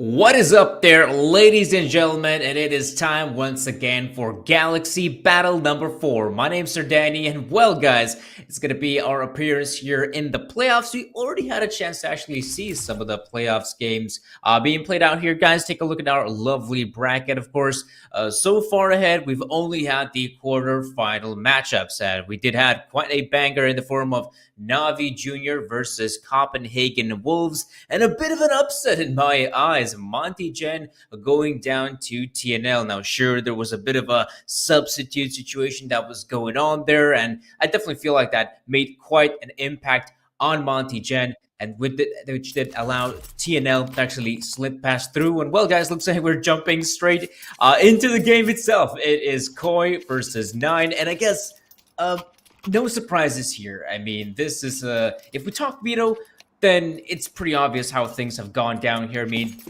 What is up there, ladies and gentlemen, and it is time once again for Galaxy Battle number 4. My name's Sir Danny, and well guys, it's going to be our appearance here in the playoffs. We already had a chance to actually see some of the playoffs games being played out here. Guys, take a look at our lovely bracket, of course. So far ahead, we've only had the quarter-final matchups, and we did have quite a banger in the form of Navi Jr. versus Copenhagen Wolves, and a bit of an upset in my eyes. Monty Gen going down to TNL. Now, sure, there was a bit of a substitute situation that was going on there, and I definitely feel like that made quite an impact on Monty Gen, and with it, which did allow TNL to actually slip past through. And well, guys, looks like we're jumping straight into the game itself. It is Koi versus 9, and I guess Uh, no surprises here. I mean, this is if we talk veto, then it's pretty obvious how things have gone down here. I mean,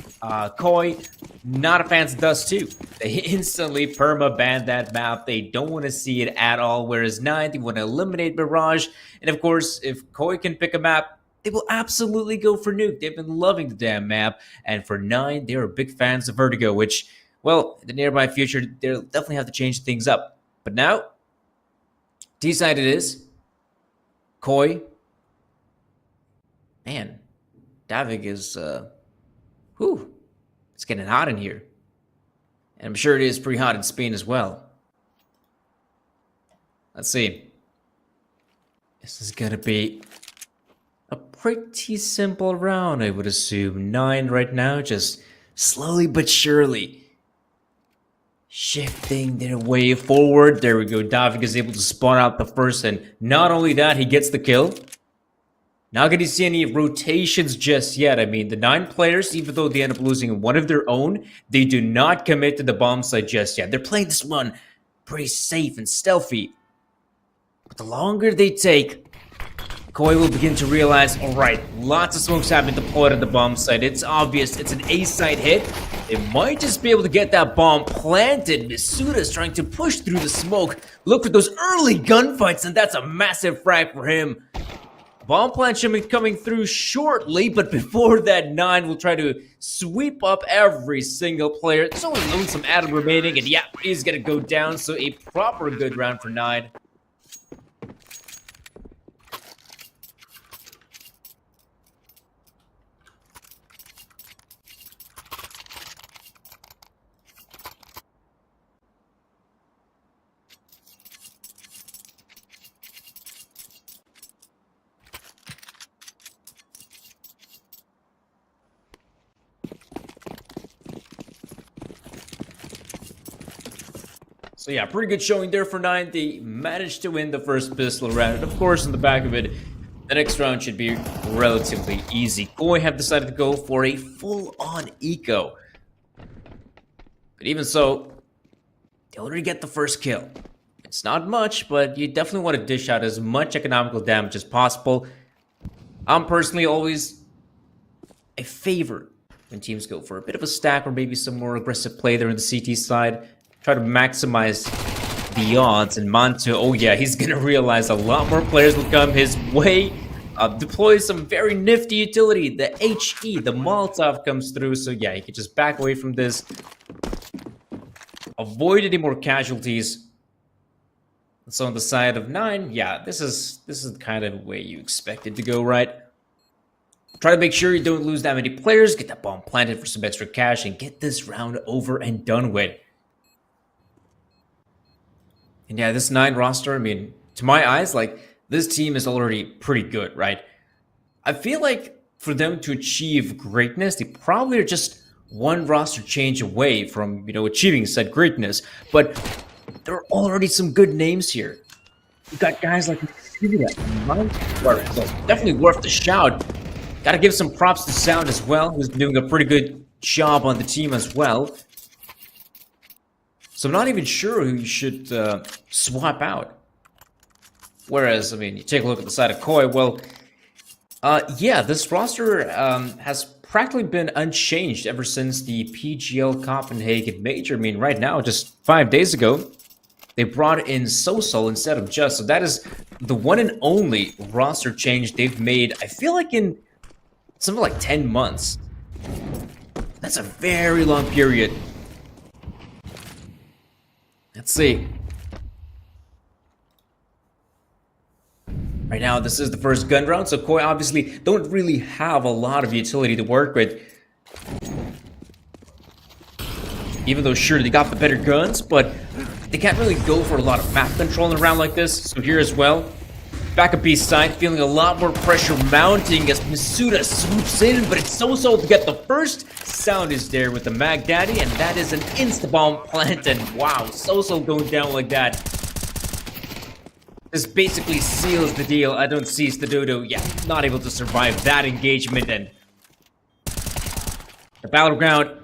Koi, not a fan of Dust too. They instantly perma-ban that map. They don't want to see it at all. Whereas 9, they want to eliminate Mirage. And of course, if Koi can pick a map, they will absolutely go for Nuke. They've been loving the damn map. And for 9, they are big fans of Vertigo, which, well, in the nearby future, they'll definitely have to change things up. But now, D-side it is. Koi. Man, Davig is, whew, it's getting hot in here. And I'm sure it is pretty hot in Spain as well. Let's see. This is gonna be a pretty simple round, I would assume. 9 right now, just slowly but surely shifting their way forward. There we go. Davig is able to spawn out the first, and not only that, he gets the kill. Not going to see any rotations just yet. I mean, the 9 players, even though they end up losing one of their own, they do not commit to the bomb site just yet. They're playing this one pretty safe and stealthy. But the longer they take, Koi will begin to realize, all right, lots of smokes have been deployed at the bomb site. It's obvious it's an A-site hit. They might just be able to get that bomb planted. Misuda's trying to push through the smoke. Look for those early gunfights, and that's a massive frag for him. Bomb plant should be coming through shortly, but before that, 9 will try to sweep up every single player. There's only Lonesome Adam remaining, and yeah, he's gonna go down, so a proper good round for 9. So yeah, pretty good showing there for 9. They managed to win the first pistol round. And of course, in the back of it, the next round should be relatively easy. Koi have decided to go for a full-on eco. But even so, they already get the first kill. It's not much, but you definitely want to dish out as much economical damage as possible. I'm personally always a favorite when teams go for a bit of a stack or maybe some more aggressive play there in the CT side. Try to maximize the odds, and Manto, oh yeah, he's gonna realize a lot more players will come his way. Deploys some very nifty utility. The HE, the Molotov comes through, so yeah, he can just back away from this. Avoid any more casualties. So on the side of 9, yeah, this is kind of the way you expect it to go, right? Try to make sure you don't lose that many players, get that bomb planted for some extra cash, and get this round over and done with. And yeah, this 9 roster, I mean, to my eyes, like, this team is already pretty good, right? I feel like for them to achieve greatness, they probably are just one roster change away from, you know, achieving said greatness. But there are already some good names here. You got guys like definitely worth the shout. Gotta give some props to Sound as well, who's doing a pretty good job on the team as well. So I'm not even sure who you should swap out. Whereas, I mean, you take a look at the side of Koi, well, yeah, this roster has practically been unchanged ever since the PGL Copenhagen Major. I mean, right now, just 5 days ago, they brought in Sosol instead of Just. So that is the one and only roster change they've made, I feel like in something like 10 months. That's a very long period. Let's see. Right now, this is the first gun round, so Koi obviously don't really have a lot of utility to work with. Even though, sure, they got the better guns, but they can't really go for a lot of map control in a round like this. So here as well, back up B side, feeling a lot more pressure mounting as Misuda swoops in, but it's Sosol to get the first. Sound is there with the Mag Daddy, and that is an insta-bomb plant, and wow, Sosol going down like that. This basically seals the deal. I don't see Stadodo, yeah, not able to survive that engagement, and the battleground.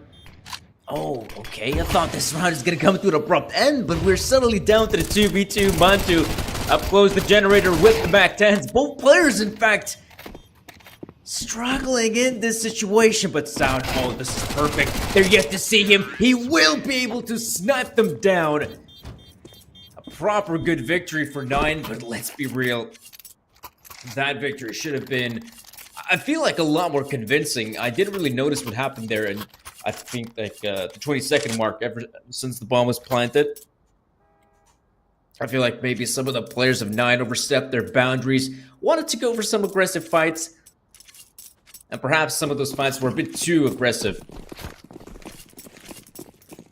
Oh, okay, I thought this round is gonna come to an abrupt end, but we're suddenly down to the 2v2. Mantu Up close the generator with the back tens. Both players, in fact, struggling in this situation, but Sound, oh, this is perfect. They're yet to see him. He will be able to snipe them down. A proper good victory for 9, but let's be real. That victory should have been, I feel like, a lot more convincing. I didn't really notice what happened there, and I think like the 20-second mark ever since the bomb was planted. I feel like maybe some of the players of 9 overstepped their boundaries, wanted to go for some aggressive fights, and perhaps some of those fights were a bit too aggressive.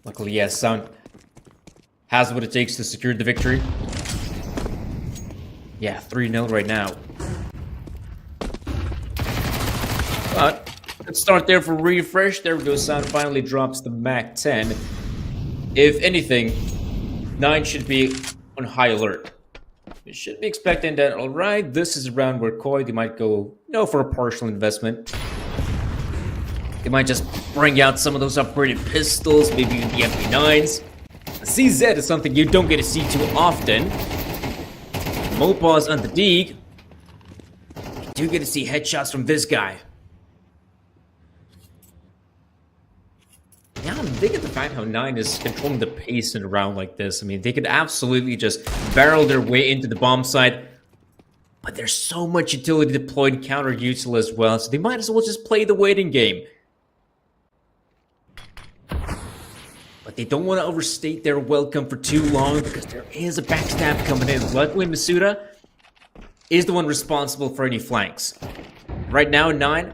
Luckily, yes, Sound has what it takes to secure the victory. Yeah, 3-0 right now. But let's start there for refresh. There we go, Sound finally drops the MAC-10. If anything, 9 should be on high alert. You should be expecting that, alright, this is a round where Koi, they might go, for a partial investment. They might just bring out some of those upgraded pistols, maybe even the MP9s. CZ is something you don't get to see too often. Mopaz on the Deeg. You do get to see headshots from this guy. Yeah, I'm digging the fact how 9 is controlling the pace in a round like this. I mean, they could absolutely just barrel their way into the bomb site. But there's so much utility deployed counter util as well, so they might as well just play the waiting game. But they don't want to overstate their welcome for too long because there is a backstab coming in. Luckily, Masuda is the one responsible for any flanks. Right now, 9...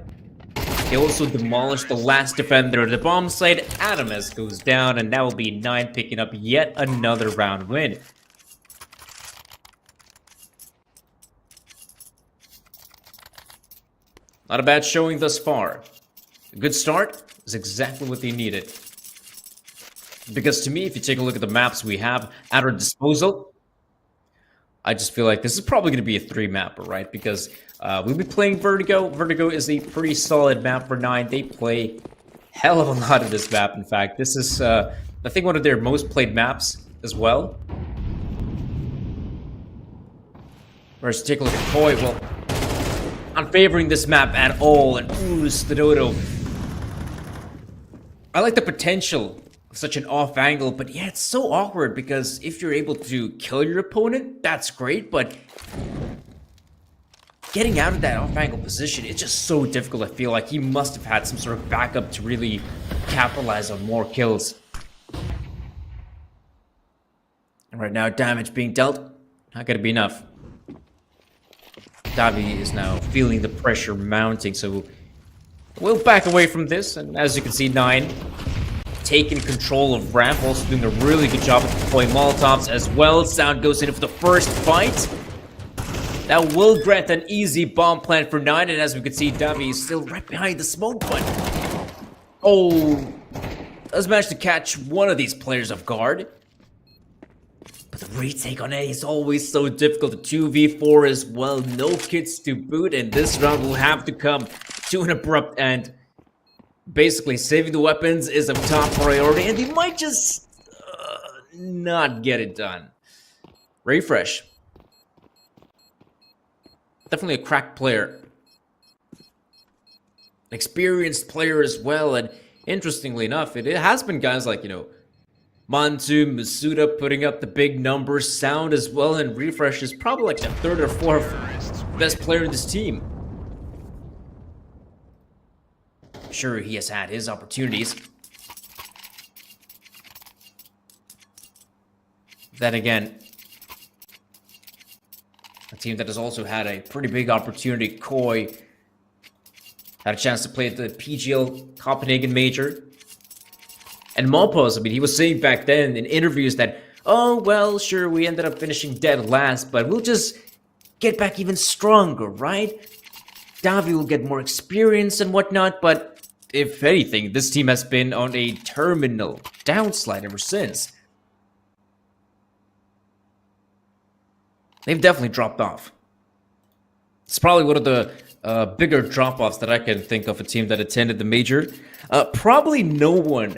they also demolished the last defender of the bomb site. Adamus goes down, and that will be 9 picking up yet another round win. Not a bad showing thus far. A good start is exactly what they needed. Because to me, if you take a look at the maps we have at our disposal, I just feel like this is probably going to be a 3-mapper, right? Because we'll be playing Vertigo. Vertigo is a pretty solid map for 9. They play hell of a lot of this map, in fact. This is, I think, one of their most played maps as well. Whereas, take a look at Koi. Well, not favoring this map at all. And ooh, Stadoto. I like the potential of such an off angle, but yeah, it's so awkward because if you're able to kill your opponent, that's great, but getting out of that off-angle position, it's just so difficult. I feel like he must have had some sort of backup to really capitalize on more kills. And right now, damage being dealt, not going to be enough. Davi is now feeling the pressure mounting, so we'll back away from this. And as you can see, 9 taking control of ramp, also doing a really good job of deploying Molotovs as well. Sound goes in for the first fight. That will grant an easy bomb plant for 9, and as we can see, Davi is still right behind the smoke button. Oh, does manage to catch one of these players off guard. But the retake on A is always so difficult. The 2v4 as well, no kits to boot, and this round will have to come to an abrupt end. Basically, saving the weapons is of top priority, and they might just not get it done. Refresh. Definitely a cracked player. An experienced player as well, and interestingly enough, it has been guys like, Mantu, Masuda putting up the big numbers, Sound as well, and Refresh is probably like the 3rd or 4th best player in this team. Sure, he has had his opportunities. Then again, a team that has also had a pretty big opportunity, Koi, had a chance to play at the PGL Copenhagen Major. And Mopaz, he was saying back then in interviews that, oh, well, sure, we ended up finishing dead last, but we'll just get back even stronger, right? Davi will get more experience and whatnot, but if anything, this team has been on a terminal downslide ever since. They've definitely dropped off. It's probably one of the bigger drop-offs that I can think of, a team that attended the major. Probably no one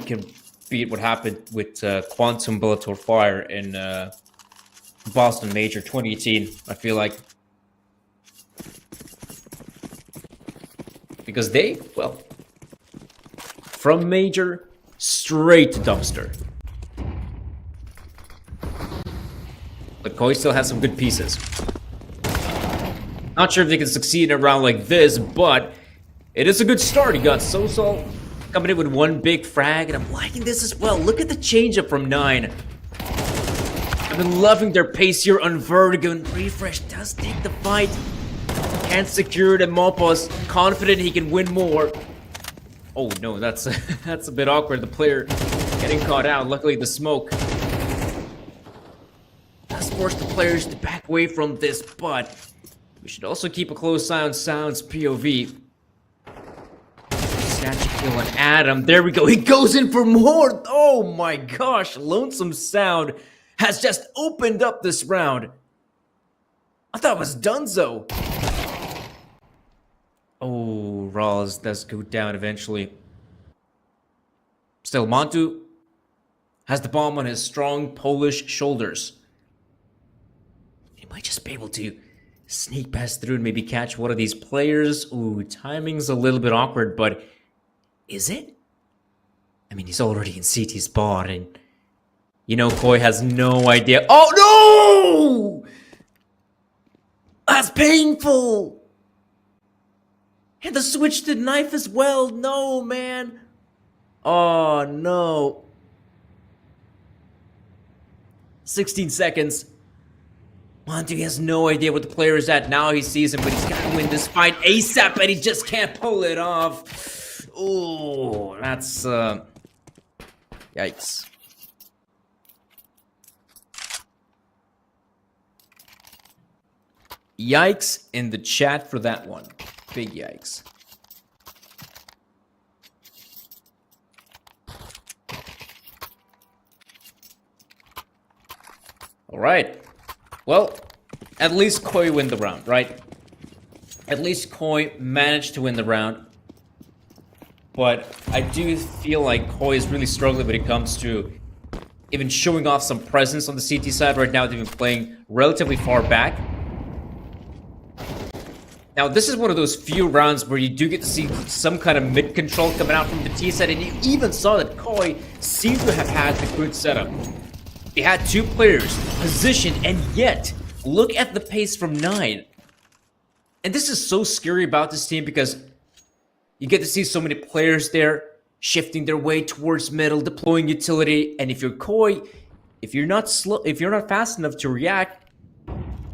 can beat what happened with Quantum Bellator Fire in Boston Major 2018, I feel like. Because they, well, from Major, straight to dumpster. But Koi still has some good pieces. Not sure if they can succeed in a round like this, but it is a good start. You got Sosol coming in with one big frag, and I'm liking this as well. Look at the changeup from 9. I've been loving their pace here on Vertigo, and Refresh does take the fight. Can't secure it, and Mopa's confident he can win more. Oh no, that's that's a bit awkward. The player getting caught out. Luckily, the smoke does force the players to back away from this, but we should also keep a close eye on Sound's POV. Snatch a kill on Adam. There we go. He goes in for more. Oh my gosh. Lonesome Sound has just opened up this round. I thought it was Dunzo. Oh, Rawls does go down eventually. Still, Montu has the bomb on his strong Polish shoulders. He might just be able to sneak past through and maybe catch one of these players. Ooh, timing's a little bit awkward, but is it? I mean, he's already in CT spot, and you know Koi has no idea. Oh, no! That's painful! And the switch to knife as well. No, man. Oh, no. 16 seconds. Monty has no idea what the player is at. Now he sees him, but he's got to win this fight ASAP, and he just can't pull it off. Oh, that's, yikes. Yikes in the chat for that one. Big yikes. All right. Well, at least Koi win the round, right? At least Koi managed to win the round. But I do feel like Koi is really struggling when it comes to even showing off some presence on the CT side. Right now, they've been playing relatively far back. Now, this is one of those few rounds where you do get to see some kind of mid-control coming out from the T side, and you even saw that Koi seemed to have had the good setup. They had 2 players positioned, and yet, look at the pace from 9. And this is so scary about this team because you get to see so many players there shifting their way towards middle, deploying utility, and if you're Koi, if you're not fast enough to react,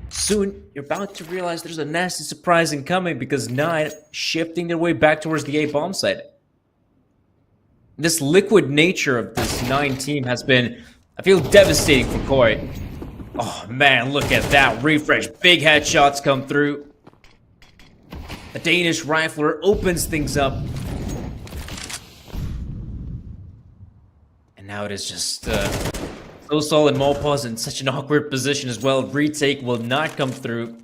soon, you're about to realize there's a nasty surprise incoming because 9 shifting their way back towards the A bomb site. This liquid nature of this 9 team has been, I feel, devastating for Koi. Oh man, look at that. Refresh. Big headshots come through. A Danish rifler opens things up. And now it is just, Sosol and Mopa's in such an awkward position as well. Retake will not come through.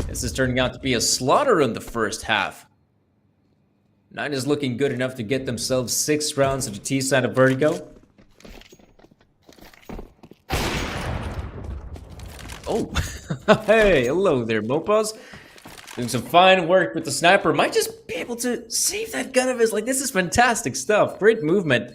This is turning out to be a slaughter in the first half. 9 is looking good enough to get themselves 6 rounds of the T side of Vertigo. Oh, hey, hello there, Mopas. Doing some fine work with the sniper. Might just be able to save that gun of his. Like, this is fantastic stuff. Great movement.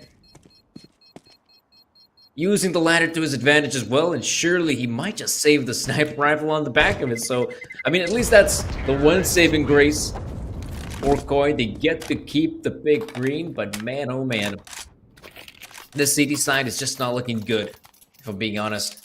Using the ladder to his advantage as well, and surely he might just save the sniper rifle on the back of it. So, I mean, at least that's the one saving grace for Koi. They get to keep the big green, but man, oh man. This CT side is just not looking good, if I'm being honest.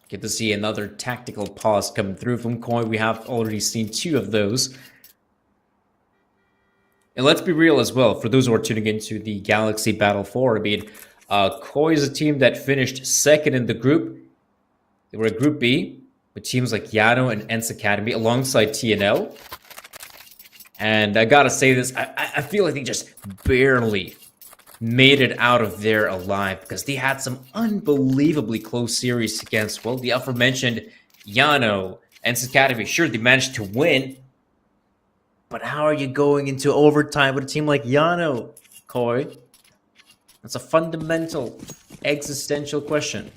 Get to see another tactical pause coming through from Koi. We have already seen 2 of those. And let's be real as well, for those who are tuning into the Galaxy Battle 4, I mean, Koi is a team that finished 2nd in the group. They were a Group B, with teams like Yano and Ents Academy alongside TNL. And I gotta say this, I feel like they just barely made it out of there alive because they had some unbelievably close series against, well, the aforementioned Yano, Ents Academy. Sure, they managed to win, but how are you going into overtime with a team like Yano, Koi? That's a fundamental, existential question.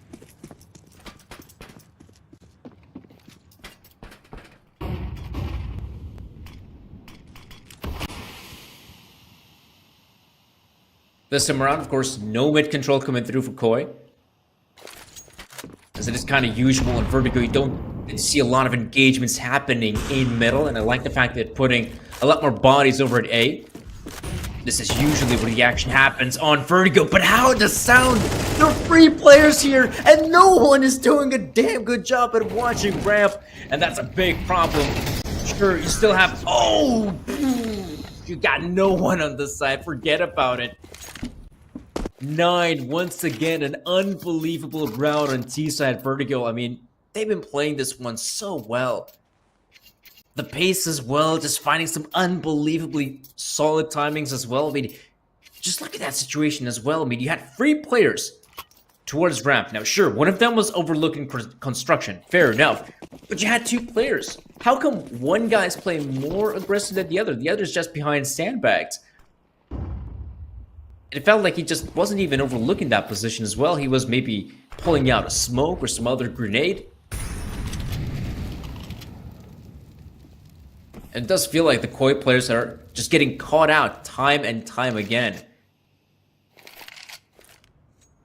This time around, of course, no mid control coming through for Koi. As it is kind of usual in Vertigo, you don't see a lot of engagements happening in middle, and I like the fact that putting a lot more bodies over at A. This is usually where the action happens on Vertigo, but how does sound? There are 3 players here, and no one is doing a damn good job at watching ramp, and that's a big problem. Sure, you still have... Oh! You got no one on the side, forget about it. 9, once again, an unbelievable round on T-side Vertigo. I mean, they've been playing this one so well. The pace as well, just finding some unbelievably solid timings as well. I mean, just look at that situation as well. I mean, you had 3 players towards ramp. Now, sure, one of them was overlooking construction. Fair enough. But you had 2 players. How come one guy's playing more aggressive than the other? The other's just behind sandbags. It felt like he just wasn't even overlooking that position as well. He was maybe pulling out a smoke or some other grenade. And it does feel like the Koi players are just getting caught out time and time again.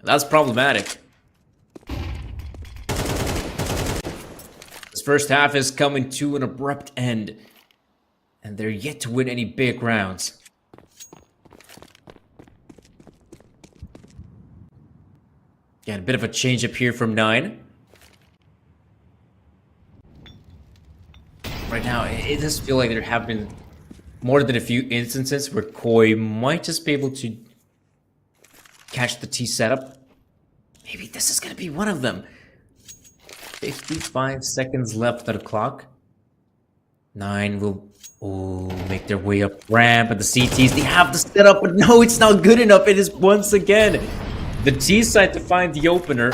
That's problematic. This first half is coming to an abrupt end, and they're yet to win any big rounds. Again, a bit of a change up here from 9. Right now, it does feel like there have been more than a few instances where Koi might just be able to catch the T setup. Maybe this is going to be one of them. 55 seconds left on the clock. 9 will make their way up ramp, and the CTs, they have the setup, but no, it's not good enough. It is once again the T side to find the opener.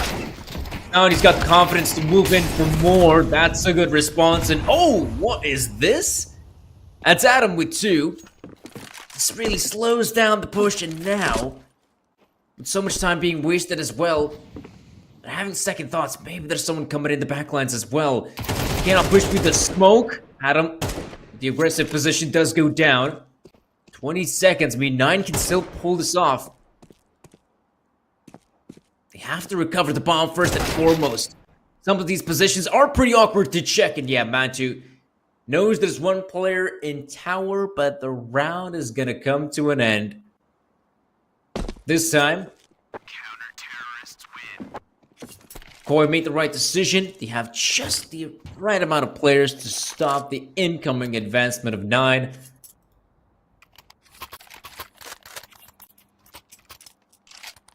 Now he's got the confidence to move in for more. That's a good response. And oh, what is this? That's Adam with 2. This really slows down the push, and now, with so much time being wasted as well, I'm having second thoughts. Maybe there's someone coming in the backlines as well. Cannot push through the smoke. Adam, the aggressive position does go down. 20 seconds. I mean, 9 can still pull this off. They have to recover the bomb first and foremost. Some of these positions are pretty awkward to check, and yeah, Mantu knows there's one player in tower, but the round is gonna come to an end. This time, Koi made the right decision. They have just the right amount of players to stop the incoming advancement of 9.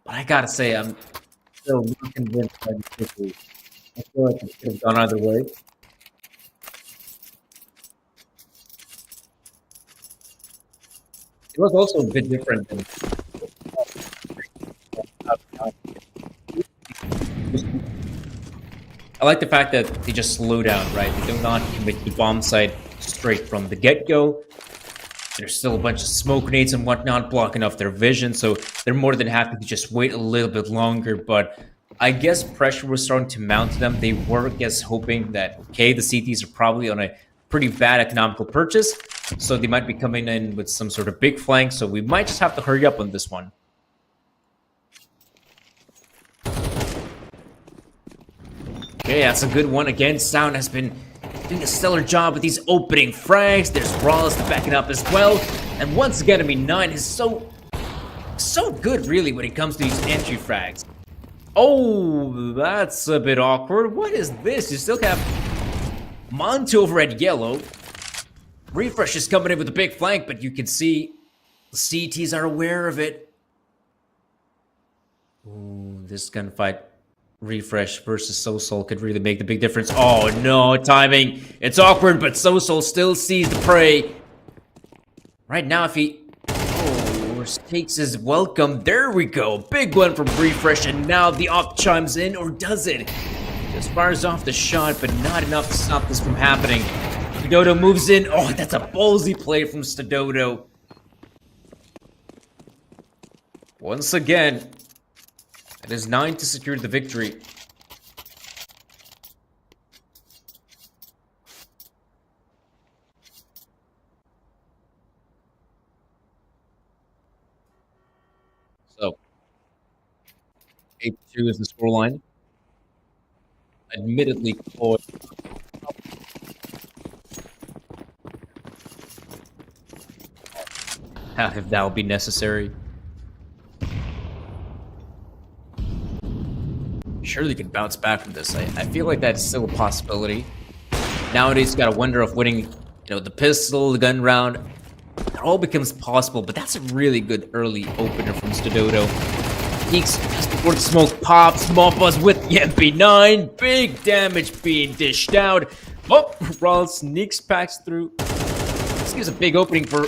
But I gotta say, I'm still not convinced by this victory. I feel like it could have gone either way. It was also a bit different than I like the fact that they just slow down, right? They do not commit the bomb site straight from the get-go. There's still a bunch of smoke grenades and whatnot blocking off their vision, so they're more than happy to just wait a little bit longer. But I guess pressure was starting to mount to them. They were, I guess, hoping that, okay, the CTs are probably on a pretty bad economical purchase, so they might be coming in with some sort of big flank, so we might just have to hurry up on this one. Okay, that's a good one. Again, Sound has been doing a stellar job with these opening frags. There's Rawls to back it up as well. And once again, I mean, 9 is so good, really, when it comes to these entry frags. Oh, that's a bit awkward. What is this? You still have Monto over at yellow. Refresh is coming in with a big flank, but you can see the CTs are aware of it. Ooh, this gunfight Refresh versus Sosol could really make the big difference. Oh no, timing. It's awkward, but Sosol still sees the prey. Right now, if he takes his welcome, there we go. Big one from Refresh, and now the op chimes in, or does it? Just fires off the shot, but not enough to stop this from happening. Dodo moves in. Oh, that's a ballsy play from Stadodo. Once again, it is 9 to secure the victory. So, 8-2 is the scoreline. Admittedly, Koi if that would be necessary. Surely can bounce back from this. I feel like that's still a possibility. Nowadays, you gotta wonder if winning, the pistol, the gun round, it all becomes possible. But that's a really good early opener from Stadodo. Peeks just before the smoke pops. Mopaz with the MP9. Big damage being dished out. Oh, Raul sneaks past through. This gives a big opening for,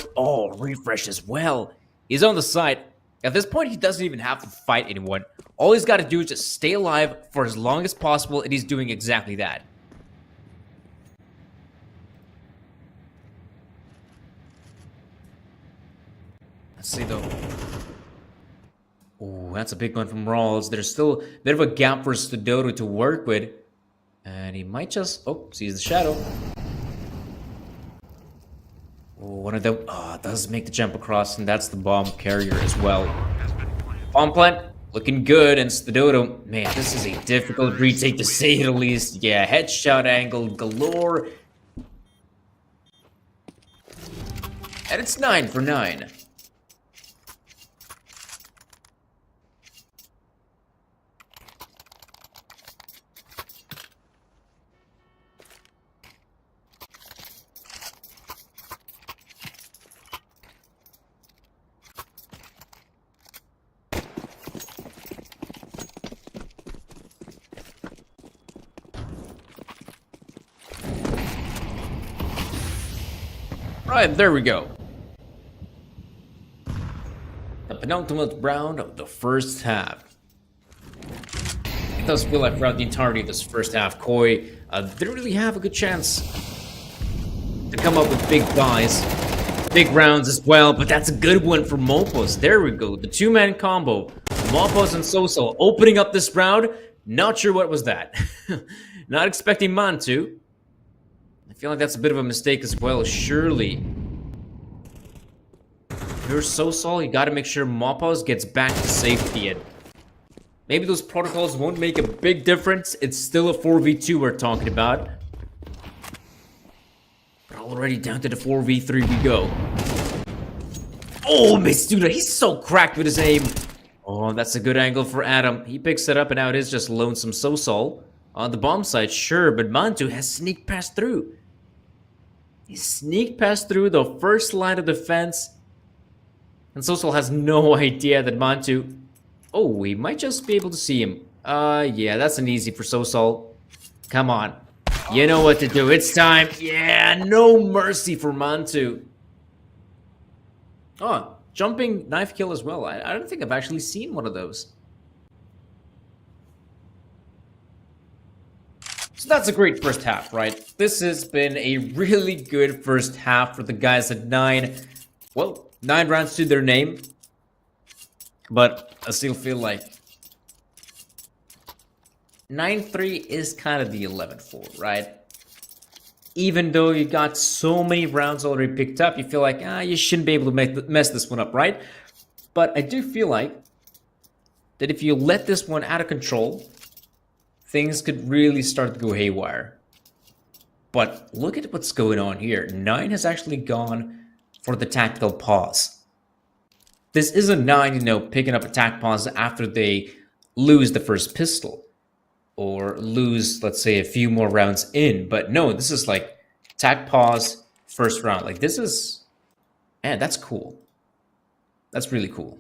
Refresh as well. He's on the side. At this point, he doesn't even have to fight anyone. All he's got to do is just stay alive for as long as possible, and he's doing exactly that. Let's see, though. Oh, that's a big one from Rawls. There's still a bit of a gap for Stadodo to work with. And he might just... Oh, sees the shadow. Oh, one of them does make the jump across, and that's the bomb carrier as well. Bomb plant, looking good, and Stadodo, man, this is a difficult retake to say the least. Yeah, headshot angle galore. And it's 9 for 9. Right, there we go. The penultimate round of the first half. It does feel like throughout the entirety of this first half, Koi didn't really have a good chance to come up with big guys. Big rounds as well, but that's a good one for Mopos. There we go, the two-man combo. Mopos and Soso opening up this round. Not sure what was that. Not expecting Mantu. I feel like that's a bit of a mistake as well, surely. You're Sosol, you gotta make sure Mopos gets back to safety, and maybe those protocols won't make a big difference. It's still a 4v2 we're talking about. But already down to the 4v3 we go. Oh, Mitsuda, he's so cracked with his aim. Oh, that's a good angle for Adam. He picks it up, and now it is just lonesome Sosol. On the bomb side, sure, but Mantu has sneaked past through. He sneaked past through the first line of defense. And Sosol has no idea that Mantu... Oh, we might just be able to see him. Yeah, that's an easy for Sosol. Come on. You know what to do. It's time. Yeah, no mercy for Mantu. Oh, jumping knife kill as well. I don't think I've actually seen one of those. So that's a great first half, right? This has been a really good first half for the guys at 9. Well, 9 rounds to their name. But I still feel like 9-3 is kind of the 11-4, right? Even though you got so many rounds already picked up, you feel like, you shouldn't be able to mess this one up, right? But I do feel like that if you let this one out of control, things could really start to go haywire. But look at what's going on here. 9 has actually gone for the tactical pause. This isn't 9, picking up a tac pause after they lose the first pistol. Or lose, let's say, a few more rounds in. But no, this is like tac pause, first round. Like, this is... Man, that's cool. That's really cool.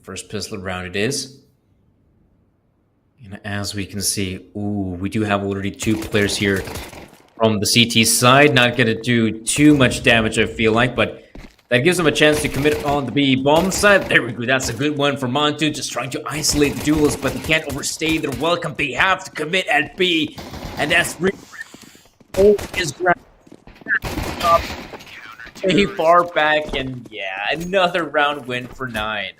First pistol round it is. And as we can see, ooh, we do have already 2 players here from the CT side. Not going to do too much damage, I feel like, but that gives them a chance to commit on the B bomb side. There we go. That's a good one for Montu, just trying to isolate the duelists, but they can't overstay their welcome. They have to commit at B, and that's really his ground. Way far back, and yeah, another round win for 9.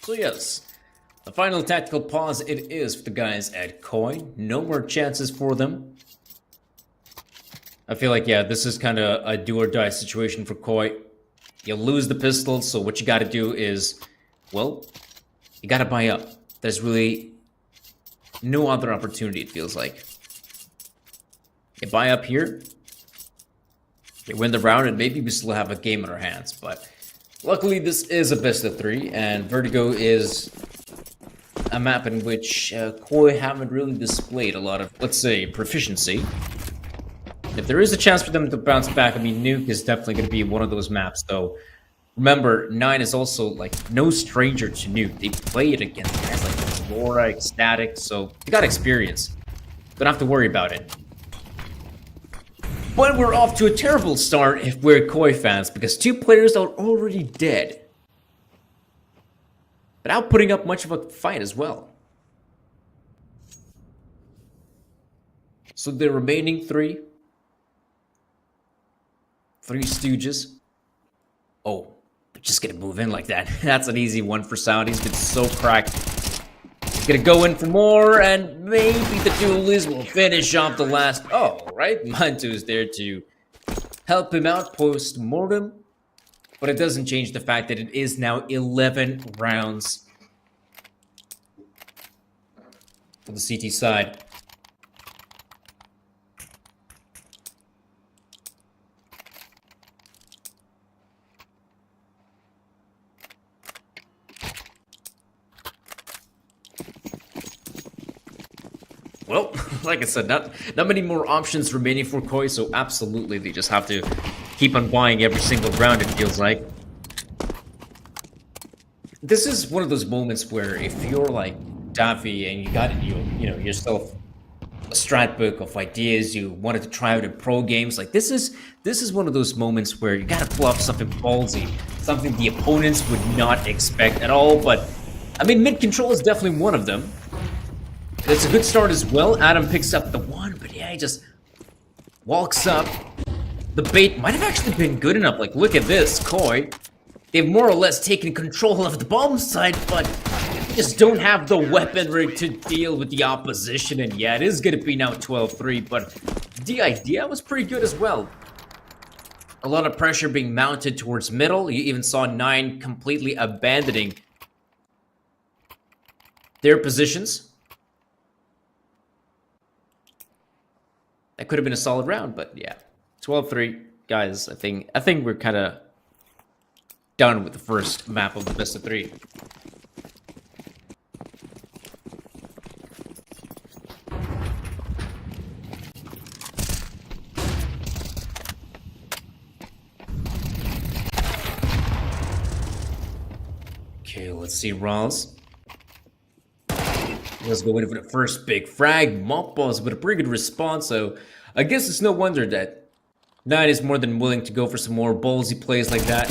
So yes, the final tactical pause it is for the guys at Koi. No more chances for them. I feel like, yeah, this is kind of a do or die situation for Koi. You lose the pistol, so what you got to do is, well, you got to buy up. There's really no other opportunity, it feels like. You buy up here, you win the round, and maybe we still have a game in our hands, but luckily, this is a best of 3, and Vertigo is a map in which Koi haven't really displayed a lot of, let's say, proficiency. If there is a chance for them to bounce back, I mean, Nuke is definitely going to be one of those maps, though. Remember, 9 is also, like, no stranger to Nuke. They play it against guys like Laura, Ecstatic, so they got experience. Don't have to worry about it. But we're off to a terrible start if we're Koi fans, because 2 players are already dead. Without putting up much of a fight as well. So the remaining 3 Stooges. Oh, they're just gonna move in like that. That's an easy one for Sound. He's been so cracked. He's gonna go in for more, and maybe the duelist will finish off the last. Oh, right. Mantu is there to help him out post-mortem, but it doesn't change the fact that it is now 11 rounds for the CT side. Well, like I said, not many more options remaining for Koi, so absolutely they just have to keep on buying every single round, it feels like. This is one of those moments where if you're like Daffy and you got yourself a strat book of ideas you wanted to try out in pro games, like this is one of those moments where you gotta pull off something ballsy, something the opponents would not expect at all. But I mean, mid control is definitely one of them. It's a good start as well. Adam picks up the 1, but yeah, he just walks up. The bait might have actually been good enough. Like, look at this, Koi. They've more or less taken control of the bomb side, but they just don't have the weaponry to deal with the opposition. And yeah, it is going to be now 12-3, but the idea was pretty good as well. A lot of pressure being mounted towards middle. You even saw 9 completely abandoning their positions. That could have been a solid round, but yeah. 12-3. Guys, I think we're kind of done with the first map of the best of 3. Okay, let's see Rawls. Let's go in for the first big frag. Mockballs with a pretty good response, so I guess it's no wonder that 9 is more than willing to go for some more ballsy plays like that.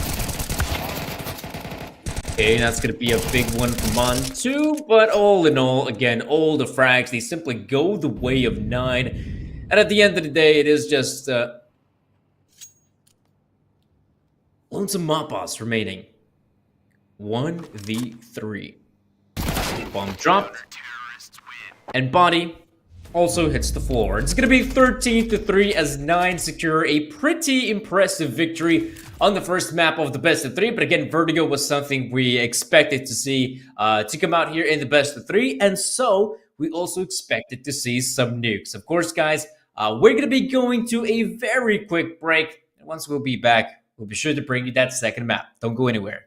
Okay, that's going to be a big one for Montu, but all in all, again, all the frags, they simply go the way of 9. And at the end of the day, it is just lonesome Mockballs remaining. 1v3. Bomb drop. And body. also hits the floor. It's going to be 13-3 as 9 secure a pretty impressive victory on the first map of the best of 3. But again, Vertigo was something we expected to see to come out here in the best of 3. And so we also expected to see some nukes. Of course, guys, we're going to be going to a very quick break. And once we'll be back, we'll be sure to bring you that second map. Don't go anywhere.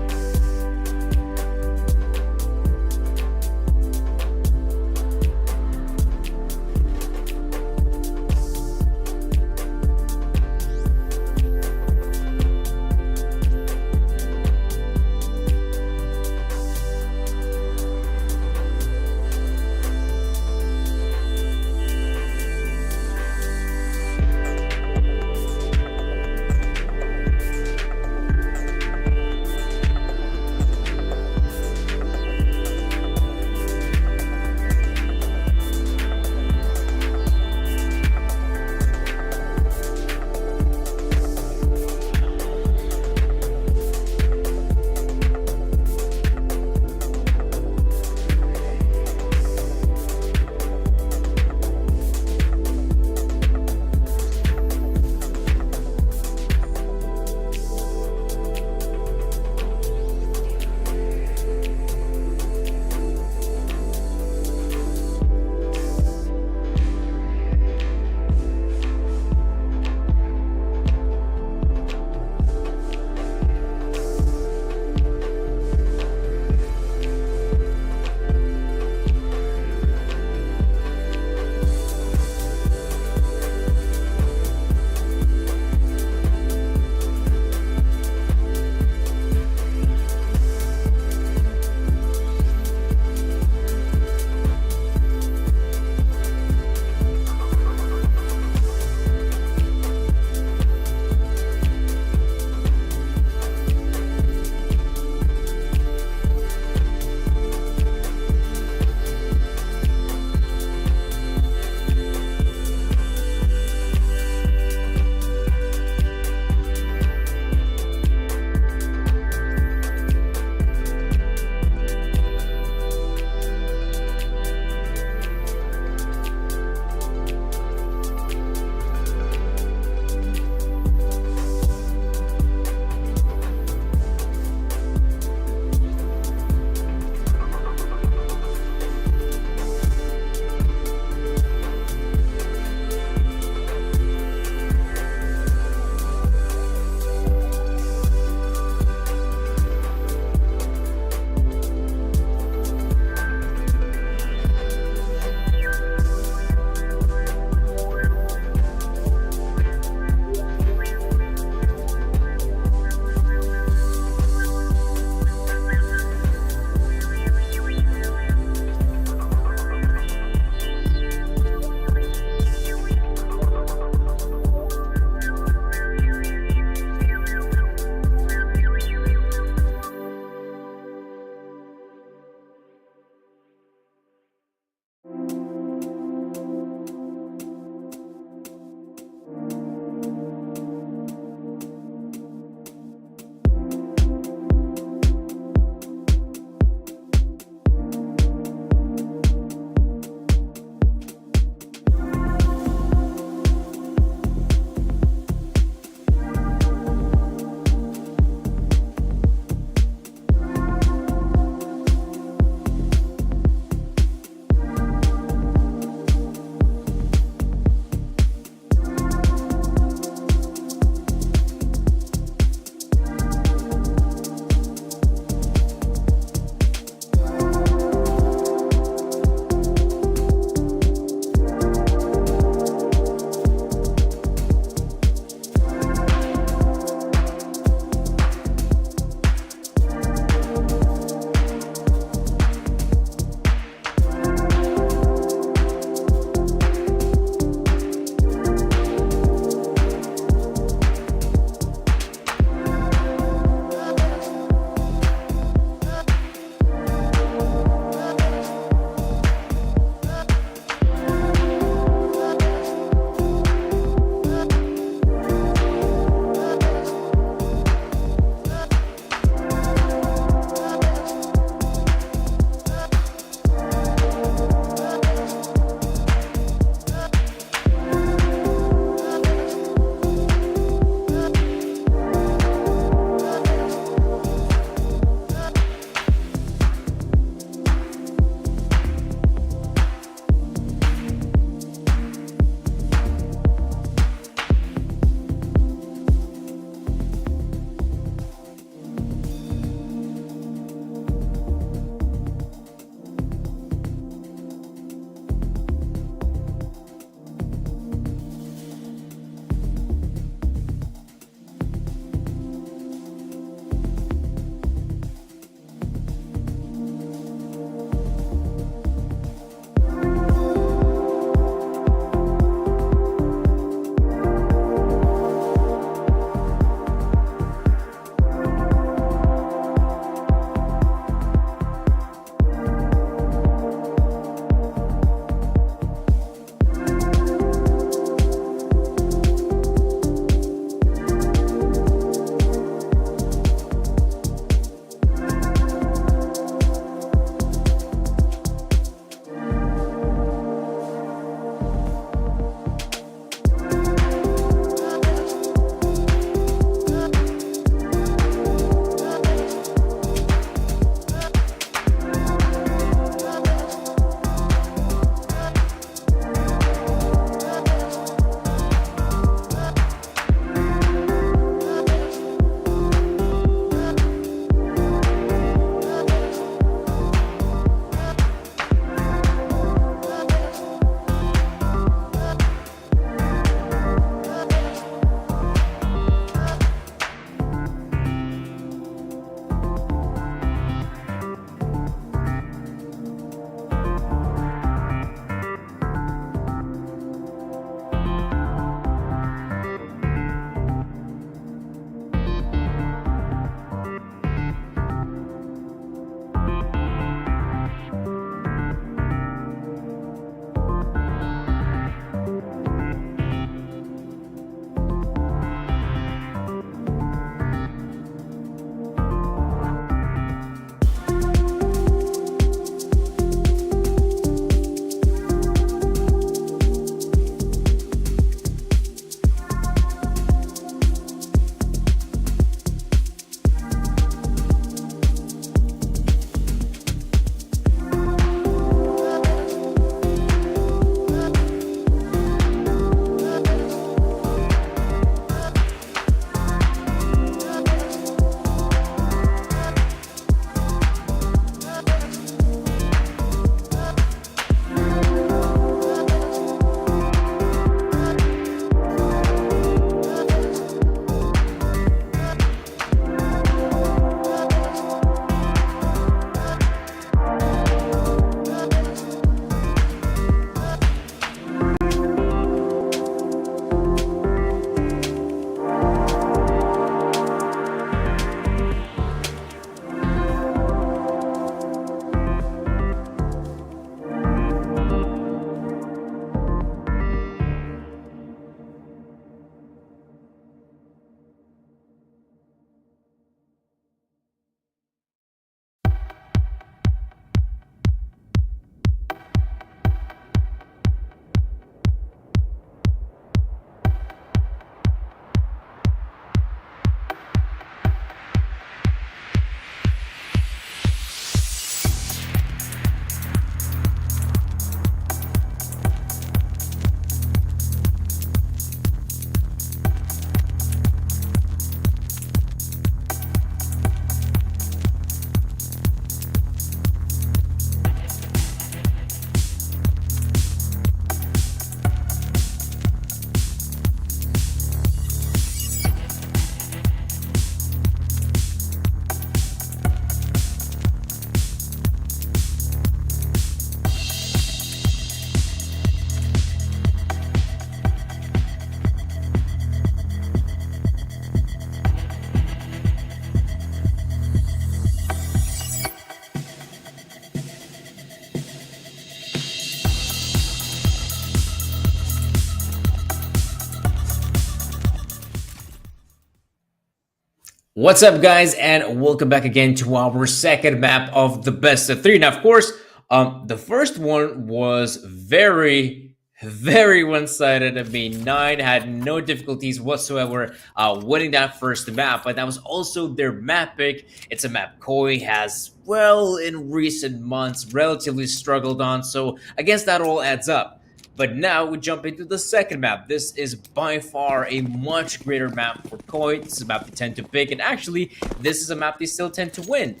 What's up, guys, and welcome back again to our second map of the best of three. Now, of course, the first one was very one-sided. I mean, Nine had no difficulties whatsoever winning that first map, but that was also their map pick. It's a map Koi has, well, in recent months, relatively struggled on, so I guess that all adds up. But now we jump into the second map. This is by far a much greater map for Koi. This is a map they tend to pick, and actually, this is a map they still tend to win.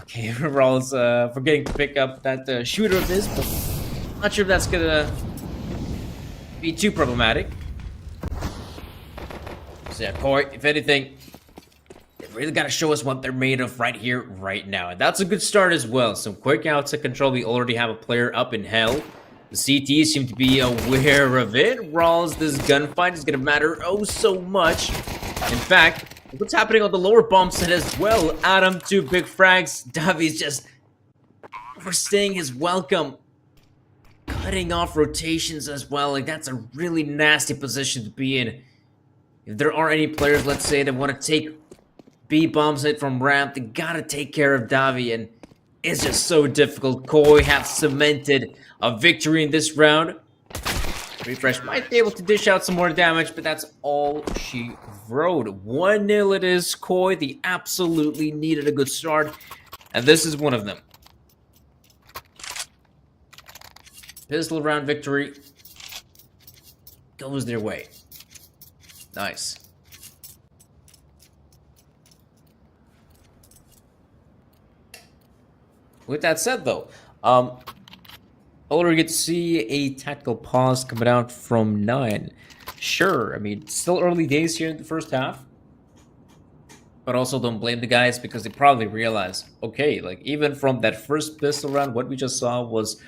Okay, Rawls forgetting to pick up that shooter of his, but I'm not sure if that's gonna be too problematic. So yeah, Koi, if anything, they really gotta show us what they're made of right here, right now. And that's a good start as well. Some quick outside control. We already have a player up in hell. The CTs seem to be aware of it. Rawls, this gunfight is going to matter oh so much. In fact, what's happening on the lower bomb side as well? Adam, 2 big frags. Davi's just overstaying his welcome. Cutting off rotations as well. Like, that's a really nasty position to be in. If there are any players, let's say, that want to take B bombs hit from ramp, they gotta take care of Davi, and it's just so difficult. Koi have cemented a victory in this round. Refresh might be able to dish out some more damage, but that's all she wrote. 1-0 it is. Koi, they absolutely needed a good start, and this is one of them. Pistol round victory goes their way. Nice. With that said, though, already get to see a tactical pause coming out from 9. Sure, I mean, still early days here in the first half. But also don't blame the guys because they probably realize, okay, like even from that first pistol round, what we just saw was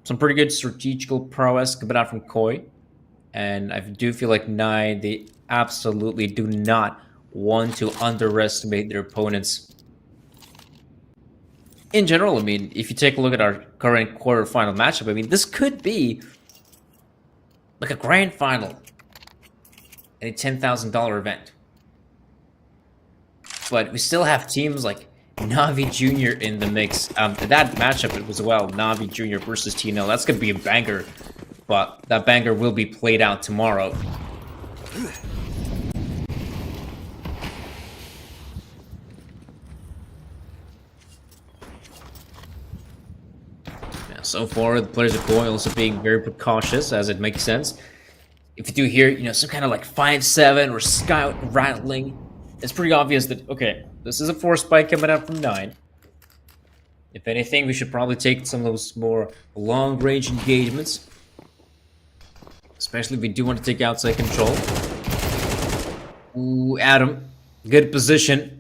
some pretty good strategical prowess coming out from Koi. And I do feel like 9, they absolutely do not want to underestimate their opponents. In general, I mean, if you take a look at our current quarterfinal matchup, I mean, this could be like a grand final and a $10,000 event. But we still have teams like Navi Jr. in the mix. That matchup, it was, well, Navi Jr. versus TNL. That's going to be a banger, but that banger will be played out tomorrow. So far, the players of Koi also being very precautious, as it makes sense. If you do hear, you know, some kind of like 5-7 or scout rattling, it's pretty obvious that, okay, this is a 4 spike coming out from 9. If anything, we should probably take some of those more long-range engagements. Especially if we do want to take outside control. Ooh, Adam, good position.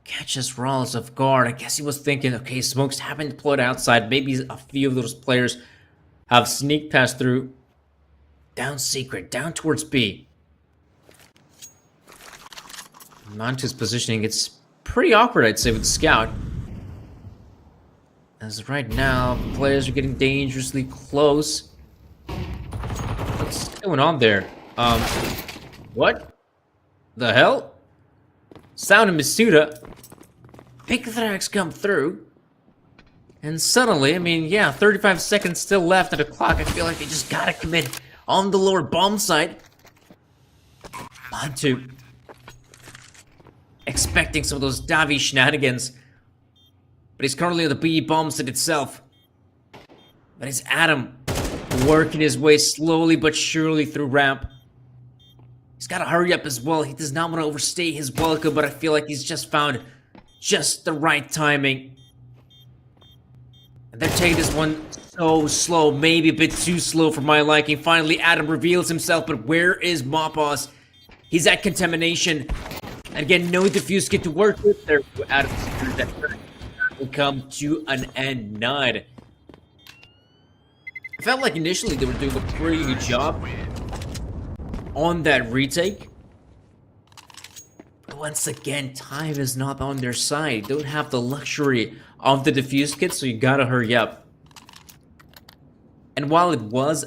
Catches Rawls off guard. I guess he was thinking, okay, smokes haven't deployed outside. Maybe a few of those players have sneak passed through. Down secret, down towards B. Mantu's positioning, it's pretty awkward, I'd say, with the scout. As right now, players are getting dangerously close. What's going on there? What the hell? Sound of Masuda. Big thrags come through. And suddenly, I mean, yeah, 35 seconds still left at the clock. I feel like they just gotta commit on the lower bomb side. Mantu expecting some of those Davi shenanigans. But he's currently on the B bomb site itself. But it's Adam working his way slowly but surely through ramp. He's got to hurry up as well. He does not want to overstay his welcome, but I feel like he's just found just the right timing. And they're taking this one so slow, maybe a bit too slow for my liking. Finally, Adam reveals himself, but where is Mopos? He's at contamination. And again, no diffuse kit to work with. There, Adam that will come to an end. 9. I felt like initially they were doing a pretty good job on that retake. But once again, time is not on their side. They don't have the luxury of the diffuse kit, so you gotta hurry up. And while it was,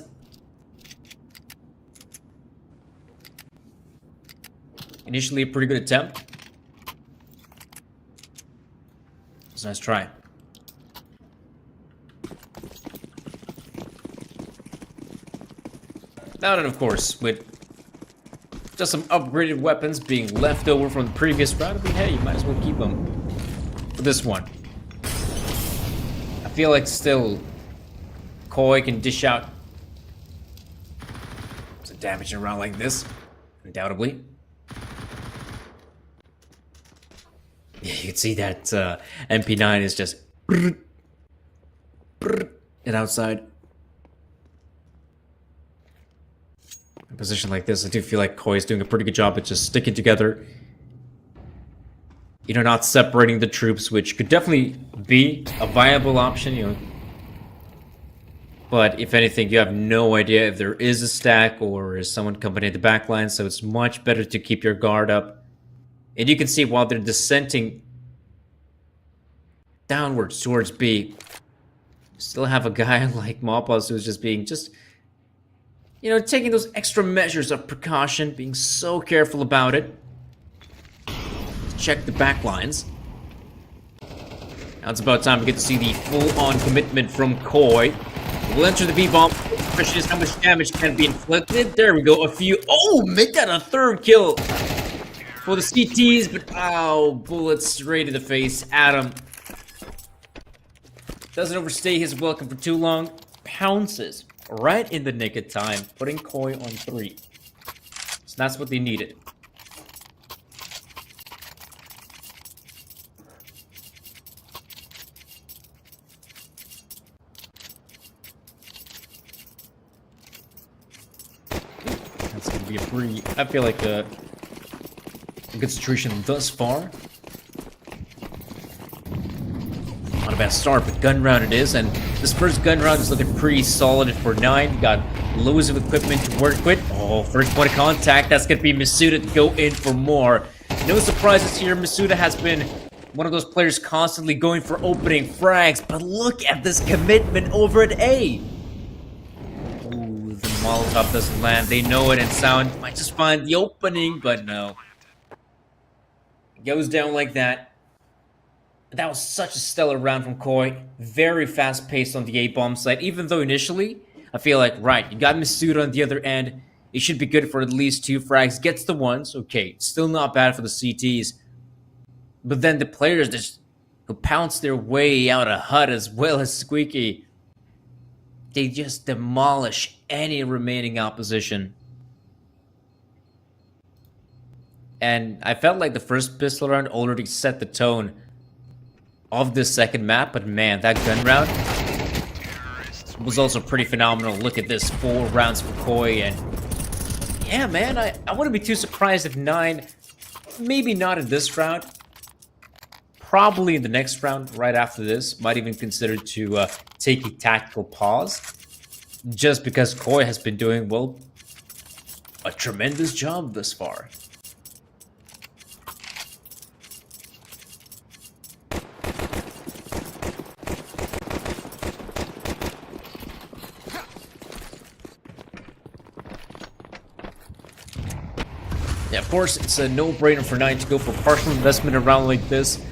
Initially a pretty good attempt. It's a nice try. Now then, of course, with just some upgraded weapons being left over from the previous round, I mean, hey, you might as well keep them for this one. I feel like still Koi can dish out some damage in a round like this, undoubtedly. Yeah, you can see that MP9 is just and outside. In a position like this, I do feel like Koi is doing a pretty good job at just sticking together. You know, not separating the troops, which could definitely be a viable option, you know. But if anything, you have no idea if there is a stack or is someone coming in the back line, so it's much better to keep your guard up. And you can see while they're descending downwards towards B, still have a guy like Mopaz who's just being you know, taking those extra measures of precaution, being so careful about it. Check the back lines. Now it's about time we get to see the full-on commitment from Koi. We'll enter the B-bomb. The question is how much damage can be inflicted. There we go, a few. Oh, make that a third kill for the CTs, but ow, bullets straight in the face. Adam doesn't overstay his welcome for too long. Pounces right in the nick of time, putting Koi on 3. So that's what they needed. That's going to be a pretty, I feel like a good situation thus far. Not a bad start, but gun round it is, and this first gun round is looking pretty solid for 9. Got loads of equipment to work with. Oh, first point of contact, that's going to be Masuda to go in for more. No surprises here, Masuda has been one of those players constantly going for opening frags, but look at this commitment over at A. Ooh, the Molotov doesn't land. They know it, and Sound might just find the opening, but no. It goes down like that. That was such a stellar round from Koi. Very fast-paced on the A-bomb side, even though initially, I feel like, right, you got Masuda on the other end. It should be good for at least 2 frags. Gets the ones. Okay, still not bad for the CTs. But then the players just who pounce their way out of HUD as well as Squeaky, they just demolish any remaining opposition. And I felt like the first pistol round already set the tone of this second map, but man, that gun round was also pretty phenomenal. Look at this, 4 rounds for Koi, and yeah, man, I wouldn't be too surprised if 9, maybe not in this round, probably in the next round right after this, might even consider to take a tactical pause, just because Koi has been doing, well, a tremendous job thus far. Yeah, of course, it's a no-brainer for 9 to go for partial investment around like this.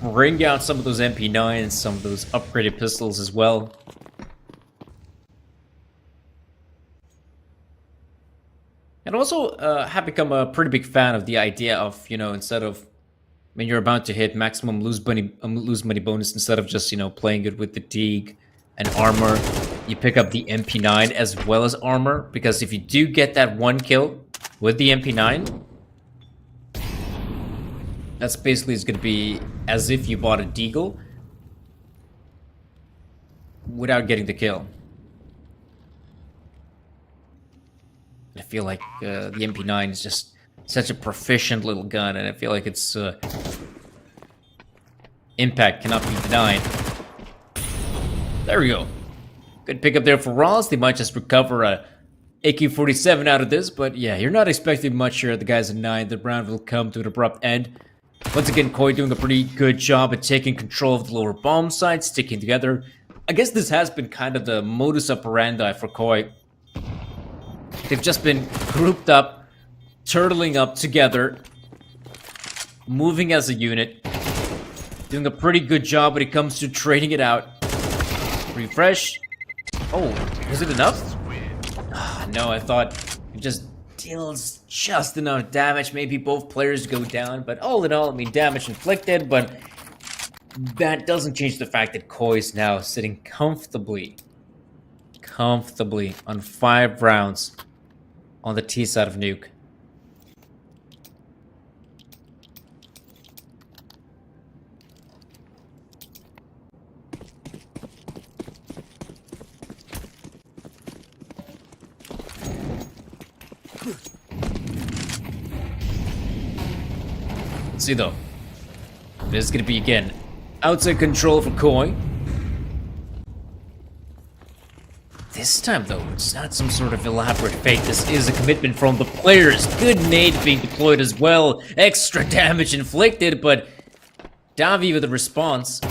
Bring out some of those MP9s, some of those upgraded pistols as well. And also, have become a pretty big fan of the idea of, you know, instead of when you're about to hit maximum lose money bonus, instead of just, you know, playing it with fatigue and armor, you pick up the MP9 as well as armor, because if you do get that 1 kill with the MP9, that's basically going to be as if you bought a Deagle without getting the kill. I feel like the MP9 is just such a proficient little gun, and I feel like its impact cannot be denied. There we go. Good pickup there for Ross. They might just recover a AK-47 out of this, but yeah, you're not expecting much here at the guys at 9. The round will come to an abrupt end. Once again, Koi doing a pretty good job at taking control of the lower bomb site, sticking together. I guess this has been kind of the modus operandi for Koi. They've just been grouped up, turtling up together, moving as a unit, doing a pretty good job when it comes to trading it out. Refresh. Oh, was it enough? No, I thought it just deals just enough damage. Maybe both players go down, but all in all, I mean, damage inflicted, but that doesn't change the fact that Koi is now sitting comfortably on 5 rounds on the T side of Nuke. See though, this is gonna be again outside control for Koi. This time though, it's not some sort of elaborate fake. This is a commitment from the players. Good nade being deployed as well. Extra damage inflicted, but Davi with a response.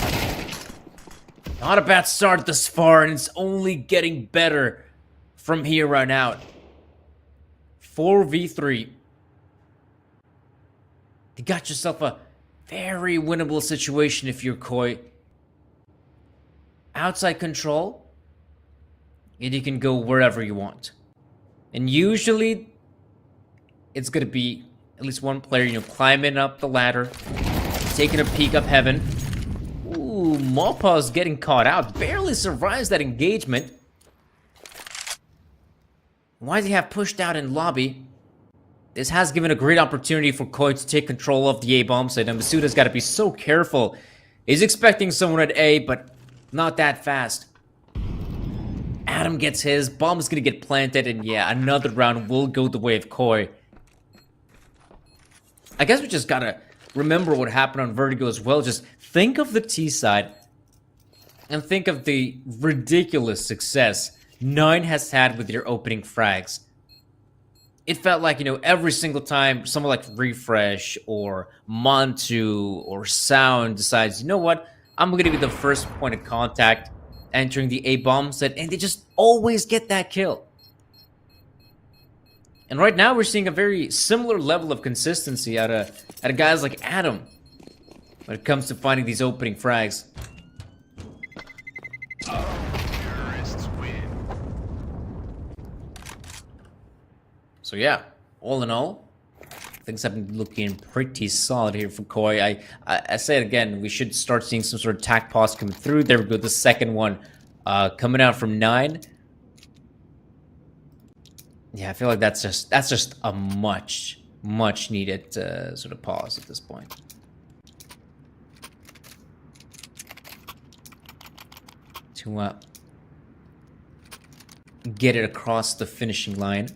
Not a bad start thus far, and it's only getting better from here on out. 4v3. You got yourself a very winnable situation if you're Koi. Outside control, and you can go wherever you want. And usually, it's gonna be at least one player, you know, climbing up the ladder, taking a peek up heaven. Ooh, Moppa's getting caught out, barely survives that engagement. Why does he have pushed out in lobby? This has given a great opportunity for Koi to take control of the A-bomb site, and Masuda's got to be so careful. He's expecting someone at A, but not that fast. Adam gets his, bomb's gonna get planted, and yeah, another round will go the way of Koi. I guess we just gotta remember what happened on Vertigo as well. Just think of the T side, and think of the ridiculous success 9 has had with your opening frags. It felt like, you know, every single time someone like Refresh or Montu or Sound decides, you know what, I'm going to be the first point of contact entering the A-bomb set, and they just always get that kill. And right now we're seeing a very similar level of consistency out of guys like Adam when it comes to finding these opening frags. So yeah, all in all, things have been looking pretty solid here for Koi. I say it again, we should start seeing some sort of tac pause coming through. There we go, the second one coming out from 9. Yeah, I feel like that's just a much needed sort of pause at this point. To get it across the finishing line.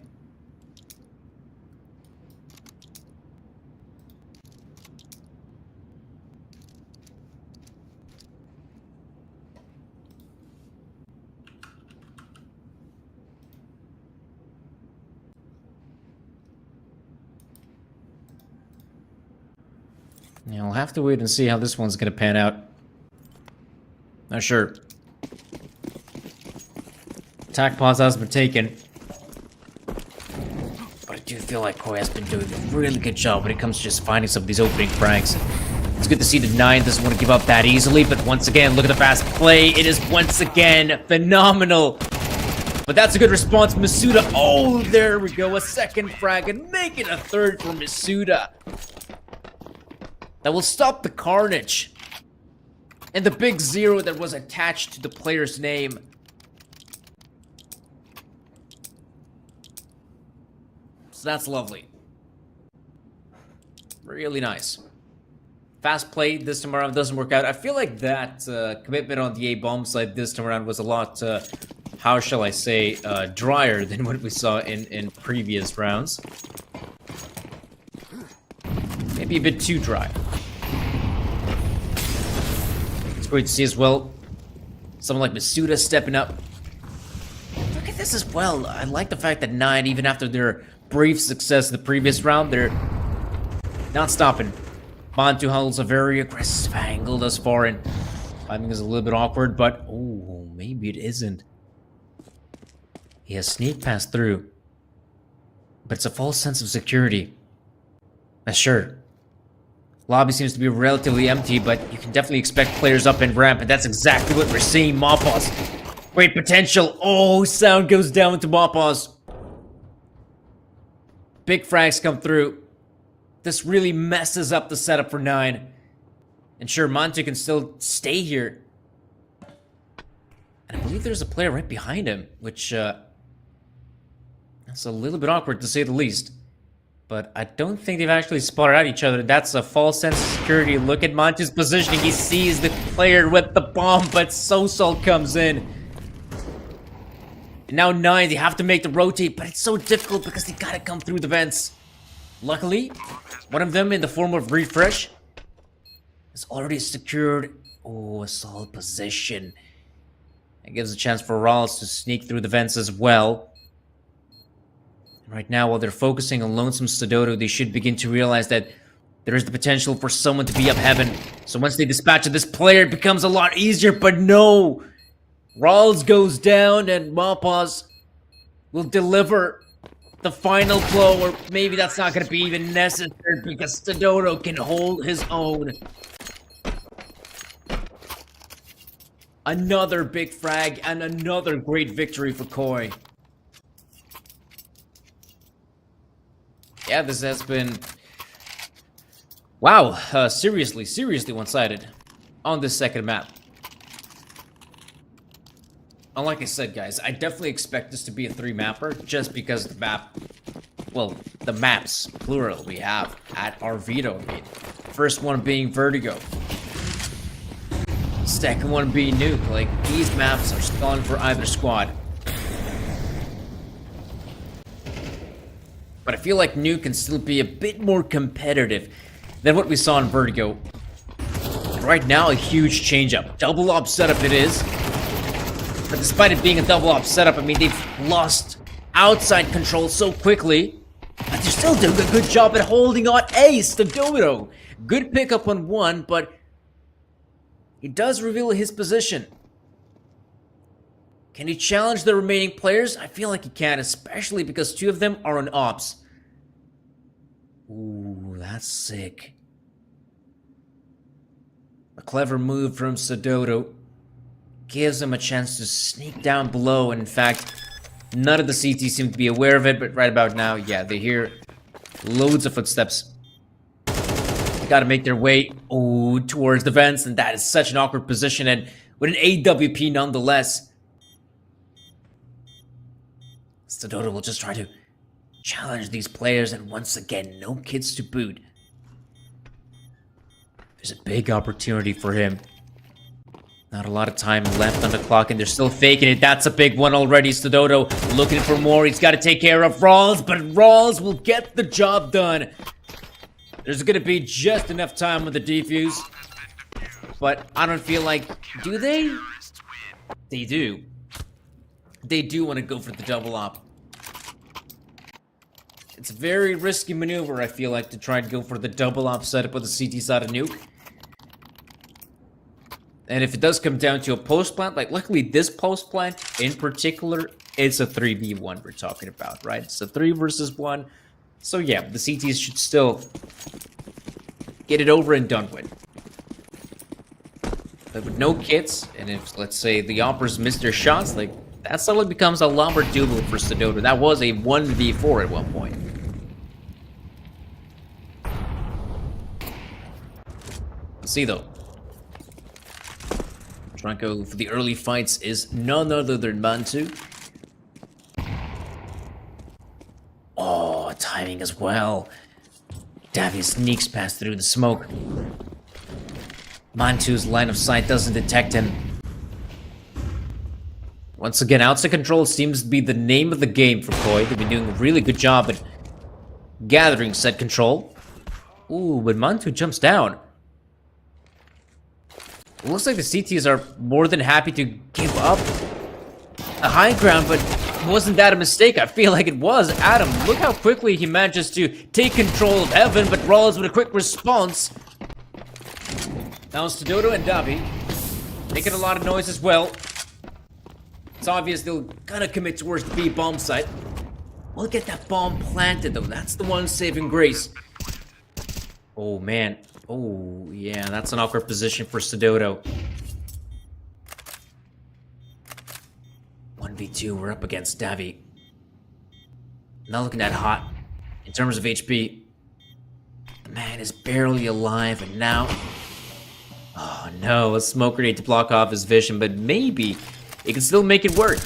Yeah, we'll have to wait and see how this one's gonna pan out. Not sure. Attack pause has been taken. But I do feel like Koi has been doing a really good job when it comes to just finding some of these opening frags. It's good to see the 9 doesn't want to give up that easily, but once again, look at the fast play. It is once again phenomenal. But that's a good response, Masuda. Oh, there we go, a second frag, and make it a third for Masuda. That will stop the carnage. And the big 0 that was attached to the player's name. So that's lovely. Really nice. Fast play this time around doesn't work out. I feel like that commitment on the A-bomb side this time around was a lot, how shall I say, drier than what we saw in previous rounds. Maybe a bit too dry. It's great to see as well someone like Masuda stepping up. Look at this as well. I like the fact that 9, even after their brief success in the previous round, they're not stopping. Montu holds a very aggressive angle thus far, and timing is a little bit awkward, but oh, maybe it isn't. He has sneak passed through, but it's a false sense of security. Sure. Lobby seems to be relatively empty, but you can definitely expect players up in ramp, and that's exactly what we're seeing. Mappas. Great potential. Oh, sound goes down to Mappas. Big frags come through. This really messes up the setup for 9. And sure, Montu can still stay here. And I believe there's a player right behind him, which, that's a little bit awkward to say the least. But I don't think they've actually spotted out each other. That's a false sense of security. Look at Montu's positioning. He sees the player with the bomb, but Sosol comes in. And now 9, they have to make the rotate, but it's so difficult because they gotta come through the vents. Luckily, one of them in the form of Refresh is already secured. Oh, a solid position. It gives a chance for Rawls to sneak through the vents as well. Right now, while they're focusing on Lonesome Stododo, they should begin to realize that there is the potential for someone to be up heaven. So once they dispatch this player, it becomes a lot easier, but no! Rawls goes down, and Mappas will deliver the final blow, or maybe that's not going to be even necessary because Stododo can hold his own. Another big frag and another great victory for Koi. Yeah, this has been... Wow, seriously one-sided on this second map. And like I said, guys, I definitely expect this to be a 3-mapper just because the map... Well, the maps, plural, we have at Arvito. I mean, first one being Vertigo. Second one being Nuke. Like, these maps are spawned for either squad. But I feel like Nuke can still be a bit more competitive than what we saw in Vertigo. And right now, a huge change-up. Double op setup it is. But despite it being a double op setup, I mean, they've lost outside control so quickly. But they're still doing a good job at holding on Ace, the Domino. Good pickup on 1, but he does reveal his position. Can he challenge the remaining players? I feel like he can, especially because 2 of them are on ops. Ooh, that's sick. A clever move from Stododo gives him a chance to sneak down below. And in fact, none of the CT seem to be aware of it, but right about now, yeah, they hear loads of footsteps. They gotta make their way towards the vents, and that is such an awkward position, and with an AWP nonetheless. Stododo will just try to challenge these players, and once again, no kids to boot. There's a big opportunity for him. Not a lot of time left on the clock, and they're still faking it. That's a big one already. Stododo looking for more. He's got to take care of Rawls, but Rawls will get the job done. There's going to be just enough time with the defuse, but I don't feel like... Do they? They do. They do want to go for the double op. It's a very risky maneuver, I feel like, to try and go for the double op setup with the CT side of Nuke. And if it does come down to a post plant, like luckily this post plant in particular, it's a 3v1 we're talking about, right? It's a 3 versus 1. So yeah, the CTs should still get it over and done with. But with no kits, and if, let's say, the Oppers miss their shots, like, that suddenly becomes a lumber duel for Stododo. That was a 1v4 at one point. Let's see, though. Trying to go for the early fights is none other than Mantu. Oh, timing as well. Davy sneaks past through the smoke. Mantu's line of sight doesn't detect him. Once again, outside control seems to be the name of the game for Koi. They've been doing a really good job at gathering set control. Ooh, but Mantu jumps down. It looks like the CTs are more than happy to give up a high ground, but wasn't that a mistake? I feel like it was. Adam, look how quickly he manages to take control of Heaven, but Rawls with a quick response. Now it's Stododo and Davi making a lot of noise as well. It's obvious they'll kind of commit towards the B bomb site. We'll get that bomb planted though. That's the one saving grace. Oh, man. Oh, yeah, that's an awkward position for Sudodo. 1v2, we're up against Davi. Not looking that hot in terms of HP. The man is barely alive, and now... Oh, no, a smoke grenade to block off his vision, but maybe he can still make it work.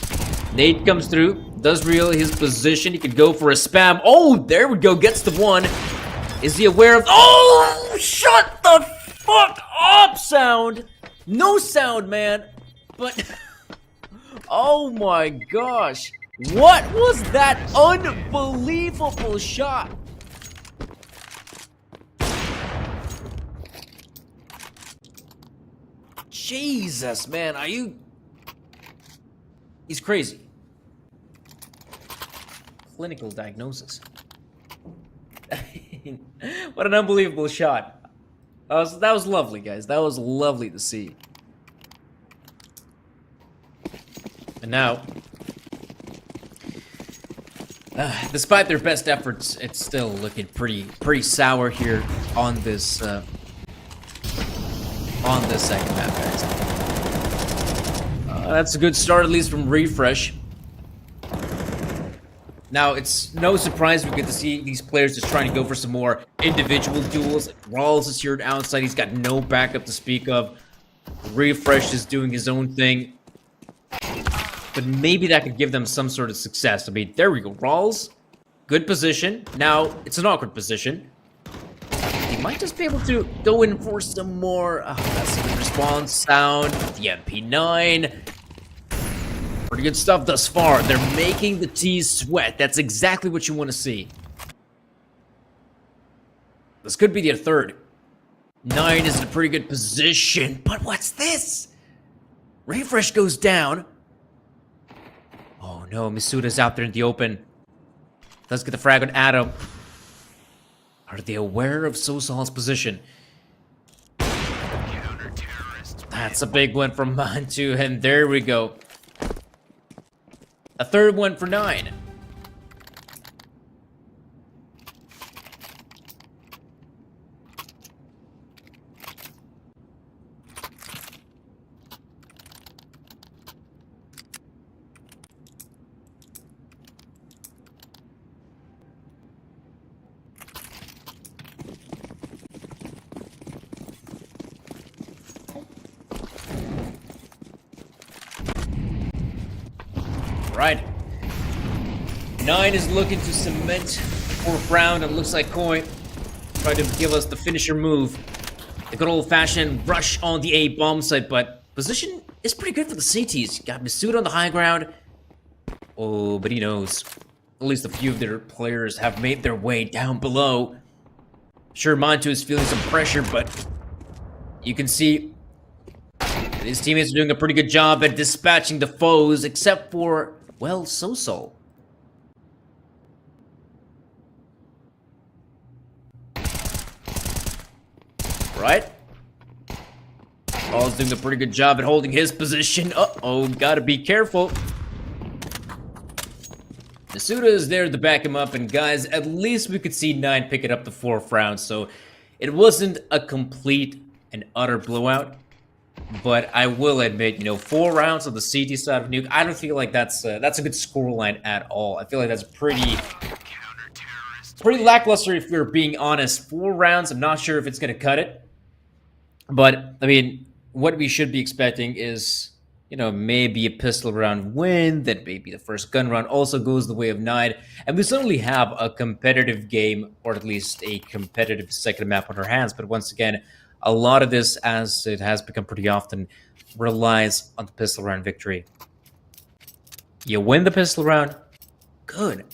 Nade comes through, does reveal his position. He could go for a spam. Oh, there we go, gets the one. Is he aware of... Oh, shut the fuck up, sound. No sound, man. But... Oh my gosh. What was that unbelievable shot? Jesus, man, are you... He's crazy. Clinical diagnosis. What an unbelievable shot. That was lovely, guys. That was lovely to see. And now, despite their best efforts, it's still looking pretty sour here on this second map, guys. That's a good start, at least from Refresh. Now, it's no surprise we get to see these players just trying to go for some more individual duels. Rawls is here outside. He's got no backup to speak of. Refresh is doing his own thing. But maybe that could give them some sort of success. I mean, there we go. Rawls, good position. Now, it's an awkward position. He might just be able to go in for some more. Oh, that's a good response sound. The MP9. Pretty good stuff thus far. They're making the T's sweat. That's exactly what you want to see. This could be their third. 9 is in a pretty good position. But what's this? Refresh goes down. Oh no, Misuda's out there in the open. Let's get the frag on Adam. Are they aware of Sosal's position? That's a big one from Mantu, and there we go. A third one for 9. Right. 9 is looking to cement the 4th round. It looks like Koi tried to give us the finisher move. The good old-fashioned rush on the A bomb site, but position is pretty good for the CTs. Got Masuda on the high ground. Oh, but he knows. At least a few of their players have made their way down below. Sure, Mantu is feeling some pressure, but you can see his teammates are doing a pretty good job at dispatching the foes, except for, well, Sosol. Right? Paul's doing a pretty good job at holding his position. Uh-oh, gotta be careful. Masuda is there to back him up, and guys, at least we could see 9 pick it up the 4th round, so it wasn't a complete and utter blowout. But I will admit, 4 rounds on the CT side of Nuke, I don't feel like that's a good scoreline at all. I feel like that's pretty lackluster if we're being honest. 4 rounds, I'm not sure if it's going to cut it. But, I mean, what we should be expecting is, maybe a pistol round win, then maybe the first gun round also goes the way of 9. And we suddenly have a competitive game, or at least a competitive second map on our hands. But once again, a lot of this, as it has become pretty often, relies on the pistol round victory. You win the pistol round, good.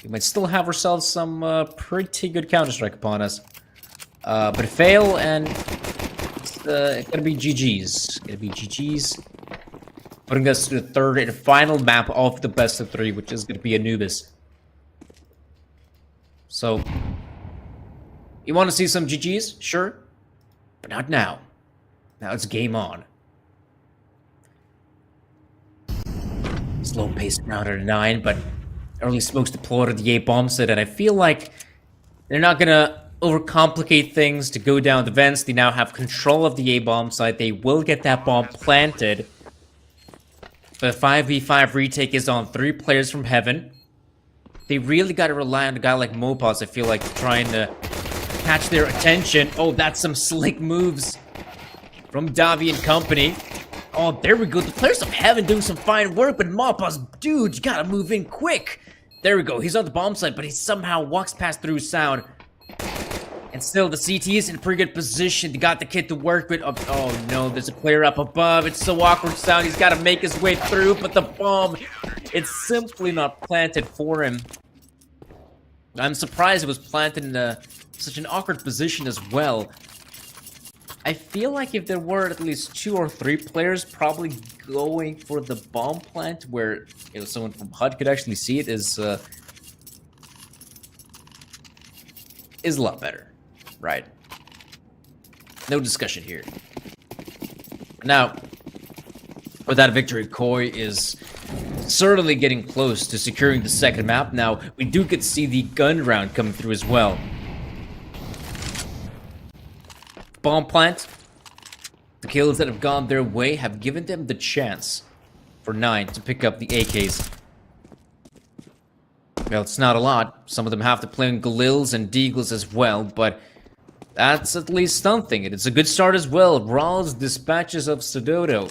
We might still have ourselves some pretty good Counter-Strike upon us. But fail, and it's gonna be GG's. Putting us to the third and final map of the best of 3, which is gonna be Anubis. So, you want to see some GG's? Sure. But not now. Now it's game on. Slow pace round at 9, but early smokes deployed at the A bomb set, and I feel like they're not gonna overcomplicate things to go down the vents. They now have control of the A-bomb site. They will get that bomb planted. But 5v5 retake is on 3 players from heaven. They really got to rely on a guy like Mopaz, I feel like, trying to catch their attention. Oh, that's some slick moves from Davi and company. Oh, there we go. The players of heaven doing some fine work, but Mopaz, dude, you gotta move in quick. There we go. He's on the bomb site, but he somehow walks past through sound. And still, the CT is in a pretty good position. They got the kid to work with. Oh no, there's a player up above. It's so awkward sound. He's got to make his way through, but the bomb, it's simply not planted for him. I'm surprised it was planted in such an awkward position as well. I feel like if there were at least 2 or 3 players probably going for the bomb plant where someone from HUD could actually see it is a lot better. Right. No discussion here. Now, with that victory, Koi is certainly getting close to securing the second map. Now, we do get to see the gun round coming through as well. Bomb plant. The kills that have gone their way have given them the chance for 9 to pick up the AKs. Well, it's not a lot. Some of them have to play on Galils and Deagles as well, but that's at least something. And it's a good start as well. Rawls dispatches of Sodoto.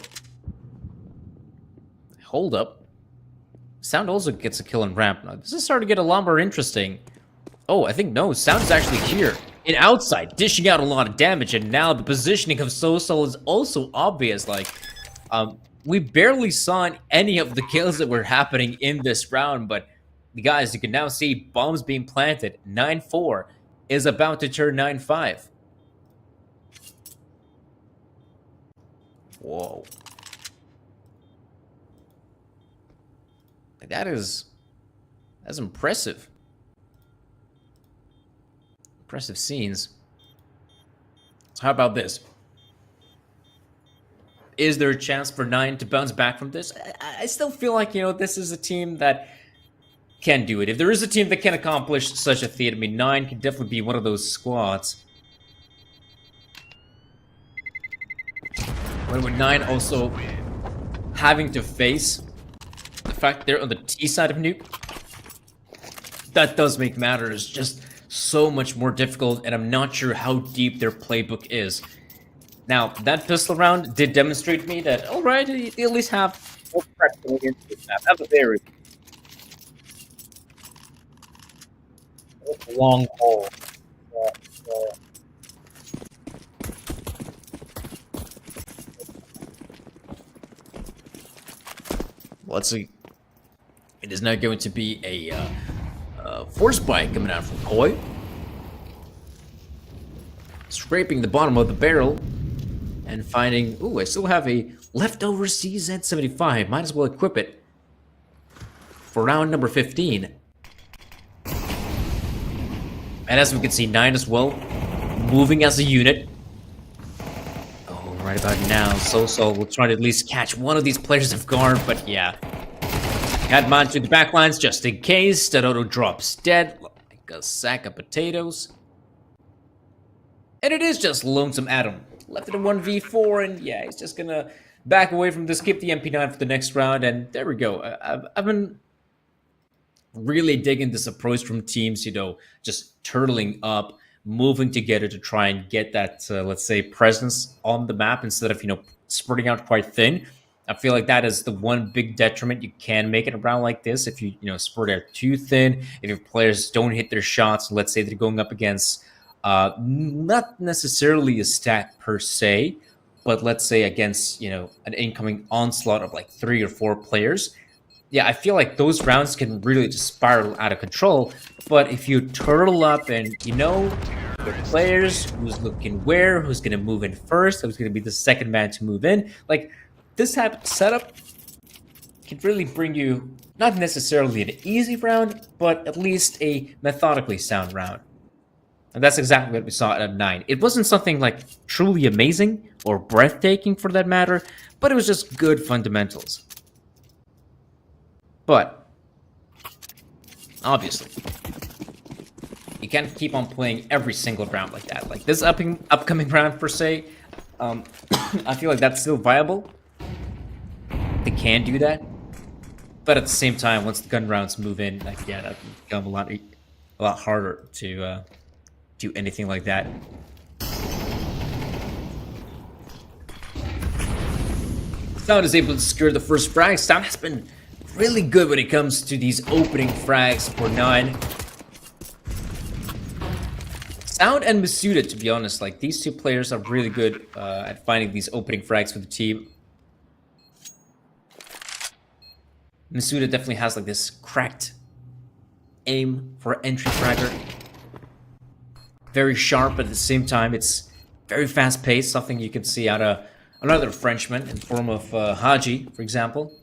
Hold up. Sound also gets a kill on ramp now. This is starting to get a lot more interesting. Oh, I think no. Sound is actually here. And outside, dishing out a lot of damage. And now the positioning of Sosol is also obvious. Like, we barely saw any of the kills that were happening in this round. But, guys, you can now see bombs being planted. 9-4. Is about to turn 9-5. Whoa. That's impressive. Impressive scenes. So how about this? Is there a chance for 9 to bounce back from this? I still feel like, this is a team that can do it. If there is a team that can accomplish such a feat, I mean, 9 can definitely be one of those squads. But with 9 also having to face the fact they're on the T side of Nuke, that does make matters just so much more difficult, and I'm not sure how deep their playbook is. Now, that pistol round did demonstrate to me that, alright, they at least have more prep going into this map. That's a very long haul. Let's see. It is now going to be a force bite coming out from Koi. Scraping the bottom of the barrel and finding, ooh, I still have a leftover CZ75. Might as well equip it for round number 15. And as we can see, 9 as well, moving as a unit. Oh, right about now, Sosol will try to at least catch one of these players off guard, but yeah. Had mine through the backlines just in case. Stadoto drops dead, like a sack of potatoes. And it is just Lonesome Adam. Left it in 1v4, and yeah, he's just gonna back away from this, skip the MP9 for the next round, and there we go. I've been really digging this approach from teams, just turtling up, moving together to try and get that, let's say, presence on the map instead of, spreading out quite thin. I feel like that is the one big detriment you can make in a round like this. If you, spread out too thin, if your players don't hit their shots, let's say they're going up against not necessarily a stack per se, but let's say against, an incoming onslaught of like 3 or 4 players. Yeah, I feel like those rounds can really just spiral out of control. But if you turtle up and your players, who's looking where, who's going to move in first, who's going to be the second man to move in, like this type of setup can really bring you not necessarily an easy round, but at least a methodically sound round. And that's exactly what we saw at 9. It wasn't something like truly amazing or breathtaking for that matter, but it was just good fundamentals. But, obviously, You can't keep on playing every single round like that. Like this upcoming round per se, I feel like that's still viable. They can do that, but at the same time, once the gun rounds move in, like yeah, that can become a lot harder to do anything like that. Sound is able to secure the first frag. Sound has been really good when it comes to these opening frags for 9. Sound and Masuda, to be honest, like these two players are really good at finding these opening frags for the team. Masuda definitely has like this cracked aim for entry fragger. Very sharp, but at the same time, it's very fast paced. Something you can see out of another Frenchman in the form of Haji, for example.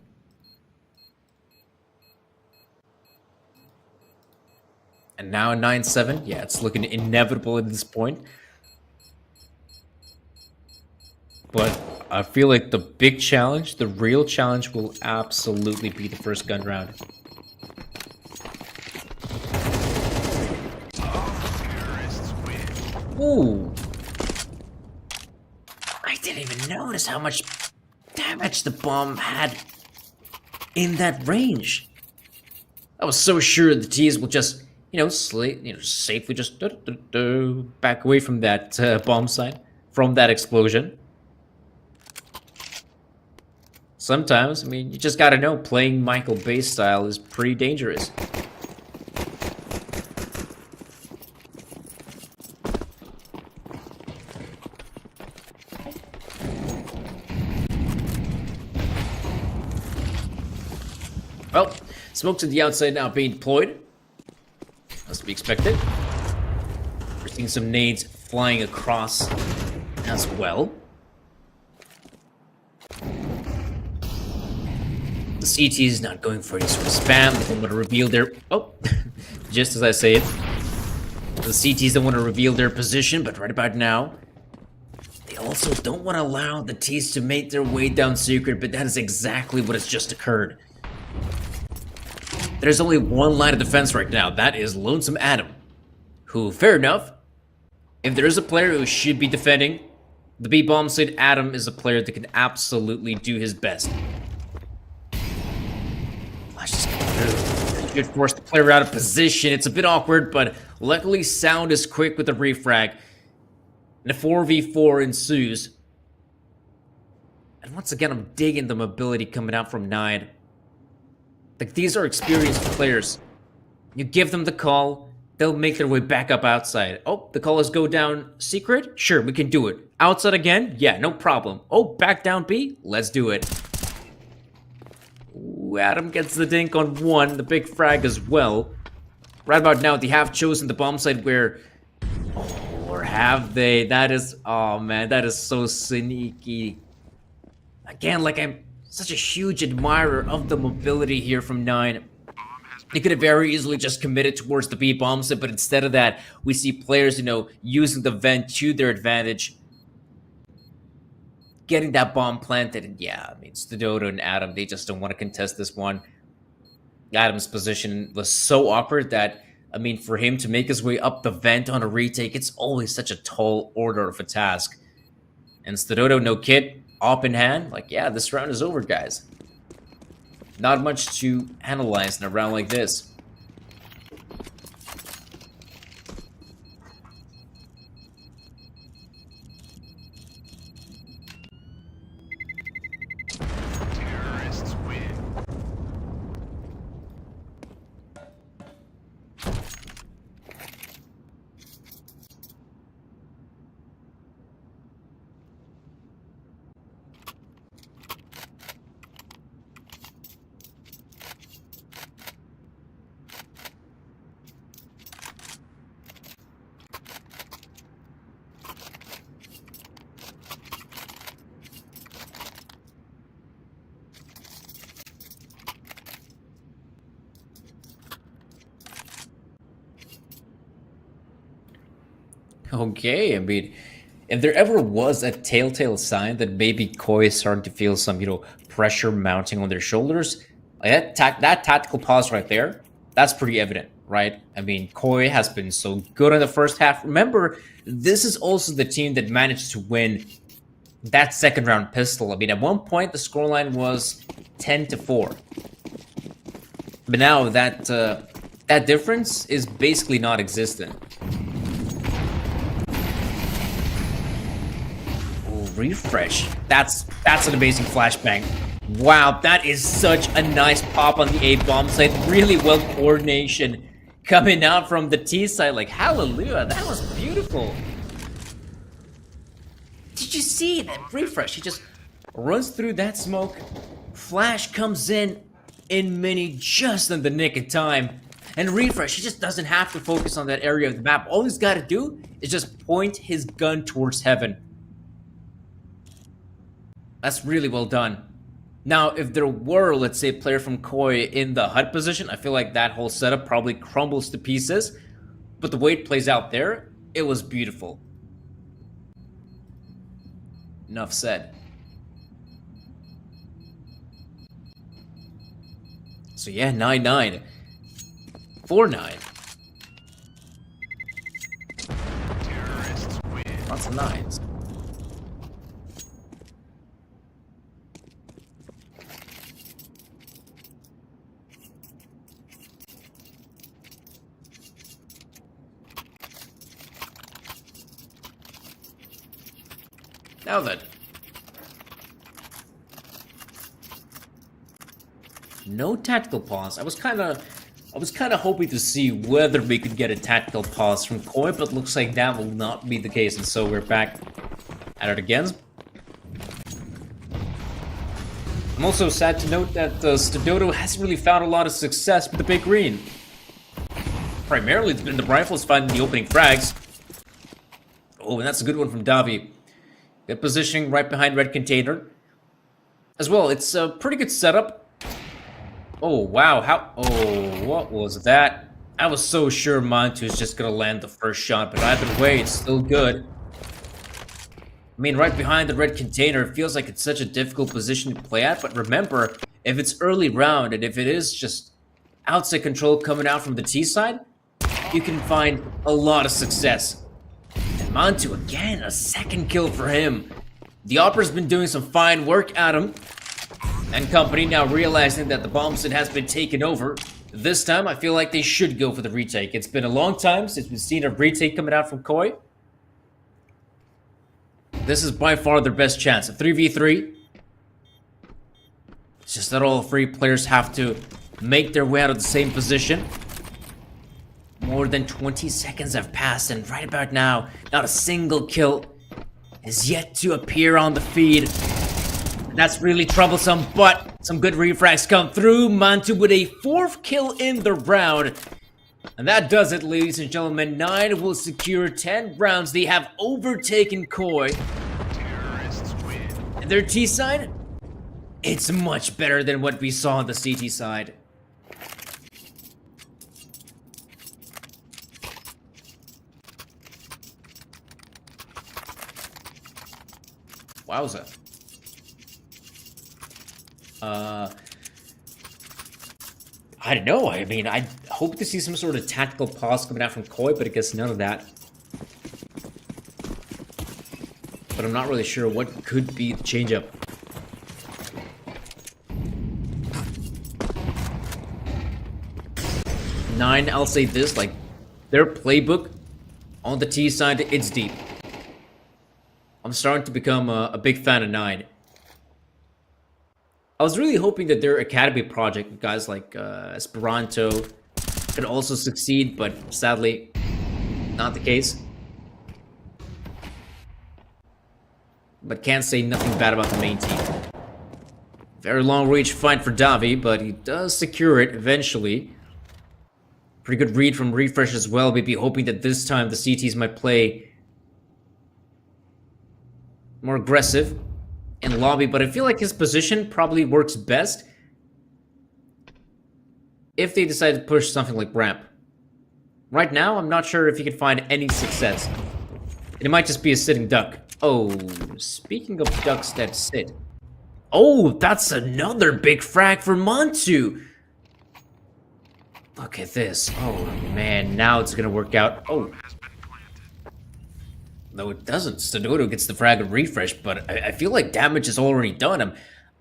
And now a 9-7. Yeah, it's looking inevitable at this point. But I feel like the big challenge, the real challenge, will absolutely be the first gun round. Ooh. I didn't even notice how much damage the bomb had in that range. I was so sure the T's will just, safely just back away from that bomb site, from that explosion. Sometimes, I mean, you just gotta know, playing Michael Bay style is pretty dangerous. Well, smoke to the outside now being deployed. As to be expected. We're seeing some nades flying across as well. The CT is not going for any sort of spam. They don't want to reveal their... Oh, just as I say it. The CTs don't want to reveal their position, but right about now, they also don't want to allow the T's to make their way down secret, but that is exactly what has just occurred. There's only one line of defense right now. That is Lonesome Adam, who, fair enough, if there is a player who should be defending the B-bomb site, Adam is a player that can absolutely do his best. Let's just get through. Should force the player out of position. It's a bit awkward, but luckily Sound is quick with the refrag. And a 4v4 ensues. And once again, I'm digging the mobility coming out from 9. Like, these are experienced players. You give them the call, they'll make their way back up outside. Oh, the call is go down secret? Sure, we can do it. Outside again? Yeah, no problem. Oh, back down B? Let's do it. Ooh, Adam gets the dink on 1, the big frag as well. Right about now, they have chosen the bomb site where... Oh, or have they? That is... Oh, man, that is so sneaky. Again, like, I'm such a huge admirer of the mobility here from 9. They could have very easily just committed towards the B-bomb site, but instead of that, we see players, using the vent to their advantage. Getting that bomb planted, and yeah, I mean, Stododo and Adam, they just don't want to contest this one. Adam's position was so awkward that, I mean, for him to make his way up the vent on a retake, it's always such a tall order of a task. And Stododo, no kit, op in hand, like, yeah, this round is over, guys. Not much to analyze in a round like this. Terrorists win. Okay, I mean, if there ever was a telltale sign that maybe Koi is starting to feel some, pressure mounting on their shoulders, like that tactical pause right there, That's pretty evident, right? I mean, Koi has been so good in the first half. Remember, this is also the team that managed to win that second round pistol. I mean, at one point the scoreline was 10-4, but now that difference is basically non-existent. Oh, refresh. That's an amazing flashbang. Wow, that is such a nice pop on the A bomb side. Really well coordination coming out from the T side. Like, hallelujah, that was beautiful. Did you see that refresh? He just runs through that smoke. Flash comes in mini just in the nick of time. And refresh, he just doesn't have to focus on that area of the map. All he's got to do is just point his gun towards heaven. That's really well done. Now, if there were, let's say, a player from Koi in the HUD position, I feel like that whole setup probably crumbles to pieces. But the way it plays out there, it was beautiful. Enough said. So yeah, 9-9. 4-9. Terrorists win. Lots of nines. Now then. No tactical pause. I was kind of hoping to see whether we could get a tactical pause from Koi, but looks like that will not be the case, and so we're back at it again. I'm also sad to note that Stadoto hasn't really found a lot of success with the big green. Primarily, it's been the rifles finding the opening frags. Oh, and that's a good one from Davi. Good positioning right behind red container. As well, it's a pretty good setup. Oh, wow. Oh, what was that? I was so sure Mantu is just gonna land the first shot, but either way, it's still good. I mean, right behind the red container, it feels like it's such a difficult position to play at, but remember, if it's early round, and if it is just outside control coming out from the T side, you can find a lot of success. And Mantu, again, a second kill for him. The Opera's been doing some fine work at him. And company now realizing that the bomb set has been taken over. This time, I feel like they should go for the retake. It's been a long time since we've seen a retake coming out from Koi. This is by far their best chance. A 3v3. It's just that all three players have to make their way out of the same position. More than 20 seconds have passed, and right about now, not a single kill is yet to appear on the feed. That's really troublesome, but some good refrags come through. Mantu with a 4th kill in the round. And that does it, ladies and gentlemen. 9 will secure 10 rounds. They have overtaken Koi. Terrorists win. And their T side? It's much better than what we saw on the CT side. Wowza. I don't know. I mean, I hope to see some sort of tactical pause coming out from Koi, but I guess none of that. But I'm not really sure what could be the change-up. Nine, I'll say this, like, their playbook on the T side, it's deep. I'm starting to become a big fan of 9. I was really hoping that their academy project with guys like Esperanto could also succeed, but sadly, not the case. But can't say nothing bad about the main team. Very long reach fight for Davi, but he does secure it eventually. Pretty good read from Refresh as well, maybe hoping that this time the CTs might play more aggressive in lobby, but I feel like his position probably works best if they decide to push something like ramp. Right now, I'm not sure if he can find any success. It might just be a sitting duck. Oh, speaking of ducks that sit. Oh, that's another big frag for Mantu. Look at this. Oh, man. Now it's going to work out. Oh. No, it doesn't. Sonodo gets the frag and refresh, but I feel like damage is already done.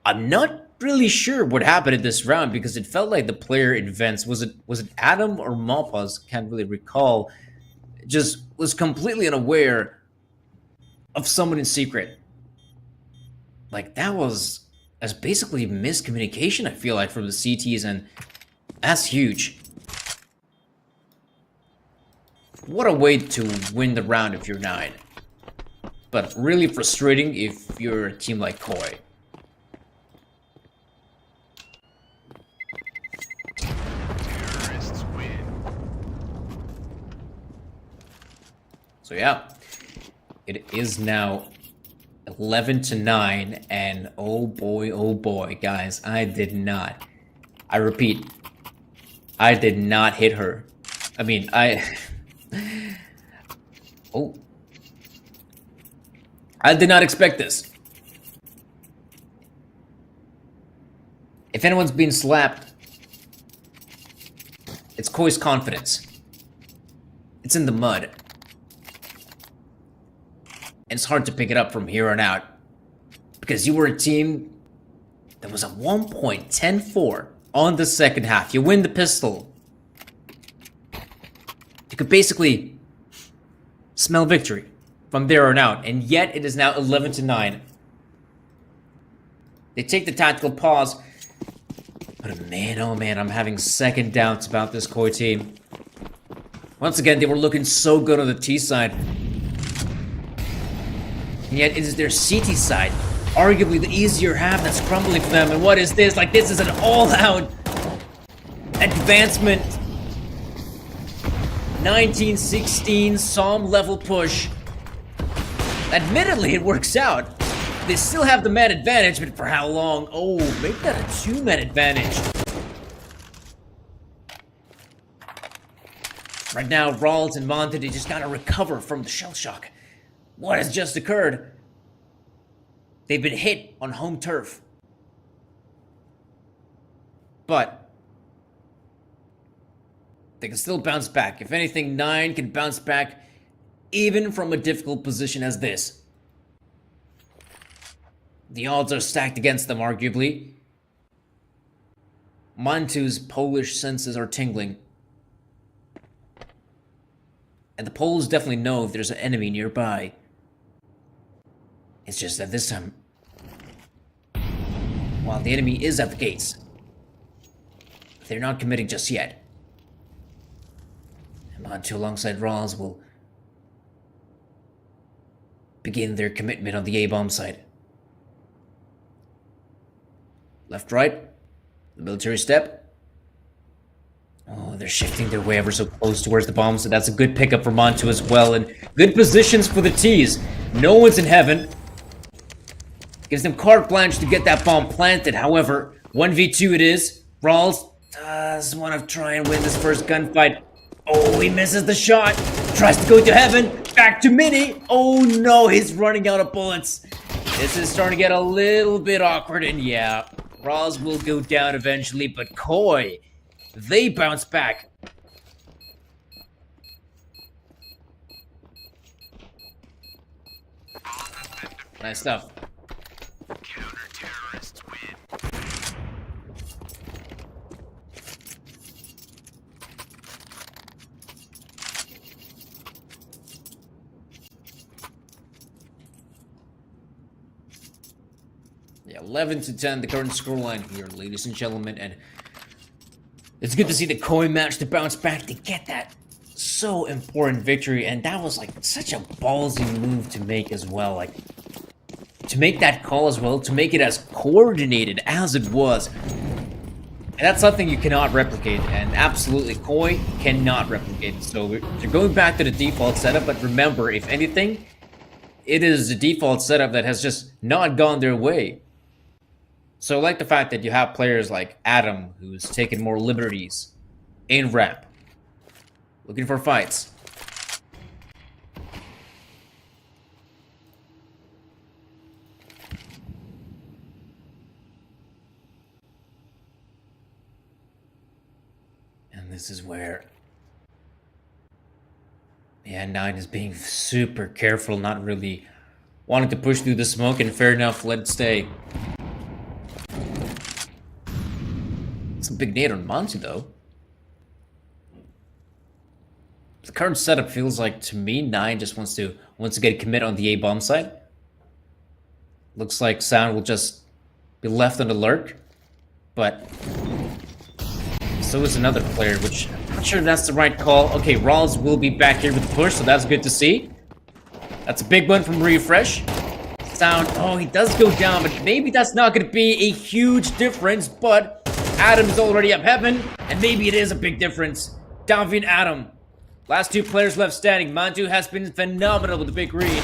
I'm not really sure what happened in this round because it felt like the player in vents, was it Adam or Malpaz? Can't really recall. Just was completely unaware of someone in secret. Like that was as basically miscommunication, I feel like, from the CTs, and that's huge. What a way to win the round if you're 9. But really frustrating if you're a team like Koi. Terrorists win. So yeah, it is now 11-9, and oh boy, guys, I repeat, I did not hit her. I mean, oh. I did not expect this. If anyone's being slapped, it's Koi's confidence. It's in the mud. And it's hard to pick it up from here on out. Because you were a team that was at 1.104 on the second half. You win the pistol. You could basically smell victory from there on out, and yet it is now 11-9. They take the tactical pause, but man, oh man, I'm having second doubts about this Koi team. Once again, they were looking so good on the T side, and yet it is their CT side, arguably the easier half, that's crumbling for them. And what is this? Like, this is an all-out advancement. 1916 Psalm level push. Admittedly, it works out. They still have the man advantage, but for how long? Oh, make that a 2-man advantage. Right now, Rawls and Monte, they just gotta recover from the shell shock. What has just occurred? They've been hit on home turf. But they can still bounce back. If anything, 9 can bounce back even from a difficult position as this. The odds are stacked against them, arguably. Mantu's Polish senses are tingling. And the Poles definitely know if there's an enemy nearby. It's just that this time, while the enemy is at the gates, they're not committing just yet. And Mantu alongside Rawls will begin their commitment on the A-bomb site. Left, right, the military step. Oh, they're shifting their way ever so close towards the bomb, so that's a good pickup for Mantu as well, and good positions for the T's. No one's in heaven. Gives them carte blanche to get that bomb planted. However, 1v2 it is. Rawls does want to try and win this first gunfight. Oh, he misses the shot. Tries to go to heaven. Back to Mini. Oh no, he's running out of bullets. This is starting to get a little bit awkward, and yeah, Rawls will go down eventually, but Koi, they bounce back. Nice stuff. Counter-terrorists win. Yeah, 11-10, the current scoreline here, ladies and gentlemen, and it's good to see the Koi match to bounce back to get that so important victory, and that was like such a ballsy move to make as well, like to make that call as well, to make it as coordinated as it was. And that's something you cannot replicate, and absolutely Koi cannot replicate. So they're going back to the default setup, but remember, if anything, it is the default setup that has just not gone their way. So I like the fact that you have players like Adam, who's taken more liberties in ramp, looking for fights. And And this is where... Yeah, 9 is being super careful, not really wanting to push through the smoke, and fair enough, let it stay. It's a big nade on Monty, though. The current setup feels like, to me, 9 just wants to get a commit on the A-bomb side. Looks like Sound will just be left on the lurk, but so is another player, which I'm not sure if that's the right call. Okay, Rawls will be back here with the push, so that's good to see. That's a big one from Refresh. Sound, oh, he does go down, but maybe that's not going to be a huge difference, but Adam's already up heaven, and maybe it is a big difference. Davy and Adam. Last 2 players left standing. Mantu has been phenomenal with the big read.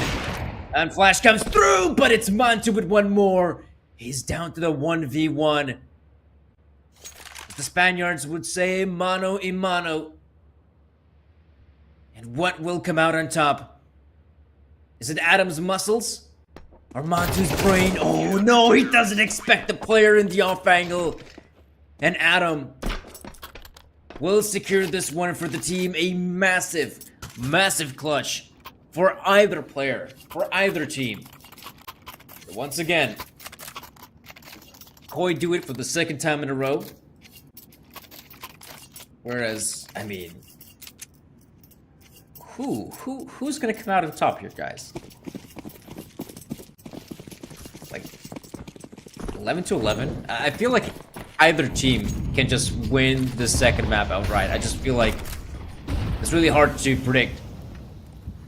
And Flash comes through, but it's Mantu with one more. He's down to the 1v1. The Spaniards would say mano a mano. And what will come out on top? Is it Adam's muscles? Or Mantu's brain? Oh no, he doesn't expect the player in the off angle. And Adam will secure this one for the team. A massive, massive clutch for either player, for either team. So once again, Koi do it for the 2nd time in a row. Whereas, I mean, who's gonna come out on top here, guys? Like 11-11. I feel like either team can just win the 2nd map outright. I just feel like it's really hard to predict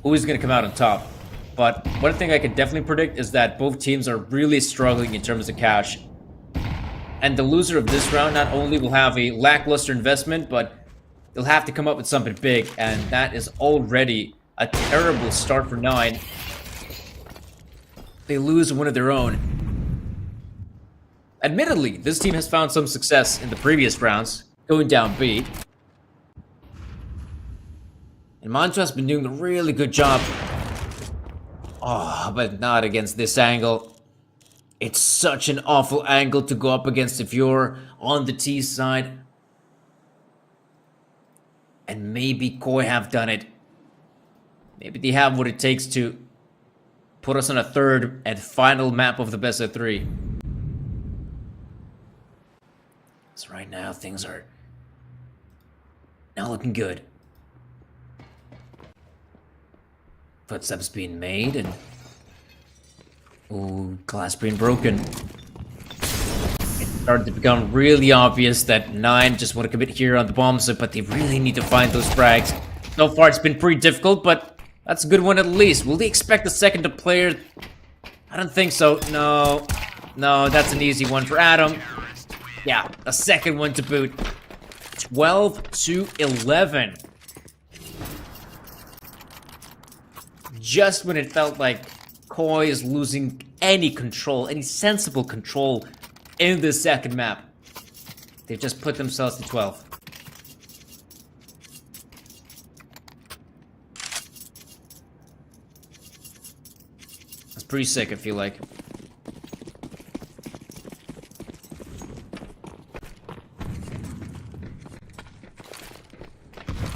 who is gonna come out on top. But one thing I can definitely predict is that both teams are really struggling in terms of cash. And the loser of this round not only will have a lackluster investment, but they'll have to come up with something big, and that is already a terrible start for 9. They lose one of their own. Admittedly, this team has found some success in the previous rounds, going down B. And Mantu has been doing a really good job. Oh, but not against this angle. It's such an awful angle to go up against if you're on the T side. And maybe Koi have done it. Maybe they have what it takes to put us on a 3rd and final map of the best of 3. So right now, things are not looking good. Footsteps being made, and ooh, glass being broken. It started to become really obvious that 9 just want to commit here on the bomb site, but they really need to find those frags. So far, it's been pretty difficult, but that's a good one at least. Will they expect the 2nd to player? I don't think so. No, that's an easy one for Adam. Yeah, a 2nd one to boot. 12-11. Just when it felt like Koi is losing any control, any sensible control in the 2nd map, they've just put themselves to 12. That's pretty sick, I feel like.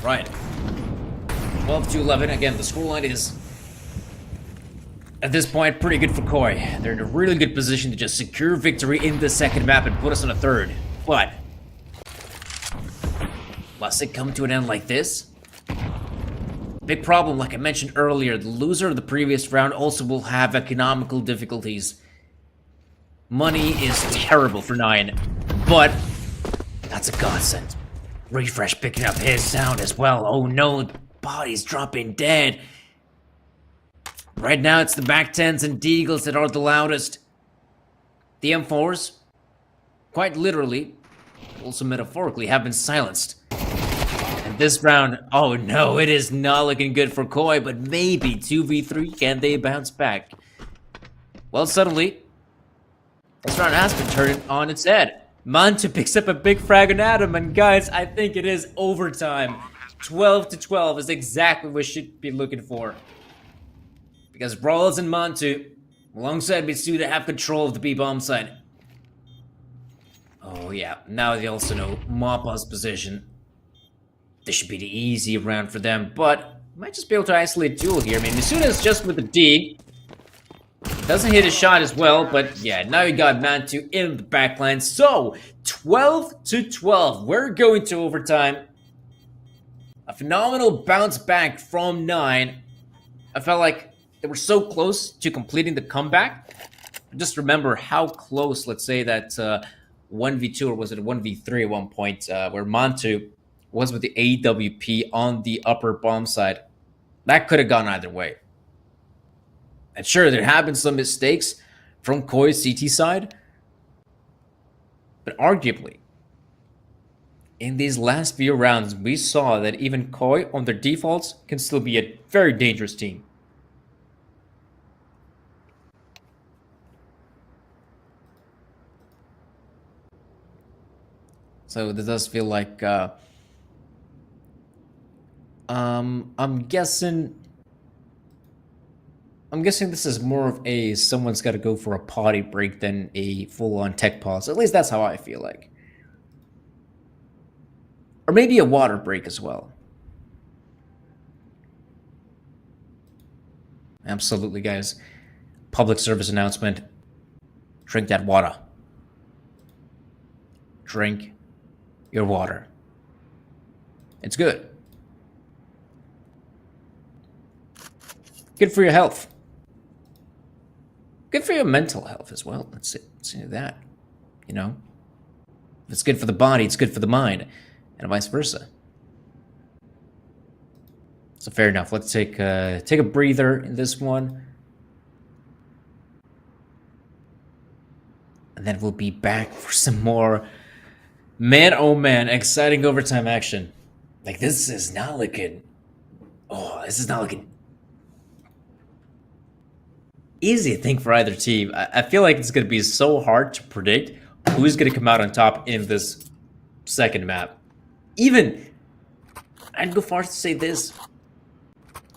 Right. 12-11. Again, the scoreline is, at this point, pretty good for Koi. They're in a really good position to just secure victory in the 2nd map and put us on a 3rd. But must it come to an end like this? Big problem, like I mentioned earlier, the loser of the previous round also will have economical difficulties. Money is terrible for 9, but that's a godsend. Refresh picking up his sound as well. Oh no, bodies dropping dead. Right now it's the back 10s and Deagles that are the loudest. The M4s, quite literally, also metaphorically, have been silenced. And this round, oh no, it is not looking good for Koi, but maybe 2v3, can they bounce back? Well, suddenly, this round has been turned on its head. Mantu picks up a big frag on Adam, and guys, I think it is overtime. 12-12 is exactly what we should be looking for. Because Rawls and Mantu, alongside Mitsuda, have control of the B-bomb site. Oh yeah, now they also know Mappa's position. this should be the easy round for them, but might just be able to isolate Duel here. I mean, Misuda is just with the D. Doesn't hit his shot as well, but yeah, now you got Mantu in the backline. So, 12-12. We're going to overtime. A phenomenal bounce back from 9. I felt like they were so close to completing the comeback. Just remember how close, let's say, that 1v2 or was it 1v3 at one point, where Mantu was with the AWP on the upper bomb side. That could have gone either way. And sure, there have been some mistakes from Koi's CT side, but arguably, in these last few rounds, we saw that even Koi on their defaults can still be a very dangerous team. So this does feel like I'm guessing this is more of a someone's got to go for a potty break than a full-on tech pause. At least that's how I feel like. Or maybe a water break as well. Absolutely, guys. Public service announcement. Drink that water. Drink your water. It's good. Good for your health. Good for your mental health as well. Let's say that. You know? If it's good for the body, it's good for the mind. And vice versa. So fair enough. Let's take a breather in this one. And then we'll be back for some more, man, oh man, exciting overtime action. Like, this is not looking easy thing for either team. I feel like it's going to be so hard to predict who's going to come out on top in this second map. Even, I'd go far to say this.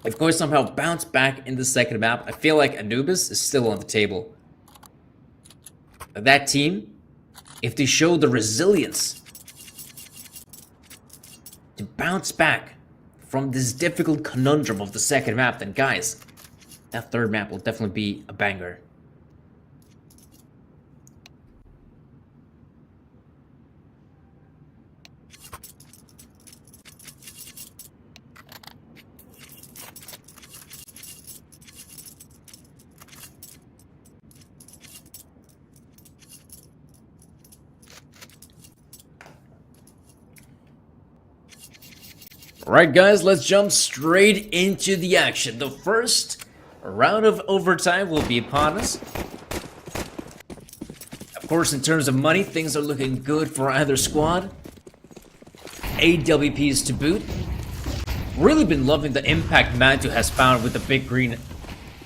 If Koi somehow bounce back in the second map, I feel like Anubis is still on the table. That team, if they show the resilience to bounce back from this difficult conundrum of the second map, then guys, that third map will definitely be a banger. Alright guys, let's jump straight into the action. The first round of overtime will be upon us. Of course, in terms of money, things are looking good for either squad. AWPs to boot. Really been loving the impact Mantu has found with the big green.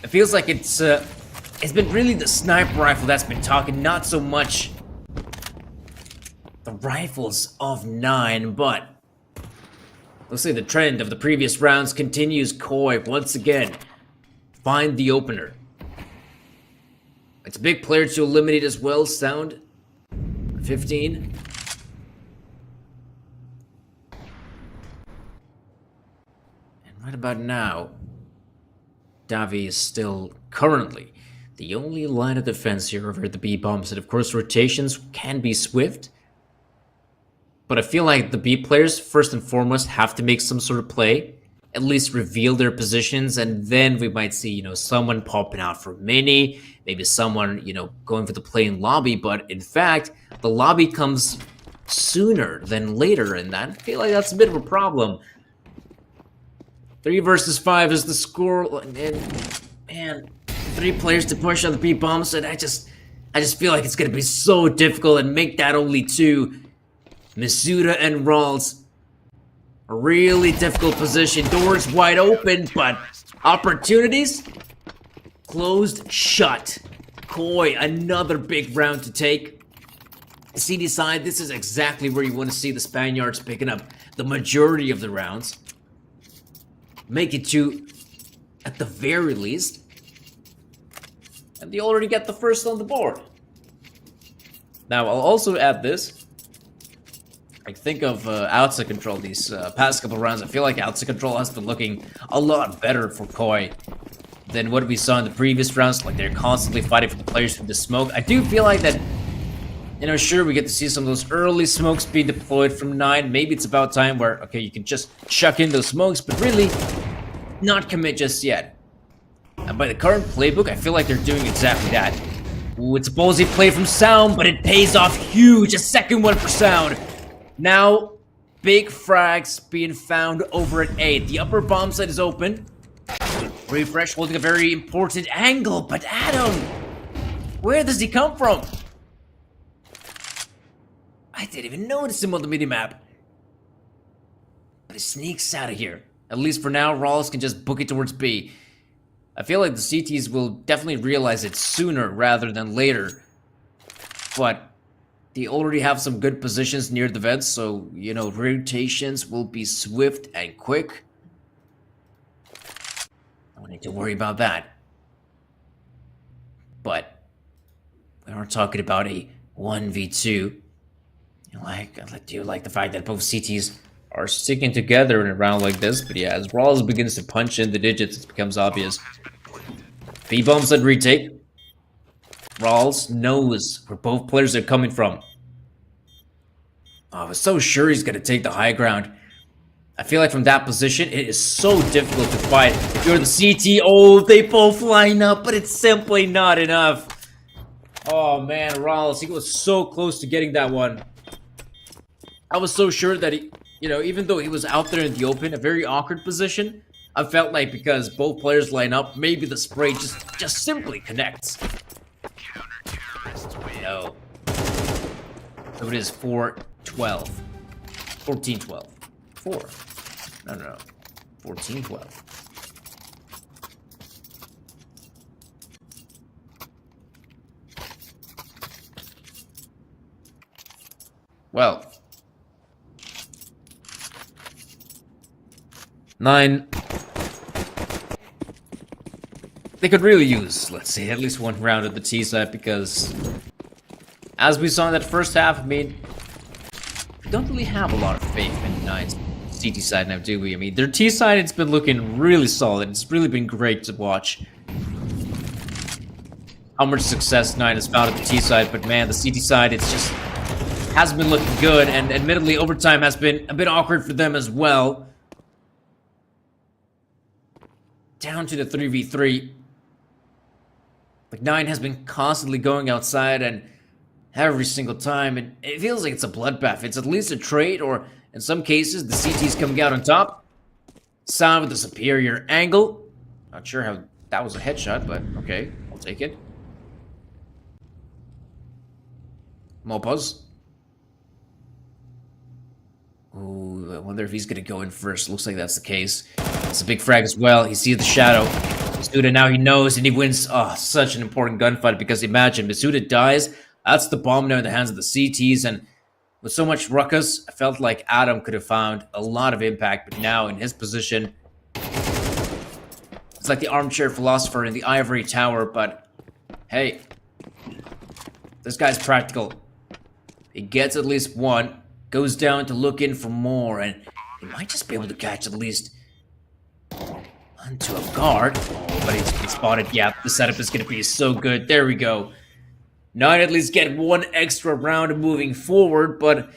It feels like it's been really the sniper rifle that's been talking, not so much the rifles of 9, but let's say the trend of the previous rounds continues. Koi, once again, find the opener. It's a big player to eliminate as well. Sound 15. And right about now, Davi is still currently the only line of defense here over the B bombs. And of course, rotations can be swift. But I feel like the B players, first and foremost, have to make some sort of play. At least reveal their positions, and then we might see, someone popping out for mini, maybe someone, going for the play in lobby, but in fact, the lobby comes sooner than later, and I feel like that's a bit of a problem. 3 versus 5 is the score, and man, 3 players to push on the B bombs, and I just feel like it's gonna be so difficult, and make that only 2. Misuda and Rawls, a really difficult position. Doors wide open, but opportunities closed shut. Koi, another big round to take. CD side, this is exactly where you want to see the Spaniards picking up the majority of the rounds. Make it to, at the very least. And they already get the first on the board. Now, I'll also add this. Like, think of outside control these past couple rounds. I feel like outside control has been looking a lot better for Koi than what we saw in the previous rounds. Like, they're constantly fighting for the players through the smoke. I do feel like that, you know, sure, we get to see some of those early smokes being deployed from 9. Maybe it's about time where, okay, you can just chuck in those smokes, but really not commit just yet. And by the current playbook, I feel like they're doing exactly that. Ooh, it's a ballsy play from Sound, but it pays off huge. A second one for Sound. Now, big frags being found over at 8. The upper bomb site is open. Refresh holding a very important angle, but Adam, where does he come from? I didn't even notice him on the minimap. But he sneaks out of here. At least for now, Rawls can just book it towards B. I feel like the CTs will definitely realize it sooner rather than later. But they already have some good positions near the vents, so, you know, rotations will be swift and quick. I don't need to worry about that. But we aren't talking about a 1v2. I do like the fact that both CTs are sticking together in a round like this, but yeah, as Rawls begins to punch in the digits, it becomes obvious. B-bombs at retake. Rawls knows where both players are coming from. Oh, I was so sure he's going to take the high ground. I feel like from that position, it is so difficult to fight. If you're the CT, oh, they both line up, but it's simply not enough. Oh man, Rawls, he was so close to getting that one. I was so sure that he, you know, even though he was out there in the open, a very awkward position, I felt like because both players line up, maybe the spray just simply connects. No. So it is 4-12. 14-12. 4. No. 14-12. Well. 9. They could really use, let's say, at least one round at the T side because, as we saw in that first half, I mean, we don't really have a lot of faith in 9's CT side now, do we? I mean, their T side, it's been looking really solid. It's really been great to watch how much success 9 has found at the T side, but man, the CT side, it's just hasn't been looking good, and admittedly, overtime has been a bit awkward for them as well. Down to the 3v3. Like 9 has been constantly going outside, and every single time, it feels like it's a bloodbath. It's at least a trade, or in some cases, the CT's coming out on top. Sound with a superior angle. Not sure how that was a headshot, but okay, I'll take it. Mopaz. Ooh, I wonder if he's gonna go in first. Looks like that's the case. It's a big frag as well. He sees the shadow. Masuda now he knows and he wins. Oh, such an important gunfight because imagine Masuda dies. That's the bomb now in the hands of the CTs, and with so much ruckus, I felt like Adam could have found a lot of impact, but now in his position, it's like the armchair philosopher in the ivory tower, but hey, this guy's practical. He gets at least one, goes down to look in for more, and he might just be able to catch at least onto a guard. Oh, but he's been spotted. Yeah, the setup is going to be so good. There we go. 9 at least get one extra round moving forward, but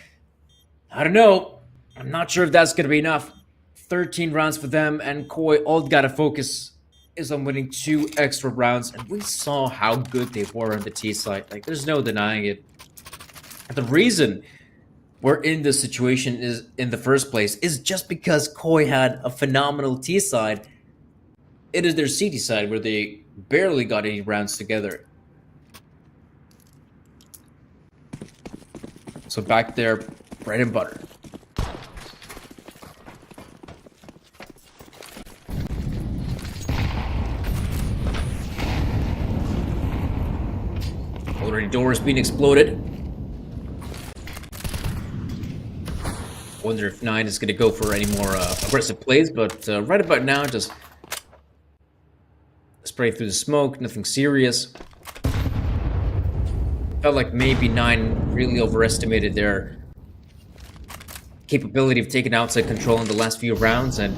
I don't know. I'm not sure if that's going to be enough. 13 rounds for them, and Koi all gotta focus is on winning 2 extra rounds, and we saw how good they were on the T side. Like, there's no denying it. The reason we're in this situation is in the first place is just because Koi had a phenomenal T side. It is their CT side where they barely got any rounds together. So back there, bread and butter. Already doors being exploded. Wonder if 9 is going to go for any more aggressive plays, but right about now, just spray through the smoke, nothing serious. Felt like maybe 9 really overestimated their capability of taking outside control in the last few rounds, and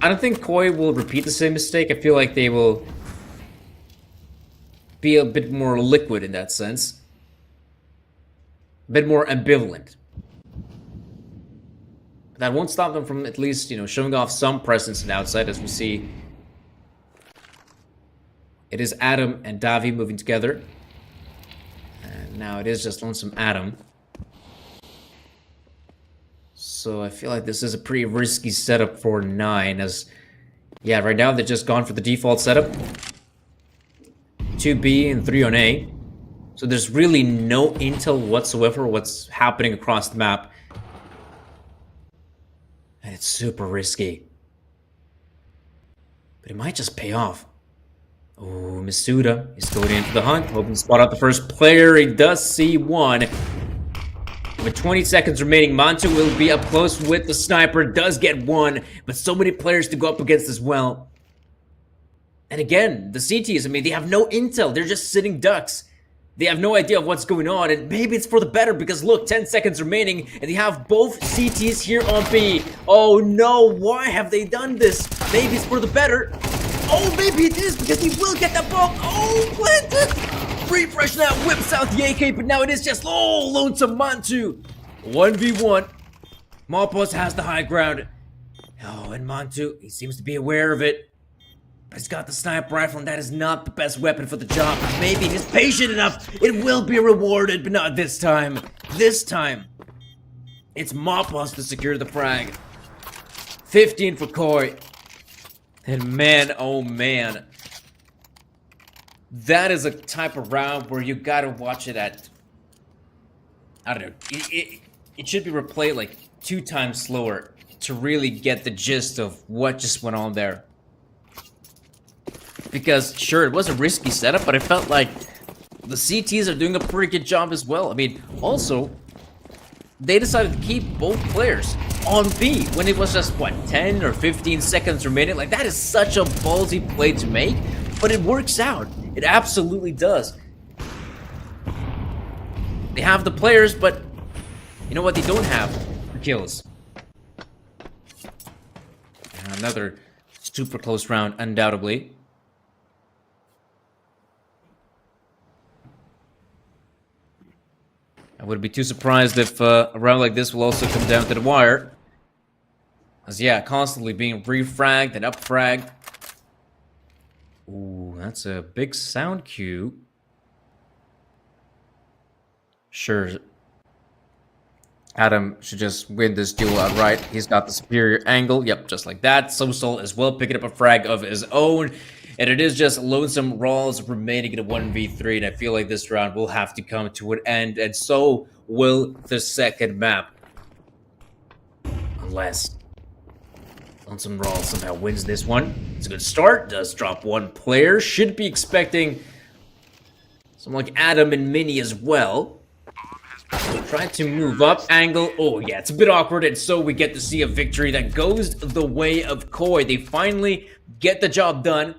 I don't think Koi will repeat the same mistake. I feel like they will be a bit more liquid in that sense. A bit more ambivalent. That won't stop them from at least, showing off some presence in outside, as we see. It is Adam and Davi moving together. And now it is just Lonesome Adam. So I feel like this is a pretty risky setup for 9, as, yeah, right now they're just gone for the default setup. 2B and 3 on A. So there's really no intel whatsoever what's happening across the map. And it's super risky. But it might just pay off. Oh, Masuda is going into the hunt, hoping to spot out the first player. He does see one. With 20 seconds remaining, Mantu will be up close with the sniper. Does get one, but so many players to go up against as well. And again, the CTs, I mean, they have no intel. They're just sitting ducks. They have no idea of what's going on, and maybe it's for the better, because look, 10 seconds remaining, and they have both CTs here on B. Oh no, why have they done this? Maybe it's for the better. Oh, maybe it is, because he will get that ball. Oh, planted! Refresh now, whips out the AK, but now it is just, Lonesome Mantu. 1v1. Malpos has the high ground. Oh, and Mantu, he seems to be aware of it. But he's got the sniper rifle, and that is not the best weapon for the job. But maybe he's patient enough. It will be rewarded, but not this time. This time, it's Malpos to secure the frag. 15 for Koi. And man, oh man. That is a type of round where you gotta watch it at, I don't know, it should be replayed like 2 times slower to really get the gist of what just went on there. Because, sure, it was a risky setup, but I felt like the CTs are doing a pretty good job as well. I mean, also, they decided to keep both players on B when it was just, what, 10 or 15 seconds remaining? Like, that is such a ballsy play to make, but it works out. It absolutely does. They have the players, but you know what they don't have? The kills. And another super close round, undoubtedly. I wouldn't be too surprised if a round like this will also come down to the wire. As yeah, constantly being refragged and upfragged. Ooh, that's a big sound cue. Sure. Adam should just win this duel outright. He's got the superior angle. Yep, just like that. Sosol as well, picking up a frag of his own. And it is just Lonesome Rawls remaining in a 1v3. And I feel like this round will have to come to an end. And so will the second map. Unless Lonesome Rawls somehow wins this one. It's a good start. Does drop 1 player. Should be expecting someone like Adam and Mini as well. Try to move up, angle. Oh yeah, it's a bit awkward, and so we get to see a victory that goes the way of Koi. They finally get the job done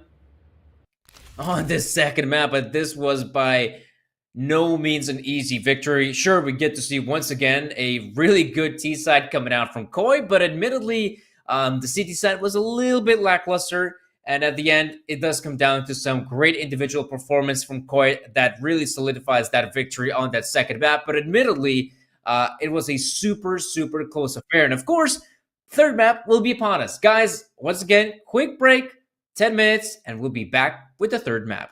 on this second map, but this was by no means an easy victory. Sure, we get to see once again a really good T side coming out from Koi, but admittedly, the CT side was a little bit lackluster. And at the end, it does come down to some great individual performance from Koi that really solidifies that victory on that second map. But admittedly, it was a super, super close affair. And of course, third map will be upon us. Guys, once again, quick break, 10 minutes, and we'll be back with the third map.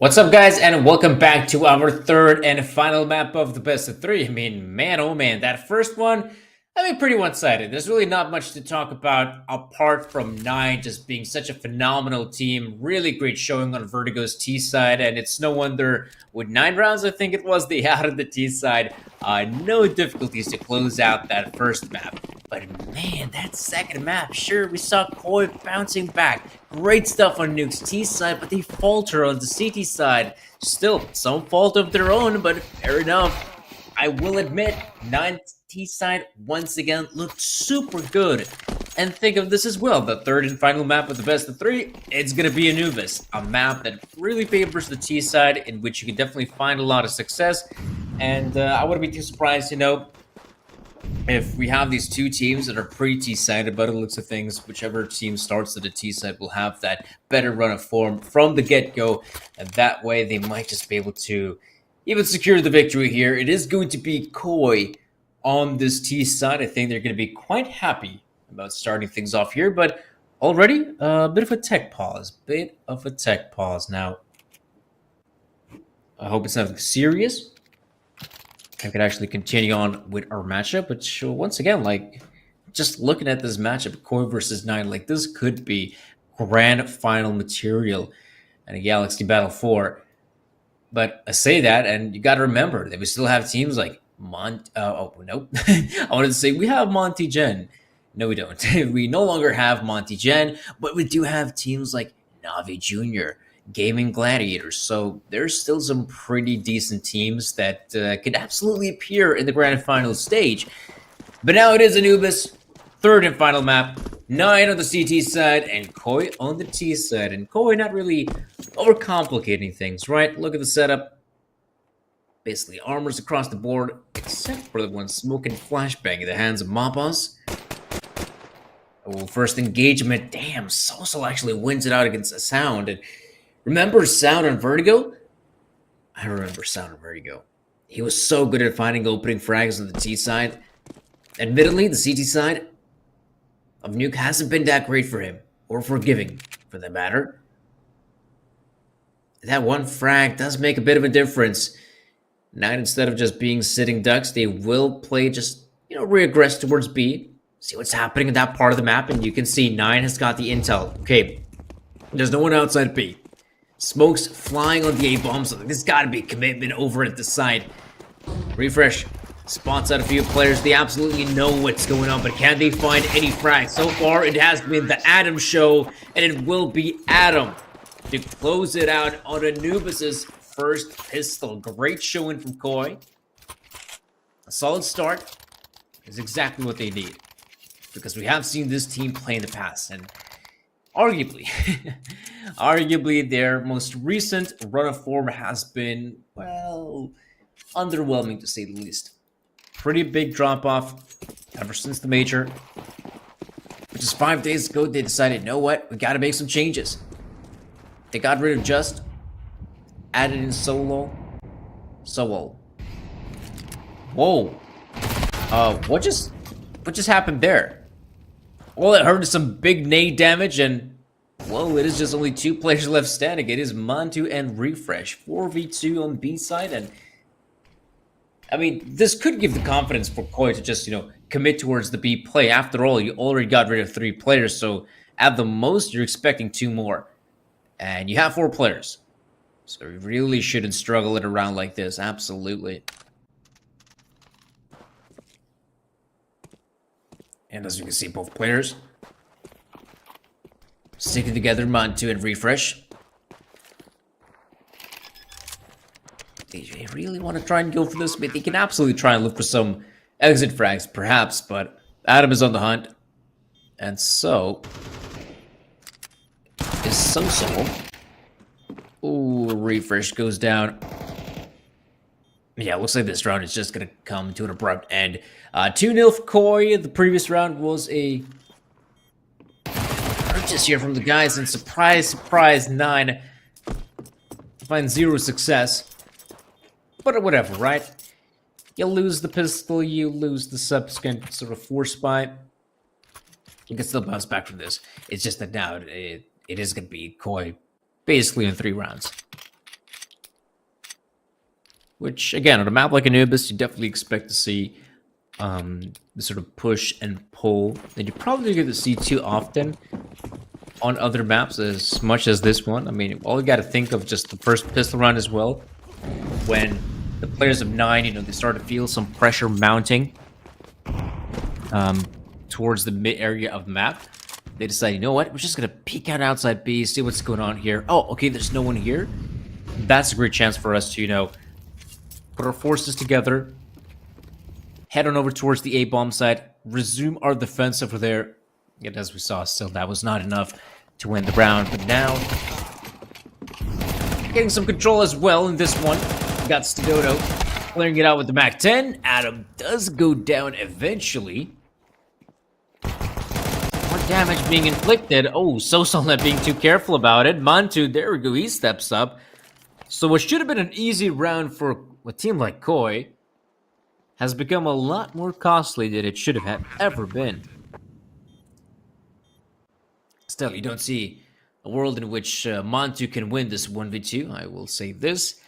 What's up, guys, and welcome back to our third and final map of the best of three. I mean, man, oh man, that first one, pretty one-sided. There's really not much to talk about apart from Nine just being such a phenomenal team. Really great showing on Vertigo's T side, and it's no wonder with 9 rounds, I think it was, they added the T side. No difficulties to close out that first map. But man, that second map, sure, we saw Koi bouncing back. Great stuff on Nuke's T side, but they falter on the CT side. Still, some fault of their own, but fair enough. I will admit, 9 T side once again looked super good. And think of this as well, the third and final map of the best of three, it's going to be Anubis. A map that really favors the T side, in which you can definitely find a lot of success. And I wouldn't be too surprised, if we have these two teams that are pretty T-sided by the looks of things, whichever team starts at the T-side will have that better run of form from the get-go, and that way they might just be able to even secure the victory here. It is going to be Koi on this T-side. I think they're going to be quite happy about starting things off here, but already a bit of a tech pause. Now, I hope it's nothing serious. I could actually continue on with our matchup, but once again, just looking at this matchup, Koi versus 9, this could be grand final material and a Galaxy Battle 4. But I say that, and you got to remember that we still have teams like nope. I wanted to say we have Monty Gen. No, we don't. We no longer have Monty Gen, but we do have teams like Navi Jr., Gaming Gladiators. So there's still some pretty decent teams that could absolutely appear in the grand final stage. But now it is Anubis, third and final map. 9 on the CT side and Koi on the T side. And Koi not really overcomplicating things, right? Look at the setup. Basically armors across the board, except for the one smoking flashbang in the hands of Mabas. Oh, first engagement. Damn, Sousal actually wins it out against a Sound. And remember Sound on Vertigo? I remember Sound on Vertigo. He was so good at finding opening frags on the T side. Admittedly, the CT side of Nuke hasn't been that great for him, or forgiving, for that matter. That one frag does make a bit of a difference. 9, instead of just being sitting ducks, they will play just, regress towards B. See what's happening in that part of the map, and you can see 9 has got the intel. Okay, there's no one outside B. Smokes flying on the A-bomb, so there's got to be commitment over at the side. Refresh spots out a few players. They absolutely know what's going on, but can they find any frags? So far, it has been the Adam show, and it will be Adam to close it out on Anubis's first pistol. Great showing from Koi. A solid start is exactly what they need, because we have seen this team play in the past, and arguably, their most recent run of form has been, well, underwhelming to say the least. Pretty big drop-off ever since the major. But just 5 days ago, they decided, you know what, we gotta make some changes. They got rid of Just, added in Solo. Whoa. What just happened there? Well, it heard some big nade damage, and well, it is just only 2 players left standing. It is Mantu and Refresh. 4v2 on B side, and this could give the confidence for Koi to just, commit towards the B play. After all, you already got rid of 3 players, so at the most, you're expecting 2 more. And you have 4 players. So you really shouldn't struggle at a round like this. Absolutely. And as you can see, both players sticking together, Mantu and Refresh. They really want to try and go for this. They can absolutely try and look for some exit frags, perhaps, but Adam is on the hunt. And so is Sousal. Ooh, Refresh goes down. Yeah, looks like this round is just going to come to an abrupt end. 2-0 for Koi. The previous round was a purchase here from the guys, and surprise, 9 finds 0 success. But whatever, right? You lose the pistol, you lose the subsequent sort of force spy. You can still bounce back from this. It's just that now it is going to be Koi basically in 3 rounds. which, again, on a map like Anubis, you definitely expect to see the sort of push and pull that you probably get to see too often on other maps as much as this one. I mean, all you got to think of just the first pistol round as well, when the players of 9, you know, they start to feel some pressure mounting towards the mid area of the map. They decide, you know what, we're just gonna peek out outside B, see what's going on here. Oh, okay, there's no one here. That's a great chance for us to, you know, put our forces together, head on over towards the A-bomb side, resume our defense over there. Yet, as we saw, still that was not enough to win the round. But now, getting some control as well in this one. We got Stododo clearing it out with the MAC-10. Adam does go down eventually. More damage being inflicted. Oh, Sosa not being too careful about it. Mantu, there we go, he steps up. So what should have been an easy round for a team like Koi has become a lot more costly than it should have ever been. Still, you don't see a world in which Mantu can win this 1v2, I will say this.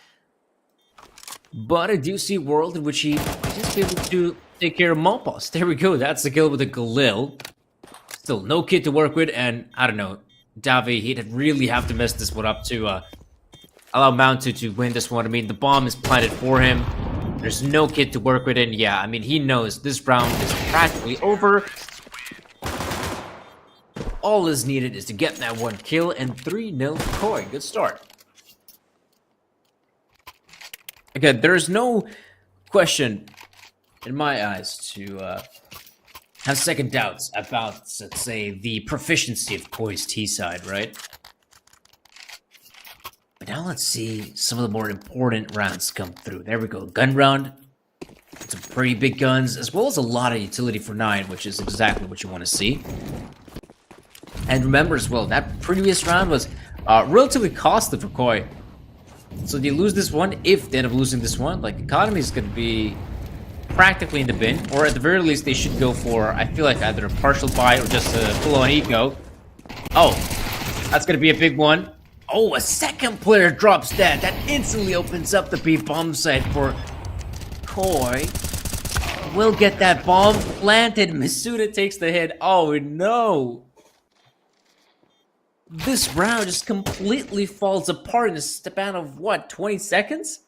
But I do see a world in which he might just be able to take care of Mopos. There we go, that's the kill with the Galil. Still, no kit to work with, and I don't know, Davi, he'd really have to mess this one up to allow Mantu to win this one. I mean, the bomb is planted for him. There's no kit to work with, and yeah, I mean, he knows this round is practically over. All is needed is to get that one kill, and 3-0 Koi. Good start. Again, there's no question in my eyes to have second doubts about, let's say, the proficiency of Koi's T side, right? But now let's see some of the more important rounds come through. There we go. Gun round. Some pretty big guns, as well as a lot of utility for 9, which is exactly what you want to see. And remember as well, that previous round was relatively costly for Koi. So they lose this one. If they end up losing this one, like, economy is going to be practically in the bin. Or at the very least, they should go for, I feel like, either a partial buy or just a full-on eco. Oh, that's going to be a big one. Oh, a second player drops that. That instantly opens up the B bomb site for Koi. Will get that bomb planted. Masuda takes the hit. Oh, no. This round just completely falls apart in a span of, what, 20 seconds?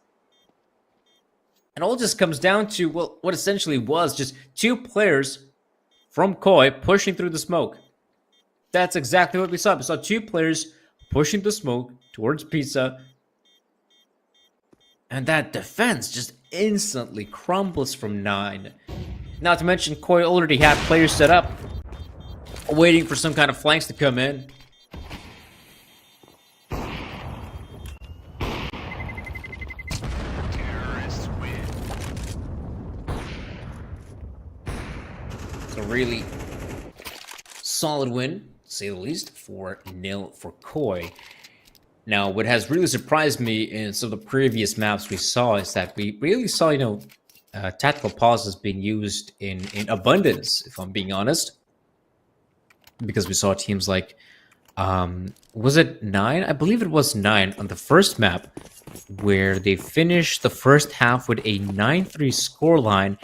And all just comes down to, well, what essentially was just 2 players from Koi pushing through the smoke. That's exactly what we saw. We saw 2 players pushing the smoke towards Pizza. And that defense just instantly crumbles from 9. Not to mention, Koi already had players set up, waiting for some kind of flanks to come in. A really solid win, to say the least, 4-0 for Koi. Now, what has really surprised me in some of the previous maps we saw is that we really saw, you know, tactical pauses being used in abundance, if I'm being honest. Because we saw teams like, was it 9? I believe it was 9 on the first map, where they finished the first half with a 9-3 scoreline,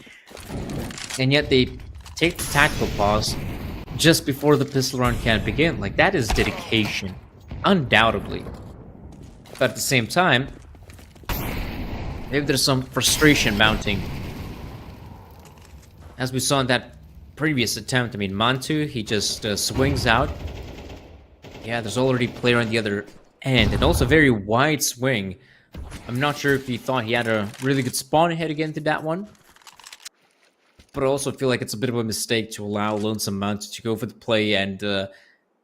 and yet they take the tactical pause just before the pistol round can begin. Like, that is dedication, undoubtedly. But at the same time, maybe there's some frustration mounting. As we saw in that previous attempt, I mean, Mantu, he just swings out. Yeah, there's already a player on the other end, and also a very wide swing. I'm not sure if he thought he had a really good spawn ahead again to that one. But I also feel like it's a bit of a mistake to allow Lonesome Mantu to go for the play and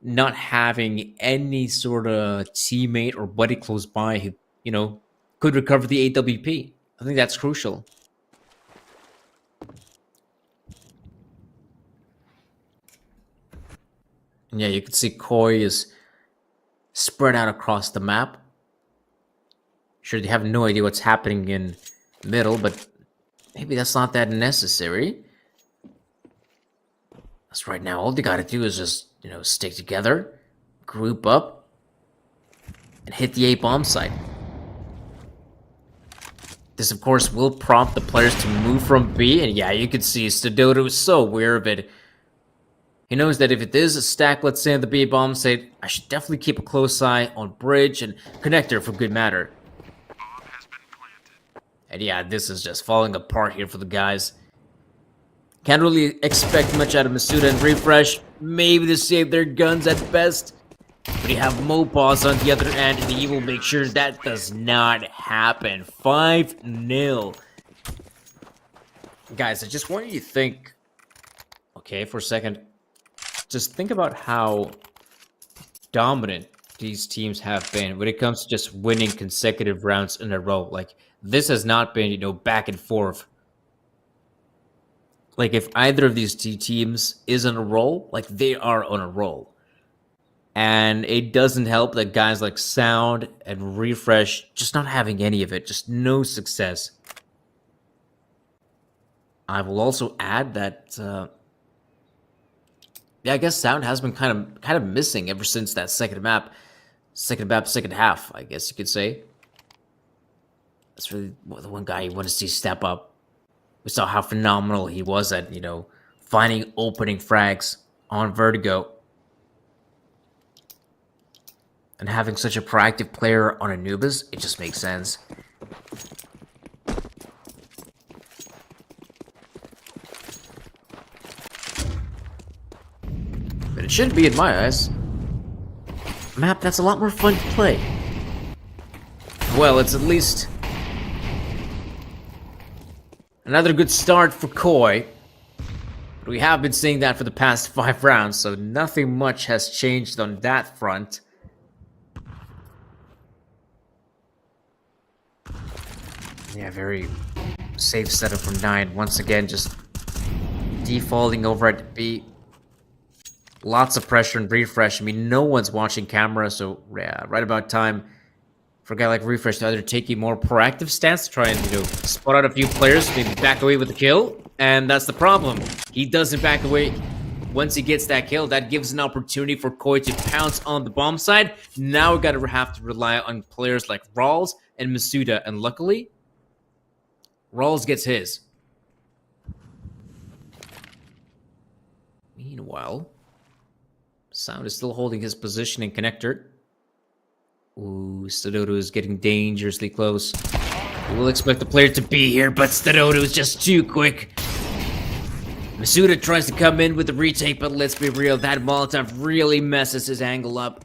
not having any sort of teammate or buddy close by who, you know, could recover the AWP. I think that's crucial. And yeah, you can see Koi is spread out across the map. Sure, they have no idea what's happening in the middle, but maybe that's not that necessary. That's right now, all they gotta do is just, you know, stick together, group up, and hit the A-bomb site. This, of course, will prompt the players to move from B, and yeah, you can see Stododo is so aware of it. He knows that if it is a stack, let's say, on the B bomb site, I should definitely keep a close eye on bridge and connector for good matter. And yeah, this is just falling apart here for the guys. Can't really expect much out of Masuda and Refresh. Maybe to save their guns at best. But you have Mopaz on the other end, and he will make sure that does not happen. 5-0. Guys, I just want you to think, okay, for a second. Just think about how dominant these teams have been when it comes to just winning consecutive rounds in a row. Like, this has not been, you know, back and forth. Like, if either of these two teams is on a roll, like, they are on a roll. And it doesn't help that guys like Sound and Refresh just not having any of it, just no success. I will also add that, yeah, I guess Sound has been kind of missing ever since that second half, I guess you could say. That's really the one guy you want to see step up. We saw how phenomenal he was at, you know, finding opening frags on Vertigo. And having such a proactive player on Anubis, it just makes sense. But it shouldn't be in my eyes. Map that's a lot more fun to play. Well, it's at least another good start for Koi. But we have been seeing that for the past 5 rounds, so nothing much has changed on that front. Yeah, very safe setup from 9. Once again, just defaulting over at B. Lots of pressure and Refresh. I mean, no one's watching camera, so yeah, right about time for a guy like Refresh to either take a more proactive stance to try and, you know, spot out a few players, maybe back away with the kill. And that's the problem. He doesn't back away. Once he gets that kill, that gives an opportunity for Koi to pounce on the bomb side. Now we gotta have to rely on players like Rawls and Masuda, and luckily, Rawls gets his. Meanwhile, Sound is still holding his position in connector. Ooh, Stododo is getting dangerously close. We'll expect the player to be here, but Stododo is just too quick. Masuda tries to come in with the retake, but let's be real, that Molotov really messes his angle up.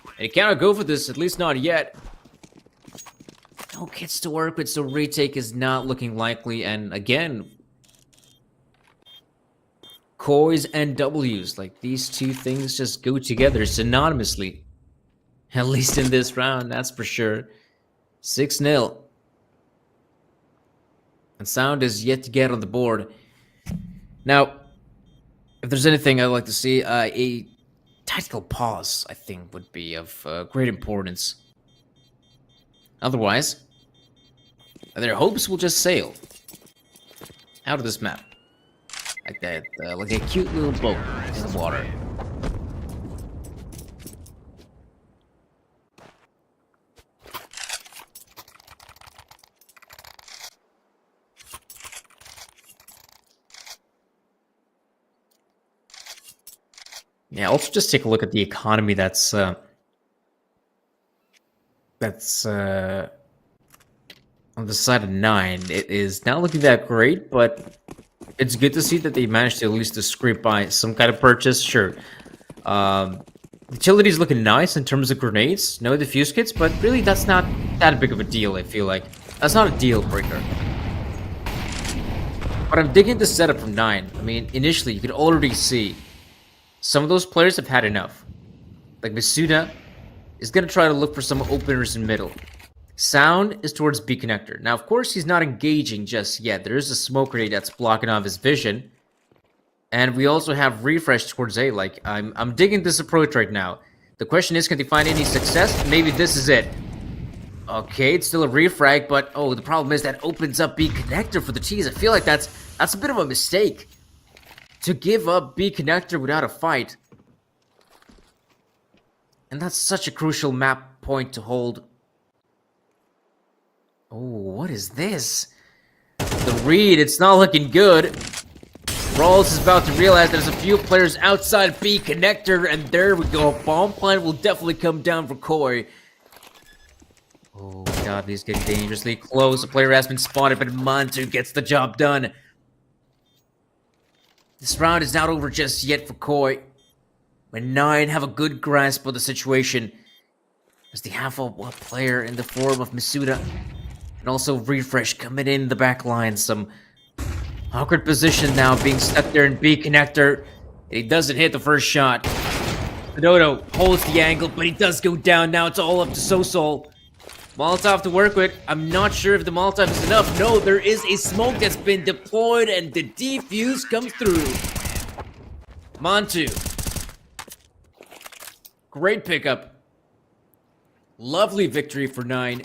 And he cannot go for this, at least not yet. No kits to work with, so retake is not looking likely. And again, Kois and Ws, like these two things just go together synonymously. At least in this round, that's for sure. 6-0. And Sound is yet to get on the board. Now, if there's anything I'd like to see, a tactical pause, I think, would be of great importance. Otherwise, their hopes will just sail out of this map. Like that, like a cute little boat in the water. Yeah, also just take a look at the economy that's on the side of 9. It is not looking that great, but it's good to see that they managed to at least to scrape by some kind of purchase. Sure. Utility's looking nice in terms of grenades. No defuse kits, but really that's not that big of a deal, I feel like. That's not a deal breaker. But I'm digging the setup from 9. I mean, initially you could already see some of those players have had enough. Like Masuda is going to try to look for some openers in middle. Sound is towards B connector. Now, of course, he's not engaging just yet. There is a smoke grenade that's blocking off his vision. And we also have Refresh towards A. Like, I'm digging this approach right now. The question is, can they find any success? Maybe this is it. Okay, it's still a refrag, but oh, the problem is that opens up B connector for the T's. I feel like that's a bit of a mistake. To give up B connector without a fight. And that's such a crucial map point to hold. Oh, what is this? The read, it's not looking good. Rawls is about to realize there's a few players outside B connector, and there we go. Bomb plant will definitely come down for Koi. Oh god, he's getting dangerously close. A player has been spotted, but Mantu gets the job done. This round is not over just yet for Koi. When 9 have a good grasp of the situation, as they have a player in the form of Misuda, and also Refresh coming in the back line. Some awkward position now, being stuck there in B connector. He doesn't hit the first shot. Dodo holds the angle, but he does go down. Now it's all up to Sosol. Molotov to work with. I'm not sure if the Molotov is enough. No, there is a smoke that's been deployed, and the defuse comes through. Mantu. Great pickup. Lovely victory for 9.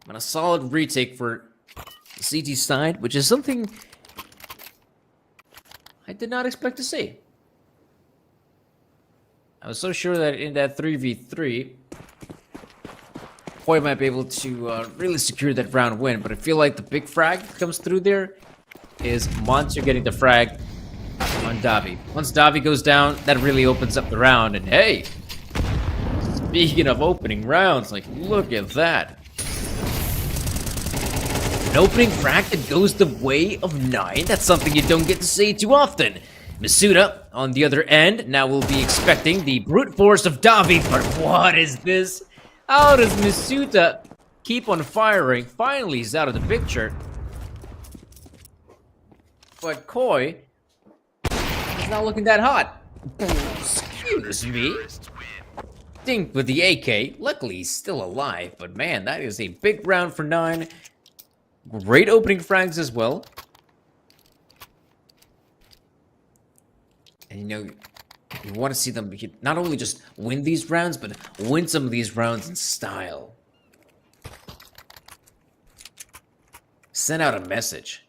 And a solid retake for the CT side, which is something I did not expect to see. I was so sure that in that 3v3, Koi might be able to really secure that round win, but I feel like the big frag that comes through there is Monster getting the frag on Davi. Once Davi goes down, that really opens up the round, and hey! Speaking of opening rounds, like, look at that. An opening frag that goes the way of 9, that's something you don't get to see too often. Misuda, on the other end, now we'll be expecting the brute force of Davi, but what is this? How does Misuda keep on firing? Finally, he's out of the picture. But Koi is not looking that hot. Excuse me. Dink with the AK. Luckily, he's still alive, but man, that is a big round for 9. Great opening frags as well. And you know, you want to see them not only just win these rounds, but win some of these rounds in style. Send out a message.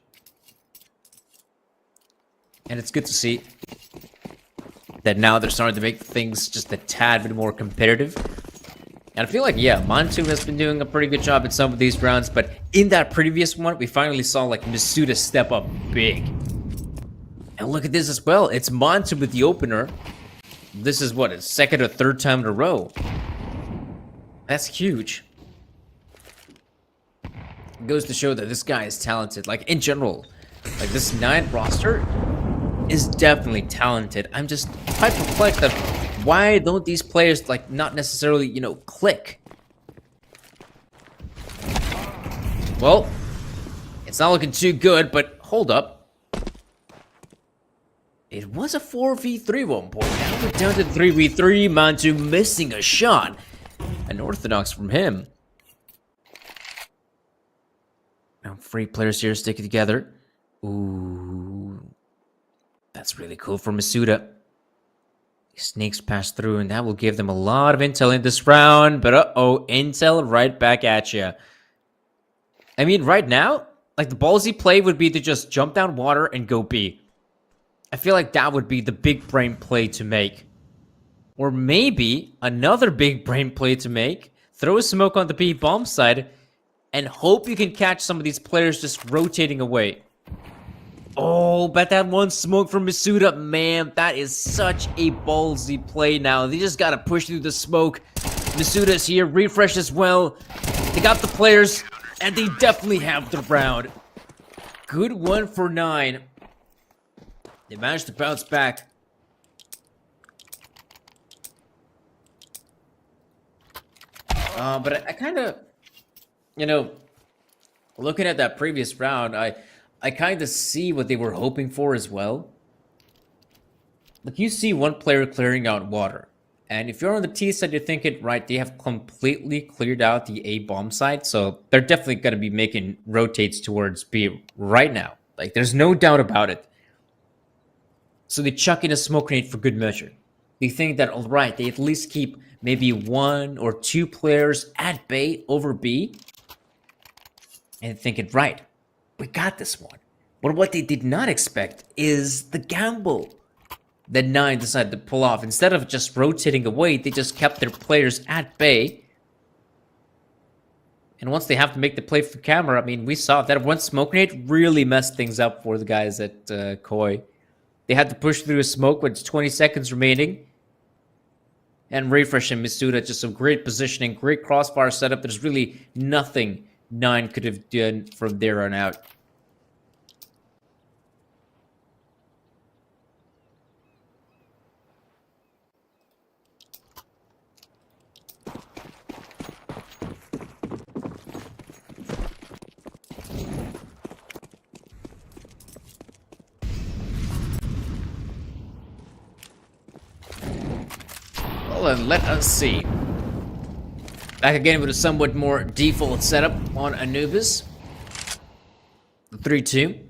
And it's good to see that now they're starting to make things just a tad bit more competitive. And I feel like, yeah, Mantu has been doing a pretty good job in some of these rounds, but in that previous one, we finally saw like Misuda step up big. And look at this as well. It's Mantu with the opener. This is what, his second or third time in a row. That's huge. It goes to show that this guy is talented. Like, in general, like this 9 roster is definitely talented. I'm just quite perplexed of why don't these players, like, not necessarily, you know, click? Well, it's not looking too good, but hold up. It was a 4v3 one point. Now we're down to 3v3. Mantu missing a shot. Unorthodox from him. Now 3 players here sticking together. Ooh. That's really cool for Misuda. Snakes pass through, and that will give them a lot of intel in this round. But uh-oh, intel right back at you. I mean, right now, like the ballsy play would be to just jump down water and go B. I feel like that would be the big brain play to make. Or maybe another big brain play to make. Throw a smoke on the B bomb side and hope you can catch some of these players just rotating away. Oh, but that one smoke from Misuda, man, that is such a ballsy play now. They just gotta push through the smoke. Misuda's here, Refresh as well. They got the players, and they definitely have the round. Good one for 9. They managed to bounce back. But I kind of, you know, looking at that previous round, I kind of see what they were hoping for as well. Like, you see one player clearing out water. And if you're on the T side, you're thinking, right, they have completely cleared out the A bomb side. So they're definitely going to be making rotates towards B right now. Like, there's no doubt about it. So they chuck in a smoke grenade for good measure. They think that, all right, they at least keep maybe 1 or 2 players at bay over B. And thinking, right, we got this one. But what they did not expect is the gamble that 9 decided to pull off. Instead of just rotating away, they just kept their players at bay. And once they have to make the play for camera, I mean, we saw that one smoke grenade really messed things up for the guys at Koi. They had to push through a smoke with 20 seconds remaining. And Refresh and Misuda, just some great positioning, great crossfire setup. There's really nothing 9 could have done from there on out. Well, then let us see. Back again with a somewhat more default setup on Anubis. 3-2.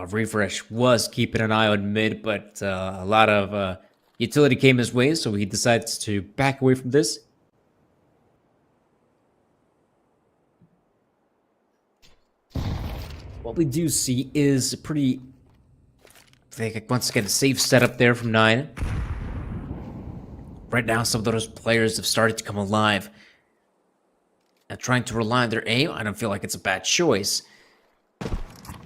Refresh was keeping an eye on mid, but a lot of utility came his way, so he decides to back away from this. What we do see is a pretty, once again, a safe setup there from 9. Right now, some of those players have started to come alive. And trying to rely on their aim, I don't feel like it's a bad choice.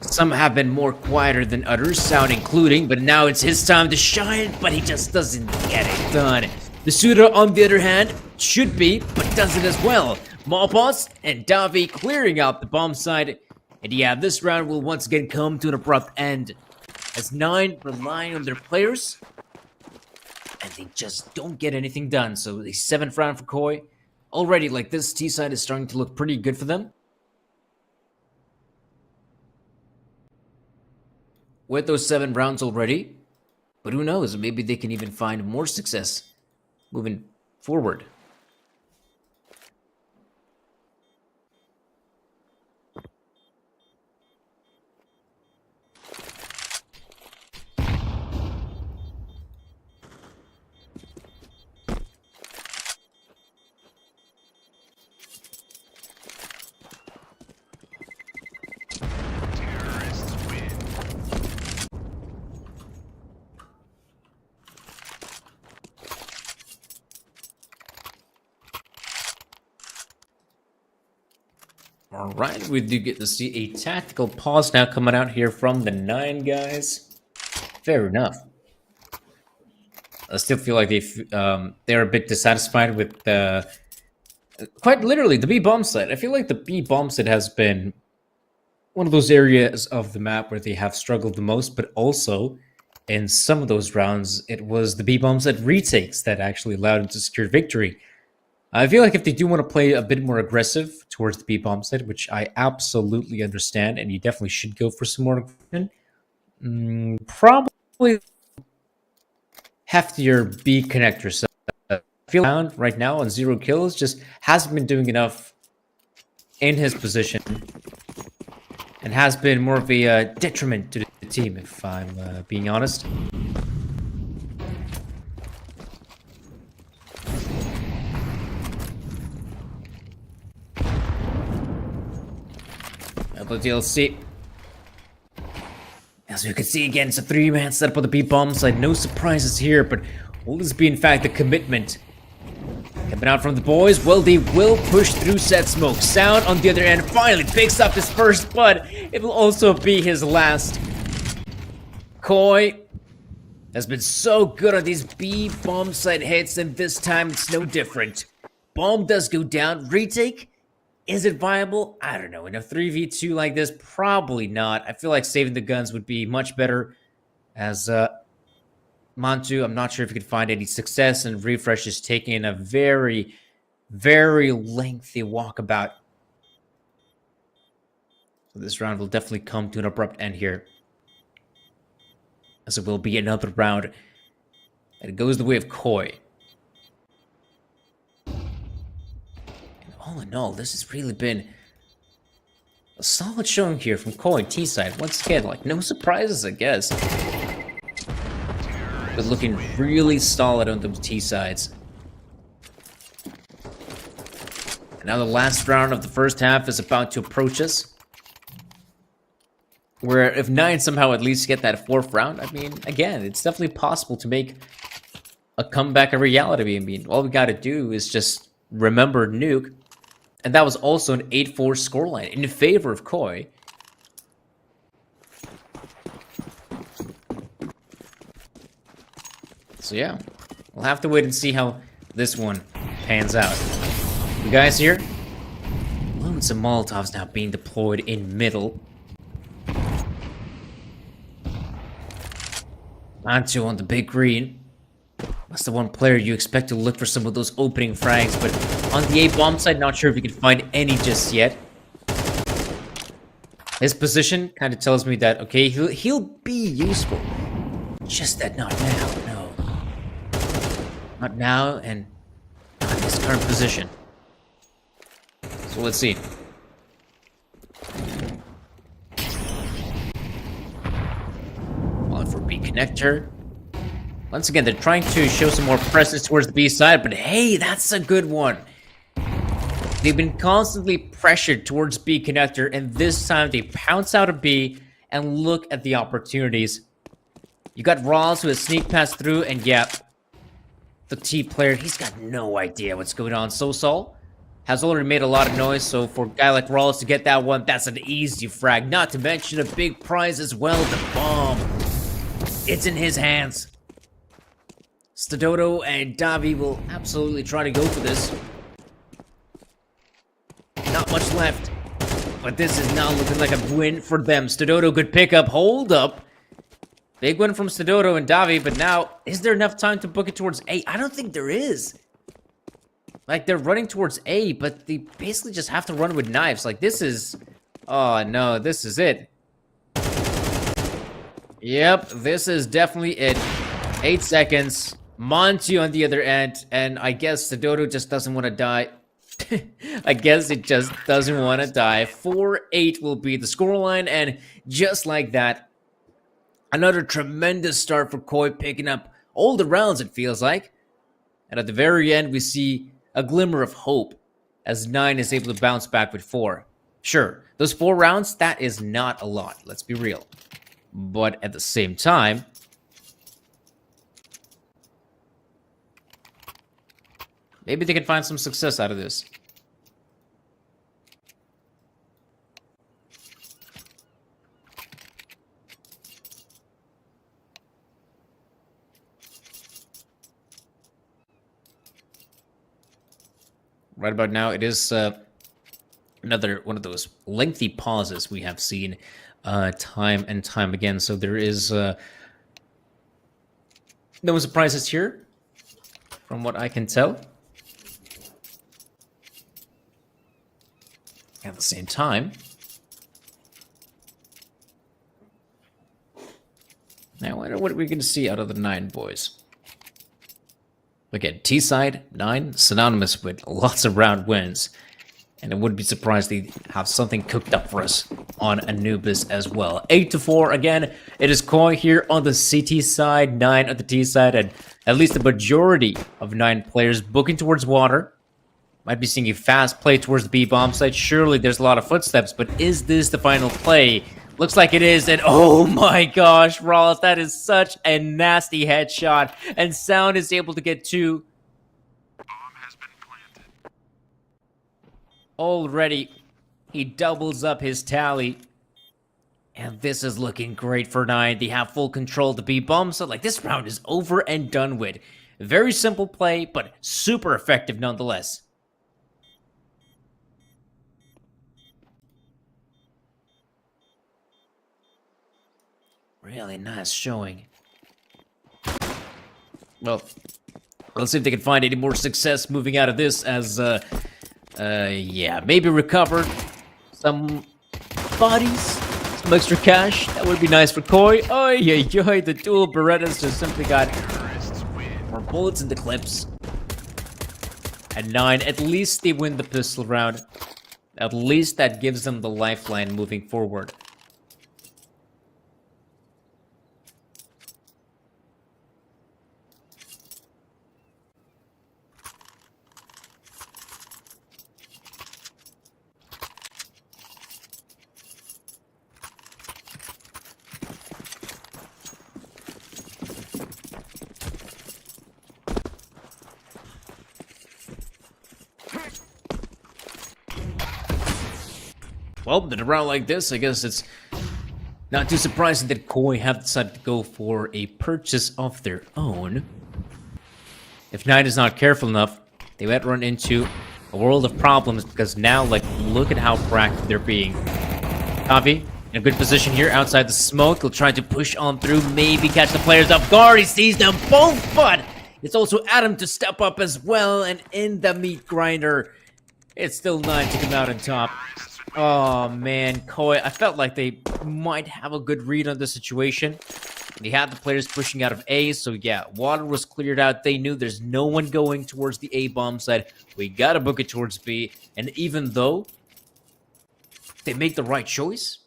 Some have been more quieter than others, Sound including, but now it's his time to shine, but he just doesn't get it done. The shooter, on the other hand, should be, but doesn't as well. Malpos and Davi clearing out the bomb side. And yeah, this round will once again come to an abrupt end. As 9 relying on their players, and they just don't get anything done. So the 7th round for Koi. Already, like, this T side is starting to look pretty good for them. With those 7 rounds already. But who knows, maybe they can even find more success moving forward. Alright, we do get to see a tactical pause now coming out here from the 9 guys. Fair enough. I still feel like they're a bit dissatisfied with quite literally the B bomb site. I feel like the B bomb site has been one of those areas of the map where they have struggled the most, but also in some of those rounds, it was the B bomb site retakes that actually allowed them to secure victory. I feel like if they do want to play a bit more aggressive towards the B-bomb side, which I absolutely understand, and you definitely should go for some more aggression, probably heftier B connector. So I feel like right now on 0 kills just hasn't been doing enough in his position, and has been more of a detriment to the team, if I'm being honest. The DLC. As you can see again, it's a 3-man setup on the B-bomb side. No surprises here, but will this be in fact the commitment coming out from the boys? Well, they will push through set smoke. Sound on the other end finally picks up his first, but it will also be his last. Koi has been so good on these B-bomb side hits, and this time it's no different. Bomb does go down. Retake. Is it viable? I don't know. In a 3v2 like this, probably not. I feel like saving the guns would be much better. As Mantu, I'm not sure if he could find any success, and Refresh is taking a very, very lengthy walkabout. So this round will definitely come to an abrupt end here, as it will be another round. And it goes the way of Koi. All in all, this has really been a solid showing here from Koi T-side. Once again, like, no surprises, I guess. But looking really solid on those T-sides. And now the last round of the first half is about to approach us. Where if 9 somehow at least get that 4th round, I mean, again, it's definitely possible to make a comeback a reality. I mean, all we gotta do is just remember Nuke. And that was also an 8-4 scoreline in favor of Koi. So yeah, we'll have to wait and see how this one pans out. You guys here? Loads of Molotovs now being deployed in middle. Antu on the big green. That's the one player you expect to look for some of those opening frags, but on the A-bomb side, not sure if you can find any just yet. His position kind of tells me that, okay, he'll be useful. Just that not now, no. Not now, and not in his current position. So let's see. Well, for B connector. Once again, they're trying to show some more presence towards the B side, but hey, that's a good one. They've been constantly pressured towards B connector, and this time they pounce out a B and look at the opportunities. You got Rawls with a sneak pass through, and yeah, the T player, he's got no idea what's going on. Sol has already made a lot of noise, so for a guy like Rawls to get that one, that's an easy frag. Not to mention a big prize as well, the bomb. It's in his hands. Stadoto and Davi will absolutely try to go for this. Not much left, but this is not looking like a win for them. Stadoto could pick up, hold up. Big win from Stadoto and Davi, but now, is there enough time to book it towards A? I don't think there is. Like, they're running towards A, but they basically just have to run with knives. Like, this is... Oh, no, this is it. Yep, this is definitely it. 8 seconds. Monty on the other end, and I guess Stadoto just doesn't want to die. I guess it just doesn't want to die. 4-8 will be the scoreline, and just like that, another tremendous start for Koi, picking up all the rounds, it feels like. And at the very end, we see a glimmer of hope as 9 is able to bounce back with 4. Sure, those 4 rounds, that is not a lot, let's be real. But at the same time, maybe they can find some success out of this. Right about now, it is another one of those lengthy pauses we have seen time and time again. So there is no surprises here, from what I can tell. At the same time, now I wonder what we're going to see out of the 9 boys. Again, T-side, 9, synonymous with lots of round wins. And I wouldn't be surprised they have something cooked up for us on Anubis as well. 8-4, again, it is Koi here on the CT side, 9 on the T side, and at least the majority of 9 players booking towards water. Might be seeing a fast play towards the B-bomb side. Surely there's a lot of footsteps, but is this the final play? Looks like it is, and oh my gosh, Rawls, that is such a nasty headshot. And Sound is able to get 2. Bomb has been planted. Already, he doubles up his tally. And this is looking great for 9. They have full control of the B-bomb, so like this round is over and done with. Very simple play, but super effective nonetheless. Really nice showing. Well, let's see if they can find any more success moving out of this as, yeah, maybe recover some bodies, some extra cash. That would be nice for Koi. Oh, yeah, the dual Berettas just simply got more bullets in the clips. At 9, at least they win the pistol round. At least that gives them the lifeline moving forward. Well, in a round like this, I guess it's not too surprising that Koi have decided to go for a purchase of their own. If Knight is not careful enough, they might run into a world of problems because now, like, look at how proactive they're being. Tavi in a good position here outside the smoke. He'll try to push on through, maybe catch the players off guard. He sees them both, but it's also Adam to step up as well. And in the meat grinder, it's still Knight to come out on top. Oh man, Koi, I felt like they might have a good read on the situation. They had the players pushing out of A, so yeah, water was cleared out. They knew there's no one going towards the A bomb site. We gotta book it towards B. And even though they make the right choice,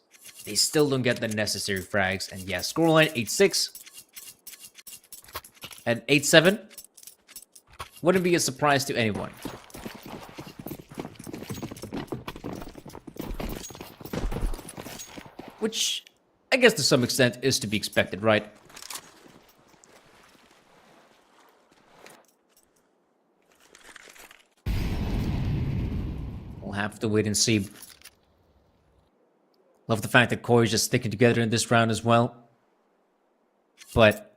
they still don't get the necessary frags. And yeah, scoreline 8-6 and 8-7 wouldn't be a surprise to anyone. Which, I guess to some extent, is to be expected, right? We'll have to wait and see. Love the fact that Koi is just sticking together in this round as well. But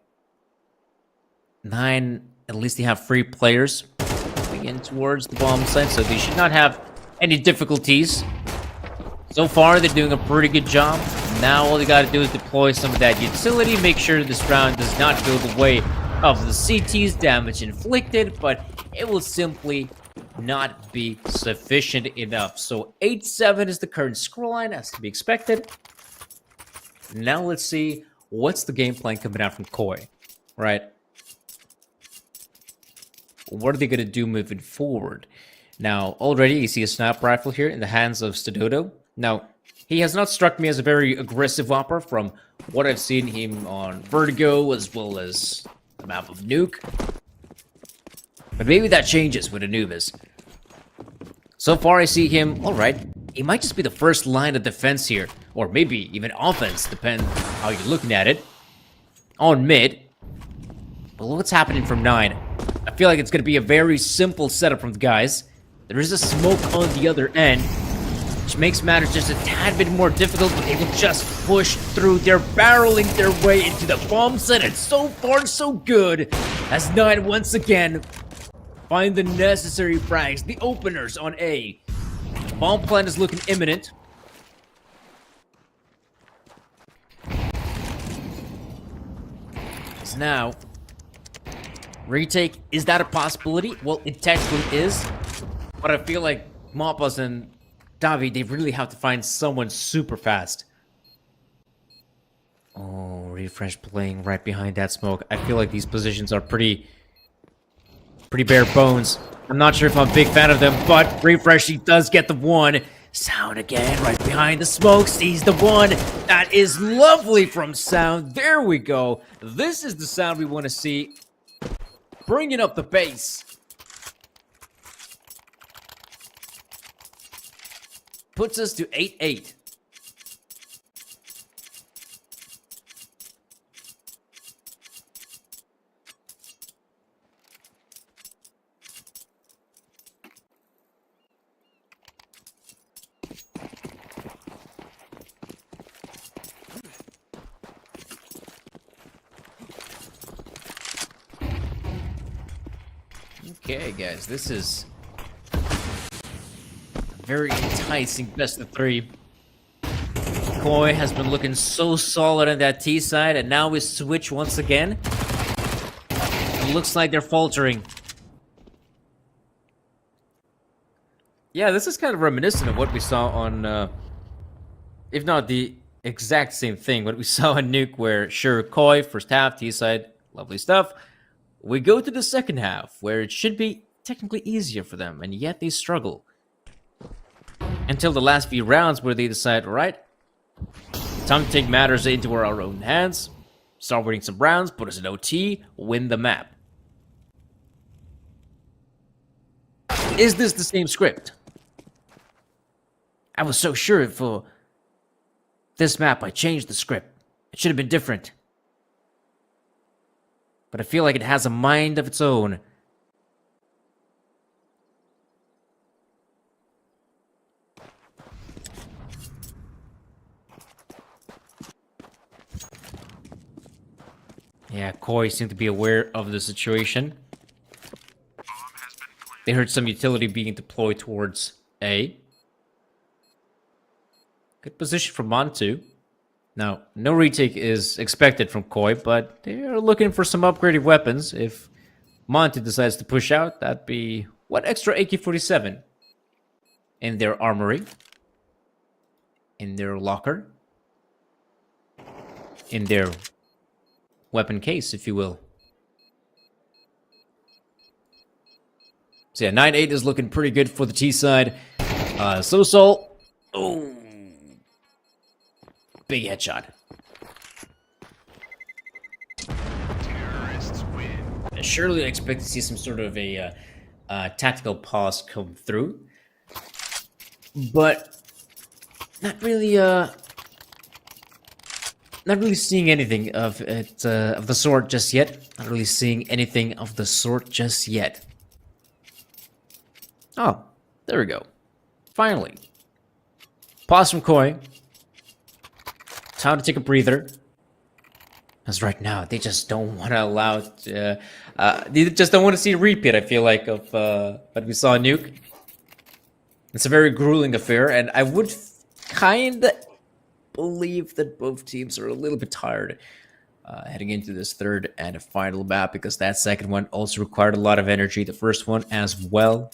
9, at least they have 3 players moving in towards the bomb site, so they should not have any difficulties. So far, they're doing a pretty good job. Now all they gotta do is deploy some of that utility, make sure this round does not go the way of the CT's damage inflicted, but it will simply not be sufficient enough. So 8-7 is the current scoreline, as to be expected. Now let's see what's the game plan coming out from Koi, right? What are they gonna do moving forward? Now, already you see a sniper rifle here in the hands of Stododo. Now, he has not struck me as a very aggressive opera from what I've seen him on Vertigo as well as the map of Nuke. But maybe that changes with Anubis. So far I see him, alright, he might just be the first line of defense here. Or maybe even offense, depending how you're looking at it. On mid. But what's happening from 9? I feel like it's going to be a very simple setup from the guys. There is a smoke on the other end, which makes matters just a tad bit more difficult, but they will just push through. They're barreling their way into the bomb site, and so far so good, as 9 once again find the necessary frags, the openers on A. Bomb plant is looking imminent. So now, retake, is that a possibility? Well, it technically is, but I feel like Moppas and Davi, they really have to find someone super fast. Oh, Refresh playing right behind that smoke. I feel like these positions are pretty bare bones. I'm not sure if I'm a big fan of them, but Refresh, he does get the one. Sound again, right behind the smoke, sees the one. That is lovely from Sound. There we go. This is the sound we want to see. Bringing up the pace. Puts us to 8-8. Okay, guys, this is a very enticing best of 3. Koi has been looking so solid on that T side, and now we switch once again. It looks like they're faltering. Yeah, this is kind of reminiscent of what we saw on, if not the exact same thing, what we saw on Nuke, where sure, Koi, first half, T side, lovely stuff. We go to the second half, where it should be technically easier for them, and yet they struggle. Until the last few rounds where they decide, alright, time to take matters into our own hands, start winning some rounds, put us in OT, win the map. Is this the same script? I was so sure for this map I changed the script. It should have been different. But I feel like it has a mind of its own. Yeah, Koi seemed to be aware of the situation. They heard some utility being deployed towards A. Good position for Montu. Now, no retake is expected from Koi, but they're looking for some upgraded weapons. If Montu decides to push out, that'd be one extra AK-47 in their armory, in their locker, in their weapon case, if you will. So yeah, 9-8 is looking pretty good for the T side. Sol. Oh, big headshot. Terrorists win. Surely I expect to see some sort of a tactical pause come through, but not really. Not really seeing anything of it of the sort just yet. Not really seeing anything of the sort just yet. Oh, there we go. Finally, pause from Koi. Time to take a breather. Because right now, they just don't want to allow... they just don't want to see a repeat, I feel like, of what we saw in Nuke. It's a very grueling affair, and I would kind of believe that both teams are a little bit tired heading into this third and final map, because that second one also required a lot of energy. The first one as well.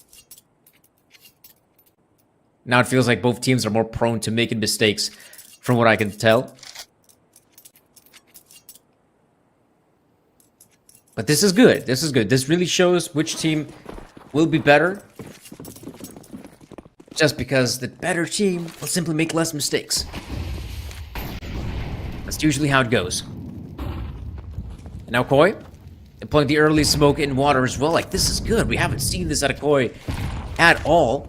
Now it feels like both teams are more prone to making mistakes, from what I can tell. But this is good. This is good. This really shows which team will be better. Just because the better team will simply make less mistakes. That's usually how it goes. And now Koi, employing the early smoke in water as well. Like, this is good. We haven't seen this out of Koi at all.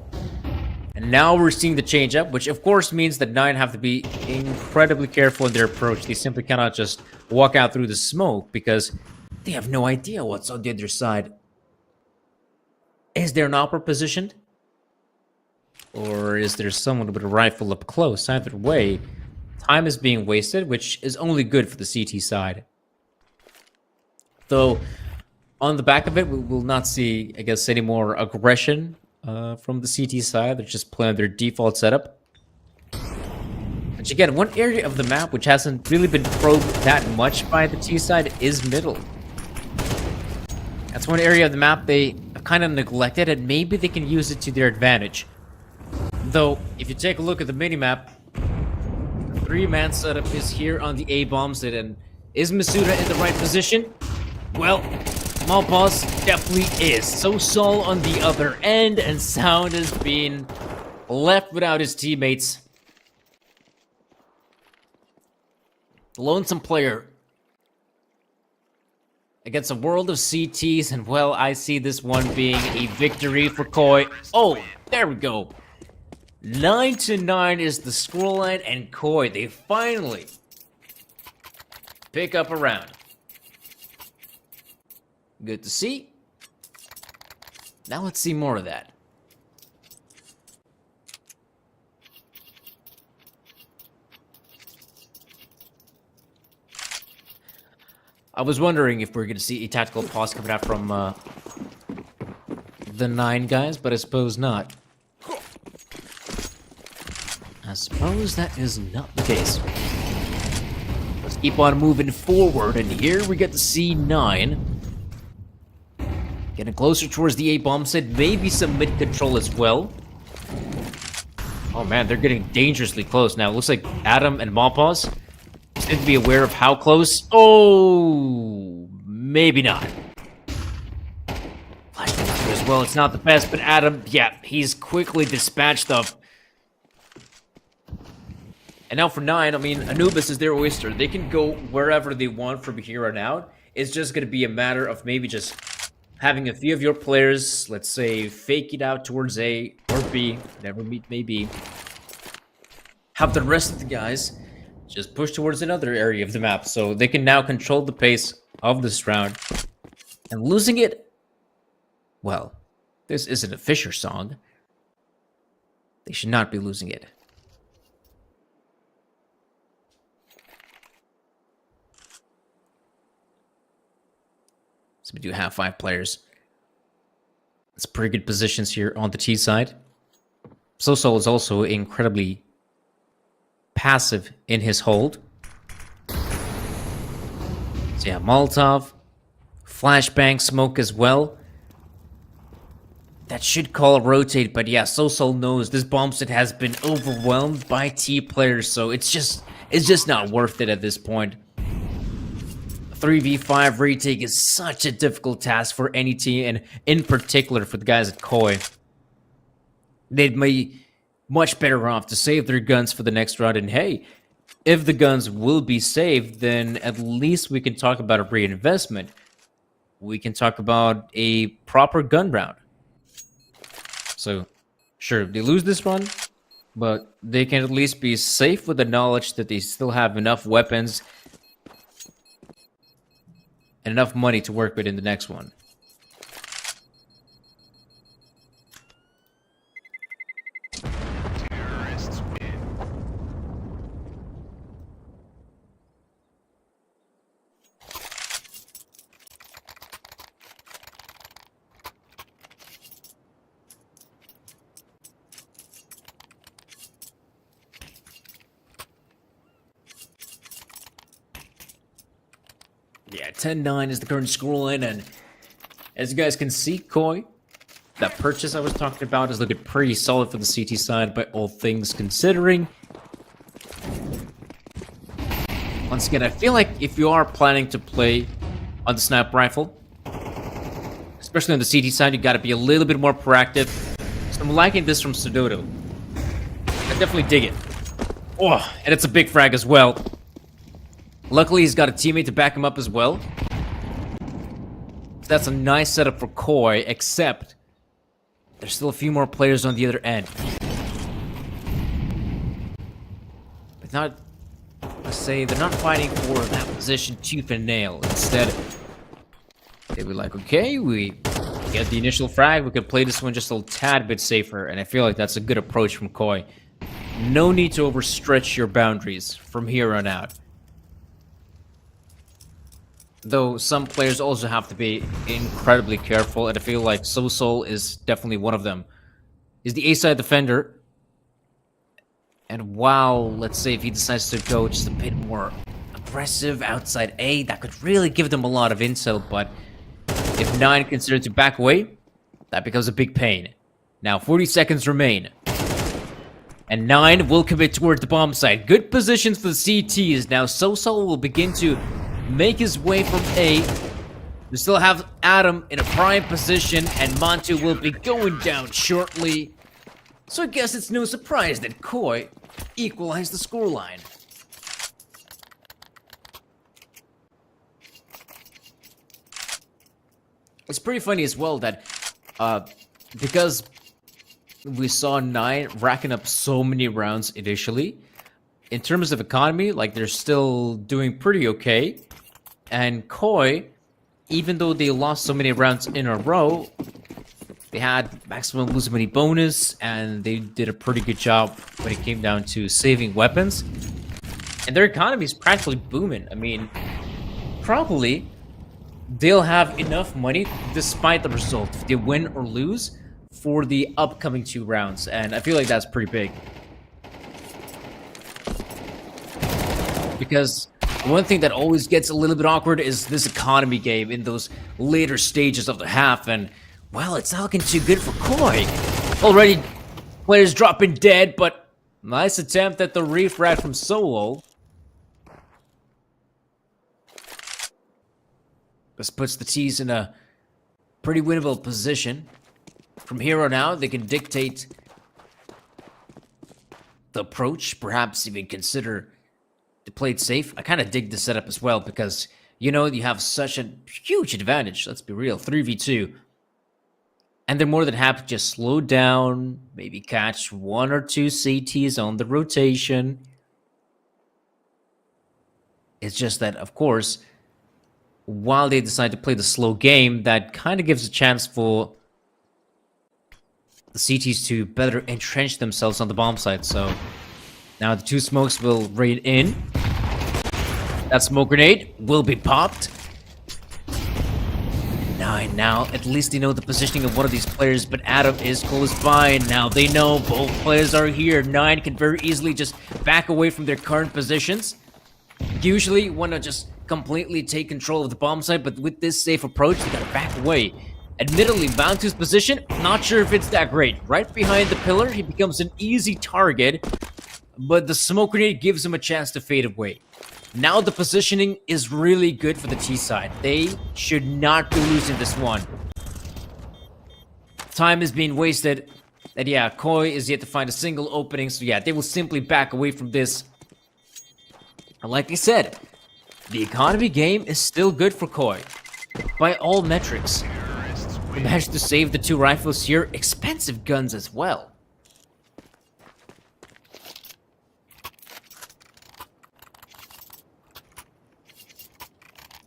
And now we're seeing the change up, which of course means that 9 have to be incredibly careful in their approach. They simply cannot just walk out through the smoke because they have no idea what's on the other side. Is there an opera positioned? Or is there someone with a rifle up close? Either way, time is being wasted, which is only good for the CT side. Though, on the back of it, we will not see, I guess, any more aggression from the CT side. They're just playing their default setup. But again, one area of the map which hasn't really been probed that much by the T side is middle. That's one area of the map they have kind of neglected, and maybe they can use it to their advantage. Though, if you take a look at the minimap, the 3-man setup is here on the A-bomb site, and is Masuda in the right position? Well, Malpause definitely is. So Sol on the other end, and Sound has been left without his teammates. The lonesome player against a world of CTs, and well, I see this one being a victory for Koi. Oh, there we go. 9-9 is the scoreline, and Koi, they finally pick up a round. Good to see. Now let's see more of that. I was wondering if we're going to see a tactical pause coming out from the 9 guys, but I suppose not. I suppose that is not the case. Let's keep on moving forward, and here we get to see 9. Getting closer towards the A-bomb site, maybe some mid-control as well. Oh man, they're getting dangerously close now. It looks like Adam and Malpause seem to be aware of how close. Oh, maybe not. Flashbang as well, it's not the best, but Adam, yeah, he's quickly dispatched up. And now for 9, I mean, Anubis is their oyster. They can go wherever they want from here on out. It's just going to be a matter of maybe just having a few of your players, let's say, fake it out towards A or B, whatever it may be. Have the rest of the guys just push towards another area of the map, so they can now control the pace of this round. And losing it, well, this isn't a Fisher song. They should not be losing it. So we do have 5 players. It's pretty good positions here on the T side. Soul is also incredibly passive in his hold. So yeah, Molotov, flashbang smoke as well. That should call a rotate, but yeah, Soul knows this bomb set has been overwhelmed by T players, so it's just not worth it at this point. 3v5 retake is such a difficult task for any team, and in particular for the guys at Koi. They'd be much better off to save their guns for the next round, and hey, if the guns will be saved, then at least we can talk about a reinvestment. We can talk about a proper gun round. So, sure, they lose this run, but they can at least be safe with the knowledge that they still have enough weapons and enough money to work with in the next one. Terrorists win. Yeah, 10-9 is the current scoreline, and as you guys can see, Koi, that purchase I was talking about is looking pretty solid for the CT side, by all things considering. Once again, I feel like if you are planning to play on the sniper rifle, especially on the CT side, you gotta be a little bit more proactive. So I'm liking this from Sudodo. I definitely dig it. Oh, and it's a big frag as well. Luckily, he's got a teammate to back him up as well. That's a nice setup for Koi, except there's still a few more players on the other end. But not, let's say, they're not fighting for that position tooth and nail. Instead, they were like, okay, we get the initial frag, we could play this one just a tad bit safer, and I feel like that's a good approach from Koi. No need to overstretch your boundaries from here on out. Though some players also have to be incredibly careful, and I feel like Soul is definitely one of them. He's the A-side defender. And while, let's say, if he decides to go just a bit more aggressive outside A, that could really give them a lot of intel, but if 9 considers to back away, that becomes a big pain. Now, 40 seconds remain. And 9 will commit towards the bomb site. Good positions for the CTs. Now, Soul will begin to make his way from A. We still have Adam in a prime position, and Montu will be going down shortly. So I guess it's no surprise that Koi equalized the scoreline. It's pretty funny as well that because we saw 9 racking up so many rounds initially, in terms of economy, like, they're still doing pretty okay. And Koi, even though they lost so many rounds in a row, they had maximum lose money bonus, and they did a pretty good job when it came down to saving weapons. And their economy is practically booming. I mean, probably they'll have enough money, despite the result, if they win or lose, for the upcoming 2 rounds. And I feel like that's pretty big. Because one thing that always gets a little bit awkward is this economy game in those later stages of the half, and, well, it's not looking too good for Koi. Already, players dropping dead, but nice attempt at the refrag from Solo. This puts the T's in a pretty winnable position. From here on out, they can dictate the approach, perhaps even consider to play it safe. I kind of dig the setup as well because, you know, you have such a huge advantage. Let's be real, 3v2. And they're more than happy to just slow down, maybe catch 1 or 2 CTs on the rotation. It's just that, of course, while they decide to play the slow game, that kind of gives a chance for the CTs to better entrench themselves on the bomb site. So now the 2 smokes will raid in. That smoke grenade will be popped. 9. Now, at least they know the positioning of one of these players, but Adam is close by. Now they know both players are here. 9 can very easily just back away from their current positions. Usually, want to just completely take control of the bomb site, but with this safe approach, they gotta back away. Admittedly, Bounty's position, not sure if it's that great. Right behind the pillar, he becomes an easy target, but the smoke grenade gives him a chance to fade away. Now the positioning is really good for the T side. They should not be losing this one. Time is being wasted. And yeah, Koi is yet to find a single opening, so yeah, they will simply back away from this. And like I said, the economy game is still good for Koi. By all metrics. They managed to save the 2 rifles here. Expensive guns as well.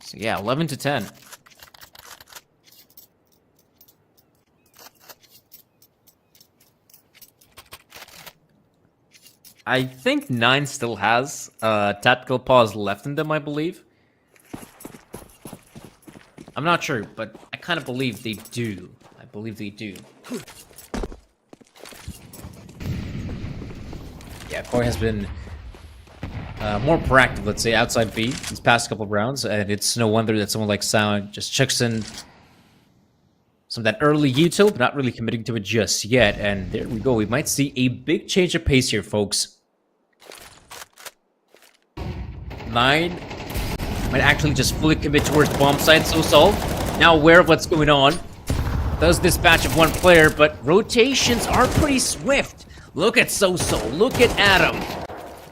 So yeah, 11 to 10. I think 9 still has tactical pause left in them, I believe. I'm not sure, but I kind of believe they do. I believe they do. Yeah, Koi has been more proactive, let's say, outside B these past couple of rounds, and it's no wonder that someone like Sound just chucks in some of that early util, but not really committing to it just yet. And there we go. We might see a big change of pace here, folks. 9 might actually just fully commit towards bomb site. So now aware of what's going on. Does dispatch of 1 player, but rotations are pretty swift. Look at So-So. Look at Adam.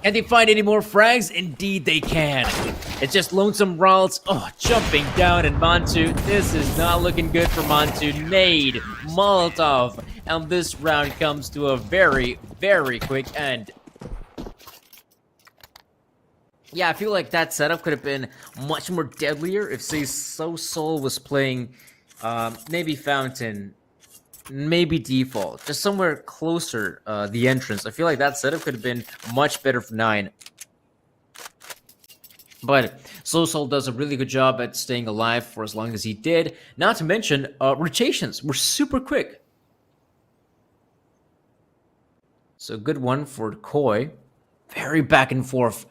Can they find any more frags? Indeed they can. It's just Lonesome Ralts. Oh, jumping down, and Mantu. This is not looking good for Mantu. Nade, Molotov, and this round comes to a very, very quick end. Yeah, I feel like that setup could have been much more deadlier if, say, So-So was playing maybe Fountain, maybe Default, just somewhere closer the entrance. I feel like that setup could have been much better for 9. But So-So does a really good job at staying alive for as long as he did. Not to mention, rotations were super quick. So good one for Koi. Very back and forth.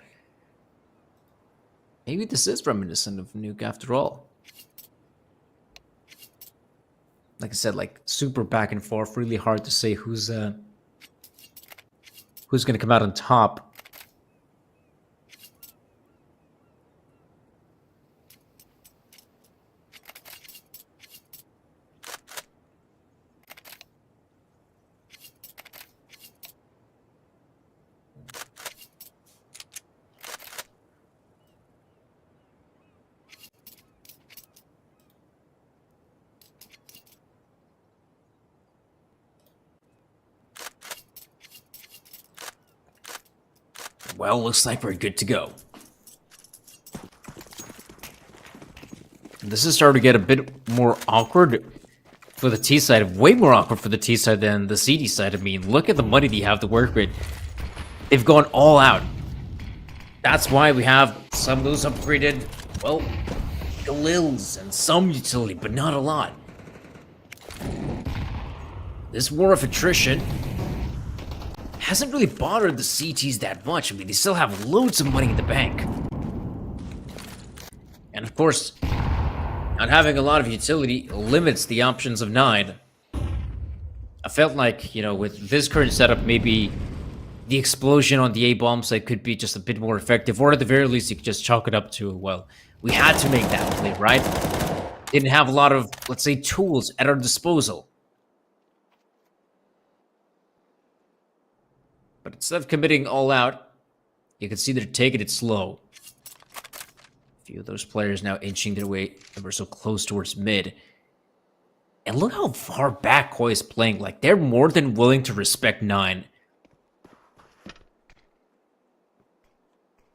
Maybe this is reminiscent of Nuke after all. Like I said, like super back and forth. Really hard to say who's gonna come out on top. Well, looks like we're good to go. This is starting to get a bit more awkward for the T side. Way more awkward for the T side than the CD side. I mean, look at the money they have to work with. They've gone all out. That's why we have some of those upgraded, well, Galils and some utility, but not a lot. This war of attrition hasn't really bothered the CTs that much. I mean, they still have loads of money in the bank. And of course, not having a lot of utility limits the options of 9. I felt like, you know, with this current setup, maybe the explosion on the A-bomb site could be just a bit more effective, or at the very least, you could just chalk it up to, well, we had to make that play, right? Didn't have a lot of, let's say, tools at our disposal. But instead of committing all out, you can see they're taking it slow. A few of those players now inching their way ever so close towards mid. And look how far back Koi is playing. Like, they're more than willing to respect 9.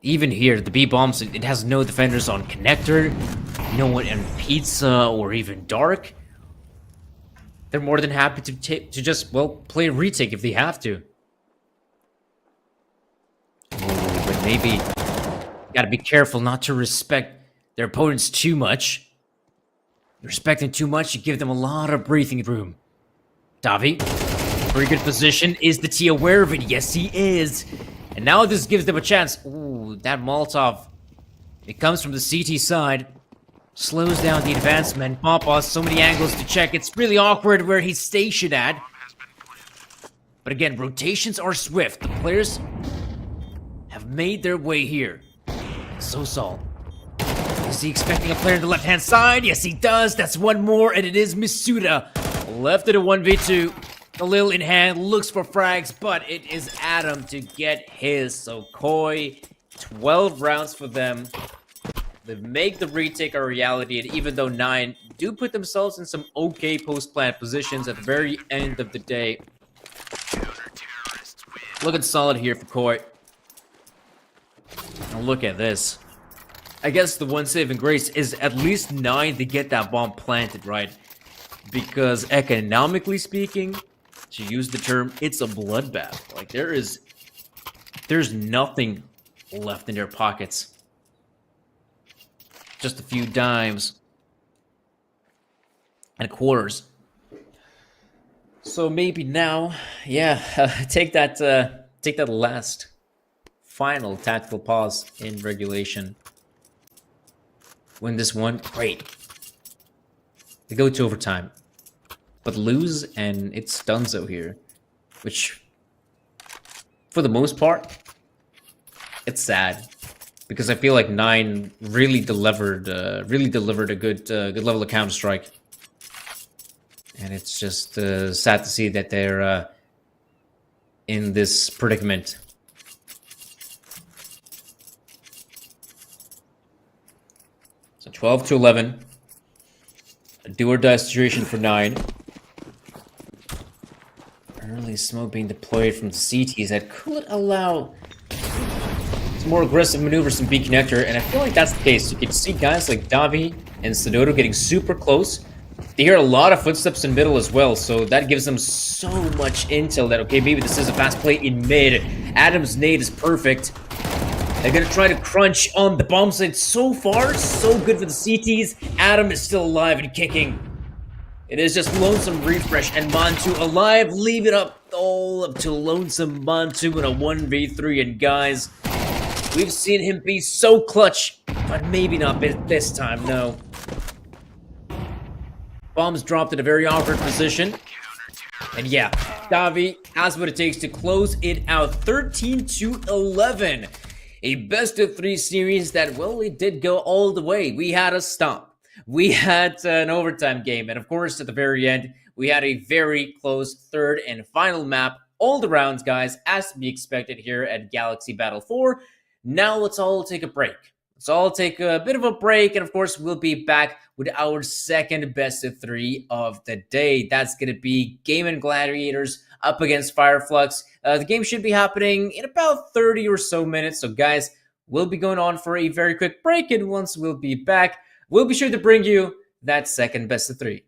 Even here, the B-bombs, it has no defenders on Connector, no one in Pizza or even Dark. They're more than happy to just, well, play a retake if they have to. But maybe gotta be careful not to respect their opponents too much. You're expecting too much, you give them a lot of breathing room. Davi, very good position. Is the T aware of it? Yes, he is. And now this gives them a chance. Ooh, that Molotov. It comes from the CT side. Slows down the advancement. Papa, so many angles to check. It's really awkward where he's stationed at. But again, rotations are swift. The players have made their way here. So Sol. Is he expecting a player on the left-hand side? Yes, he does. That's one more, and it is Misuda. Left at a 1v2. A little in hand, looks for frags, but it is Adam to get his. So Koi, 12 rounds for them. They make the retake a reality, and even though 9 do put themselves in some okay post-plant positions at the very end of the day. Looking solid here for Koi. Now look at this. I guess the one saving grace is at least 9 to get that bomb planted, right? Because economically speaking, to use the term, it's a bloodbath. Like, there's nothing left in their pockets. Just a few dimes and quarters. So maybe now, yeah, take that last final tactical pause in regulation. Win this one, great. They go to overtime, but lose, and it's Dunzo here, which, for the most part, it's sad because I feel like 9 really delivered a good level of Counter Strike, and it's just sad to see that they're in this predicament. So 12-11. A do or die situation for 9. Early smoke being deployed from the CTs that could allow some more aggressive maneuvers in B connector, and I feel like that's the case. You can see guys like Davi and Sodoto getting super close. They hear a lot of footsteps in middle as well, so that gives them so much intel that, okay, maybe this is a fast play in mid. Adam's nade is perfect. They're gonna try to crunch on the bomb site. So far, so good for the CTs. Adam is still alive and kicking. It is just Lonesome Refresh and Mantu alive. Leave it up all up to Lonesome Mantu in a 1v3. And guys, we've seen him be so clutch, but maybe not this time, no. Bombs dropped in a very awkward position. And yeah, Davi has what it takes to close it out. 13-11. A best-of-3 series that, well, it did go all the way. We had a stop. We had an overtime game. And, of course, at the very end, we had a very close third and final map. All the rounds, guys, as to be expected here at Galaxy Battle 4. Now let's all take a break. Let's all take a bit of a break. And, of course, we'll be back with our second best-of-3 of the day. That's going to be Game & Gladiators up against Fireflux. The game should be happening in about 30 or so minutes. So, guys, we'll be going on for a very quick break. And once we'll be back, we'll be sure to bring you that second best-of-3.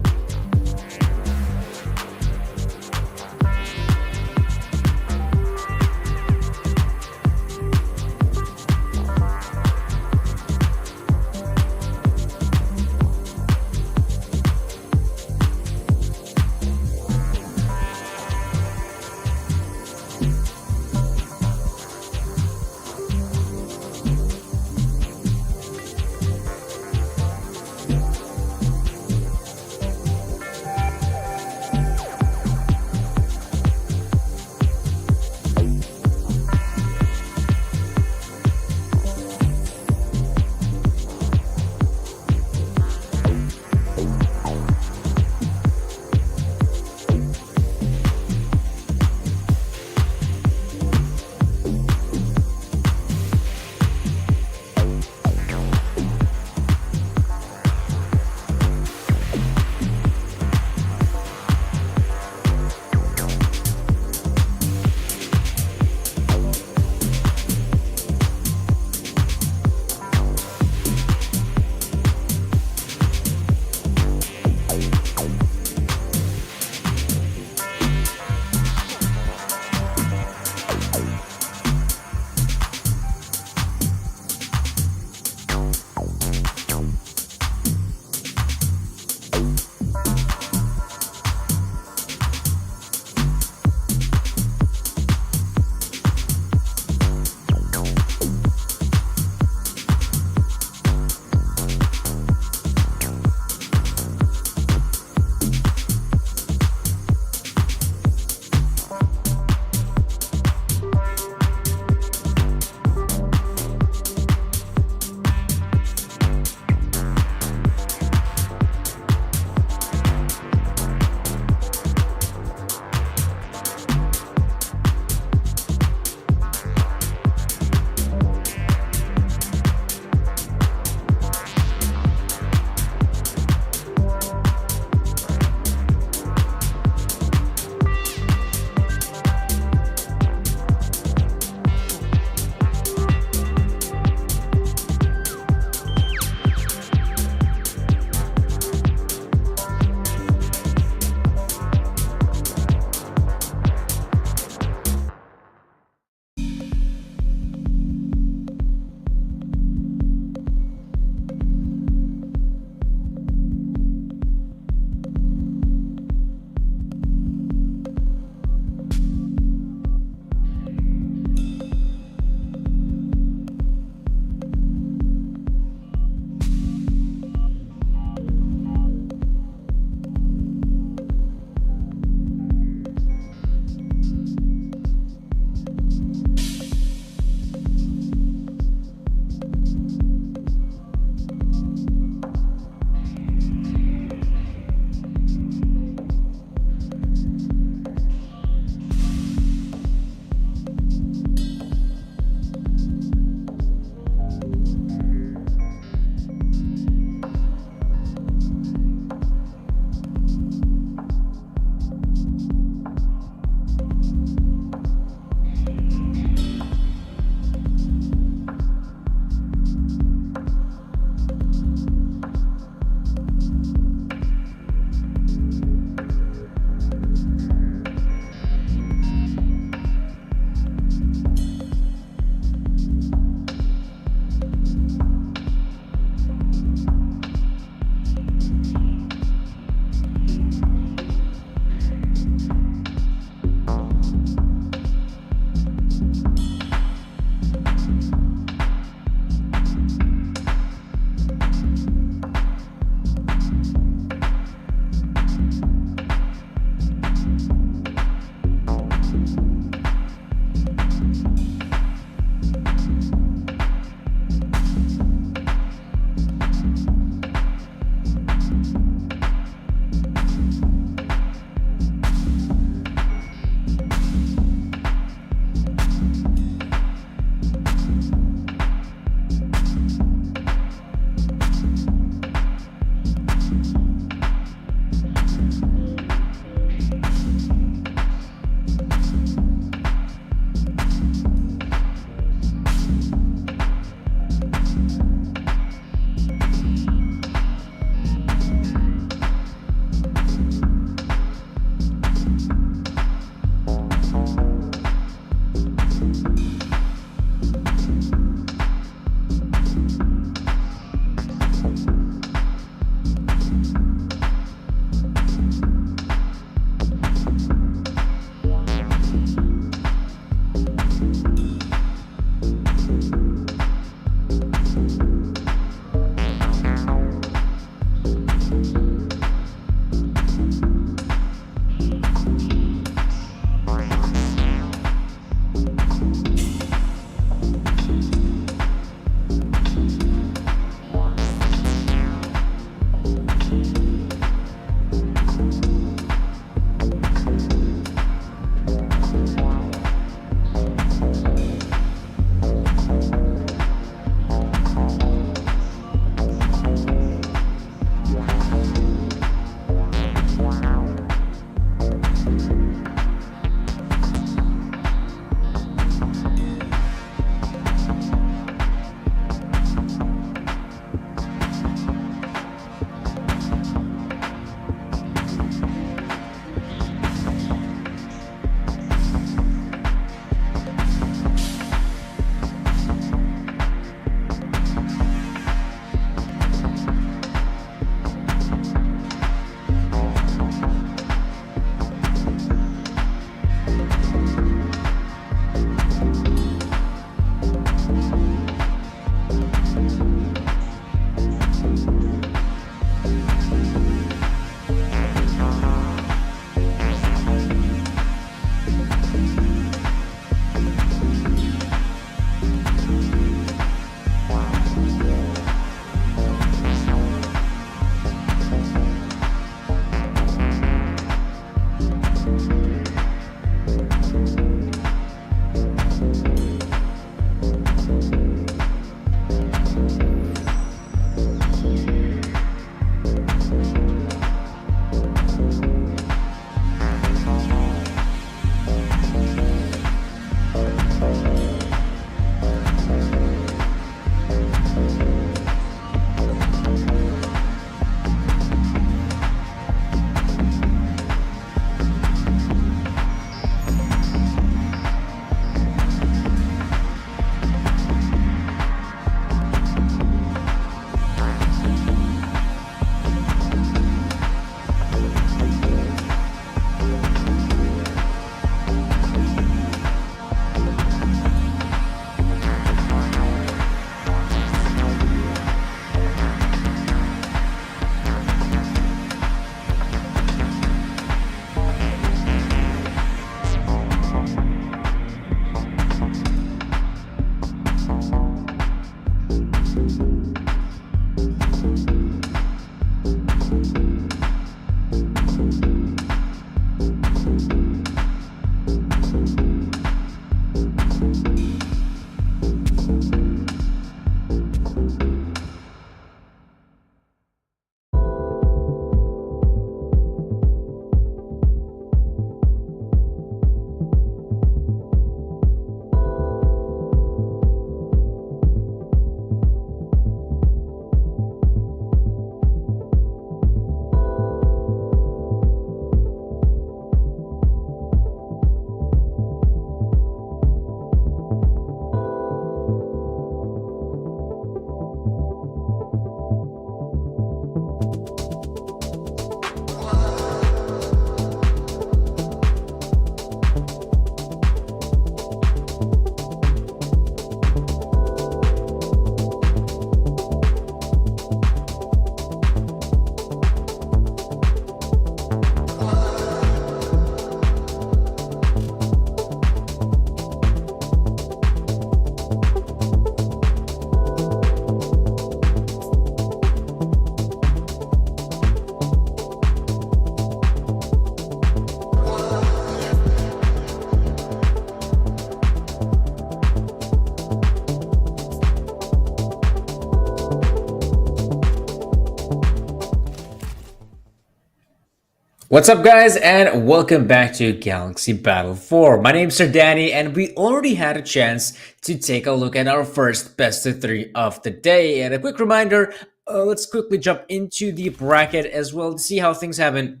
What's up, guys, and welcome back to Galaxy Battle 4. My name's Sir Danny, and we already had a chance to take a look at our first best of 3 of the day. And a quick reminder, let's quickly jump into the bracket as well to see how things have been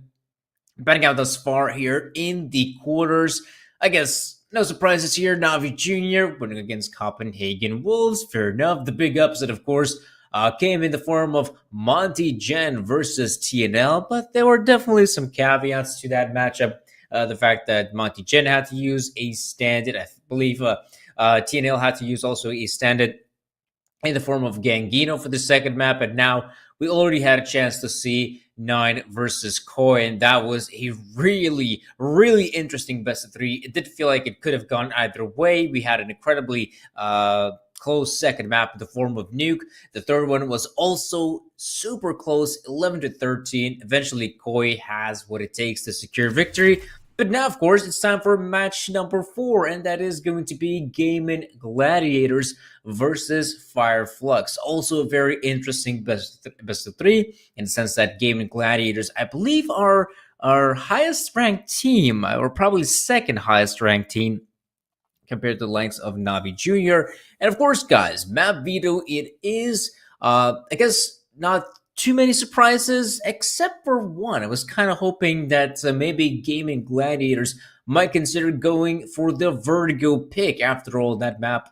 panning out thus far here in the quarters. I guess no surprises here. Navi Jr. winning against Copenhagen Wolves. Fair enough. The big upset, of course, came in the form of Monty Gen versus TNL, but there were definitely some caveats to that matchup. The fact that Monty Gen had to use a standard, I believe TNL had to use also a standard in the form of Gangino for the second map, and now we already had a chance to see Nine versus Koi, and that was a really, really interesting best of 3. It did feel like it could have gone either way. We had an incredibly close second map in the form of Nuke. The third one was also super close, 11-13. Eventually, Koi has what it takes to secure victory. But now, of course, it's time for match number 4, and that is going to be Gaming Gladiators versus Fireflux. Also a very interesting best of 3, in the sense that Gaming Gladiators, I believe, are our highest ranked team, or probably second highest ranked team compared to the likes of Navi Jr. And of course, guys, map veto, it is, I guess, not too many surprises, except for one. I was kind of hoping that maybe Gaming Gladiators might consider going for the Vertigo pick. After all, that map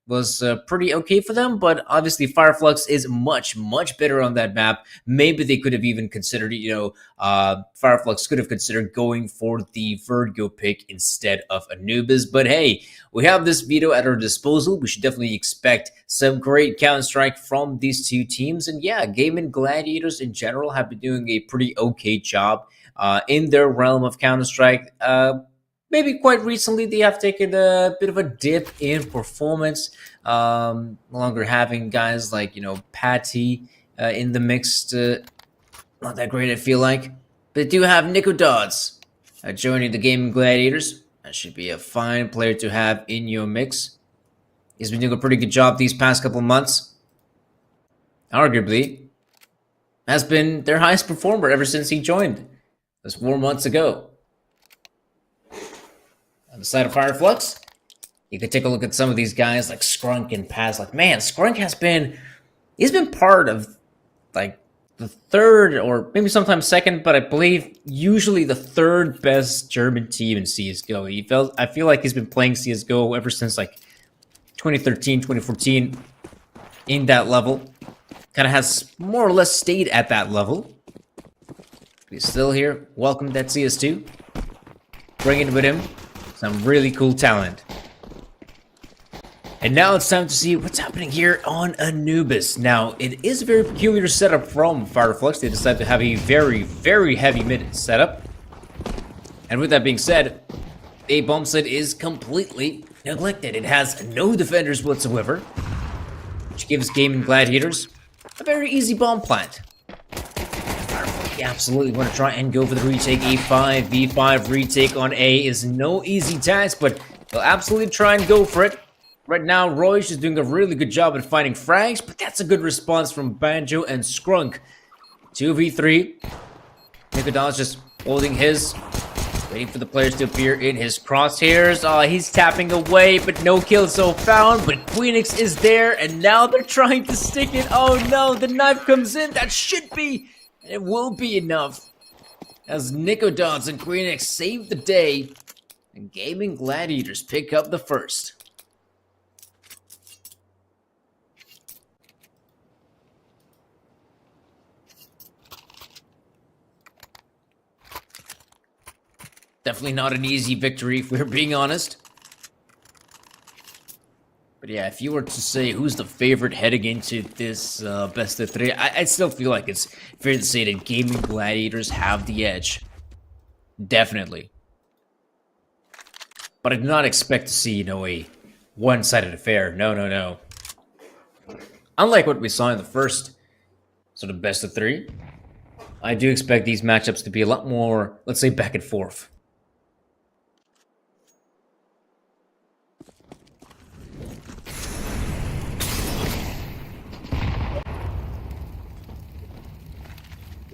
was pretty okay for them, but obviously Fireflux is much, much better on that map. Maybe they could have even considered, Fireflux could have considered going for the Vertigo pick instead of Anubis. But hey, we have this veto at our disposal. We should definitely expect some great Counter-Strike from these two teams. And yeah, Gaming Gladiators in general have been doing a pretty okay job in their realm of Counter-Strike. Maybe quite recently they have taken a bit of a dip in performance, no longer having guys like, Patty in the mix. Not that great, I feel like. But they do have Nico Dodds joining the Gaming Gladiators. That should be a fine player to have in your mix. He's been doing a pretty good job these past couple months. Arguably, has been their highest performer ever since he joined. That's 4 months ago. On the side of Fireflux, you could take a look at some of these guys like Skrunk and Paz. Like, man, Skrunk he's been part of like the third or maybe sometimes second, but I believe usually the third best German team in CSGO. I feel like he's been playing CSGO ever since like 2013, 2014 in that level. Kind of has more or less stayed at that level. He's still here. Welcome that CS2. Bringing with him some really cool talent. And now it's time to see what's happening here on Anubis. Now, it is a very peculiar setup from Fireflux. They decided to have a very, very heavy mid setup. And with that being said, a bomb site is completely neglected. It has no defenders whatsoever, which gives Gaming Gladiators a very easy bomb plant. You absolutely want to try and go for the retake. A 5v5 retake on A is no easy task, but they'll absolutely try and go for it. Right now, Royce is doing a really good job at finding frags, but that's a good response from Banjo and Skrunk. 2v3. Nikodon's just holding his, waiting for the players to appear in his crosshairs. Oh, he's tapping away, but no kill so found. But Queenix is there, and now they're trying to stick it. Oh no, the knife comes in. That should be, it will be enough. As Nikodons and Queenix save the day, and Gaming Gladiators pick up the first. Definitely not an easy victory, if we're being honest. But yeah, if you were to say who's the favorite heading into this best of 3, I still feel like it's fair to say that Gaming Gladiators have the edge. Definitely. But I did not expect to see, a one-sided affair. No, no, no. Unlike what we saw in the first sort of best of 3, I do expect these matchups to be a lot more, let's say, back and forth.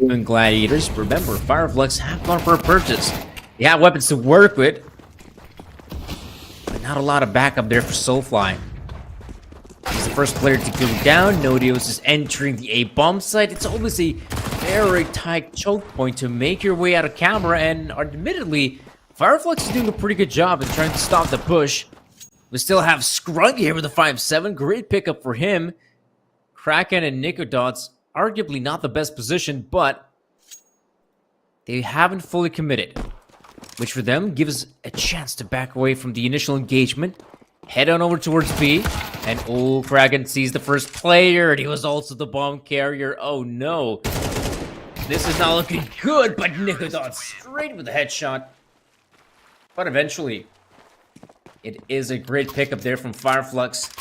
Gaming Gladiators, remember, Fireflux have gone for a purchase. They have weapons to work with, but not a lot of backup there for Soulfly. He's the first player to go down. Nodios is entering the A-bomb site. It's always a very tight choke point to make your way out of camera, and admittedly, Fireflux is doing a pretty good job in trying to stop the push. We still have Scruggy here with a 5-7. Great pickup for him. Kraken and Nicodots, arguably not the best position, but they haven't fully committed, which for them gives a chance to back away from the initial engagement. Head on over towards B, and Kraken sees the first player, and he was also the bomb carrier. Oh no. This is not looking good, but Nicodots straight with a headshot. But eventually, it is a great pickup there from Fireflux.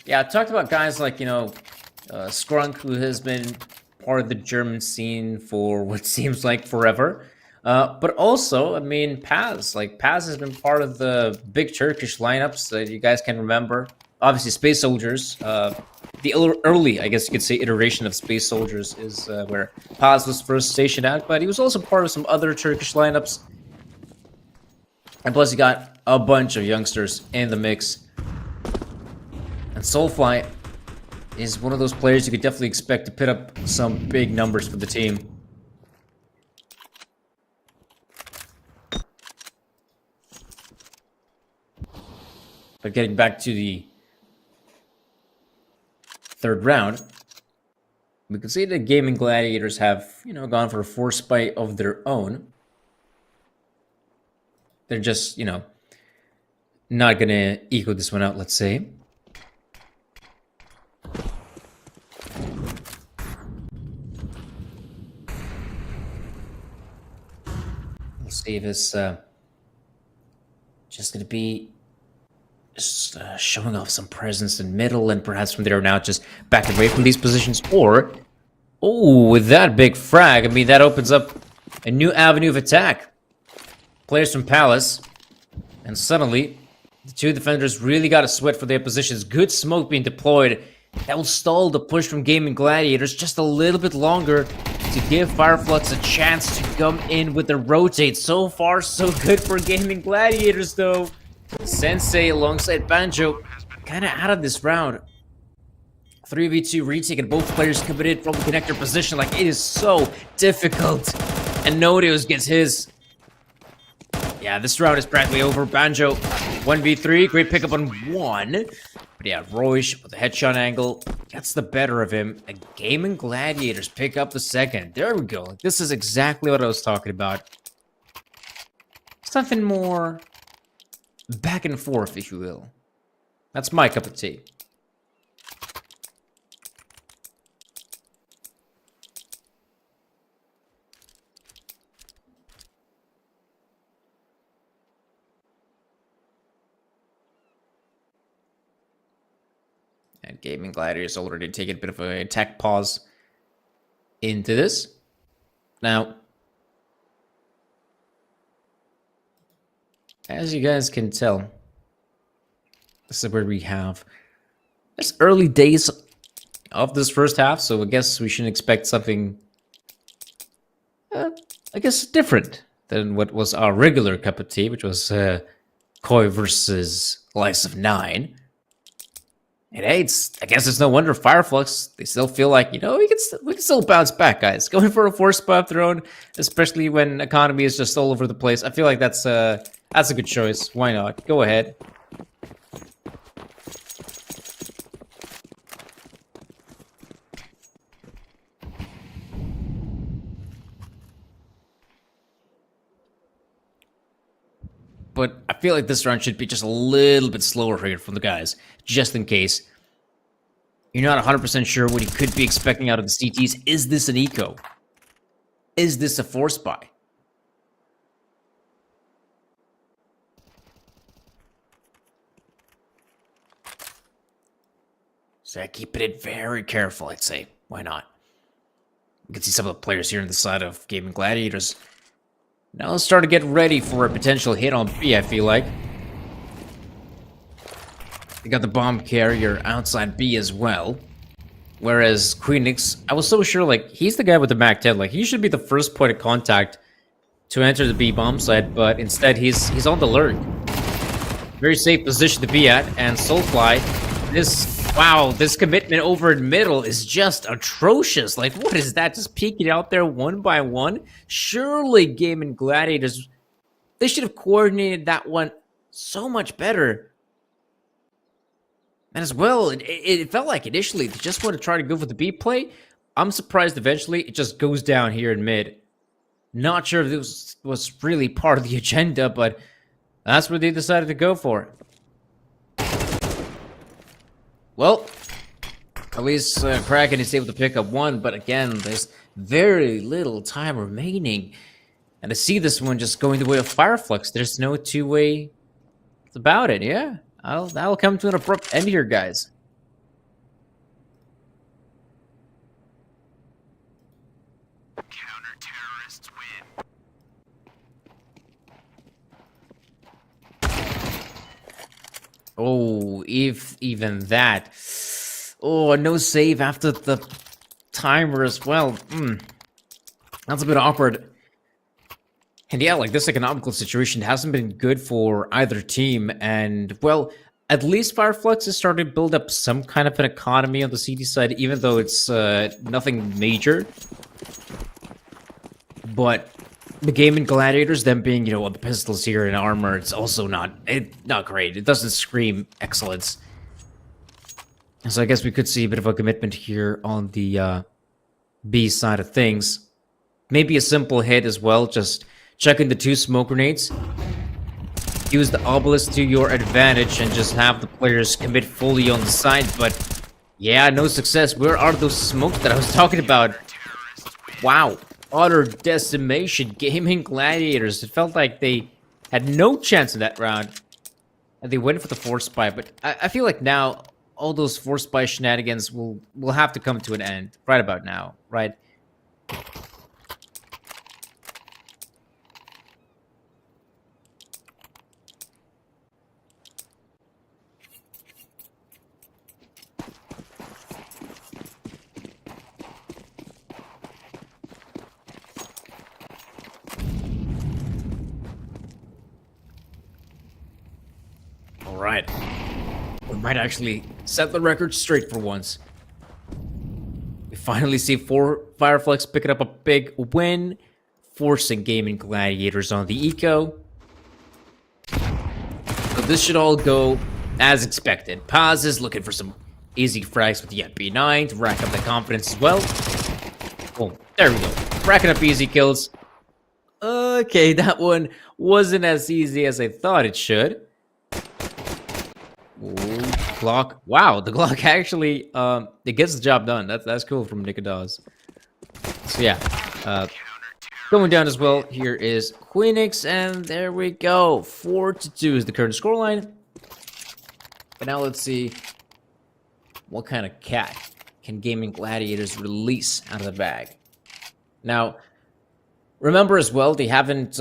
Yeah, I talked about guys like, Skrunk, who has been part of the German scene for what seems like forever. But also, I mean, Paz. Like, Paz has been part of the big Turkish lineups that you guys can remember. Obviously, Space Soldiers. The early, I guess you could say, iteration of Space Soldiers is where Paz was first stationed at. But he was also part of some other Turkish lineups. And plus, you got a bunch of youngsters in the mix. And Soulfly is one of those players you could definitely expect to put up some big numbers for the team. But getting back to the third round, we can see the Gaming Gladiators have, gone for a force spite of their own. They're just, not gonna eco this one out, let's say. Let's see if it's just gonna be showing off some presence in middle, and perhaps from there on out just back away from these positions. Or, with that big frag, I mean, that opens up a new avenue of attack. Players from Palace, and suddenly the two defenders really got to sweat for their positions. Good smoke being deployed. That will stall the push from Gaming Gladiators just a little bit longer to give Fireflux a chance to come in with the rotate. So far, so good for Gaming Gladiators, though. Sensei alongside Banjo kind of out of this round. 3v2 retake, and both players committed from the connector position. Like, it is so difficult. And Nodios gets his. Yeah, this round is practically over. Banjo 1v3, great pickup on one. But yeah, Roish with the headshot angle gets the better of him. And Gaming Gladiators pick up the second. There we go. This is exactly what I was talking about. Something more back and forth, if you will. That's my cup of tea. And Gaming Gladiators already taking a bit of an attack pause into this. Now, as you guys can tell, this is where we have it's early days of this first half, so I guess we shouldn't expect something, I guess, different than what was our regular cup of tea, which was Koi versus Lice of 9. And hey, I guess it's no wonder Fireflux, they still feel like, we can still bounce back, guys. Going for a force spot of their own, especially when economy is just all over the place. I feel like that's a good choice. Why not? Go ahead. But I feel like this round should be just a little bit slower here from the guys, just in case. You're not 100% sure what you could be expecting out of the CTs. Is this an eco? Is this a force buy? So keep it very careful, I'd say. Why not? You can see some of the players here on the side of Gaming Gladiators. Now let's start to get ready for a potential hit on B, I feel like. They got the bomb carrier outside B as well. Whereas Queenix, I was so sure, like, he's the guy with the Mac 10. Like, he should be the first point of contact to enter the B bomb site, but instead he's on the lurk. Very safe position to be at, and Soulfly, this commitment over in middle is just atrocious. Like, what is that? Just peeking out there one by one? Surely Game & Gladiators, they should have coordinated that one so much better. And as well, it felt like initially they just want to try to go for the B play. I'm surprised eventually it just goes down here in mid. Not sure if this was really part of the agenda, but that's what they decided to go for. Well, at least Kraken is able to pick up one, but again, there's very little time remaining. And to see this one just going the way of Fireflux, there's no two-way about it, yeah. That'll come to an abrupt end here, guys. Counter-terrorists win. Oh, if even that. Oh, no save after the timer as well. That's a bit awkward. And yeah, like, this economical situation hasn't been good for either team. And, well, at least Fireflux is starting to build up some kind of an economy on the CD side, even though it's nothing major. But the Game & Gladiators, them being, on the pistols here and armor, it's also not great. It doesn't scream excellence. So I guess we could see a bit of a commitment here on the B side of things. Maybe a simple hit as well, just checking the 2 smoke grenades. Use the obelisk to your advantage and just have the players commit fully on the side, but yeah, no success. Where are those smokes that I was talking about? Wow. Utter decimation. Game & Gladiators. It felt like they had no chance in that round. And they went for the force spy, but I feel like now all those force spy shenanigans will have to come to an end right about now, right? Alright. We might actually set the record straight for once. We finally see Fireflux picking up a big win, forcing Game & Gladiators on the eco. So this should all go as expected. Paz is looking for some easy frags with the MP9 to rack up the confidence as well. Oh, there we go. Racking up easy kills. Okay, that one wasn't as easy as I thought it should. Ooh, Glock. Wow, the Glock actually, it gets the job done. That's cool from Nicodas. So yeah, going down as well, here is Queenix, and there we go. 4-2 is the current scoreline. But now let's see what kind of cat can Game & Gladiators release out of the bag. Now, remember as well, they haven't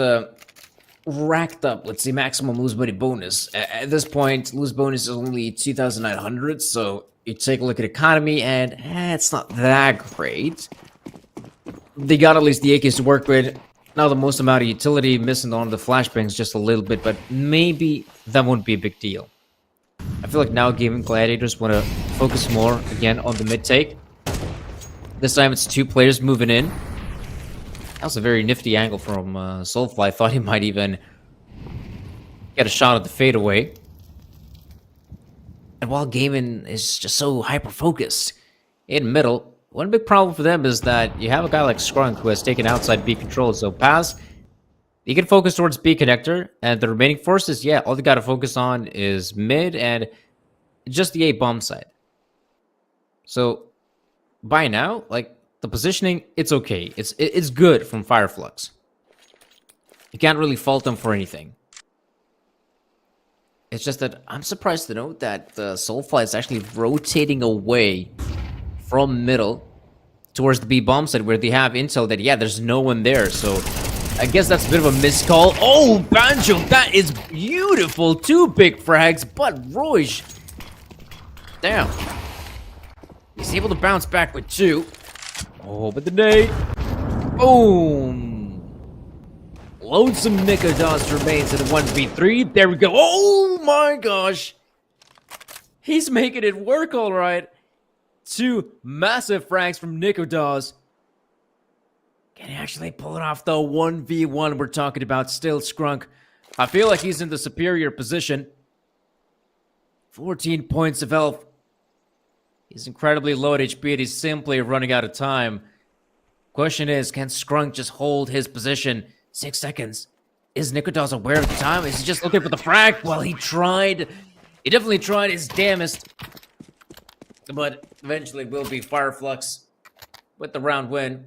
racked up, let's see, maximum lose buddy bonus. At this point, lose bonus is only 2,900, so you take a look at economy, and it's not that great. They got at least the AKs to work with. Now the most amount of utility, missing on the flashbangs just a little bit, but maybe that won't be a big deal. I feel like now Game & Gladiators want to focus more, again, on the mid-take. This time it's 2 players moving in. That was a very nifty angle from Soulfly. I thought he might even get a shot at the fadeaway. And while Gaiman is just so hyper-focused in middle, one big problem for them is that you have a guy like Skrunk who has taken outside B control. So Paz, you can focus towards B connector, and the remaining forces, yeah, all they got to focus on is mid and just the A bomb side. So by now, like, the positioning, it's okay. It's good from Fireflux. You can't really fault them for anything. It's just that I'm surprised to note that the Soulfly is actually rotating away from middle towards the B bomb side where they have intel that, yeah, there's no one there. So I guess that's a bit of a missed call. Oh, Banjo, that is beautiful. 2 big frags, but Royce, damn. He's He's able to bounce back with 2. Oh, but the nade. Boom. Lonesome Nikodos remains in the 1v3. There we go. Oh my gosh. He's making it work all right. 2 massive frags from Nikodos. Can he actually pull it off though? 1v1 we're talking about. Still Scrunk. I feel like he's in the superior position. 14 points of health. He's incredibly low at HP and he's simply running out of time. Question is, can Scrunk just hold his position? 6 seconds. Is Nikodos aware of the time? Is he just looking for the frag? Well, he tried. He definitely tried his damnest. But eventually will be Fireflux with the round win.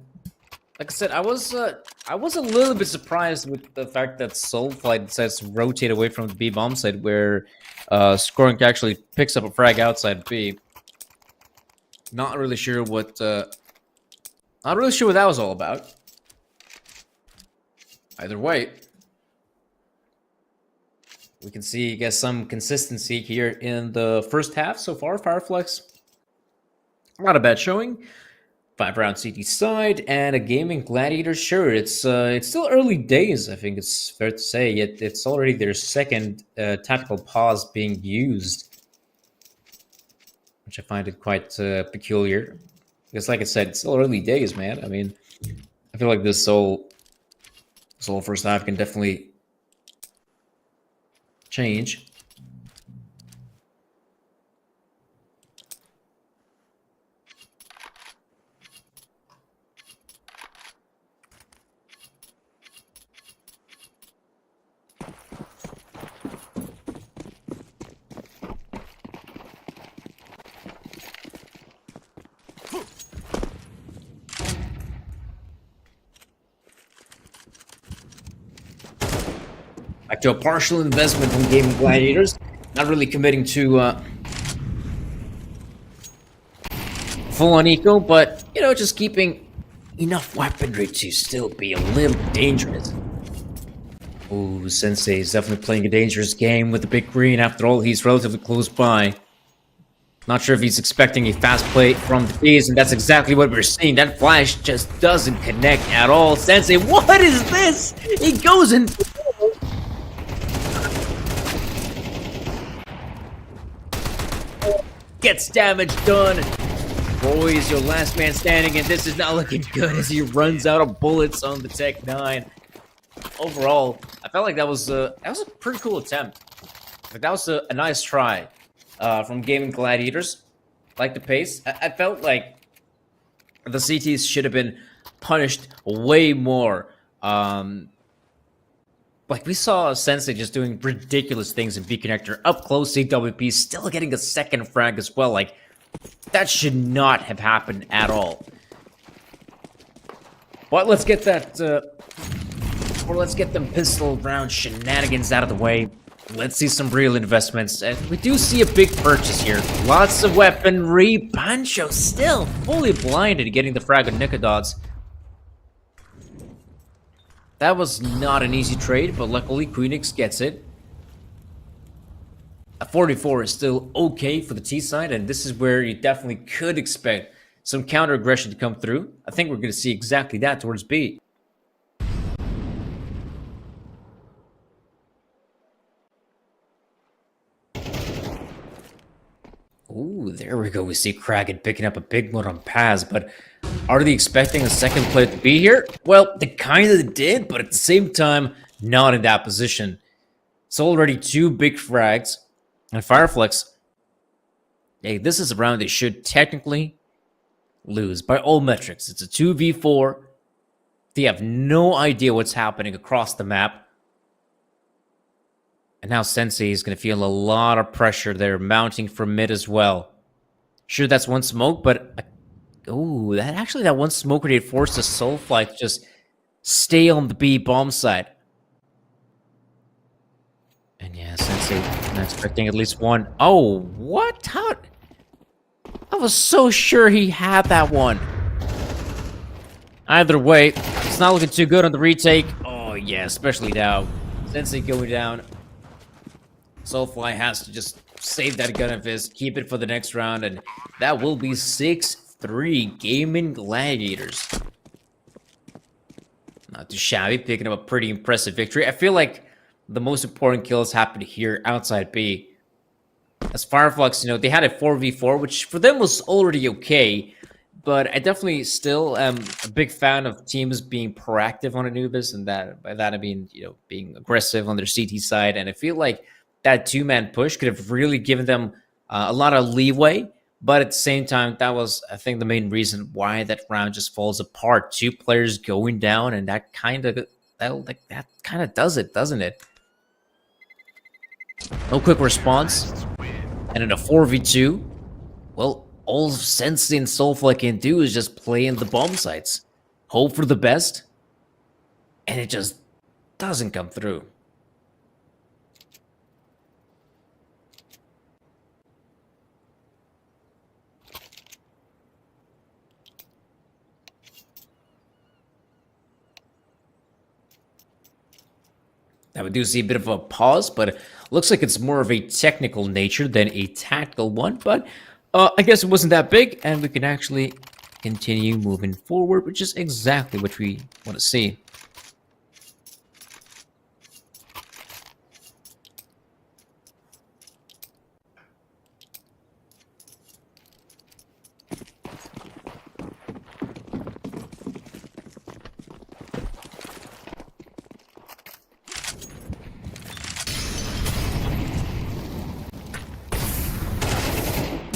Like I said, I was a little bit surprised with the fact that Soulfly decides to rotate away from the B bomb side, where Skorink actually picks up a frag outside B. Not really sure what that was all about. Either way, we can see, I guess, some consistency here in the first half so far. Fireflux, not a bad showing. 5-round CT side and a gaming gladiator. Sure, it's still early days. I think it's fair to say. Yet it's already their second tactical pause being used, which I find it quite peculiar. Because, like I said, it's still early days, man. I mean, I feel like this whole first half can definitely change. Back to a partial investment from Gaming Gladiators. Not really committing to full-on eco, but, you know, just keeping enough weaponry to still be a little dangerous. Ooh, Sensei is definitely playing a dangerous game with the big green. After all, he's relatively close by. Not sure if he's expecting a fast play from the D's, and that's exactly what we're seeing. That flash just doesn't connect at all. Sensei, what is this? He goes in. Gets damage done. Roy is your last man standing, and this is not looking good as he runs out of bullets on the Tech 9. Overall, I felt like that was a pretty cool attempt. Like, that was a nice try from Gaming Gladiators. Like the pace. I felt like the CTs should have been punished way more. Like, we saw Sensei just doing ridiculous things in B Connector. Up close, CWP still getting a second frag as well. Like, that should not have happened at all. But let's get that, let's get them pistol round shenanigans out of the way. Let's see some real investments. And we do see a big purchase here. Lots of weaponry. Pancho still fully blinded getting the frag on Nikodots. That was not an easy trade, but luckily Queenix gets it. A 44 is still okay for the T side, and this is where you definitely could expect some counter aggression to come through. I think we're going to see exactly that towards B. Ooh, there we go. We see Kraken picking up a big one on Paz, but are they expecting a second player to be here? Well, they kind of did, but at the same time, not in that position. It's already 2 big frags, and Fireflux, hey, this is a round they should technically lose by all metrics. It's a 2v4. They have no idea what's happening across the map. And now Sensei is going to feel a lot of pressure there mounting from mid as well. Sure, that's one smoke, but ooh, that one smoke grenade forced the Soulfly to just stay on the B bomb side. And yeah, Sensei, I'm expecting at least one. Oh, what? How? I was so sure he had that one. Either way, it's not looking too good on the retake. Oh yeah, especially now. Sensei going down. Soulfly has to just save that gun of his, keep it for the next round, and that will be 6-3 Gaming Gladiators. Not too shabby, picking up a pretty impressive victory. I feel like the most important kills happened here outside B. As Fireflux, they had a 4v4, which for them was already okay. But I definitely still am a big fan of teams being proactive on Anubis, and that by that I mean, being aggressive on their CT side. And I feel like that two-man push could have really given them a lot of leeway. But at the same time, that was, I think, the main reason why that round just falls apart. Two players going down, and that kind of does it, doesn't it? No quick response, and in a 4v2, well, all Sensei and Soulfly can do is just play in the bomb sites, hope for the best, and it just doesn't come through. Now we do see a bit of a pause, but it looks like it's more of a technical nature than a tactical one, but I guess it wasn't that big, and we can actually continue moving forward, which is exactly what we want to see.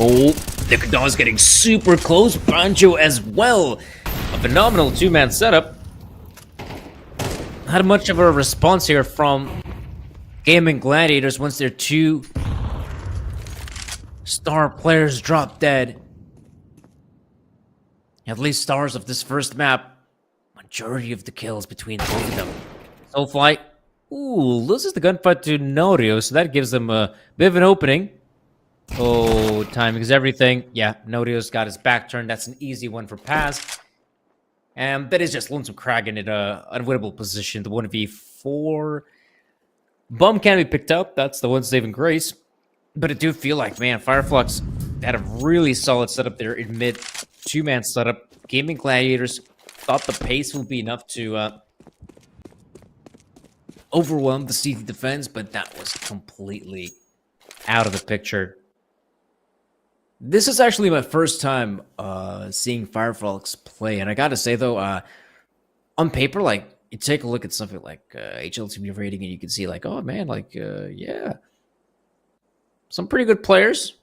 Oh, Nicodon's getting super close. Banjo as well. A phenomenal two-man setup. Not much of a response here from Gaming Gladiators once their two star players drop dead. At least stars of this first map. Majority of the kills between both of them. Soulfly, loses the gunfight to Norio, so that gives them a bit of an opening. Oh, timing is everything. Yeah, Norio's got his back turned. That's an easy one for pass. And that is just Lonesome Kraken in a unwinnable position. The 1v4. Bum can be picked up. That's the one saving grace. But I do feel like, man, Fireflux had a really solid setup there in mid. Two-man setup. Gaming Gladiators thought the pace would be enough to overwhelm the CT defense, but that was completely out of the picture. This is actually my first time seeing Fireflux play, and I gotta say though, on paper, like, you take a look at something like HLTV rating, and you can see like, oh man, like, yeah, some pretty good players.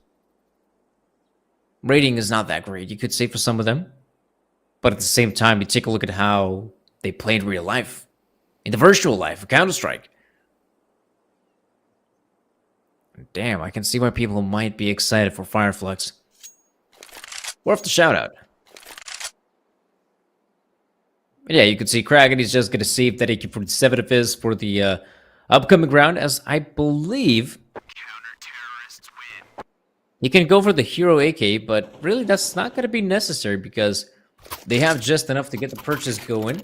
Rating is not that great, you could say, for some of them, but at the same time, you take a look at how they play in real life, in the virtual life of Counter-Strike. Damn, I can see why people might be excited for Fireflux. Worth the shout out. But yeah, you can see Kraken, he's just going to save that AK-47 of his for the upcoming round, as I believe he can go for the hero AK, but really that's not going to be necessary because they have just enough to get the purchase going.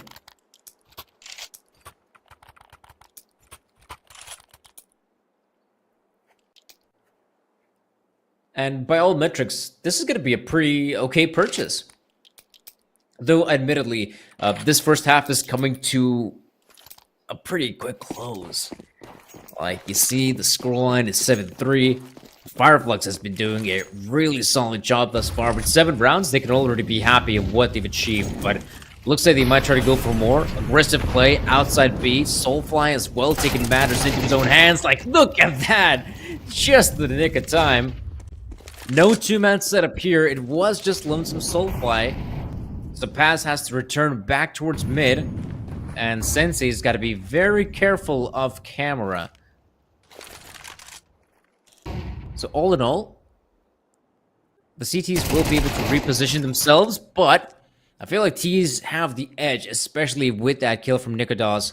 And by all metrics, this is going to be a pretty okay purchase. Though, admittedly, this first half is coming to a pretty quick close. Like, you see, the scoreline is 7-3. Fireflux has been doing a really solid job thus far. With 7 rounds, they can already be happy of what they've achieved. But looks like they might try to go for more. Aggressive play outside B. Soulfly as well, taking matters into his own hands. Like, look at that! Just the nick of time. No two-man setup here. It was just Lonesome Soulfly. So Pass has to return back towards mid. And Sensei's got to be very careful of camera. So all in all, the CTs will be able to reposition themselves. But I feel like T's have the edge, especially with that kill from Nikodos.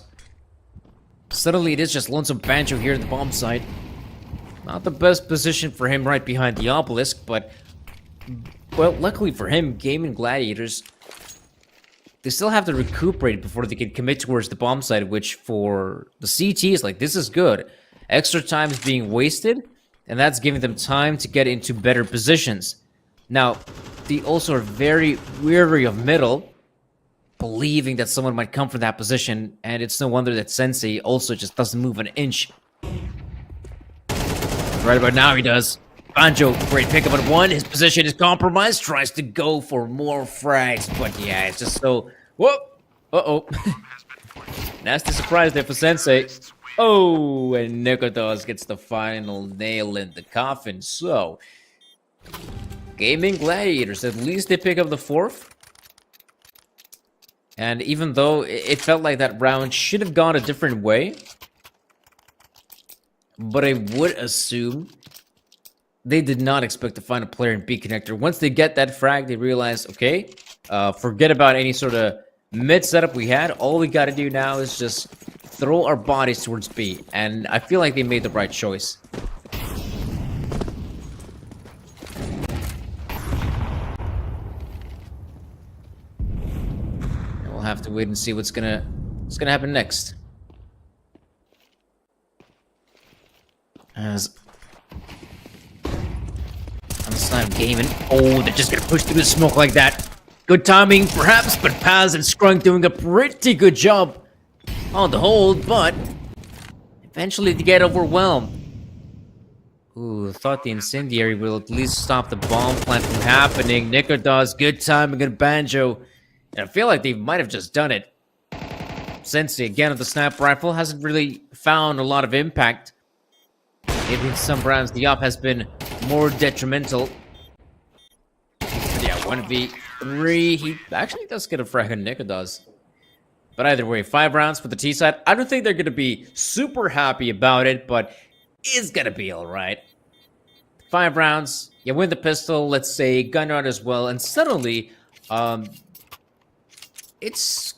Suddenly it is just Lonesome Banjo here at the bomb site. Not the best position for him right behind the obelisk, but, well, luckily for him, Gaming Gladiators, they still have to recuperate before they can commit towards the bomb site, which for the CT is like, this is good. Extra time is being wasted, and that's giving them time to get into better positions. Now, they also are very weary of middle, believing that someone might come from that position, and it's no wonder that Sensei also just doesn't move an inch. Right about now he does. Banjo, great pickup at 1. His position is compromised. Tries to go for more frags, but yeah, it's just so... Whoa! Uh-oh. Nasty surprise there for Sensei. Oh, and Nikodos gets the final nail in the coffin. So, Gaming Gladiators, at least they pick up the 4th. And even though it felt like that round should have gone a different way, but I would assume they did not expect to find a player in B connector. Once they get that frag, they realize, okay, forget about any sort of mid setup we had. All we got to do now is just throw our bodies towards B. And I feel like they made the right choice. And we'll have to wait and see what's gonna happen next. As on the side of Gaming. Oh, they're just gonna push through the smoke like that. Good timing, perhaps, but Paz and Scrunk doing a pretty good job on the hold, but eventually they get overwhelmed. Ooh, thought the incendiary will at least stop the bomb plant from happening. Nikodos, good timing and Banjo. And I feel like they might have just done it. Sensei, again, with the sniper rifle, hasn't really found a lot of impact. Maybe in some rounds the op has been more detrimental. But yeah, 1v3. He actually does get a frag on Nikodos. But either way, 5 rounds for the T side. I don't think they're going to be super happy about it, but it's going to be alright. 5 rounds, you win the pistol, let's say gun round as well, and suddenly, it's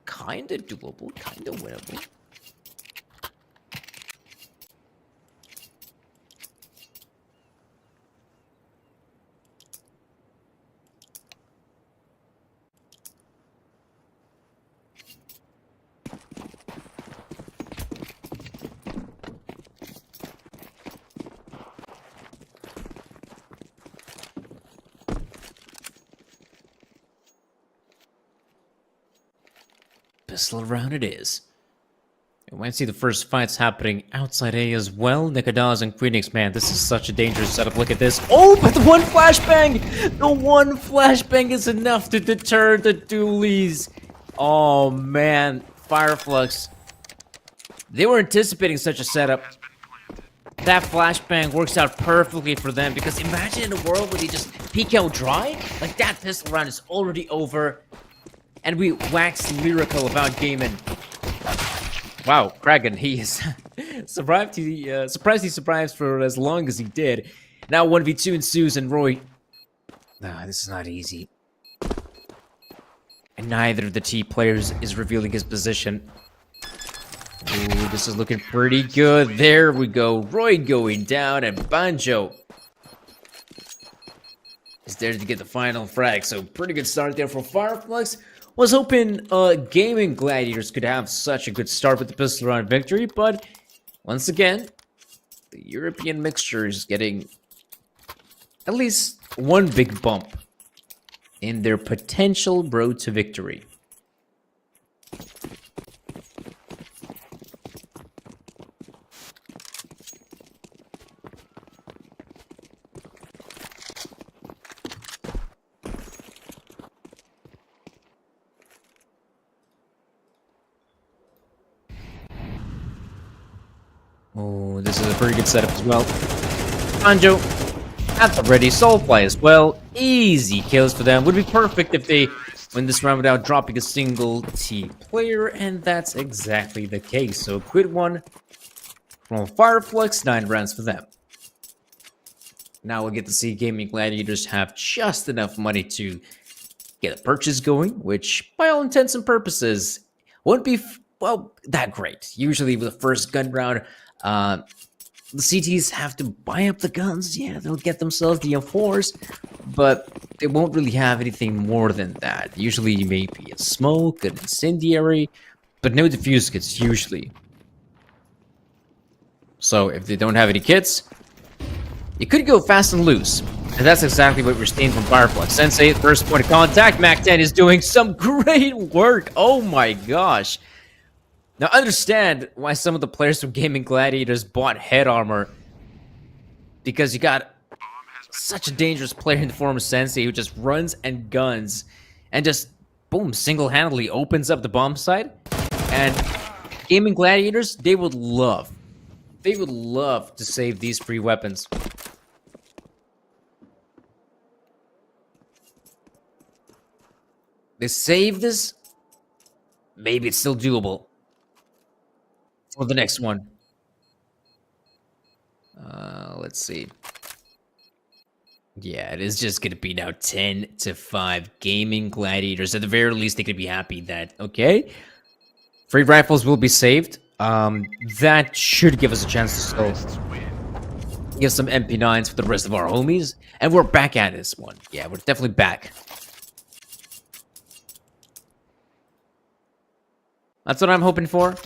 kind of doable, kind of winnable. Pistol round it is. And when I see the first fights happening outside A as well, Nikodos and Phoenix, man, this is such a dangerous setup. Look at this. Oh, but the one flashbang! The one flashbang is enough to deter the dualies. Oh, man. Fireflux. They were anticipating such a setup. That flashbang works out perfectly for them, because imagine in a world where they just peek out dry. Like, that pistol round is already over. And we wax lyrical about gaming. Wow, Kragan, he is survived. Surprised he survives for as long as he did. Now 1v2 ensues, and Roy. Nah, this is not easy. And neither of the T players is revealing his position. Ooh, this is looking pretty good. There we go. Roy going down, and Banjo is there to get the final frag. So pretty good start there for Fireflux. Was hoping Gaming Gladiators could have such a good start with the pistol round victory, but once again, the European mixture is getting at least one big bump in their potential road to victory. Oh, this is a pretty good setup as well. Banjo at the ready, soul play as well. Easy kills for them. Would be perfect if they win this round without dropping a single T player, and that's exactly the case. So quit one from Fireflux, 9 rounds for them. Now we'll get to see Gaming Gladiators have just enough money to get a purchase going, which by all intents and purposes won't be, well, that great. Usually with the first gun round, the CTs have to buy up the guns. Yeah, they'll get themselves the M4s, but they won't really have anything more than that. Usually maybe a smoke, an incendiary, but no defuse kits usually. So if they don't have any kits, You could go fast and loose. And that's exactly what we're seeing from Fireflux. Sensei, first point of contact. Mac 10 is doing some great work. Oh my gosh. Now understand why some of the players from Gaming Gladiators bought head armor. Because you got such a dangerous player in the form of Sensei who just runs and guns and just, boom, single-handedly opens up the bomb site. And Gaming Gladiators, they would love to save these free weapons. They save this, maybe it's still doable for the next one. Let's see. Yeah, it is just gonna be now 10-5 Gaming Gladiators. At the very least, they could be happy that, okay, free rifles will be saved. That should give us a chance to still get some MP9s for the rest of our homies. And we're back at this one. Yeah, we're definitely back. That's what I'm hoping for.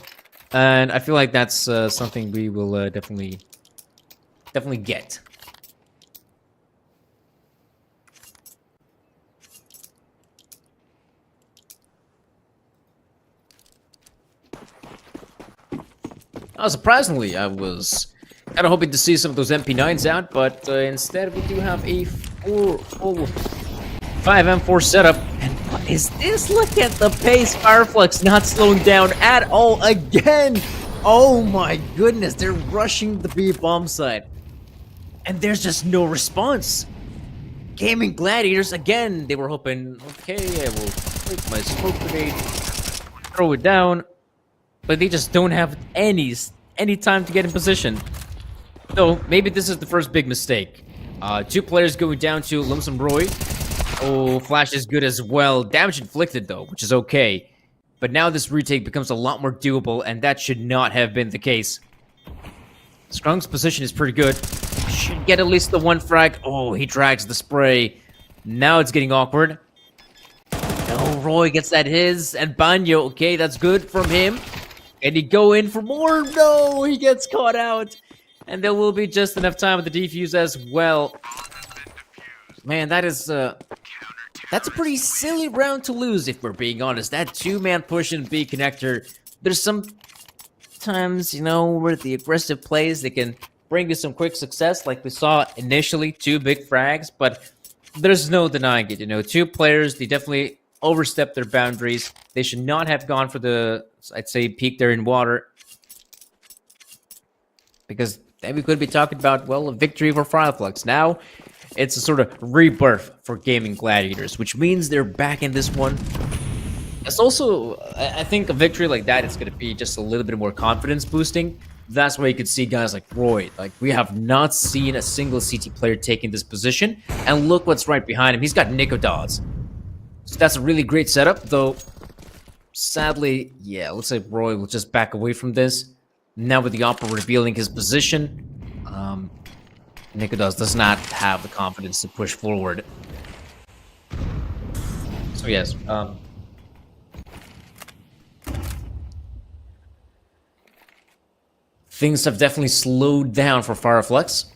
And I feel like that's something we will definitely get. Surprisingly, I was kind of hoping to see some of those MP9s out, but instead we do have a full 5M4 setup. And what is this? Look at the pace. Fireflux not slowing down at all again. Oh my goodness, they're rushing the B bomb site. And there's just no response. Gaming Gladiators, again, they were hoping, okay, I will take my smoke grenade, throw it down. But they just don't have any time to get in position. So maybe this is the first big mistake. 2 players going down to Lumsum Roy. Oh, Flash is good as well. Damage inflicted though, which is okay. But now this retake becomes a lot more doable, and that should not have been the case. Skrunk's position is pretty good. Should get at least the 1 frag. Oh, he drags the spray. Now it's getting awkward. No, Roy gets that his, and Banyo, okay, that's good from him. Can he go in for more? No, he gets caught out. And there will be just enough time with the defuse as well. Man, that is, that's a pretty silly round to lose, if we're being honest. That 2-man push and B connector, there's some times, you know, where the aggressive plays, they can bring you some quick success, like we saw initially, 2 big frags, but there's no denying it, you know. 2 players, they definitely overstepped their boundaries. They should not have gone for the, I'd say, peak there in water. Because then we could be talking about, well, a victory for Fireflux. Now, it's a sort of rebirth for Gaming Gladiators, which means they're back in this one. It's also, I think a victory like that is going to be just a little bit more confidence boosting. That's why you could see guys like Roy. Like, we have not seen a single CT player taking this position. And look what's right behind him. He's got Nicodas. So that's a really great setup, though. Sadly, yeah, looks like Roy will just back away from this. Now with the Opera revealing his position, Nicodas does not have the confidence to push forward. So yes, things have definitely slowed down for Fireflux.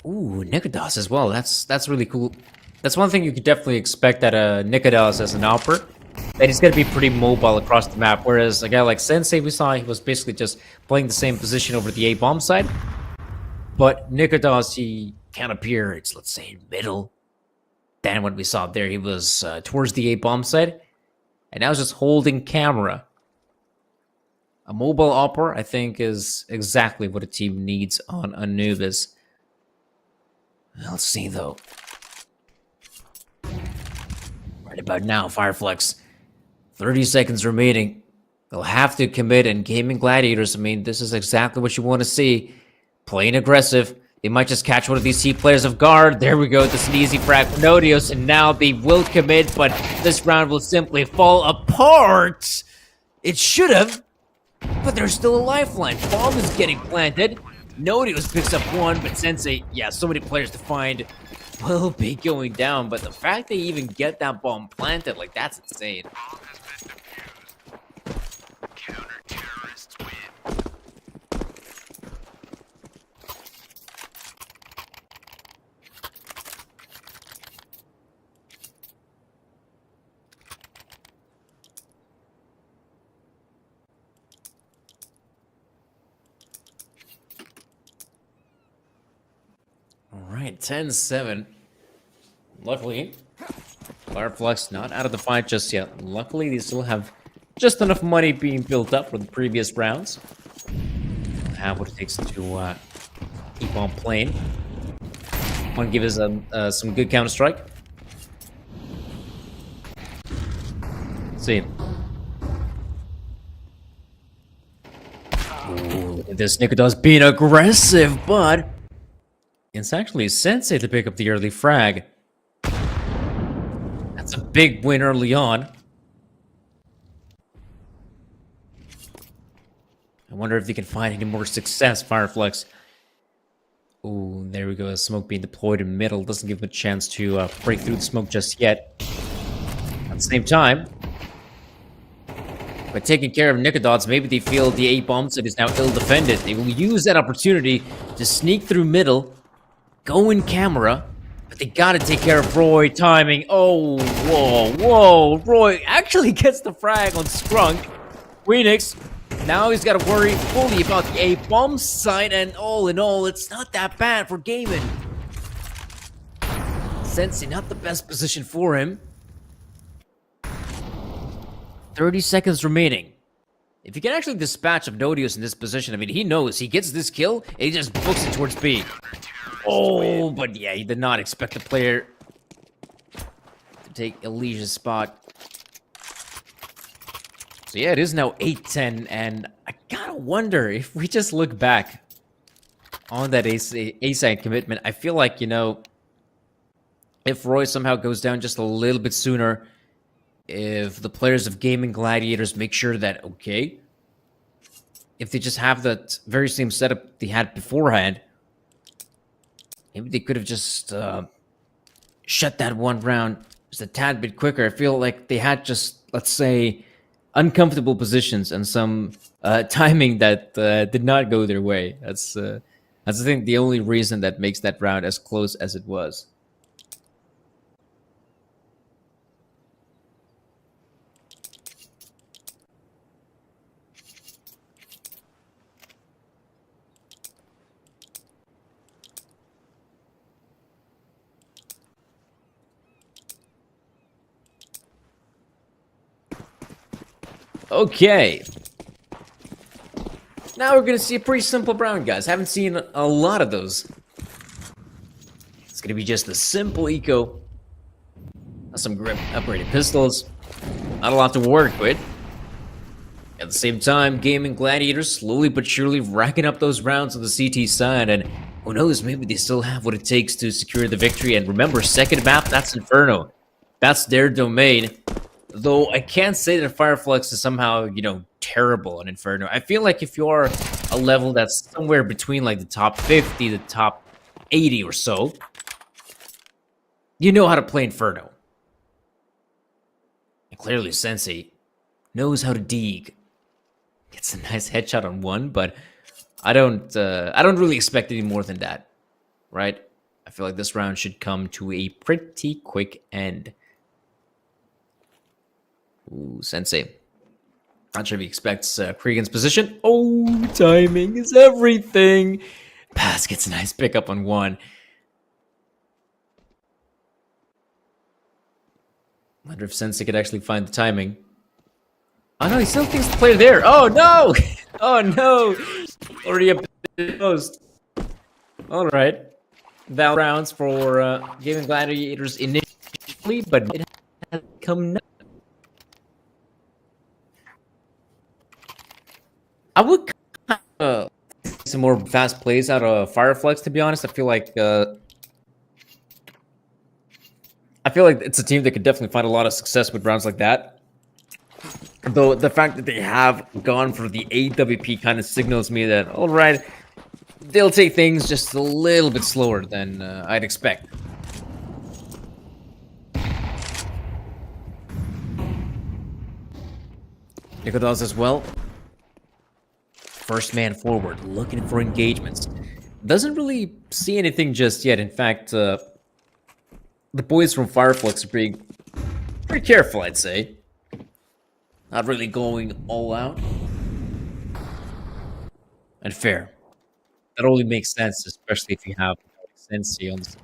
Ooh, Nicodas as well. That's really cool. That's one thing you could definitely expect at a Nicodas as an Opera. That he's going to be pretty mobile across the map, whereas a guy like Sensei, we saw he was basically just playing the same position over the A-bomb side. But Nicodas, he can appear, it's, let's say, middle. Then what we saw there, he was towards the A-bomb side. And now he's just holding camera. A mobile Opera, I think, is exactly what a team needs on Anubis. Let's see, though. Right about now, Fireflux. 30 seconds remaining. They'll have to commit, and Gaming Gladiators, I mean, this is exactly what you want to see. Playing aggressive. They might just catch one of these C players off guard. There we go. This is an easy frag for Nodios, and now they will commit, but this round will simply fall apart. It should have, but there's still a lifeline. Bomb is getting planted. Nodios picks up 1, but Sensei, yeah, so many players to find, will be going down. But the fact they even get that bomb planted, like, that's insane. Alright, 10-7. Luckily, Fireflux not out of the fight just yet. Luckily, they still have just enough money being built up from the previous rounds. Have what it takes to keep on playing. Want to give us some good counter strike. Let's see. Ooh, look at this Nicodas being aggressive, but it's actually Sensei to pick up the early frag. That's a big win early on. I wonder if they can find any more success, Fireflux. Ooh, there we go. Smoke being deployed in middle. Doesn't give him a chance to break through the smoke just yet. At the same time, by taking care of Nicodots, maybe they feel the A-bomb set is now ill-defended. They will use that opportunity to sneak through middle, go in camera, but they gotta take care of Roy. Timing. Oh, whoa. Roy actually gets the frag on Sprunk. Phoenix. Now he's got to worry fully about the A-bomb side, and all in all, it's not that bad for Gaiman. Sensei, not the best position for him. 30 seconds remaining. If you can actually dispatch Abnodius in this position, I mean, he knows he gets this kill, and he just books it towards B. Oh, but yeah, he did not expect the player to take Elysia's spot. So yeah, it is now 8-10, and I gotta wonder if we just look back on that A-side commitment. I feel like, you know, if Roy somehow goes down just a little bit sooner, if the players of Gaming Gladiators make sure that, okay, if they just have that very same setup they had beforehand, maybe they could have just shut that one round just a tad bit quicker. I feel like they had just, let's say, uncomfortable positions and some timing that did not go their way. That's I think the only reason that makes that round as close as it was. Okay. Now we're gonna see a pretty simple round, guys. Haven't seen a lot of those. It's gonna be just a simple eco. Some grip, upgraded pistols. Not a lot to work with. At the same time, Gaming Gladiators slowly but surely racking up those rounds on the CT side, and who knows, maybe they still have what it takes to secure the victory. And remember, second map, that's Inferno. That's their domain. Though I can't say that Fireflux is somehow, you know, terrible on Inferno. I feel like if you're a level that's somewhere between like the top 50, the top 80 or so, you know how to play Inferno. And clearly Sensei knows how to dig. Gets a nice headshot on one, but I don't really expect any more than that, right? I feel like this round should come to a pretty quick end. Ooh, Sensei. Not sure if he expects Cregan's position. Oh, timing is everything. Pass gets a nice pickup on one. Wonder if Sensei could actually find the timing. Oh no, he still thinks the player there. Oh no! Oh no! Already a bit post. Alright. Val rounds for Gaming Gladiators initially, but it has come now. I would kind of some more fast plays out of Fireflux, to be honest. I feel like it's a team that could definitely find a lot of success with rounds like that. Though the fact that they have gone for the AWP kind of signals me that, all right, they'll take things just a little bit slower than I'd expect. Nicodas as well. First man forward, looking for engagements. Doesn't really see anything just yet. In fact, the boys from Fireflux are being pretty careful, I'd say. Not really going all out. And fair. That only makes sense, especially if you have Sensi on this.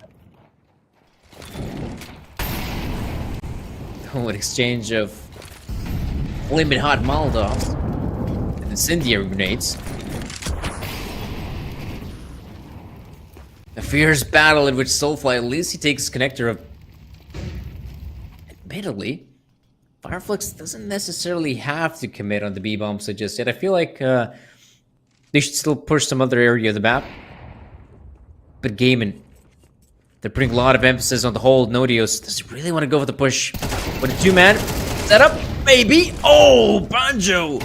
Oh, an exchange of flaming hot Molotovs and incendiary grenades. A fierce battle in which Soulfly, at least he takes connector of. Admittedly, Fireflux doesn't necessarily have to commit on the B-bomb so just yet. I feel like they should still push some other area of the map. But Gaiman, they're putting a lot of emphasis on the whole Nodios. Does he really want to go for the push? With a two-man setup? Maybe. Oh, Banjo!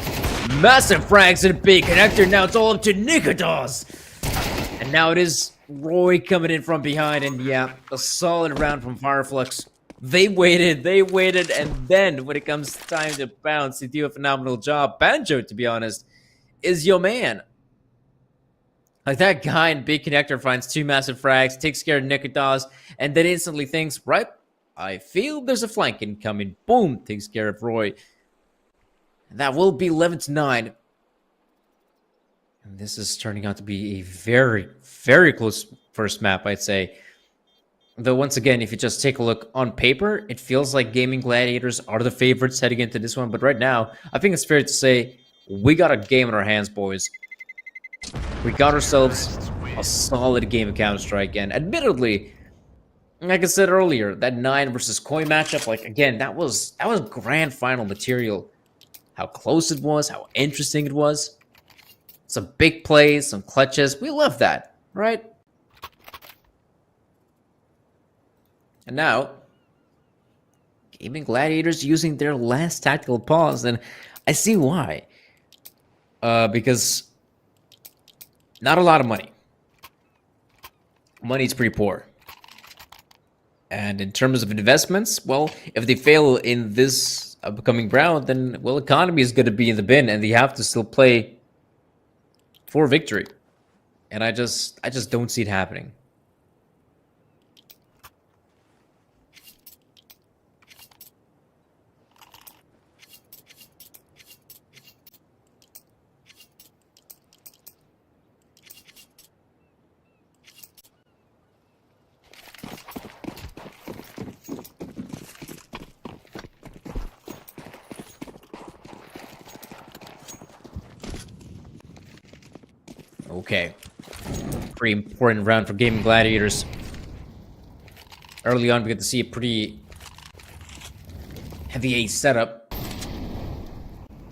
Massive frags and a big connector. Now it's all up to Nikodos. And now it is Roy coming in from behind. And yeah, a solid round from Fireflux. They waited, and then when it comes time to bounce, they do a phenomenal job. Banjo, to be honest, is your man. Like, that guy in big connector finds two massive frags, takes care of Nikodos, and then instantly thinks, right, I feel there's a flank incoming. Boom, takes care of Roy. And that will be 11-9. And this is turning out to be a very, very close first map, I'd say. Though, once again, if you just take a look on paper, it feels like Gaming Gladiators are the favorites heading into this one. But right now, I think it's fair to say we got a game in our hands, boys. We got ourselves a solid game of Counter-Strike. And admittedly, like I said earlier, that 9 versus Koi matchup, like, again, that was grand final material. How close it was, how interesting it was. Some big plays, some clutches. We love that, right? And now, Gaming Gladiators using their last tactical pause, and I see why. Because not a lot of money. Money's pretty poor. And in terms of investments, well, if they fail in this upcoming round, then, well, economy is going to be in the bin, and they have to still play for victory. And I just don't see it happening. Okay. Pretty important round for Gaming Gladiators. Early on, we get to see a pretty heavy A setup.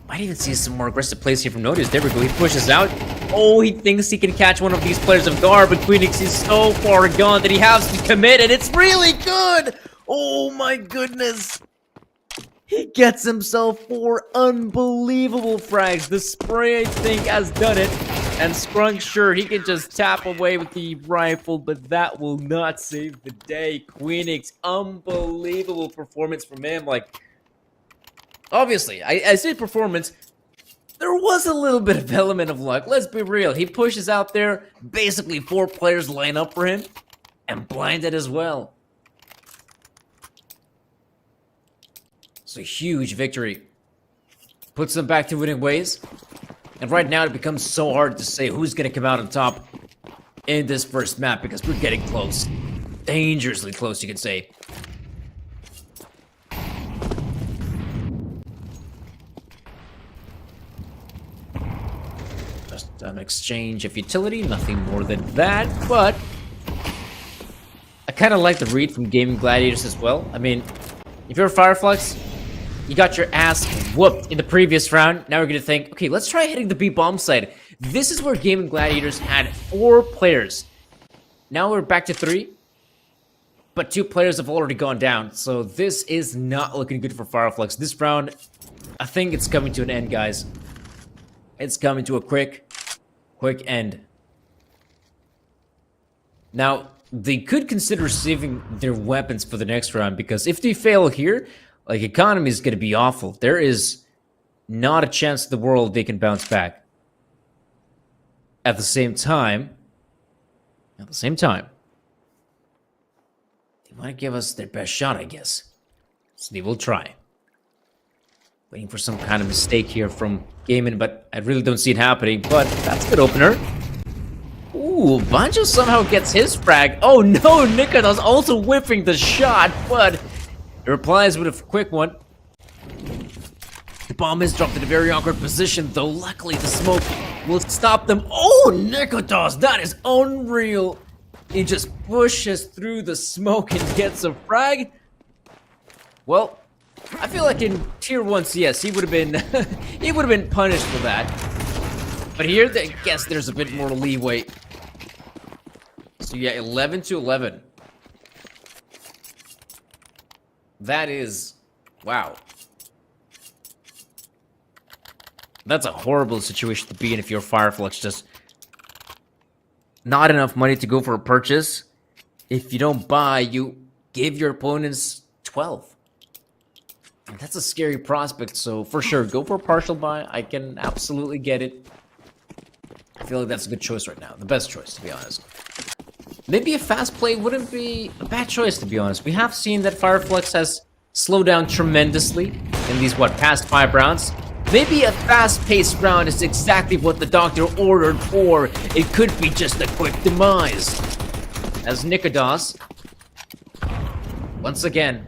Might even see some more aggressive plays here from Nodius. There we go. He pushes out. Oh, he thinks he can catch one of these players of guard, but Queenix is so far gone that he has to commit, and it's really good! Oh my goodness! He gets himself 4 unbelievable frags. The spray, I think, has done it. And Sprunk, sure, he can just tap away with the rifle, but that will not save the day. Queenix, unbelievable performance from him. Like, obviously, I say performance. There was a little bit of element of luck. Let's be real. He pushes out there. Basically, 4 players line up for him. And blinded as well. It's a huge victory. Puts them back to winning ways. And right now, it becomes so hard to say who's going to come out on top in this first map because we're getting close. Dangerously close, you could say. Just an exchange of utility, nothing more than that, but I kind of like the read from Gaming Gladiators as well. I mean, if you're a Fireflux, you got your ass whooped in the previous round. Now we're going to think, okay, let's try hitting the B-bomb side. This is where Gaming Gladiators had 4 players. Now we're back to 3. But 2 players have already gone down. So this is not looking good for Fireflux. This round, I think it's coming to an end, guys. It's coming to a quick end. Now, they could consider saving their weapons for the next round. Because if they fail here, like, economy is going to be awful. There is not a chance in the world they can bounce back. At the same time, they want to give us their best shot, I guess. So they will try. Waiting for some kind of mistake here from Gaiman, but I really don't see it happening. But that's a good opener. Ooh, Ooh, Banjo somehow gets his frag. Oh no, Nikolas also whipping the shot, but he replies with a quick one. The bomb is dropped in a very awkward position, though luckily the smoke will stop them. Oh, Nikolas, that is unreal. He just pushes through the smoke and gets a frag. Well, I feel like in Tier 1 CS, he would have been he would have been punished for that. But here, I guess there's a bit more leeway. So yeah, 11-11. That is, wow. That's a horrible situation to be in if you're Fireflux. Just not enough money to go for a purchase. If you don't buy, you give your opponents 12. And that's a scary prospect, so for sure, go for a partial buy. I can absolutely get it. I feel like that's a good choice right now. The best choice, to be honest. Maybe a fast play wouldn't be a bad choice, to be honest. We have seen that Fireflux has slowed down tremendously in these, past 5 rounds. Maybe a fast-paced round is exactly what the doctor ordered, or it could be just a quick demise. As Nikolas, once again,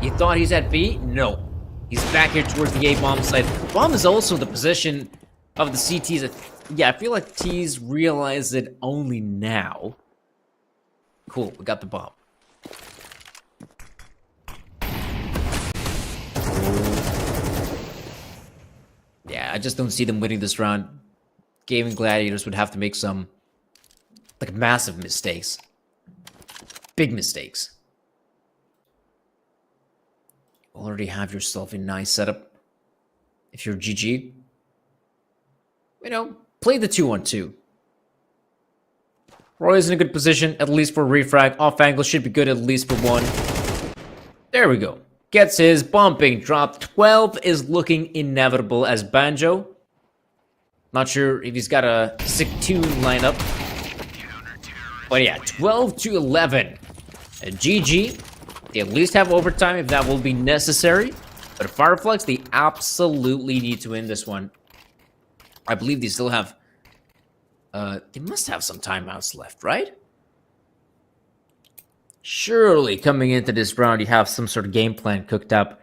you thought he's at B? No. He's back here towards the A-bomb site. Bomb is also the position of the CTs. Yeah, I feel like T's realize it only now. Cool, we got the bomb. Yeah, I just don't see them winning this round. Gaming Gladiators would have to make some, massive mistakes. Big mistakes. Already have yourself a nice setup. If you're GG, play the 2-1-2. Roy is in a good position, at least for refrag. Off angle should be good, at least for 1. There we go. Gets his bumping drop. 12 is looking inevitable as Banjo. Not sure if he's got a sick tune lineup. But yeah, 12-11. And GG. They at least have overtime if that will be necessary. But Fireflux, they absolutely need to win this one. I believe they still have... they must have some timeouts left, right? Surely, coming into this round, you have some sort of game plan cooked up.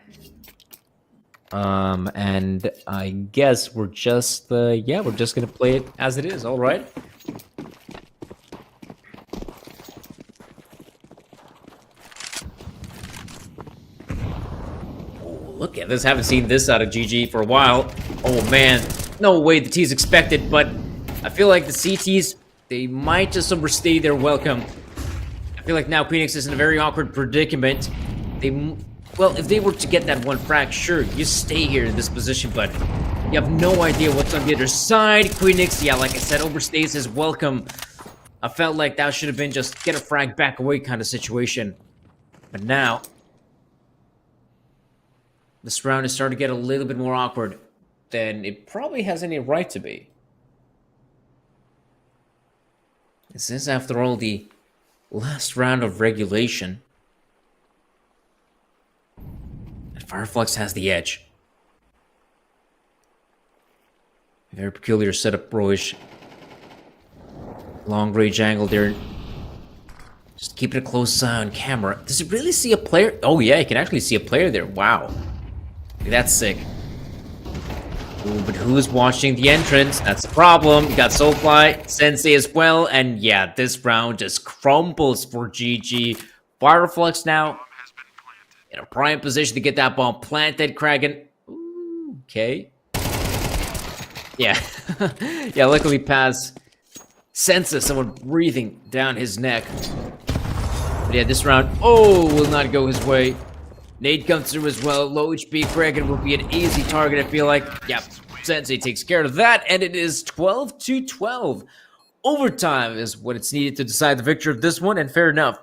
And I guess we're just... we're just gonna play it as it is, alright? Look at this, haven't seen this out of GG for a while. Oh man, no way the T's expected, but I feel like the CTs, they might just overstay their welcome. I feel like now Phoenix is in a very awkward predicament. Well, if they were to get that 1 frag, sure, you stay here in this position, but you have no idea what's on the other side. Phoenix, yeah, like I said, overstays his welcome. I felt like that should have been just get a frag back away kind of situation. But now, this round is starting to get a little bit more awkward than it probably has any right to be. This is, after all, the last round of regulation. And Fireflux has the edge. A very peculiar setup, Broish. Long range angle there. Just keep it a close eye on camera. Does it really see a player? Oh yeah, you can actually see a player there. Wow. That's sick. Ooh, but who's watching the entrance? That's the problem. You got Soulfly, Sensei as well, and yeah, this round just crumbles for GG. Fireflux now in a prime position to get that bomb planted. Kragan. Ooh, okay. Yeah. Yeah, luckily Paz senses someone breathing down his neck. But yeah, this round, will not go his way. Nade comes through as well. Low HP Kragan will be an easy target, I feel like. Yep, Sensei takes care of that, and it is 12-12. Overtime is what it's needed to decide the victor of this one, and fair enough.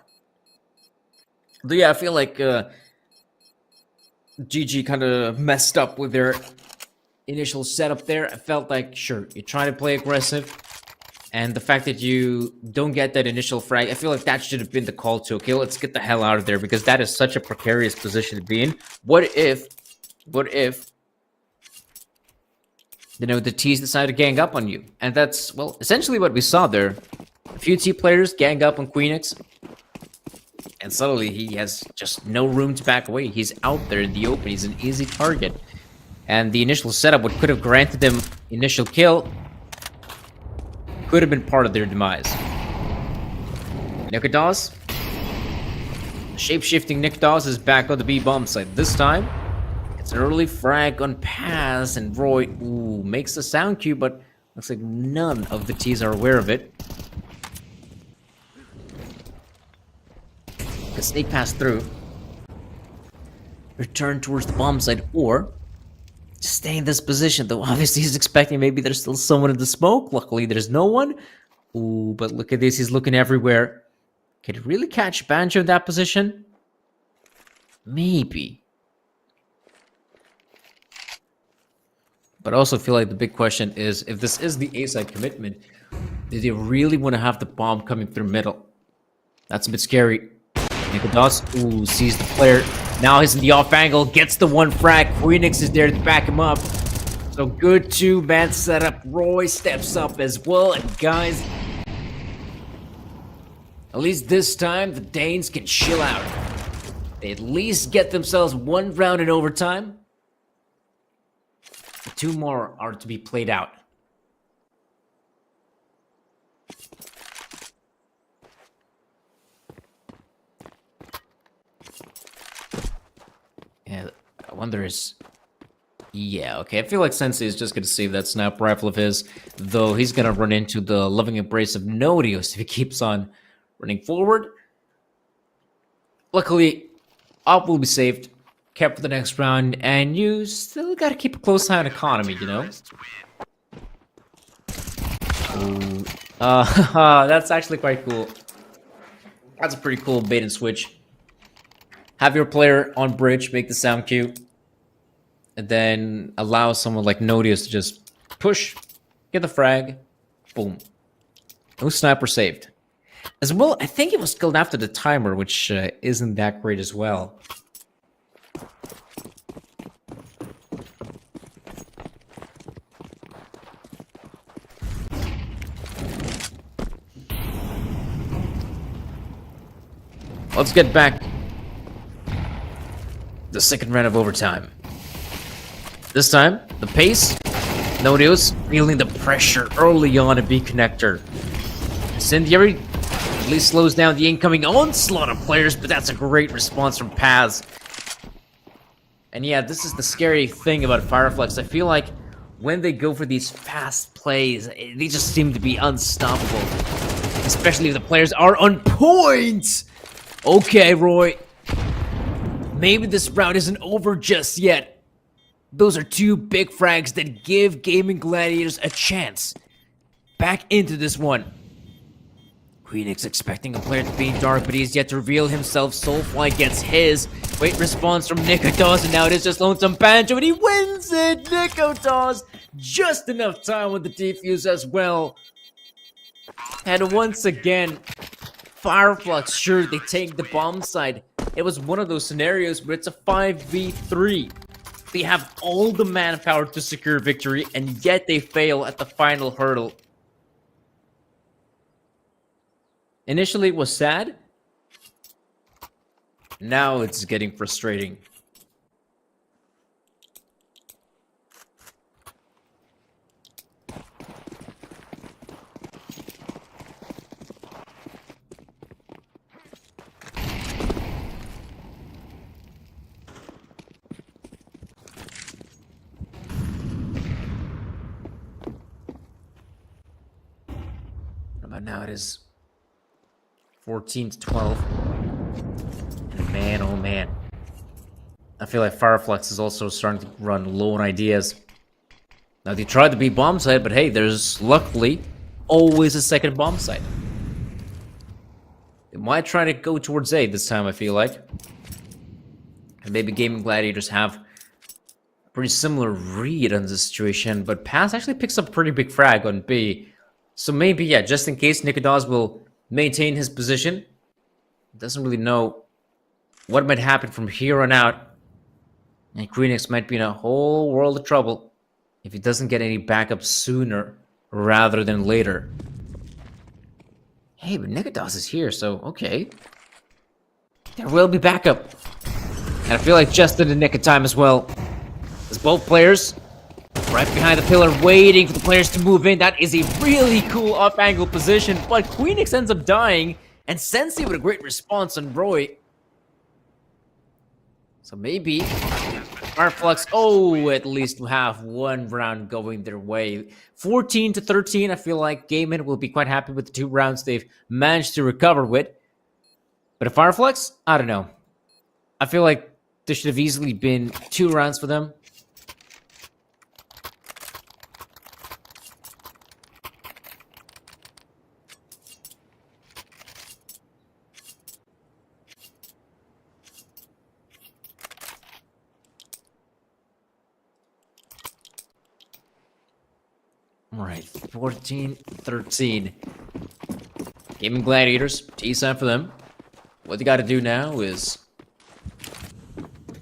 But yeah, I feel like GG kind of messed up with their initial setup there. I felt like, sure, you try to play aggressive, and the fact that you don't get that initial frag, I feel like that should have been the call to, okay, let's get the hell out of there, because that is such a precarious position to be in. What if, the T's decide to gang up on you? And that's, well, essentially what we saw there. A few T players gang up on Queenix, and suddenly he has just no room to back away. He's out there in the open. He's an easy target. And the initial setup, what could have granted them initial kill, could have been part of their demise. Nikodos. Shape-shifting Nikodos is back on the B bomb site. This time, it's an early frag on pass, and Roy makes a sound cue, but looks like none of the T's are aware of it. The snake pass through. Return towards the bomb site, or stay in this position, though obviously he's expecting maybe there's still someone in the smoke. Luckily, there's no one. Ooh, but look at this. He's looking everywhere. Can he really catch Banjo in that position? Maybe. But I also feel like the big question is, if this is the A-side commitment, do they really want to have the bomb coming through middle? That's a bit scary. Nikodos, sees the player. Now he's in the off angle, gets the one frag. Queenix is there to back him up. So good two-man setup. Roy steps up as well. And guys, at least this time, the Danes can chill out. They at least get themselves one round in overtime. Two more are to be played out. Yeah, I wonder is... Yeah, okay, I feel like Sensei is just gonna save that snap rifle of his, though he's gonna run into the loving embrace of Nodios if he keeps on running forward. Luckily, Op will be saved, kept for the next round, and you still gotta keep a close eye on economy, you know? Ooh. That's actually quite cool. That's a pretty cool bait and switch. Have your player on bridge, make the sound cue, and then allow someone like Nodius to just push, get the frag, boom. No sniper saved. As well, I think it was killed after the timer, which isn't that great as well. Let's get back the second round of overtime. This time, the pace, Nodios feeling the pressure early on at B connector. Incendiary at least slows down the incoming onslaught of players, but that's a great response from Paz. And yeah, this is the scary thing about Fireflex. I feel like when they go for these fast plays, they just seem to be unstoppable. Especially if the players are on point! Okay, Roy. Maybe this round isn't over just yet. Those are two big frags that give Gaming Gladiators a chance. Back into this one. Queenix expecting a player to be dark, but he's yet to reveal himself. Soulfly gets his. Great response from Nikodos, and now it is just Lonesome Banjo, and he wins it! Nikodos! Just enough time with the defuse as well. And once again, Fireflux, sure, they take the bomb side. It was one of those scenarios where it's a 5v3. They have all the manpower to secure victory, and yet they fail at the final hurdle. Initially, it was sad. Now it's getting frustrating. But now it is 14 to 12. And man, oh man. I feel like Fireflux is also starting to run low on ideas. Now they tried to be bomb site, but hey, there's luckily always a second bomb site. They might try to go towards A this time, I feel like. And maybe Gaming Gladiators have a pretty similar read on the situation, but Pass actually picks up a pretty big frag on B. So maybe, yeah, just in case Nikodos will maintain his position. Doesn't really know what might happen from here on out. And Queenix might be in a whole world of trouble if he doesn't get any backup sooner rather than later. Hey, but Nikodos is here, so okay. There will be backup. And I feel like just in the nick of time as well. As both players right behind the pillar waiting for the players to move in. That is a really cool off-angle position, but Queenix ends up dying, and Sensei with a great response on Roy. So maybe Fireflux, at least have one round going their way. 14-13, I feel like Gaiman will be quite happy with the 2 rounds they've managed to recover with. But a Fireflux, I don't know. I feel like there should have easily been 2 rounds for them. Alright, 14-13. Gaming Gladiators, T-side for them. What they gotta do now is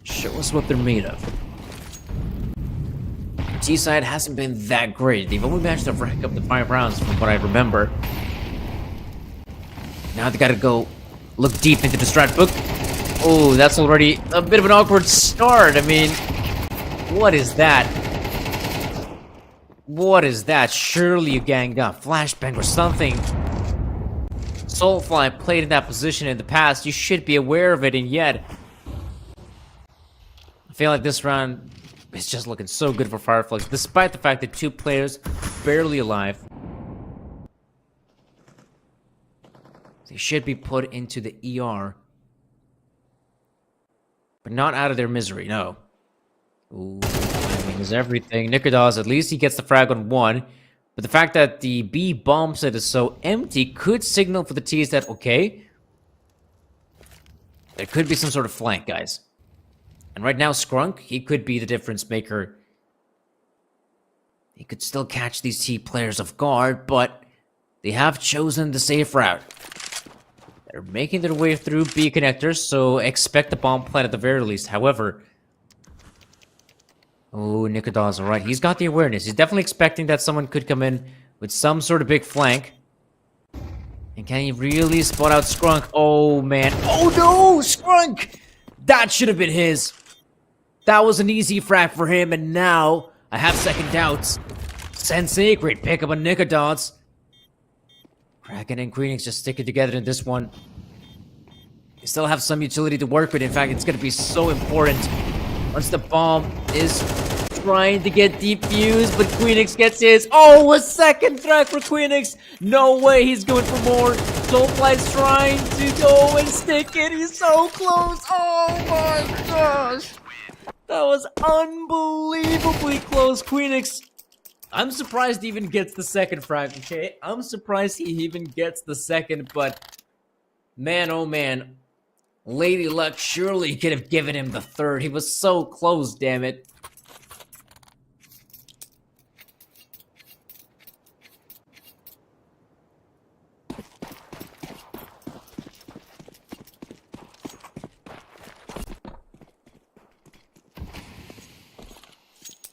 show us what they're made of. T-side hasn't been that great. They've only managed to rack up the 5 rounds from what I remember. Now they gotta go look deep into the strat book. Oh, that's already a bit of an awkward start. I mean, what is that? What is that? Surely you ganged up. Flashbang or something. Soulfly played in that position in the past. You should be aware of it, and yet I feel like this round is just looking so good for Fireflux, despite the fact that 2 players barely alive. They should be put into the ER, but not out of their misery, no. Ooh, timing is everything. Nikodos, at least he gets the frag on 1. But the fact that the B bomb set is so empty could signal for the T's that, okay, there could be some sort of flank, guys. And right now, Skrunk, he could be the difference maker. He could still catch these T players off guard, but they have chosen the safe route. They're making their way through B connectors, so expect the bomb plant at the very least. However, oh, Nikodos, alright. He's got the awareness. He's definitely expecting that someone could come in with some sort of big flank. And can he really spot out Skrunk? Oh, man. Oh, no! Skrunk! That should have been his. That was an easy frag for him, and now I have second doubts. Sensei, great pickup on Nikodos. Kraken and Queenix just sticking together in this one. They still have some utility to work with. In fact, it's going to be so important. Once the bomb is trying to get defused, but Queenix gets his. Oh, a second frag for Queenix. No way he's going for more. Soulfly's trying to go and stick it. He's so close. Oh my gosh. That was unbelievably close, Queenix. I'm surprised he even gets the second frag, okay? I'm surprised he even gets the second, but man, oh man. Lady Luck surely could have given him the third. He was so close, damn it.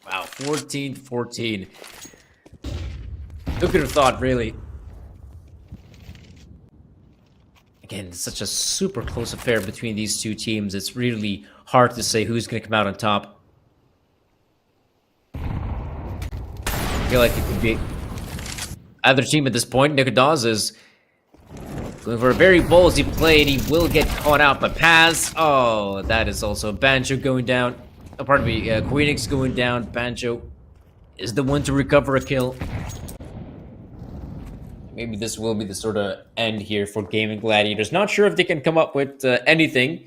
Wow, 14-14. Who could have thought, really? Again, it's such a super close affair between these 2 teams. It's really hard to say who's going to come out on top. I feel like it could be either team at this point. Nikodos is going for a very ballsy play, and he will get caught out by Paz. Oh, that is also Banjo going down. Oh, pardon me, Queenix going down. Banjo is the one to recover a kill. Maybe this will be the sort of end here for Gaming Gladiators. Not sure if they can come up with anything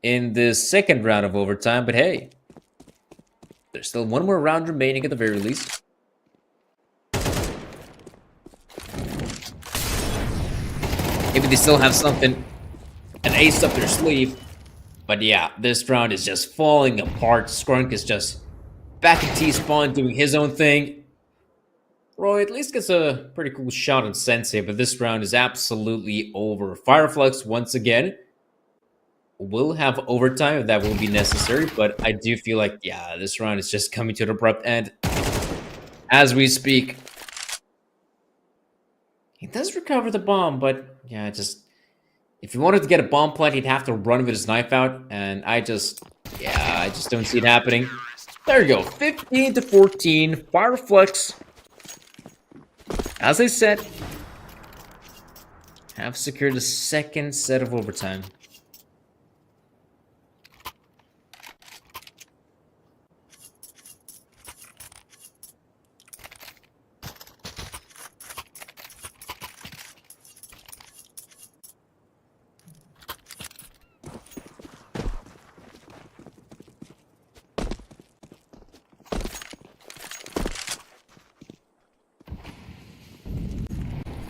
in the second round of overtime, but hey, there's still one more round remaining at the very least. Maybe they still have something, an ace up their sleeve. But yeah, this round is just falling apart. Skrunk is just back in T-spawn doing his own thing. Roy at least gets a pretty cool shot on Sensei, but this round is absolutely over. Fireflux, once again, will have overtime if that will be necessary, but I do feel like, yeah, this round is just coming to an abrupt end as we speak. He does recover the bomb, but yeah, just if he wanted to get a bomb plant, he'd have to run with his knife out, and I just don't see it happening. There you go, 15 to 14, Fireflex. As I said, have secured the second set of overtime.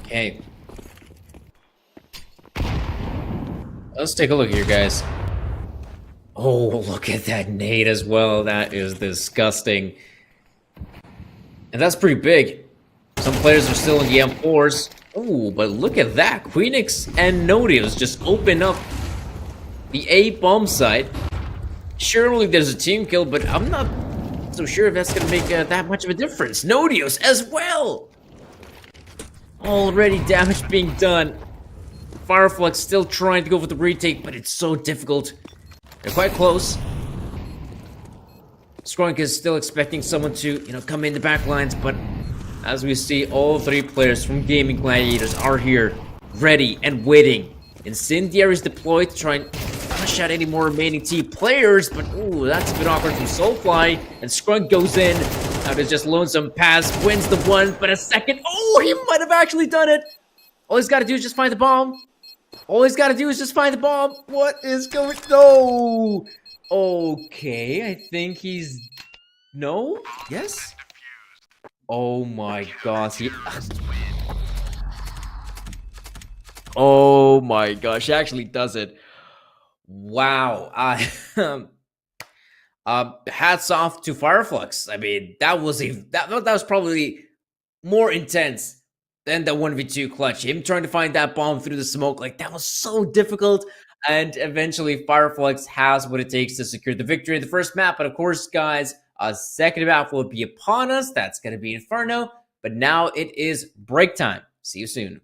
Okay. Let's take a look here, guys. Oh, look at that nade as well. That is disgusting. And that's pretty big. Some players are still in the M4s. Oh, but look at that. Queenix and Nodios just open up the A bomb site. Surely there's a team kill, but I'm not so sure if that's going to make that much of a difference. Nodios as well. Already damage being done. Fireflex still trying to go for the retake, but it's so difficult. They're quite close. Skronk is still expecting someone to, come in the back lines, but as we see, all three players from Gaming Gladiators are here, ready and waiting. Incendiary is deployed to try and push out any more remaining team players, but ooh, that's a bit awkward from Soulfly, and Skronk goes in. Now there's just Lonesome Pass, wins the one, but a second. Oh, he might have actually done it. All he's got to do is just find the bomb. All he's got to do is just find the bomb. What is going? No. Okay, I think he's. No. Yes. Oh my gosh. Oh my gosh. He actually does it. Wow. Hats off to Fireflux. I mean, that was probably more intense than the 1v2 clutch. Him trying to find that bomb through the smoke, like that was so difficult. And eventually Fireflux has what it takes to secure the victory in the first map. But of course, guys, a second map will be upon us. That's going to be Inferno. But now it is break time. See you soon.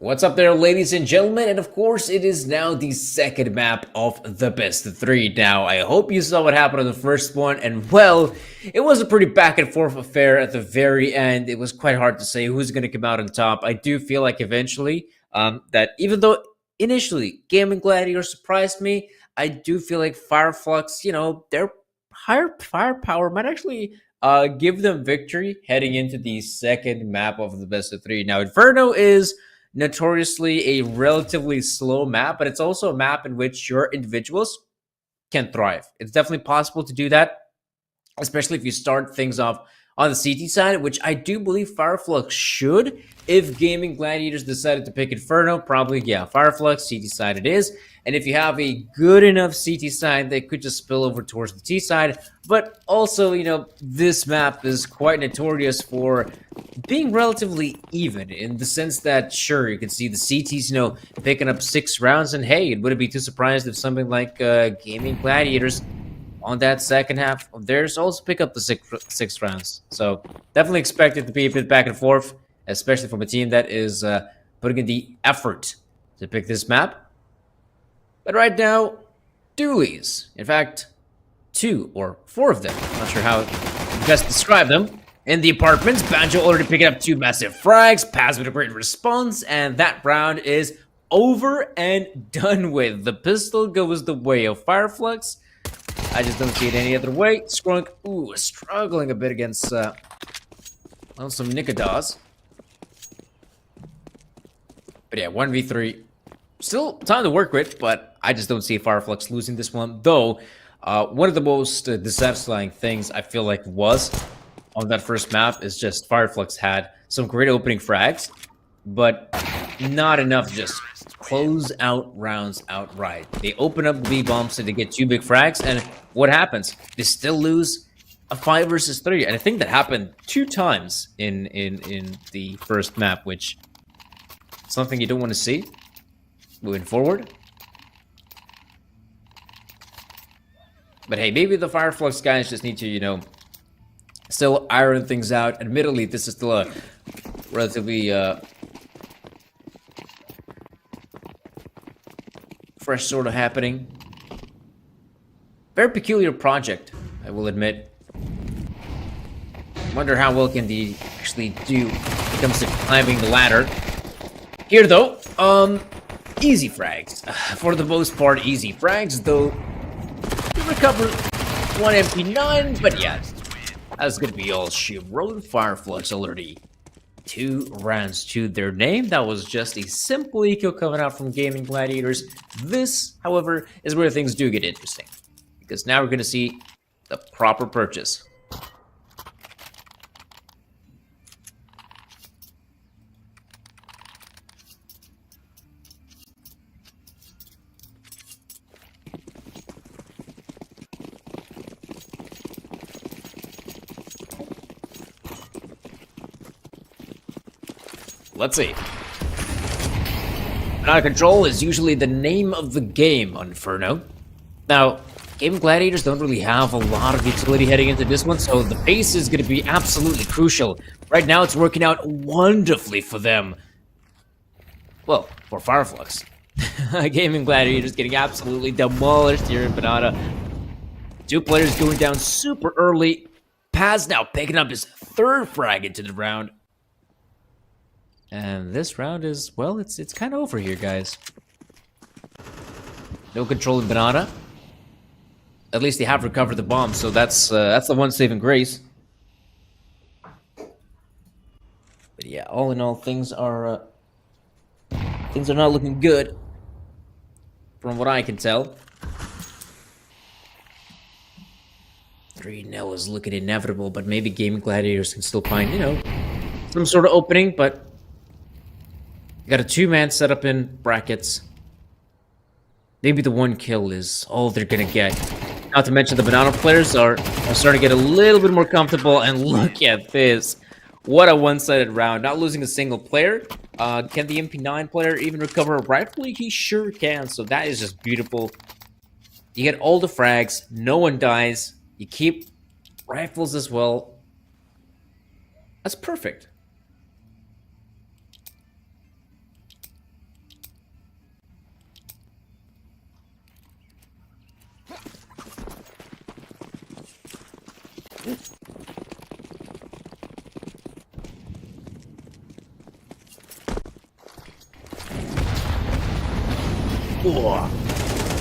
What's up there, ladies and gentlemen? And of course, it is now the second map of the best of three. Now, I hope you saw what happened on the first one, and well, it was a pretty back and forth affair at the very end. It was quite hard to say who's going to come out on top. I do feel like eventually, that even though initially Gaming Gladiator surprised me, I do feel like Fireflux, their higher firepower might actually give them victory heading into the second map of the best of three. Now, Inferno is notoriously a relatively slow map, but it's also a map in which your individuals can thrive. It's definitely possible to do that, especially if you start things off on the CT side, which I do believe Fireflux should. If Gaming Gladiators decided to pick Inferno, probably, yeah, Fireflux, CT side it is. And if you have a good enough CT side, they could just spill over towards the T side. But also, this map is quite notorious for being relatively even in the sense that, sure, you can see the CTs, picking up 6 rounds. And hey, it wouldn't be too surprised if something like Gaming Gladiators on that second half of theirs also pick up the six rounds. So definitely expect it to be a bit back and forth, especially from a team that is putting in the effort to pick this map. But right now, dualies. In fact, 2 or 4 of them. Not sure how to best describe them. In the apartments, Banjo already picking up 2 massive frags, pass with a great response, and that round is over and done with. The pistol goes the way of Fireflux. I just don't see it any other way. Skrunk, struggling a bit against, some Nikodas. But yeah, 1v3. Still time to work with, but I just don't see Fireflux losing this one. Though, one of the most dissatisfying things I feel like was on that first map is just Fireflux had some great opening frags, but not enough to just close out rounds outright. They open up B bombs so they get 2 big frags, and what happens? They still lose a 5 versus 3, and I think that happened 2 times in the first map, which is something you don't want to see moving forward. But hey, maybe the Fireflux guys just need to, still iron things out. Admittedly, this is still a relatively fresh sort of happening. Very peculiar project, I will admit. Wonder how well can they actually do when it comes to climbing the ladder. Here though, easy frags. For the most part, easy frags, though you recover 1 MP9, but yeah, that's gonna be all she wrote. Fireflux already 2 rounds to their name. That was just a simple eco coming out from Gaming Gladiators. This, however, is where things do get interesting, because now we're gonna see the proper purchase. Let's see. Out of control is usually the name of the game on Inferno. Now, Game Gladiators don't really have a lot of utility heading into this one, so the pace is going to be absolutely crucial. Right now, it's working out wonderfully for them. Well, for Fireflux. Gaming Gladiators getting absolutely demolished here in Banana. 2 players going down super early. Paz now picking up his 3rd frag into the round. And this round is, well, it's kind of over here, guys. No control in Banana. At least they have recovered the bomb, so that's the one saving grace. But yeah, all in all, things are not looking good, from what I can tell. 3-0 is looking inevitable, but maybe Gaming Gladiators can still find, some sort of opening, but got a 2-man setup in brackets. Maybe the 1 kill is all they're gonna get. Not to mention the Banana players are starting to get a little bit more comfortable, and look at this. What a one-sided round. Not losing a single player. Can the MP9 player even recover? Rightfully, he sure can, so that is just beautiful. You get all the frags, no one dies. You keep rifles as well. That's perfect.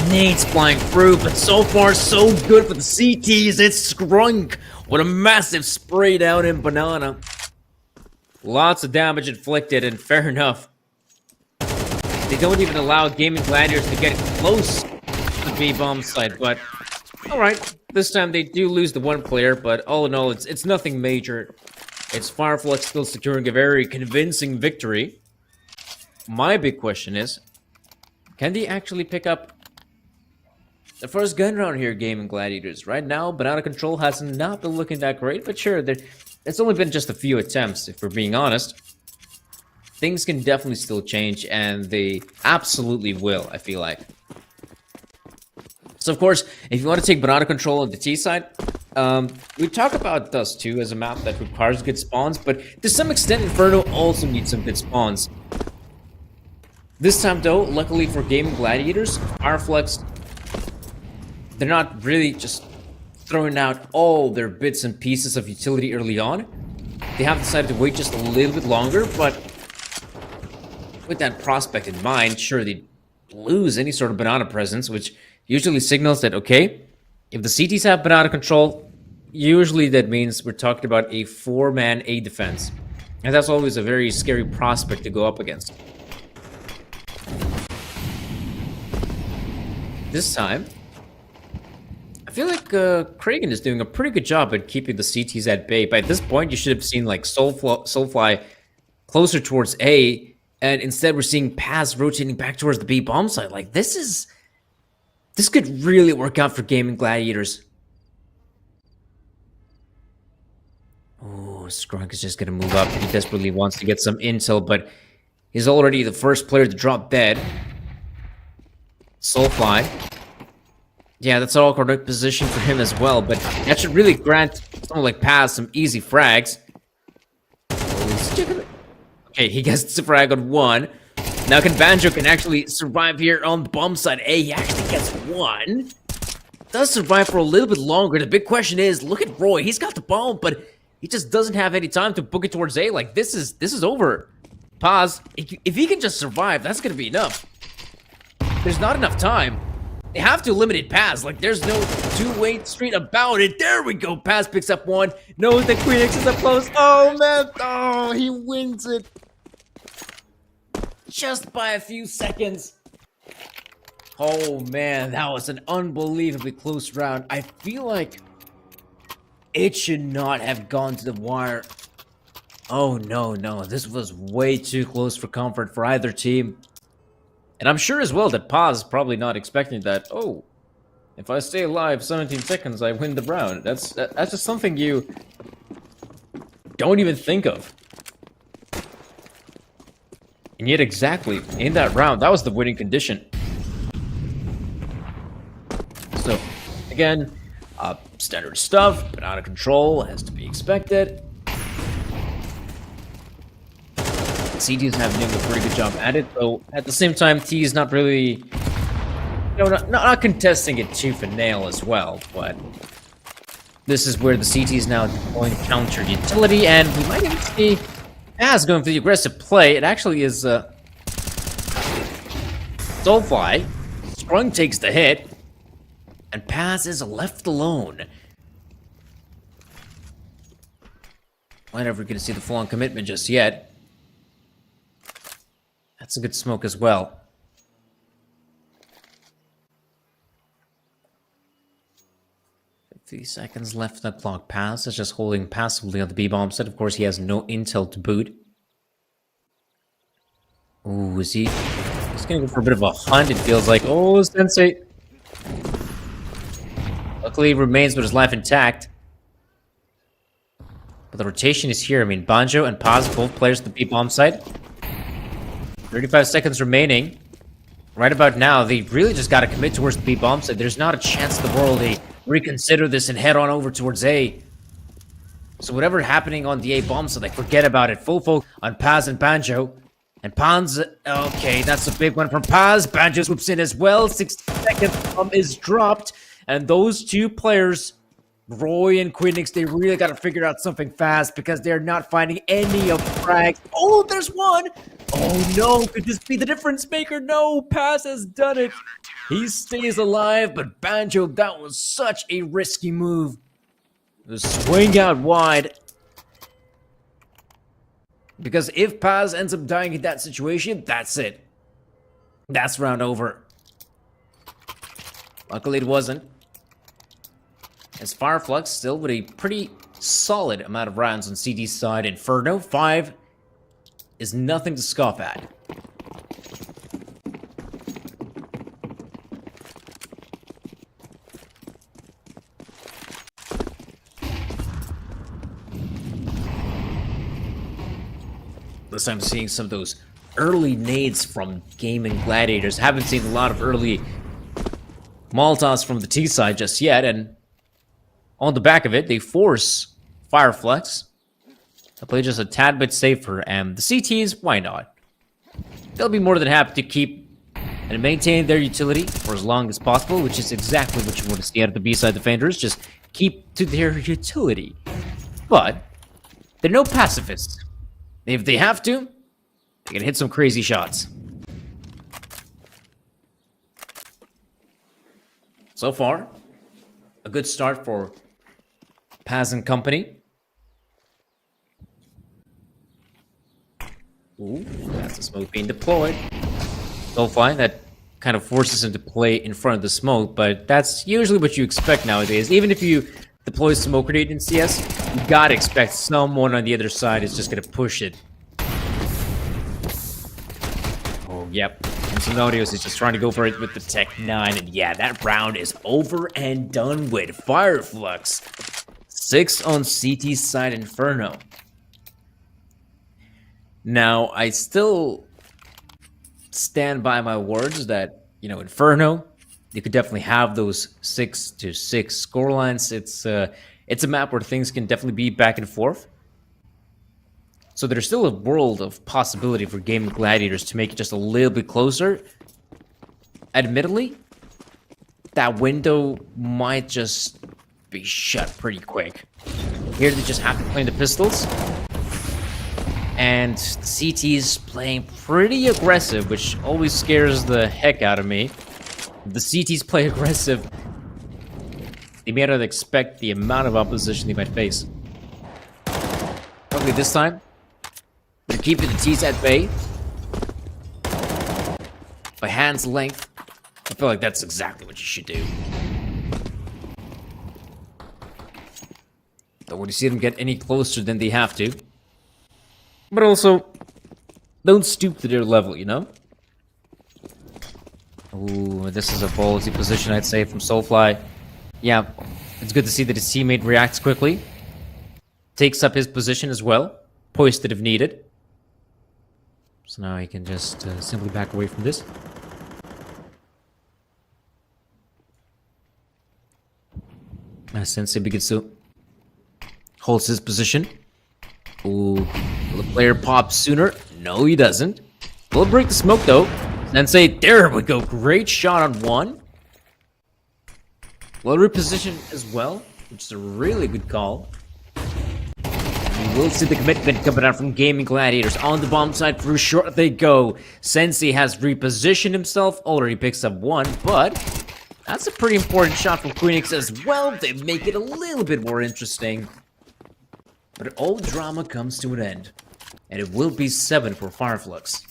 Nades flying through, but so far so good for the CTs. It's Skrunk with a massive spray down in Banana. Lots of damage inflicted, and fair enough. They don't even allow Gaming Gladiators to get close to the B-bomb site, but alright. This time they do lose the one player, but all in all, it's nothing major. It's Fireflux still securing a very convincing victory. My big question is, can they actually pick up the first gun round here, Gaming Gladiators? Right now, Banana Control has not been looking that great, but sure, it's only been just a few attempts, if we're being honest. Things can definitely still change, and they absolutely will, I feel like. So, of course, if you want to take Banana Control on the T side, we talk about Dust 2 as a map that requires good spawns, but to some extent, Inferno also needs some good spawns. This time, though, luckily for Gaming Gladiators, Fireflux, they're not really just throwing out all their bits and pieces of utility early on. They have decided to wait just a little bit longer, but with that prospect in mind, sure, they lose any sort of Banana presence, which usually signals that, okay, if the CTs have Banana Control, usually that means we're talking about a 4-man A defense. And that's always a very scary prospect to go up against. This time, I feel like Kragan is doing a pretty good job at keeping the CTs at bay. By this point, you should have seen like Soulfly closer towards A, and instead we're seeing Paz rotating back towards the B bomb site. Like, this could really work out for Gaming Gladiators. Oh, Skrunk is just gonna move up. He desperately wants to get some intel, but he's already the first player to drop dead. Soulfly. Yeah, that's all correct position for him as well, but that should really grant someone like Paz some easy frags. Okay, he gets the frag on one. Now Banjo can actually survive here on the bomb side A. He actually gets one. Does survive for a little bit longer. The big question is, look at Roy. He's got the bomb, but he just doesn't have any time to book it towards A. Like, this is over. Paz, if he can just survive, that's gonna be enough. There's not enough time. They have to eliminate Paz. Like, there's no two-way street about it. There we go. Paz picks up one. Knows that Queenix is up close. Oh, man. Oh, he wins it. Just by a few seconds. Oh, man. That was an unbelievably close round. I feel like it should not have gone to the wire. Oh, no. This was way too close for comfort for either team. And I'm sure as well that Paz is probably not expecting that. Oh, if I stay alive 17 seconds, I win the round. That's just something you don't even think of. And yet exactly, in that round, that was the winning condition. So, again, standard stuff, Banana Control, has to be expected. CT is having doing a pretty good job at it, though at the same time, T is not really, not contesting it tooth and nail as well, but this is where the CT is now deploying counter utility, and we might even see Paz going for the aggressive play. It actually is Soulfly. Sprung takes the hit, and Paz is left alone. We're never going to see the full-on commitment just yet. That's a good smoke as well. Seconds left that clock. Paz is just holding passively on the B-bomb set. Of course, he has no intel to boot. Ooh, is he? He's gonna go for a bit of a hunt, it feels like. Oh, Sensei. Luckily, he remains with his life intact. But the rotation is here. I mean, Banjo and Paz, both players at the B-bomb site. 35 seconds remaining. Right about now, they really just got to commit towards the B-bomb site. There's not a chance in the world they reconsider this and head on over towards A. So whatever happening on the A bomb site, like, forget about it. Full focus on Paz and Banjo. And Paz, okay, that's a big one from Paz. Banjo swoops in as well. 60 seconds, bomb is dropped. And those two players, Roy and Quinix, they really got to figure out something fast because they're not finding any of the frags. Oh, there's one! Oh no, could this be the difference maker? No, Paz has done it. He stays alive, but Banjo, that was such a risky move. The swing out wide. Because if Paz ends up dying in that situation, that's it. That's round over. Luckily it wasn't. As Fireflux still with a pretty solid amount of rounds on CD's side. Inferno 5 is nothing to scoff at. This I'm seeing some of those early nades from Gaming Gladiators. Haven't seen a lot of early Molotovs from the T side just yet, and on the back of it, they force Fireflux to play just a tad bit safer, and the CTs, why not? They'll be more than happy to keep and maintain their utility for as long as possible, which is exactly what you want to see out of the B-side defenders. Just keep to their utility. But they're no pacifists. If they have to, they can hit some crazy shots. So far, a good start for Paz and company. Ooh, that's the smoke being deployed. Soulfly, that kind of forces him to play in front of the smoke, but that's usually what you expect nowadays. Even if you deploy smoke grenade in CS, you gotta expect someone on the other side is just gonna push it. Oh, yep. Nautilus is just trying to go for it with the Tech 9, and yeah, that round is over and done with. Fireflux. 6 on CT's side Inferno. Now, I still stand by my words that, you know, Inferno, you could definitely have those 6-6 scorelines. It's a map where things can definitely be back and forth. So there's still a world of possibility for Gaming Gladiators to make it just a little bit closer. Admittedly, that window might just be shut pretty quick. Here they just have to play the pistols. And the CT's playing pretty aggressive, which always scares the heck out of me. If the CT's play aggressive, they may not expect the amount of opposition they might face. Luckily this time, they're keeping the T's at bay. By hand's length. I feel like that's exactly what you should do. Don't want to see them get any closer than they have to. But also, don't stoop to their level, you know? Ooh, this is a ballsy position, I'd say, from Soulfly. Yeah, it's good to see that his teammate reacts quickly. Takes up his position as well. Poised it if needed. So now he can just simply back away from this. Sensei begins to holds his position. Ooh, will the player pop sooner? No, he doesn't. Will break the smoke though. Sensei, there we go. Great shot on one. Well repositioned as well, which is a really good call. We'll see the commitment coming out from Gaming Gladiators. On the bomb side, through short they go. Sensei has repositioned himself, already picks up one, but that's a pretty important shot from Queenix as well. They make it a little bit more interesting. But all drama comes to an end, and it will be 7 for Fireflux.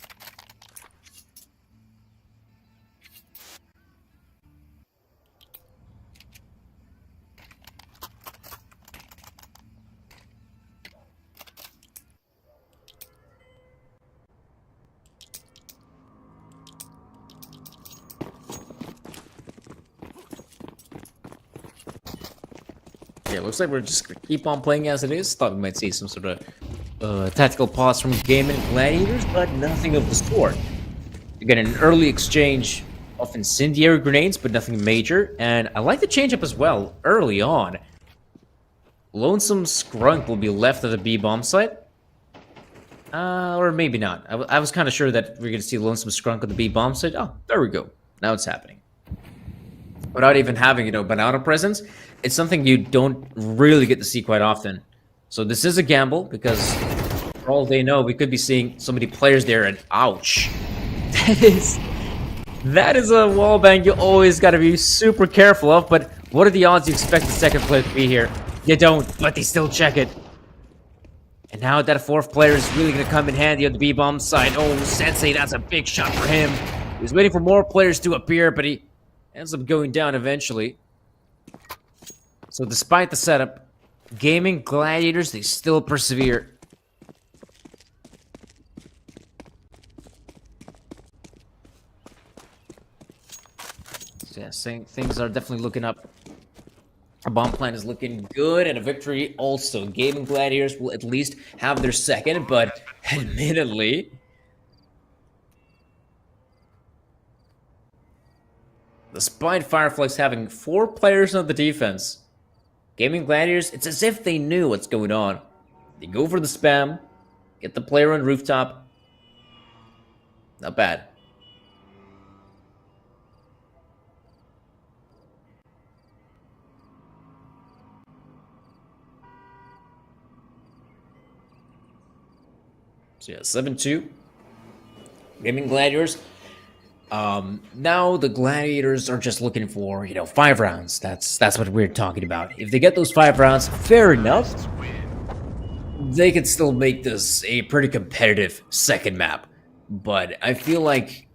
Yeah, looks like we're just gonna keep on playing as it is. Thought we might see some sort of tactical pause from Gaming Gladiators, but nothing of the sort. You get an early exchange of incendiary grenades, but nothing major. And I like the change up as well, early on. Lonesome Scrunk will be left at the B bomb site. Or maybe not. I was kind of sure that we're going to see Lonesome Scrunk at the B bomb site. Oh, there we go. Now it's happening. Without even having, you know, Banana presence, it's something you don't really get to see quite often. So this is a gamble, because For all they know, we could be seeing so many players there, and ouch. That is a wallbang you always gotta be super careful of, but what are the odds you expect the second player to be here? You don't, but they still check it. And now that fourth player is really gonna come in handy on the B-bomb side. Oh, Sensei, that's a big shot for him. He was waiting for more players to appear, but he ends up going down eventually. So despite the setup, Gaming Gladiators, they still persevere. So yeah, things are definitely looking up. Our bomb plan is looking good, and a victory also. Gaming Gladiators will at least have their second, but admittedly, despite Fireflies having 4 players on the defense, Gaming Gladiators, it's as if they knew what's going on. They go for the spam, get the player on rooftop. Not bad. So yeah, 7-2. Gaming Gladiators. Now the Gladiators are just looking for, 5 rounds. That's what we're talking about. If they get those 5 rounds, fair enough. They could still make this a pretty competitive second map. But I feel like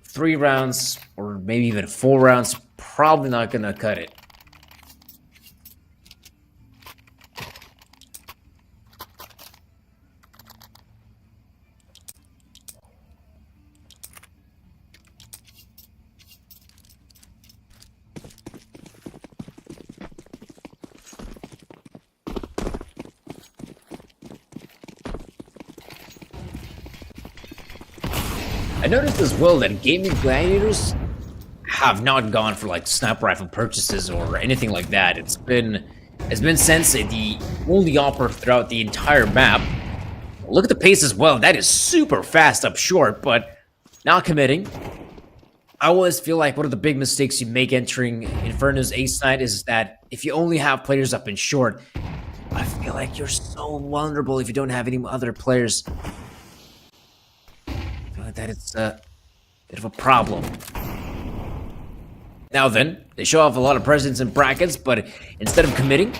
3 rounds, or maybe even 4 rounds, probably not gonna cut it. I noticed as well that Gaming Gladiators have not gone for like sniper rifle purchases or anything like that. It's been Sensei, the only opera throughout the entire map. Look at the pace as well. That is super fast up short, but not committing. I always feel like one of the big mistakes you make entering Inferno's ace side is that if you only have players up in short, I feel like you're so vulnerable if you don't have any other players. That it's a bit of a problem. Now then, they show off a lot of presence in brackets, but instead of committing,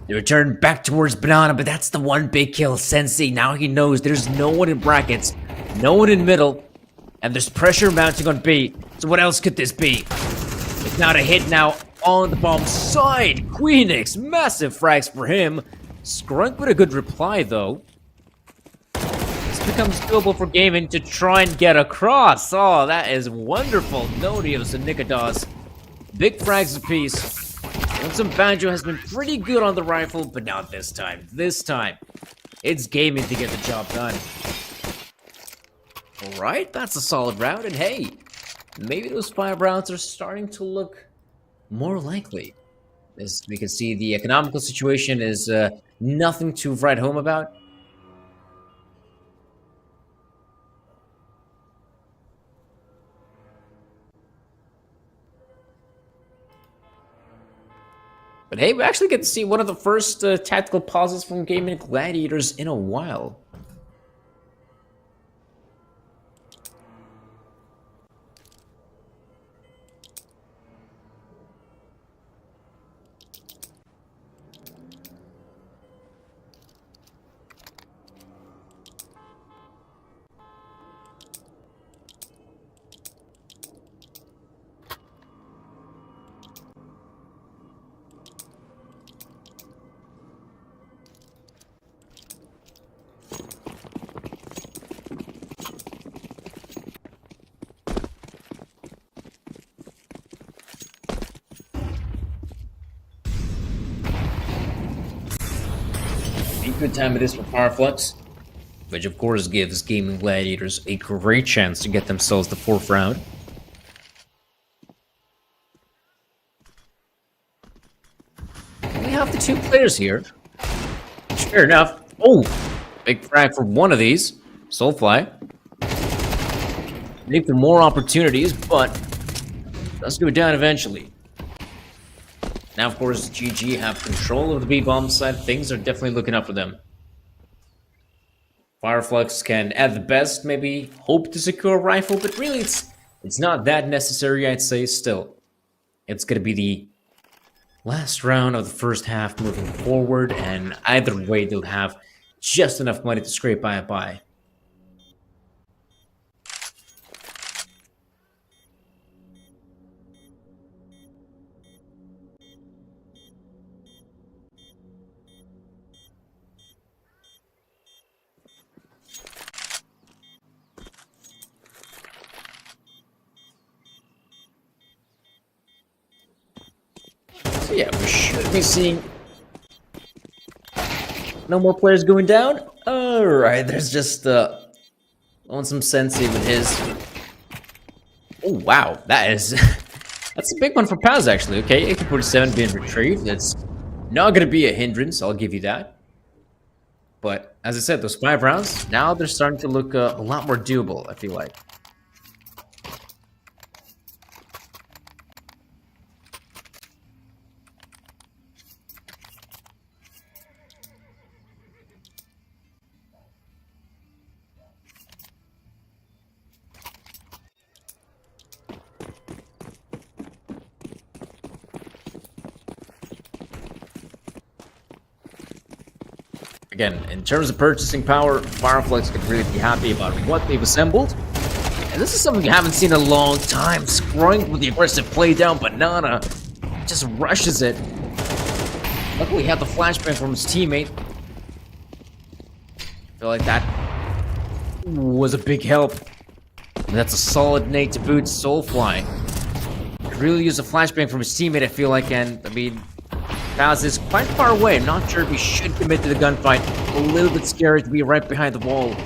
they return back towards Banana, but that's the one big kill. Sensei, now he knows there's no one in brackets, no one in middle, and there's pressure mounting on B, so what else could this be? It's not a hit now on the bomb side. Queenix, massive frags for him. Skrunk with a good reply, though. Becomes doable for Gaming to try and get across. Oh, that is wonderful. Nodios and Nikodos. Big frags apiece. Lonesome Banjo has been pretty good on the rifle, but not this time. This time, it's Gaming to get the job done. Alright, that's a solid round, and hey, maybe those 5 rounds are starting to look more likely. As we can see, the economical situation is nothing to write home about. But hey, we actually get to see one of the first tactical pauses from Gaming Gladiators in a while. Good time it is for Fireflux, which of course gives Gaming Gladiators a great chance to get themselves the 4th round. We have the 2 players here. Fair enough. Oh, big frag for one of these. Soulfly. Need for more opportunities, but let's go down eventually. Now, of course, GG have control of the B-bomb side. Things are definitely looking up for them. Fireflux can, at the best, maybe hope to secure a rifle, but really it's not that necessary, I'd say. Still, it's gonna be the last round of the first half moving forward, and either way, they'll have just enough money to scrape by. So yeah, we should be seeing no more players going down. Alright, there's just on some Sensei with his. Oh wow, that is that's a big one for Paz actually. Okay, AK-47 being retrieved. That's not gonna be a hindrance, I'll give you that. But as I said, those 5 rounds, now they're starting to look a lot more doable, I feel like. Again, in terms of purchasing power, Fireflux could really be happy about what they've assembled. And this is something you haven't seen in a long time. Scrolling with the aggressive play down, Banana just rushes it. Luckily, he had the flashbang from his teammate. I feel like that was a big help. And that's a solid nade to boot. Soulfly could really use a flashbang from his teammate, I feel like, and I mean, Paz is quite far away. I'm not sure if he should commit to the gunfight. A little bit scary to be right behind the wall.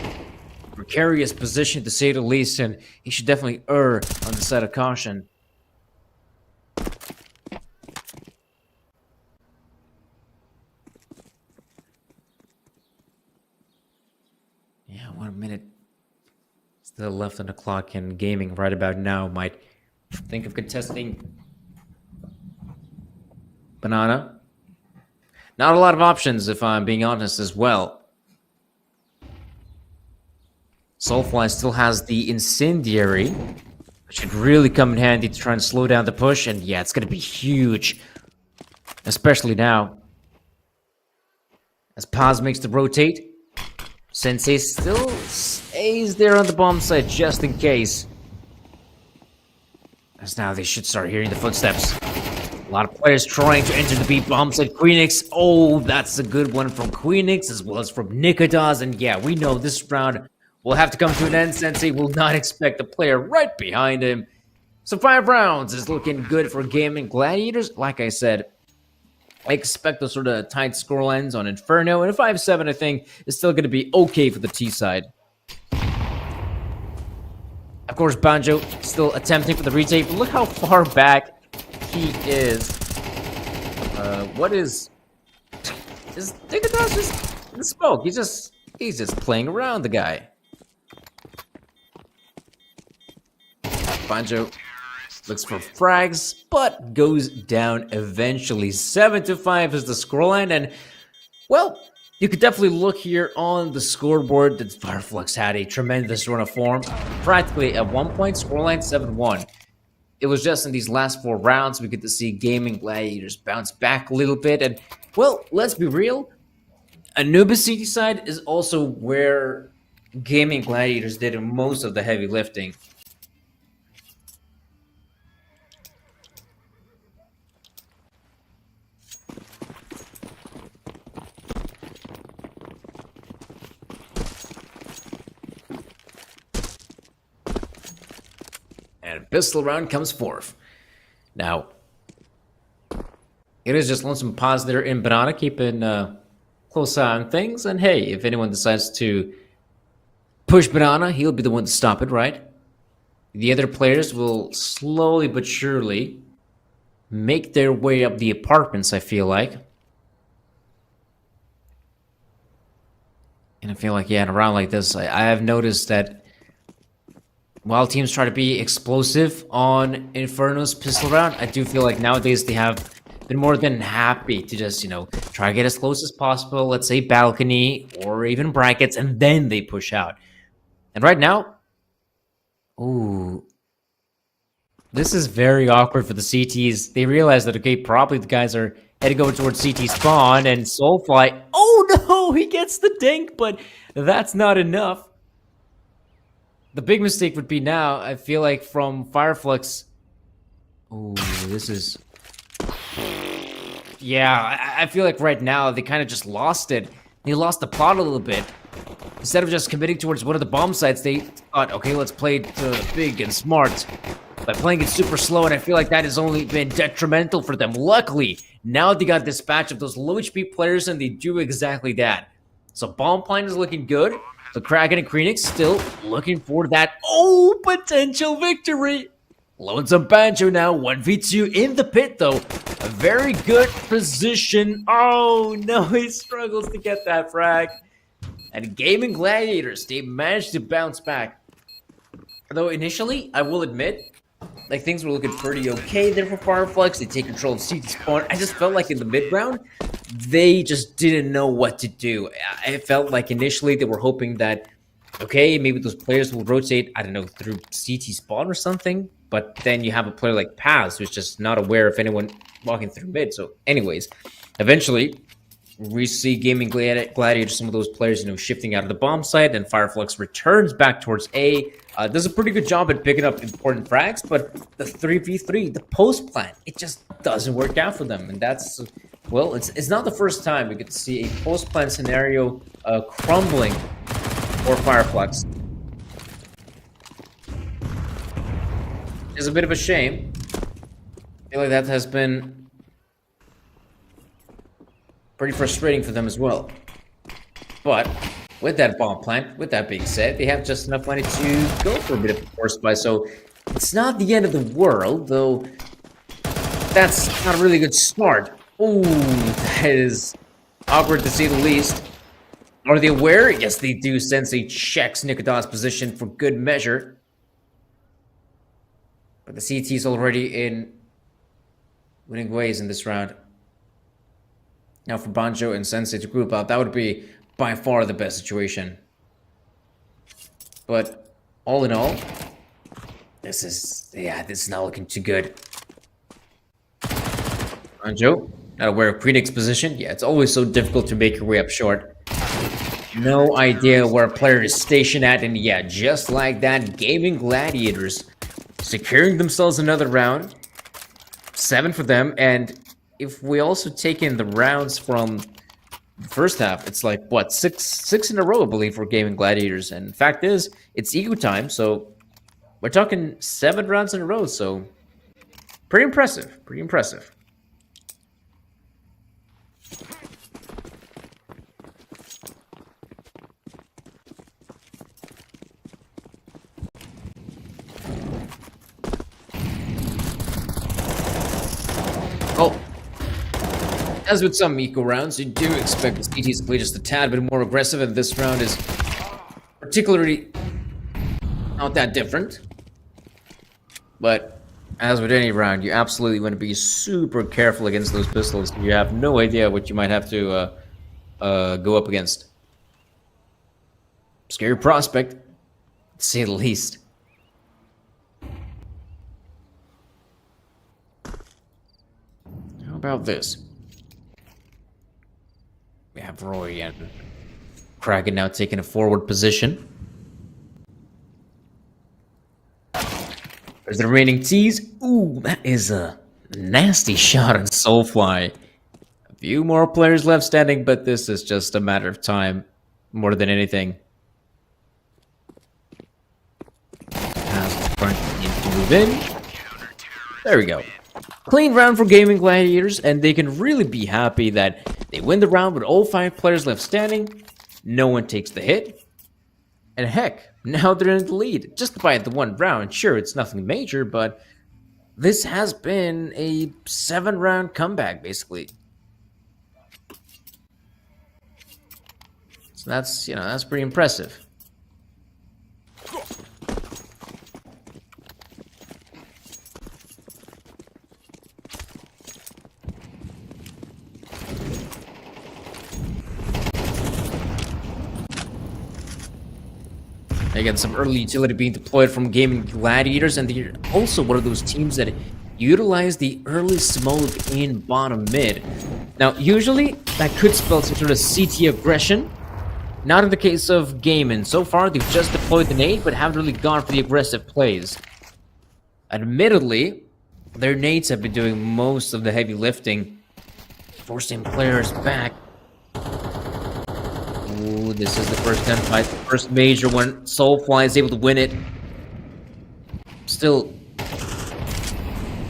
Precarious position to say the least, and he should definitely err on the side of caution. Yeah, 1 minute still left on the clock, and gaming right about now might think of contesting Banana. Not a lot of options, if I'm being honest, as well. Soulfly still has the Incendiary, which should really come in handy to try and slow down the push, and yeah, it's gonna be huge. Especially now. As Paz makes the rotate, Sensei still stays there on the bomb site just in case. As now they should start hearing the footsteps. A lot of players trying to enter the B bomb site. Queenix, oh, that's a good one from Queenix as well as from Nikodas. And yeah, we know this round will have to come to an end. Sensei will not expect a player right behind him. So 5 rounds is looking good for Gaming Gladiators. Like I said, I expect those sort of tight scorelines on Inferno. And a 5-7, I think, is still going to be okay for the T side. Of course, Banjo still attempting for the retake. But look how far back he is. What is Nikodas just in the smoke? He's just playing around the guy. Banjo looks for frags, but goes down eventually. 7-5 is the scoreline, and well, you could definitely look here on the scoreboard that Fireflux had a tremendous run of form. Practically at one point, scoreline 7-1. It was just in these last 4 rounds we get to see Gaming Gladiators bounce back a little bit, and well, let's be real, Anubis City side is also where Gaming Gladiators did most of the heavy lifting. And pistol round comes forth. Now, it is just Lonesome Paz there in Banana, keeping close eye on things. And hey, if anyone decides to push Banana, he'll be the one to stop it, right? The other players will slowly but surely make their way up the apartments, I feel like. And I feel like, yeah, in a round like this, I have noticed that while teams try to be explosive on Inferno's pistol round, I do feel like nowadays they have they're more than happy to just, try to get as close as possible, let's say balcony or even brackets, and then they push out. And right now, ooh, this is very awkward for the CTs. They realize that, okay, probably the guys are heading over towards CT spawn, and Soulfly, oh no, he gets the dink, but that's not enough. The big mistake would be now, I feel like, from Fireflux. Oh, this is... Yeah, I feel like right now they kind of just lost it. They lost the plot a little bit. Instead of just committing towards one of the bomb sites, they thought, okay, let's play it big and smart by playing it super slow, and I feel like that has only been detrimental for them. Luckily, now they got dispatch of those low HP players, and they do exactly that. So bomb plan is looking good. The Kraken and Kreenix still looking for that potential victory. Lonesome Banjo now 1v2 in the pit, though. A very good position. Oh no, he struggles to get that frag. And Gaming Gladiators, they managed to bounce back. Though initially, I will admit, like, things were looking pretty okay there for Fireflux. They take control of CT spawn. I just felt like in the mid round, they just didn't know what to do. I felt like initially they were hoping that, okay, maybe those players will rotate, I don't know, through CT spawn or something. But then you have a player like Paz who's just not aware of anyone walking through mid. So anyways, eventually, we see Gaming Gladiators, some of those players, shifting out of the bomb site, and Fireflux returns back towards A. Does a pretty good job at picking up important frags, but the 3v3, the post plan, it just doesn't work out for them. And that's, well, it's not the first time we get to see a post plan scenario crumbling for Fireflux. It's a bit of a shame. I feel like that has been pretty frustrating for them as well. But with that bomb plant, with that being said, they have just enough money to go for a bit of a force buy. So it's not the end of the world, though that's not a really good start. Ooh, that is awkward to say the least. Are they aware? Yes, they do. Sensei checks Nikodon's position for good measure. But the CT is already in winning ways in this round. Now for Banjo and Sensei to group out, that would be by far the best situation. But all in all, this is not looking too good. Banjo, not aware of Kreenix's position. Yeah, it's always so difficult to make your way up short. No idea where a player is stationed at, and yeah, just like that, Gaming Gladiators securing themselves another round. 7 for them, and if we also take in the rounds from the first half, it's like, what, six in a row, I believe, for Gaming Gladiators. And fact is, it's eco time, so we're talking 7 rounds in a row, so pretty impressive, pretty impressive. Oh, as with some eco rounds, you do expect the CTs to play just a tad bit more aggressive, and this round is particularly not that different. But as with any round, you absolutely want to be super careful against those pistols. You have no idea what you might have to go up against. Scary prospect, to say the least. How about this? We have Roy and Kraken now taking a forward position. There's the remaining T's. Ooh, that is a nasty shot on Soulfly. A few more players left standing, but this is just a matter of time more than anything. Trying to move in. There we go. Clean round for Gaming Gladiators, and they can really be happy that they win the round with all 5 players left standing. No one takes the hit. And heck, now they're in the lead. Just by the 1 round. Sure, it's nothing major, but this has been a 7-round comeback, basically. So that's pretty impressive. Again, some early utility being deployed from Gaming Gladiators, and they're also one of those teams that utilize the early smoke in bottom mid. Now, usually, that could spell some sort of CT aggression. Not in the case of Gaming. So far, they've just deployed the nade, but haven't really gone for the aggressive plays. Admittedly, their nades have been doing most of the heavy lifting, forcing players back. Ooh, this is the first gunfight, the first major one. Soulfly is able to win it. Still,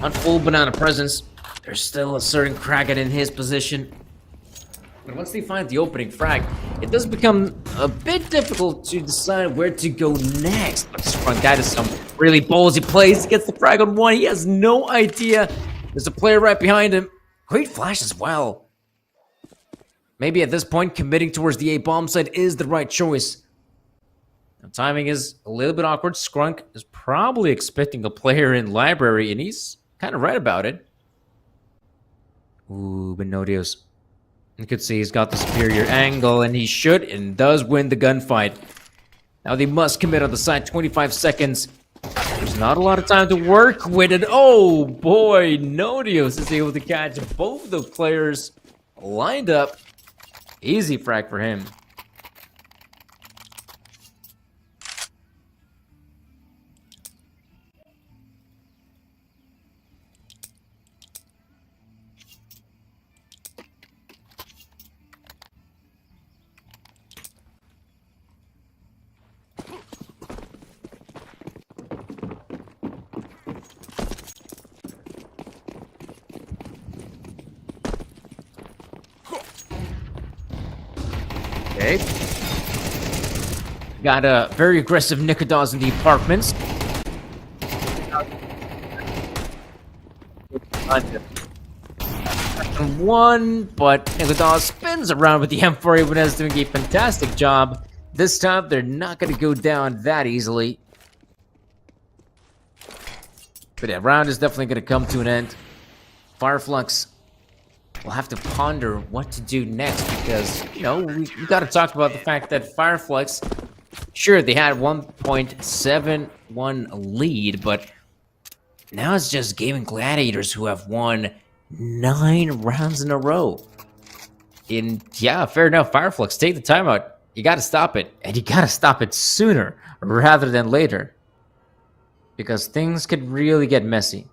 on full banana presence. There's still a certain Kraken in his position. But once they find the opening frag, it does become a bit difficult to decide where to go next. But this front guy does some really ballsy plays. He gets the frag on one. He has no idea. There's a player right behind him. Great flash as well. Maybe at this point, committing towards the A bomb site is the right choice. The timing is a little bit awkward. Skrunk is probably expecting a player in library, and he's kind of right about it. Ooh, Benodios. You could see he's got the superior angle, and he should and does win the gunfight. Now they must commit on the side. 25 seconds. There's not a lot of time to work with it. Oh boy, Nodios is able to catch both of the players lined up. Easy frag for him. Okay. Got a very aggressive Nikodos in the apartments. One, but Nikodos spins around with the M4. Ibanez doing a fantastic job. This time, they're not going to go down that easily. But that round is definitely going to come to an end. Fireflux will have to ponder what to do next because, you know, we got to talk about the fact that Fireflux, sure, they had 1.71 lead, but now it's just Gaming Gladiators who have won 9 rounds in a row. And yeah, fair enough, Fireflux, take the timeout. You got to stop it, and you got to stop it sooner rather than later. Because things could really get messy.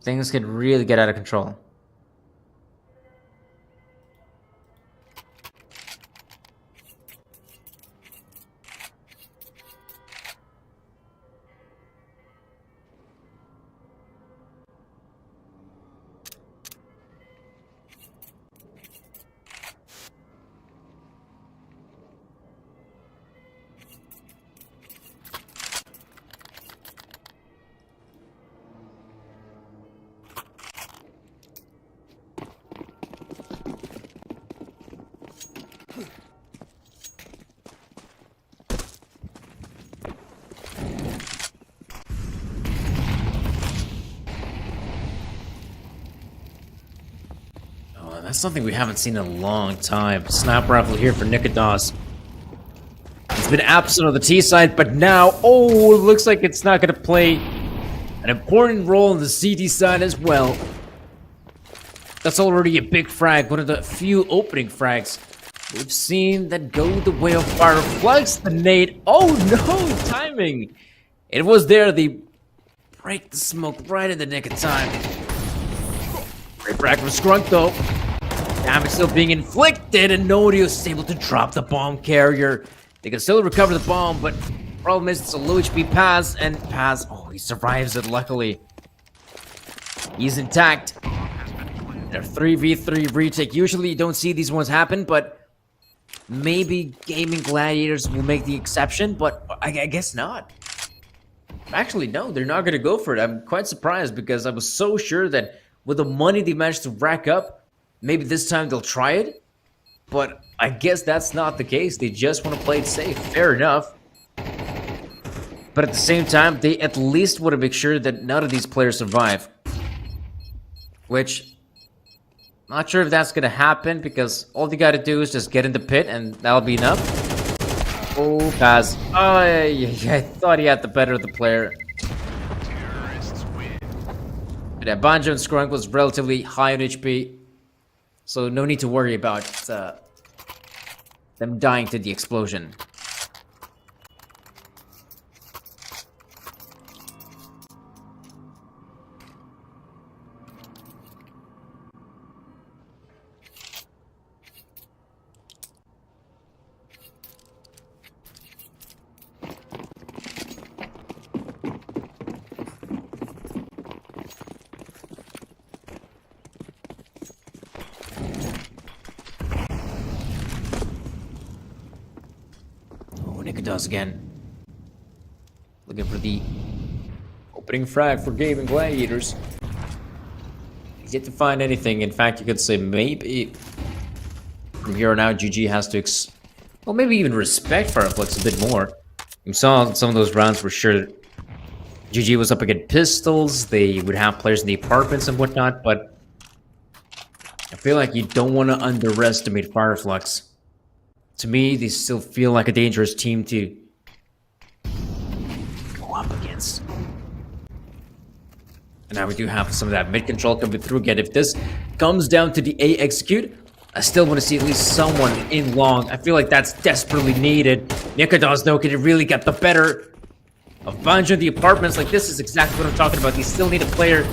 Things could really get out of control. That's something we haven't seen in a long time. Snap rifle here for Nikodos. It's been absent on the T side, but now, oh, it looks like it's not going to play an important role on the CT side as well. That's already a big frag, one of the few opening frags we've seen that go the way of Fireflux. The nade, oh no, timing. It was there, they break the smoke right in the nick of time. Great frag from Skrunk though. Damage still being inflicted, and Nodios is able to drop the bomb carrier. They can still recover the bomb, but problem is it's a low HP pass, and pass, oh, he survives it luckily. He's intact. They're 3v3 retake. Usually you don't see these ones happen, but maybe Gaming Gladiators will make the exception, but I guess not. Actually, no, they're not going to go for it. I'm quite surprised because I was so sure that with the money they managed to rack up, maybe this time they'll try it, but I guess that's not the case. They just want to play it safe. Fair enough. But at the same time, they at least want to make sure that none of these players survive. Which, not sure if that's going to happen, because all they got to do is just get in the pit, and that'll be enough. Oh, pass. Oh, yeah, I thought he had the better of the player. Terrorists win. But yeah, Banjo and Skrunk was relatively high on HP, so no need to worry about them dying to the explosion. Does again. Looking for the opening frag for Gaming Gladiators. He's yet to find anything. In fact, you could say maybe from here on out, GG has to well, maybe even respect Fireflux a bit more. You saw some of those rounds for sure. GG was up against pistols. They would have players in the apartments and whatnot, but I feel like you don't want to underestimate Fireflux. To me, they still feel like a dangerous team to go up against. And now we do have some of that mid control coming through again. If this comes down to the A execute, I still want to see at least someone in long. I feel like that's desperately needed. Nikodos, though, can really get the better of Banjo in the apartments. Like, this is exactly what I'm talking about. They still need a player.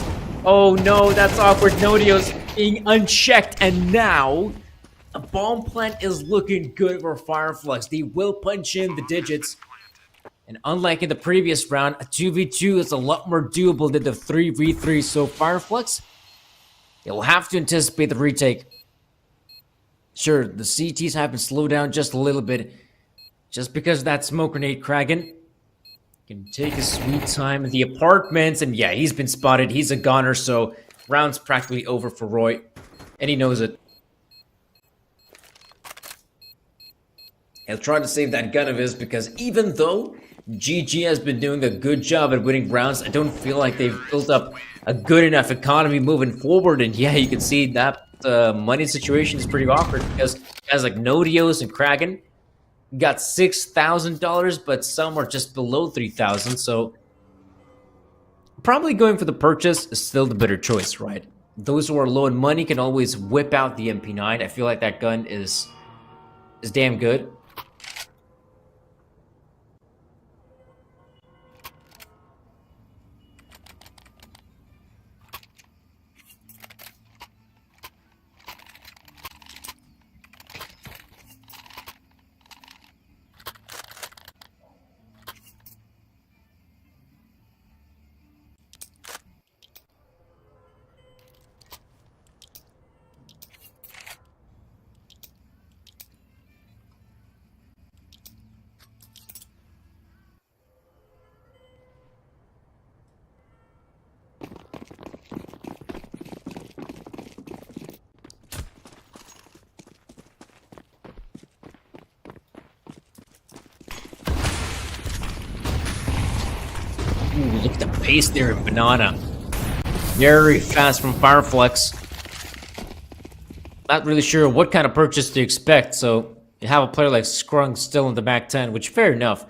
Oh no, that's awkward. Nodios being unchecked, and now a bomb plant is looking good for Fireflux. They will punch in the digits. And unlike in the previous round, a 2v2 is a lot more doable than the 3v3. So Fireflux, you'll have to anticipate the retake. Sure, the CTs have been slowed down just a little bit. Just because of that smoke grenade, Kragan can take his sweet time in the apartments. And yeah, he's been spotted. He's a goner, so round's practically over for Roy. And he knows it. He'll try to save that gun of his because even though GG has been doing a good job at winning rounds, I don't feel like they've built up a good enough economy moving forward. And yeah, you can see that money situation is pretty awkward because guys like Nodios and Kragan got $6,000, but some are just below 3,000. So probably going for the purchase is still the better choice, right? Those who are low in money can always whip out the MP9. I feel like that gun is damn good. Ooh, look at the pace there in Banana. Very fast from Fireflux. Not really sure what kind of purchase to expect, so you have a player like Skrunk still in the back 10, which fair enough.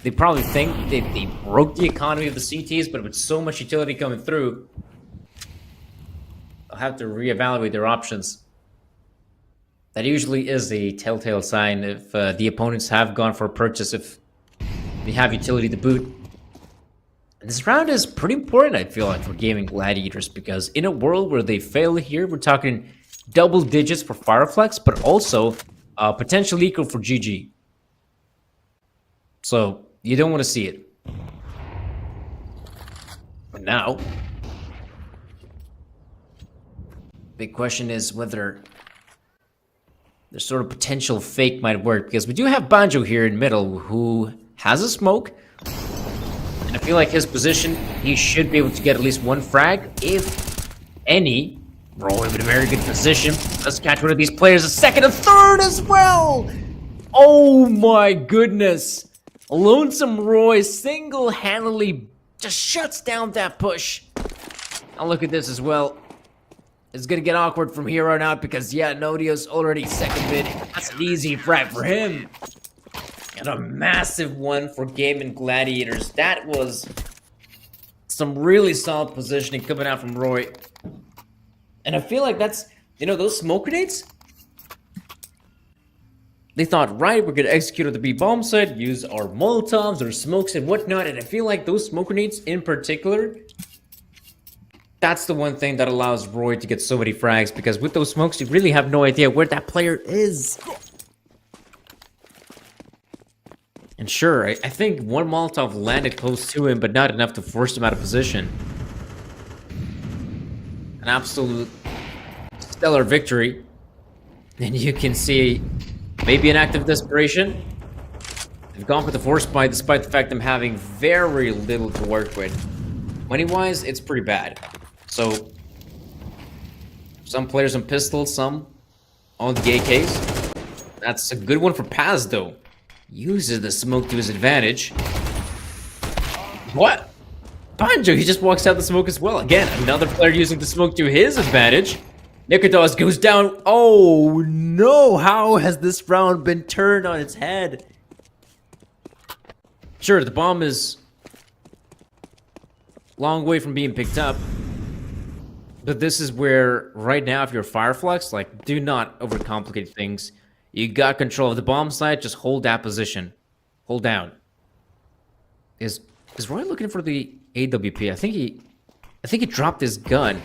They probably think they broke the economy of the CTs, but with so much utility coming through, they'll have to reevaluate their options. That usually is a telltale sign if the opponents have gone for a purchase, if they have utility to boot. And this round is pretty important, I feel like, for Gaming Gladiators, because in a world where they fail here, we're talking double digits for Fireflux, but also potential equal for GG. So you don't want to see it. But now, big question is whether the sort of potential fake might work, because we do have Banjo here in middle who has a smoke. And I feel like his position, he should be able to get at least one frag, if any. Roy in a very good position. Let's catch one of these players, a second, a third as well! Oh my goodness! Lonesome Roy single-handedly just shuts down that push. Now look at this as well. It's gonna get awkward from here on out because, yeah, Nodio's already second mid. That's an easy frag for him. And a massive one for Game Gladiators. That was some really solid positioning coming out from Roy. And I feel like that's, those smoke grenades? They thought, right, we're going to execute at the B bomb site, use our Molotovs, our smokes, and whatnot. And I feel like those smoke grenades in particular, that's the one thing that allows Roy to get so many frags, because with those smokes, you really have no idea where that player is. And sure, I think one Molotov landed close to him, but not enough to force him out of position. An absolute stellar victory. And you can see maybe an act of desperation. They've gone for the force buy despite the fact them having very little to work with. Money-wise, it's pretty bad. So, some players on pistols, some on the AKs. That's a good one for Paz, though. Uses the smoke to his advantage. What? Banjo, he just walks out the smoke as well. Again, another player using the smoke to his advantage. Nikodos goes down. Oh no, how has this round been turned on its head? Sure, the bomb is a long way from being picked up. But this is where, right now, if you're Fireflux, like, do not overcomplicate things. You got control of the bomb site, just hold that position. Hold down. Is Roy looking for the AWP? I think he dropped his gun.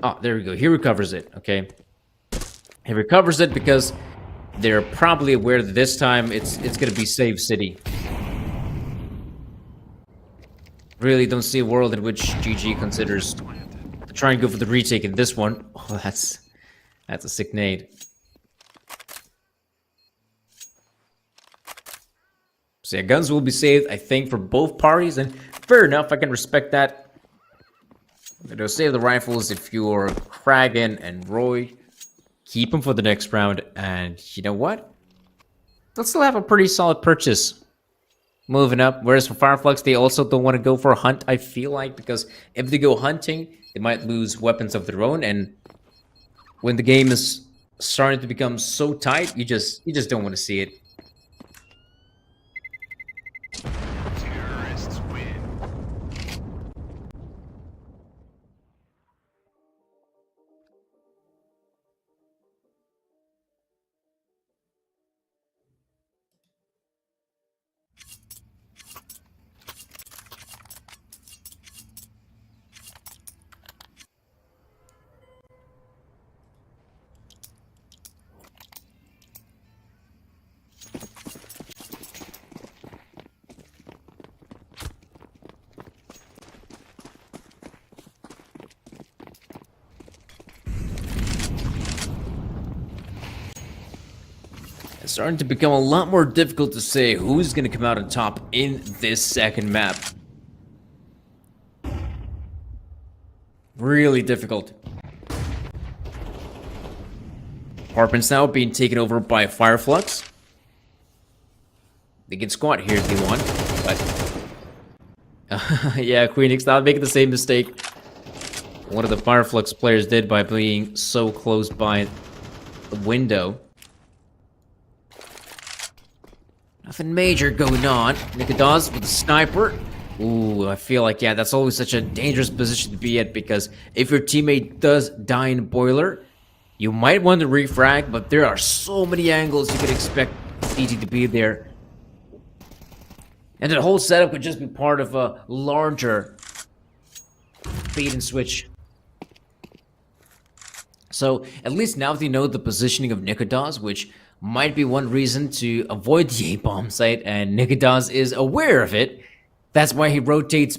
Oh, there we go. He recovers it, okay. He recovers it because they're probably aware that this time it's gonna be save city. Really don't see a world in which GG considers to try and go for the retake in this one. Oh, that's a sick nade. So yeah, guns will be saved, I think, for both parties, and fair enough, I can respect that. Save the rifles if you're Kragan and Roy. Keep them for the next round, and you know what? They'll still have a pretty solid purchase. Moving up, whereas for Fireflux, they also don't want to go for a hunt, I feel like, because if they go hunting, they might lose weapons of their own, and when the game is starting to become so tight, you just don't want to see it. Terrorists win. It's starting to become a lot more difficult to say who's going to come out on top in this second map. Really difficult. Apartments now being taken over by Fireflux. They can squat here if they want, but... yeah, Queenix not making the same mistake one of the Fireflux players did by being so close by the window. Nothing major going on. Nikodos with a sniper. Ooh, I feel like, yeah, that's always such a dangerous position to be at, because if your teammate does die in boiler, you might want to refrag, but there are so many angles you could expect CT to be there. And the whole setup could just be part of a larger bait and switch. So, at least now they know the positioning of Nikodos, which might be one reason to avoid the A-bomb site, and Nikodos is aware of it. That's why he rotates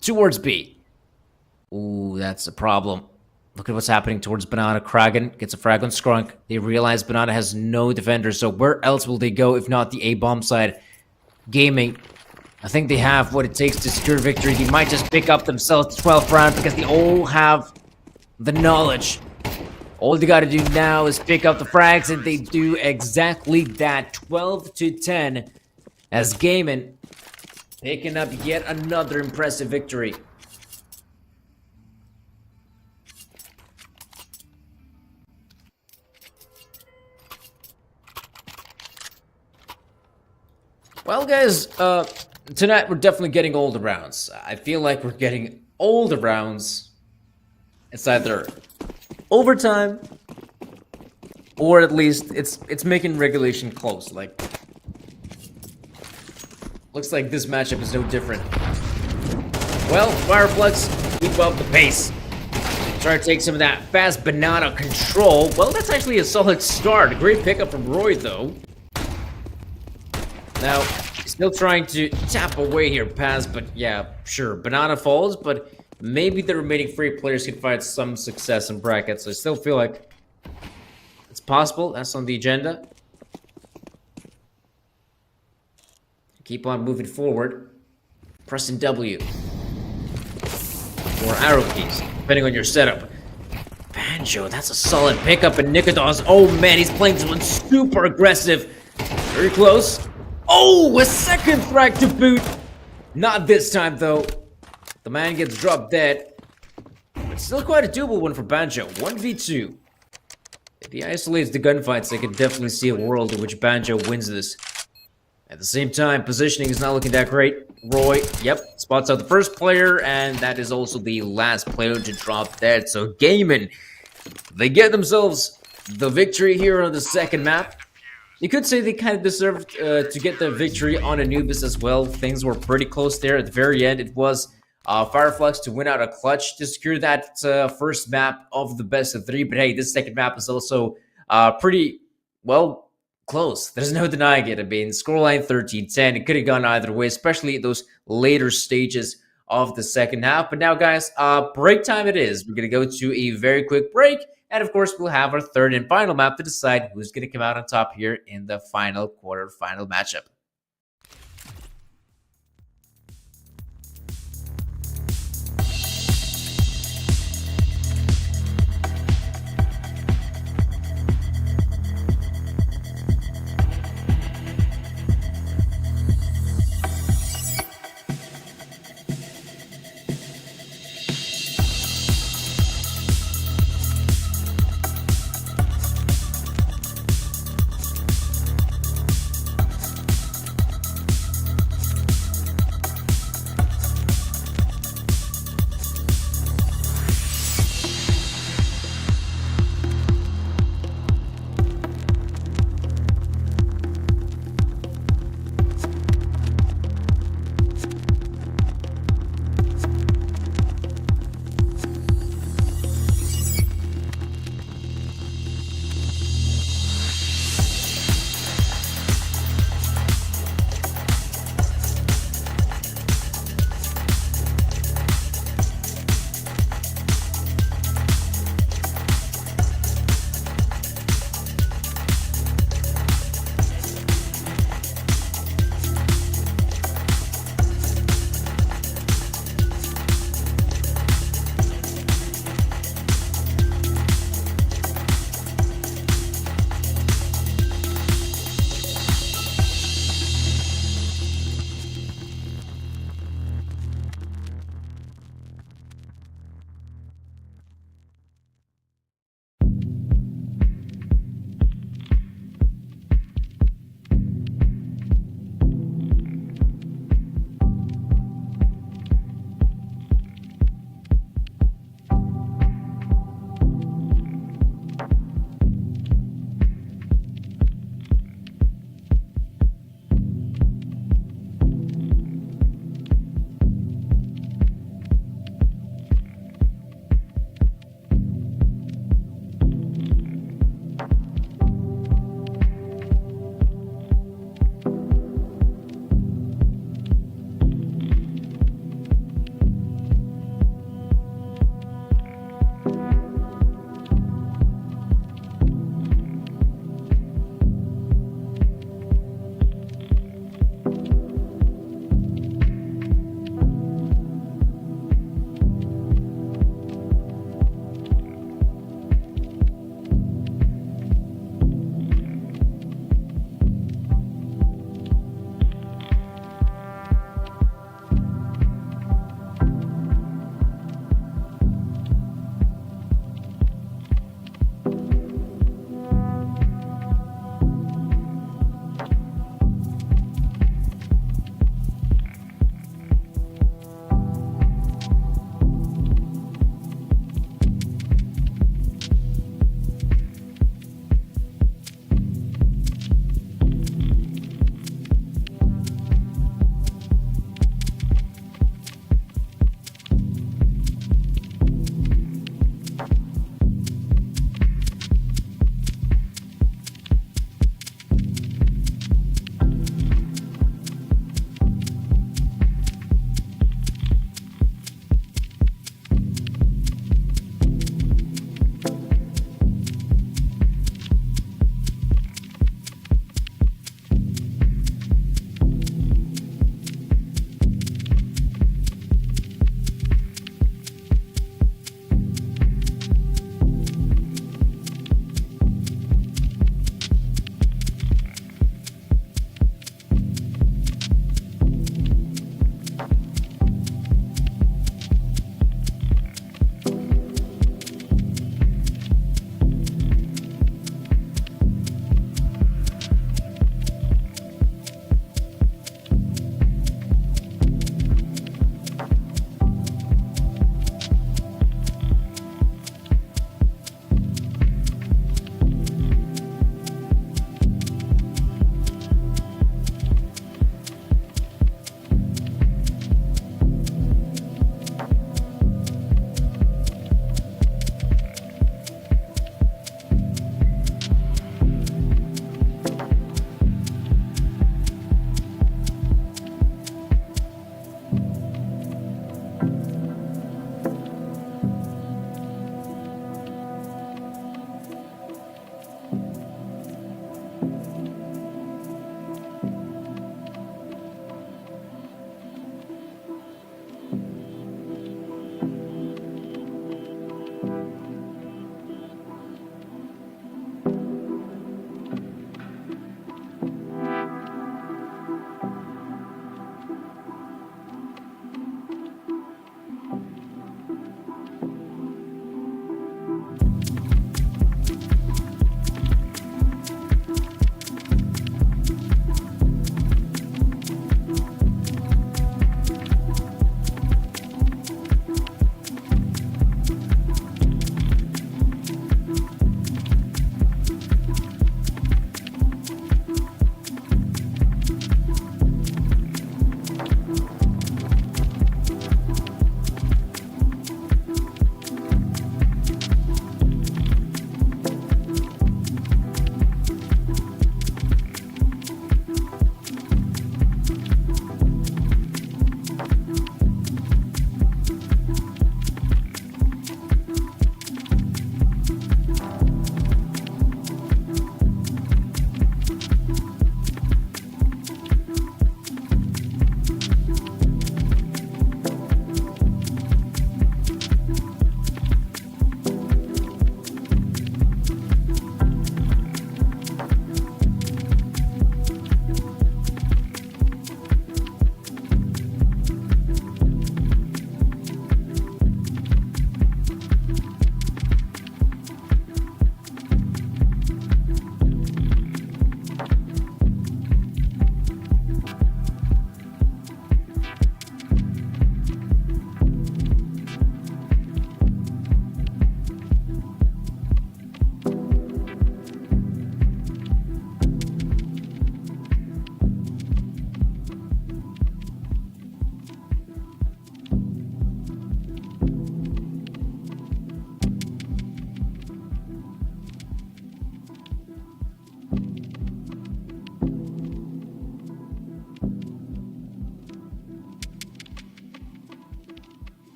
towards B. Ooh, that's a problem. Look at what's happening towards Banana. Kragan gets a frag on Skrunk. They realize Banana has no defender, so where else will they go if not the A-bomb side? Gaming, I think they have what it takes to secure victory. They might just pick up themselves the 12th round because they all have the knowledge. All they gotta do now is pick up the frags, and they do exactly that. 12-10 as Gaiman picking up yet another impressive victory. Well, guys, tonight we're definitely getting all the rounds. I feel like we're getting all the rounds. It's either overtime, or at least it's making regulation close. Like, looks like this matchup is no different. Well, Fireflux, keep up the pace. Try to take some of that fast banana control. Well, that's actually a solid start. A great pickup from Roy, though. Now, still trying to tap away here, Paz, but yeah, sure, banana falls, but maybe the remaining 3 players can find some success in brackets. I still feel like it's possible. That's on the agenda. Keep on moving forward. Pressing W. Or arrow keys, depending on your setup. Banjo, that's a solid pickup, and Nikodos, oh man, he's playing someone super aggressive. Very close. Oh, a second frag to boot. Not this time, though. The man gets dropped dead. But still quite a doable one for Banjo. 1v2. If he isolates the gunfights, I can definitely see a world in which Banjo wins this. At the same time, positioning is not looking that great. Roy, yep, spots out the first player, and that is also the last player to drop dead. So Gaiman, they get themselves the victory here on the second map. You could say they kind of deserved to get the victory on Anubis as well. Things were pretty close there. At the very end, it was Fireflux to win out a clutch to secure that first map of the best of 3. But hey, this second map is also pretty, well, close. There's no denying it. I mean, scoreline 13-10. It could have gone either way, especially at those later stages of the second half. But now, guys, break time it is. We're going to go to a very quick break. And, of course, we'll have our third and final map to decide who's going to come out on top here in the final quarterfinal matchup.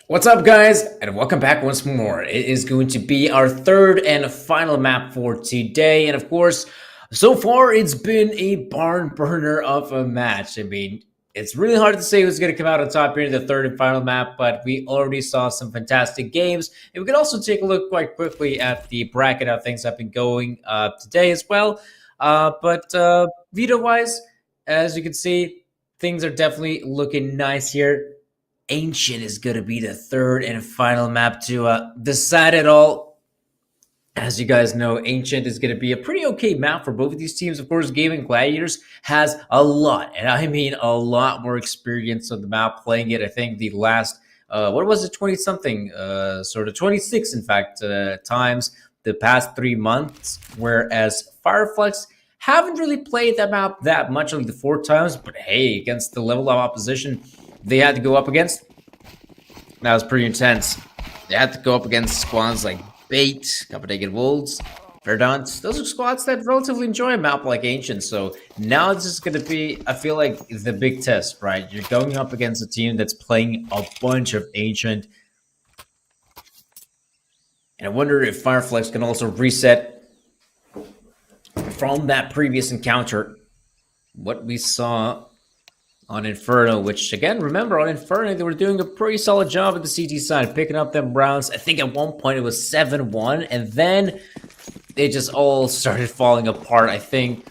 What's up, guys, and welcome back once more. It is going to be our third and final map for today, and of course, so far it's been a barn burner of a match. I mean, it's really hard to say who's going to come out on top here in the third and final map, but we already saw some fantastic games, and we can also take a look quite quickly at the bracket, how things have been going today as well. But video-wise, as you can see, things are definitely looking nice here. Ancient is going to be the third and final map to decide it all. As you guys know, Ancient is going to be a pretty okay map for both of these teams. Of course, Gaming Gladiators has a lot, and I mean a lot more experience on the map playing it. I think the last, what was it, 20 something, sort of 26, in fact, times the past 3 months. Whereas Fireflex haven't really played that map that much, only the 4 times. But hey, against the level of opposition they had to go up against, that was pretty intense. They had to go up against squads like Bait, Copenhagen Wolves, Verdant. Those are squads that relatively enjoy a map like Ancient. So now this is going to be, I feel like, the big test, right? You're going up against a team that's playing a bunch of Ancient. And I wonder if Fireflex can also reset from that previous encounter what we saw on Inferno, which, again, remember, on Inferno, they were doing a pretty solid job at the CT side, picking up them rounds. I think at one point it was 7-1, and then they just all started falling apart. I think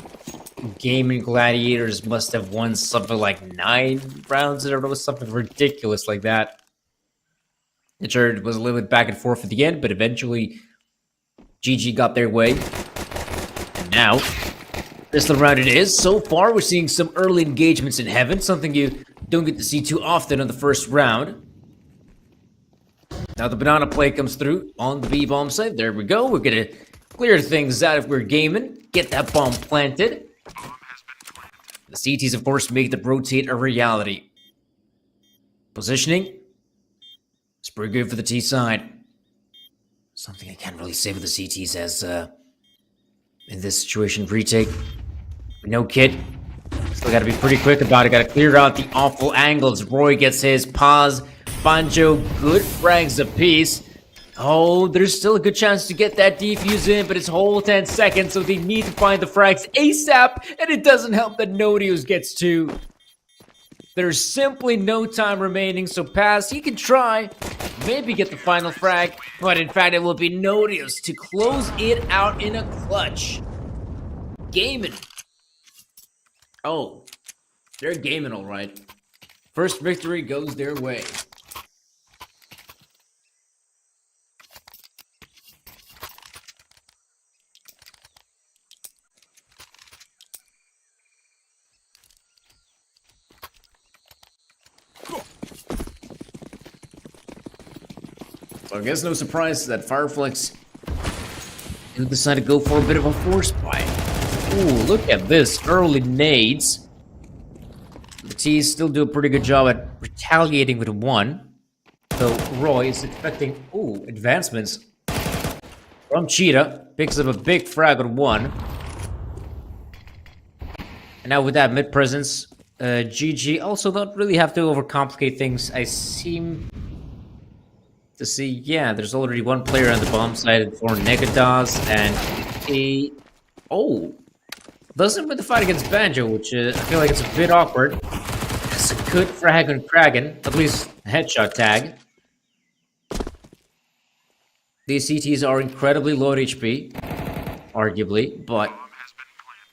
Gaming Gladiators must have won something like 9 rounds, or it was something ridiculous like that. It sure was a little bit back and forth at the end, but eventually GG got their way. And now this round it is. So far, we're seeing some early engagements in Heaven, something you don't get to see too often on the first round. Now the banana play comes through on the B-bomb side. There we go. We're going to clear things out if we're gaming. Get that bomb planted. The CTs, of course, make the rotate a reality. Positioning. It's pretty good for the T side. Something I can't really say with the CTs as, in this situation, retake. No kit. Still gotta be pretty quick about it. Gotta clear out the awful angles. Roy gets his pause. Banjo, good frags apiece. Oh, there's still a good chance to get that defuse in, but it's whole 10 seconds, so they need to find the frags ASAP, and it doesn't help that Nodius gets 2. There's simply no time remaining, so Pass, he can try, maybe get the final frag, but in fact it will be Nodius to close it out in a clutch. Gaming. Oh, they're gaming all right. First victory goes their way. So I guess no surprise that Fireflex decided to go for a bit of a force buy. Ooh, look at this. Early nades. The T's still do a pretty good job at retaliating with 1. So Roy is expecting, advancements from Cheetah. Picks up a big frag on 1. And now with that mid-presence, GG also don't really have to overcomplicate things. I seem to see, yeah, there's already 1 player on the bomb side for Negadas, and a... Oh! Doesn't win the fight against Banjo, which I feel like it's a bit awkward. It's a good frag on Kragan, at least a headshot tag. These CTs are incredibly low HP, arguably, but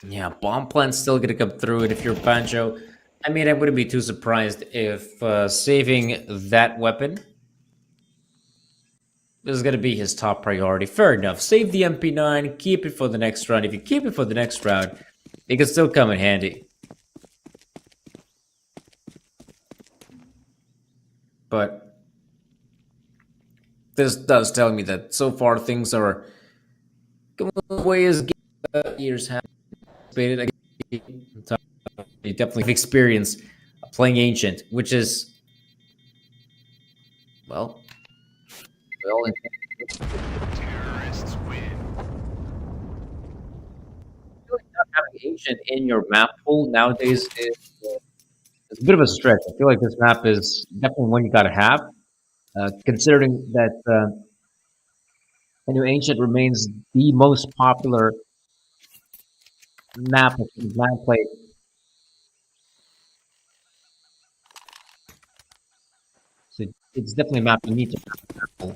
yeah, bomb plant's still gonna come through, and if you're Banjo, I mean, I wouldn't be too surprised if saving that weapon is gonna be his top priority. Fair enough. Save the MP9, keep it for the next round. If you keep it for the next round, it can still come in handy. But this does tell me that so far things are going the way as years have been. You definitely have experience playing Ancient, which is, well, Terrorists win. not having Ancient in your map pool nowadays is a bit of a stretch. I feel like this map is definitely one you gotta have. considering that Ancient remains the most popular map of land play. So it's definitely a map you need to tackle.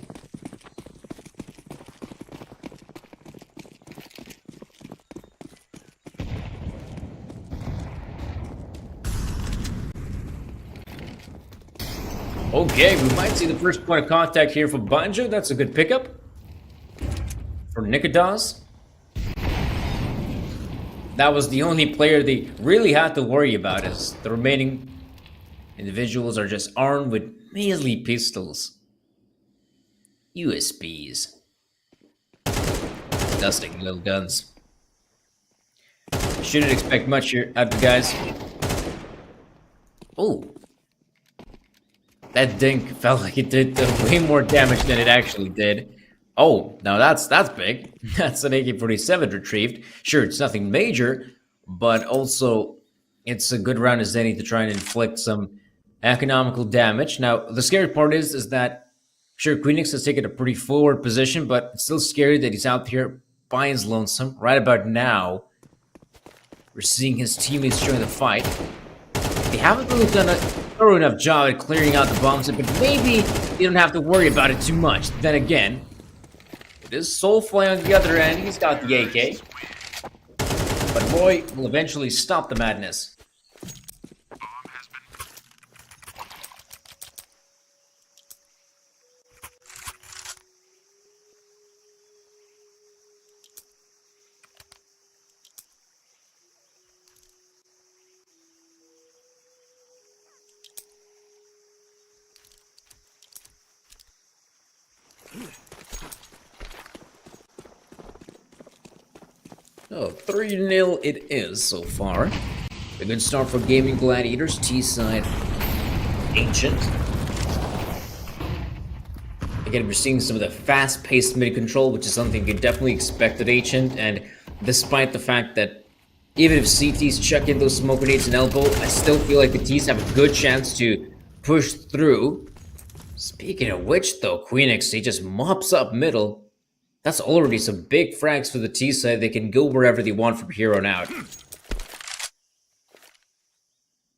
Okay, we might see the first point of contact here for Banjo. That's a good pickup for Nikodas. That was the only player they really had to worry about, as the remaining individuals are just armed with measly pistols. USBs. Dusting little guns. Shouldn't expect much here out of the guys. Oh. That dink felt like it did way more damage than it actually did. Oh, now that's big. That's an AK-47 retrieved. Sure, it's nothing major, but also it's a good round as any to try and inflict some economical damage. Now, the scary part is that, sure, Queenix has taken a pretty forward position, but it's still scary that he's out here by his lonesome. Right about now, we're seeing his teammates join the fight. They haven't really done a thorough enough job at clearing out the bombs, but maybe you don't have to worry about it too much. Then again, it is Soulfly on the other end. He's got the AK. But Roy will eventually stop the madness. Oh, 3-0 it is so far. A good start for Gaming Gladiators, T-side Ancient. Again, we're seeing some of the fast-paced mid-control, which is something you definitely expect at Ancient, and despite the fact that even if CTs chuck in those smoke grenades and elbow, I still feel like the Ts have a good chance to push through. Speaking of which, though, Queenix, he just mops up middle. That's already some big frags for the T side. They can go wherever they want from here on out.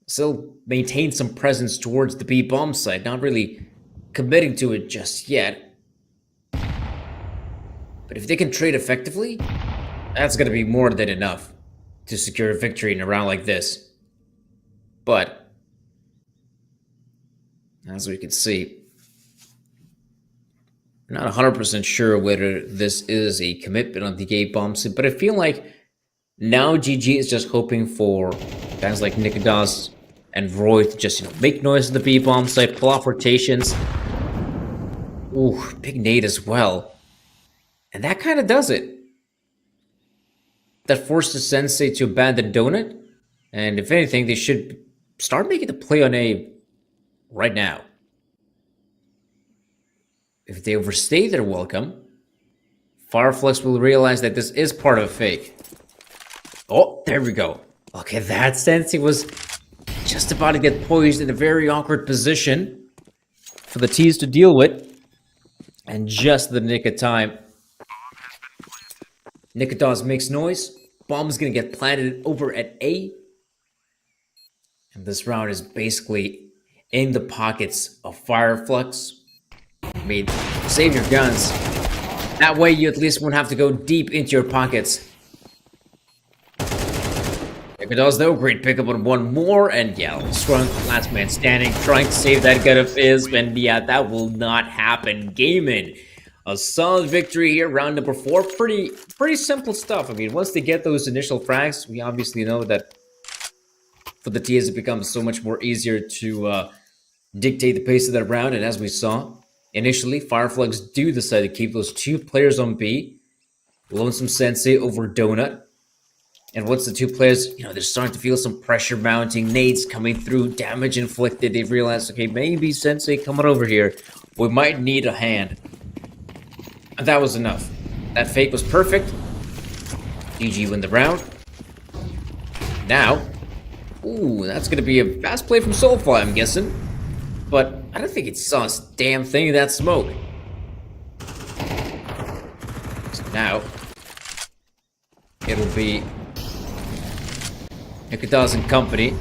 Still maintain some presence towards the B bomb side, not really committing to it just yet. But if they can trade effectively, that's going to be more than enough to secure a victory in a round like this. But, as we can see, I'm not 100% sure whether this is a commitment on the gate bombs, but I feel like now GG is just hoping for guys like Nikodas and Roy to just, make noise in the B bomb site, pull off rotations. Ooh, big nade as well. And that kind of does it. That forces Sensei to abandon Donut, and if anything, they should start making the play on A right now. If they overstay their welcome, Fireflux will realize that this is part of a fake. Oh, there we go. Okay, that Sensei was just about to get poised in a very awkward position for the T's to deal with. And just the nick of time. Nikodas makes noise. Bomb's gonna get planted over at A. And this round is basically in the pockets of Fireflux. I mean, save your guns. That way you at least won't have to go deep into your pockets. If it does though, great pickup on one more, and yeah, Scrunk, last man standing, trying to save that gun of his, and yeah, that will not happen. Game in. A solid victory here, round number 4. Pretty simple stuff. I mean, once they get those initial frags, we obviously know that for the TS it becomes so much more easier to dictate the pace of that round, and as we saw, initially, Fireflux do decide to keep those 2 players on B. Lonesome Sensei over Donut. And once the 2 players, they're starting to feel some pressure mounting, nades coming through, damage inflicted, they realize, okay, maybe Sensei coming over here, we might need a hand. And that was enough. That fake was perfect. GG win the round. Now, ooh, that's going to be a fast play from Soulfly, I'm guessing. but I don't think it saw a damn thing in that smoke. So now, it'll be Ikadas and company.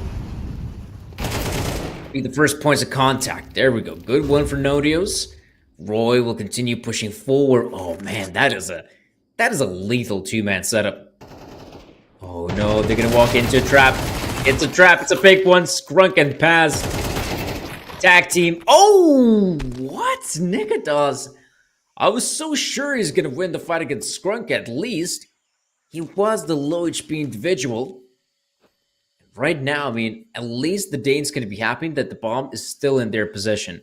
Be the first points of contact. There we go. Good one for Nodios. Roy will continue pushing forward. Oh man, that is a lethal two-man setup. Oh no, they're gonna walk into a trap. It's a trap. It's a big one. Skrunk and Paz. Tag team. Oh, what? Nikadas. I was so sure he's gonna win the fight against Skrunk at least. He was the low HP individual. Right now, I mean, at least the Dane's gonna be happy that the bomb is still in their possession.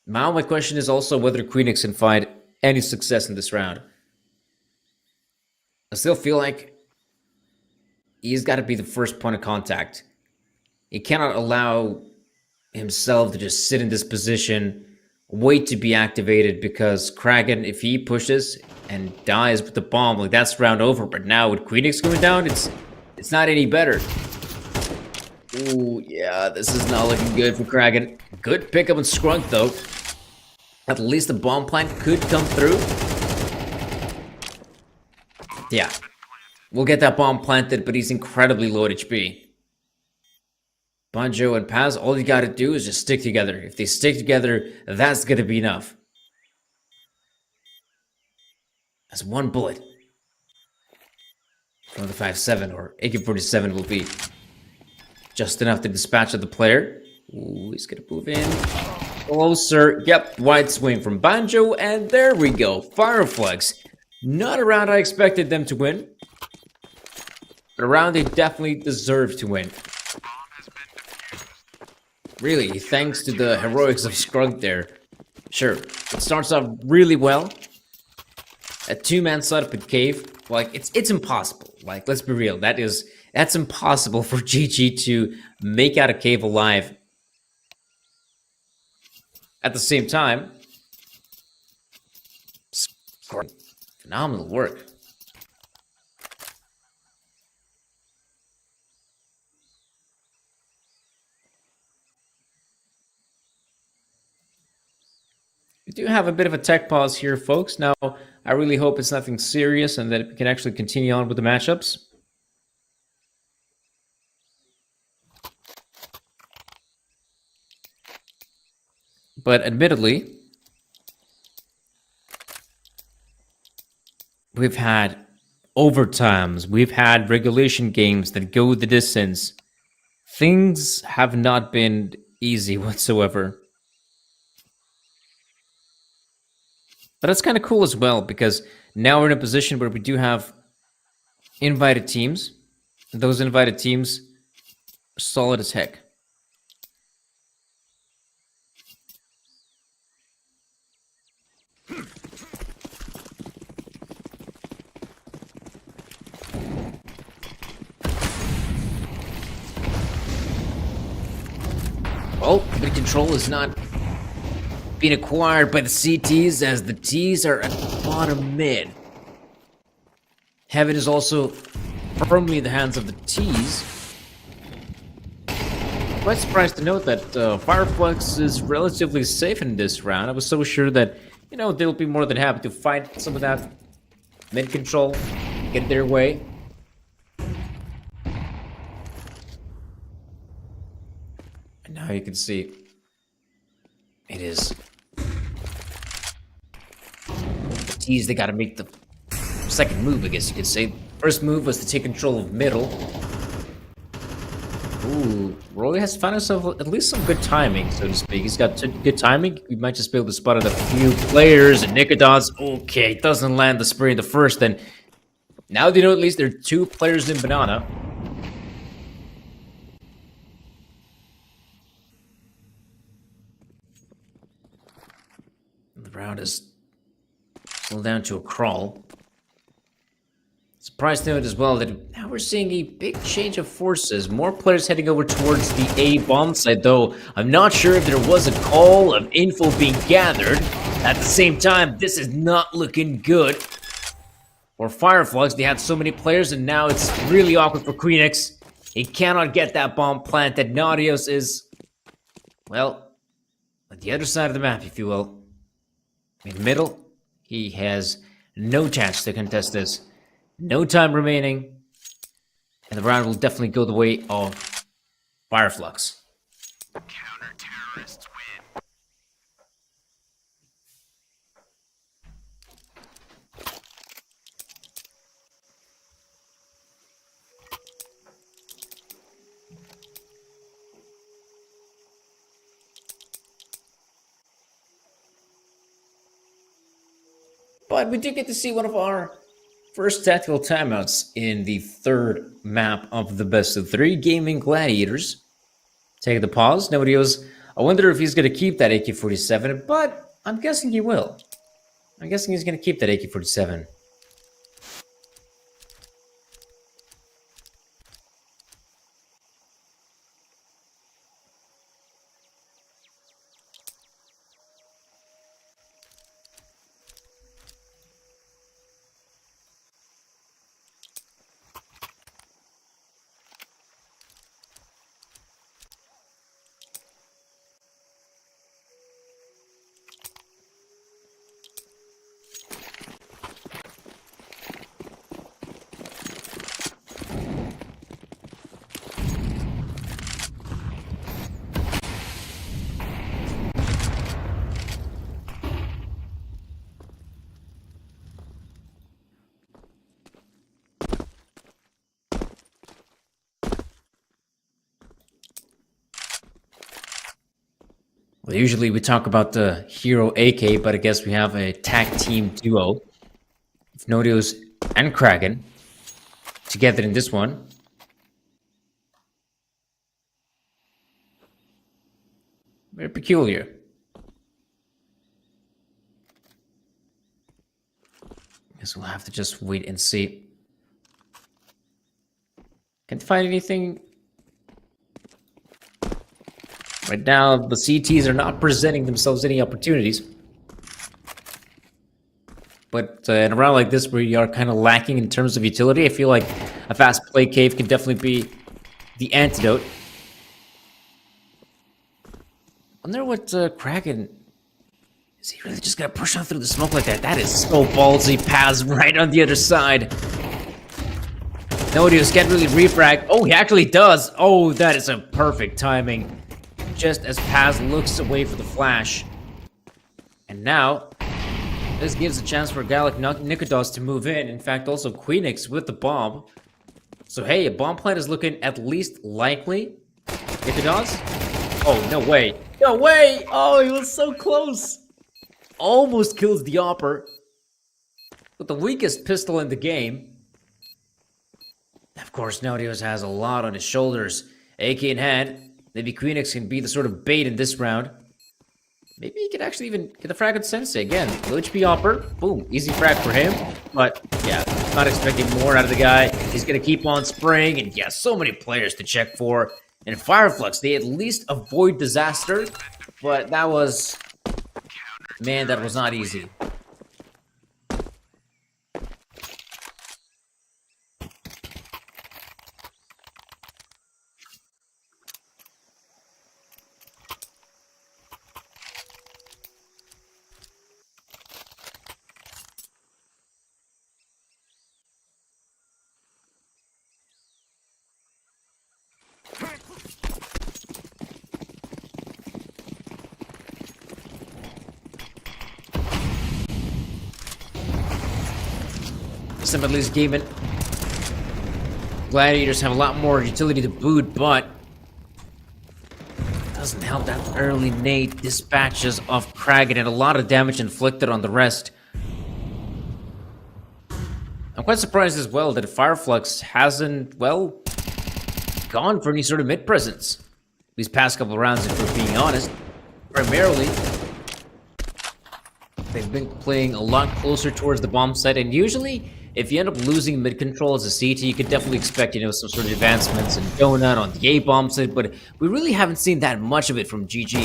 Now my question is also whether Queenix can find any success in this round. I still feel like he's got to be the first point of contact. He cannot allow himself to just sit in this position, wait to be activated, because Kraken, if he pushes and dies with the bomb, like that's round over. But now with Queenix going down, it's not any better. Ooh, yeah, this is not looking good for Kraken. Good pickup on Skrunk though. At least the bomb plant could come through. Yeah, we'll get that bomb planted, but he's incredibly low HP. Banjo and Paz, all you gotta do is just stick together. If they stick together, that's gonna be enough. That's one bullet from the 5.7 or AK-47 will be just enough to dispatch the player. Ooh, he's gonna move in. Closer. Yep, wide swing from Banjo, and there we go. Fireflex. Not a round I expected them to win, but a round they definitely deserve to win. Really, thanks to the heroics of Skrunk there. Sure, it starts off really well. A two-man setup in cave, like it's impossible. Like, let's be real, that's impossible for GG to make out a cave alive. At the same time, phenomenal work. We do have a bit of a tech pause here, folks. Now, I really hope it's nothing serious and that we can actually continue on with the matchups. But admittedly, we've had overtimes, we've had regulation games that go the distance. Things have not been easy whatsoever. But that's kind of cool as well, because now we're in a position where we do have invited teams. Those invited teams are solid as heck. Well, mid control is not being acquired by the CTs, as the Ts are at the bottom mid. Heaven is also firmly in the hands of the Ts. Quite surprised to note that Fireflex is relatively safe in this round. I was so sure that, you know, they'll be more than happy to fight some of that mid control, get their way. And now you can see it is the T's. They got to make the second move, I guess you could say. First move was to take control of middle. Ooh, Roy has found himself at least some good timing, so to speak. He's got good timing. We might just be able to spot out a few players. And Nicodons, okay, doesn't land the spray in the first. Then now they know at least there are two players in Banana. The round is still down to a crawl. Surprised to note as well that now we're seeing a big change of forces. More players heading over towards the A bomb site, though I'm not sure if there was a call of info being gathered. At the same time, this is not looking good for Fireflux. They had so many players, and now it's really awkward for Queenix. He cannot get that bomb planted. Nautilus is well, on the other side of the map, if you will. In the middle, he has no chance to contest this. No time remaining. And the round will definitely go the way of Fireflux. Counter-terrorists win. But we did get to see one of our first tactical timeouts in the third map of the best of three, Gaming Gladiators. Take the pause. Nobody else. I wonder if he's going to keep that AK-47, but I'm guessing he will. I'm guessing he's going to keep that AK-47. Well, usually we talk about the hero AK, but I guess we have a tag team duo of Nodios and Kraken together in this one. Very peculiar. Guess we'll have to just wait and see. Can't find anything. Right now, the CTs are not presenting themselves any opportunities. But in a round like this, where you are kind of lacking in terms of utility, I feel like a fast play cave can definitely be the antidote. I wonder what Kraken... Is he really just gonna push on through the smoke like that? That is so ballsy. Pass right on the other side. Nodius can't really refrag. Oh, he actually does. Oh, that is a perfect timing. Just as Paz looks away for the flash. And now, this gives a chance for Gallic Nikodos to move in. In fact, also Queenix with the bomb. So hey, a bomb plant is looking at least likely. Nikodos? Oh, no way. No way! Oh, he was so close. Almost kills the Opper. With the weakest pistol in the game. Of course, Nodios has a lot on his shoulders. AK in hand. Maybe Queenix can be the sort of bait in this round. Maybe he could actually even get the frag on Sensei again. Low HP Opper. Boom. Easy frag for him. But, yeah, not expecting more out of the guy. He's going to keep on spraying. And, yeah, so many players to check for. And Fireflux, they at least avoid disaster. But that was... Man, that was not easy. Some at least gave it. Gladiators have a lot more utility to boot, but doesn't help that early nade dispatches of Kraken and a lot of damage inflicted on the rest. I'm quite surprised as well that Fireflux hasn't, well, gone for any sort of mid presence these past couple rounds, if we're being honest. Primarily, they've been playing a lot closer towards the bomb site, and usually, if you end up losing mid control as a CT, you could definitely expect, some sort of advancements and donut on the A-bomb site, but we really haven't seen that much of it from GG.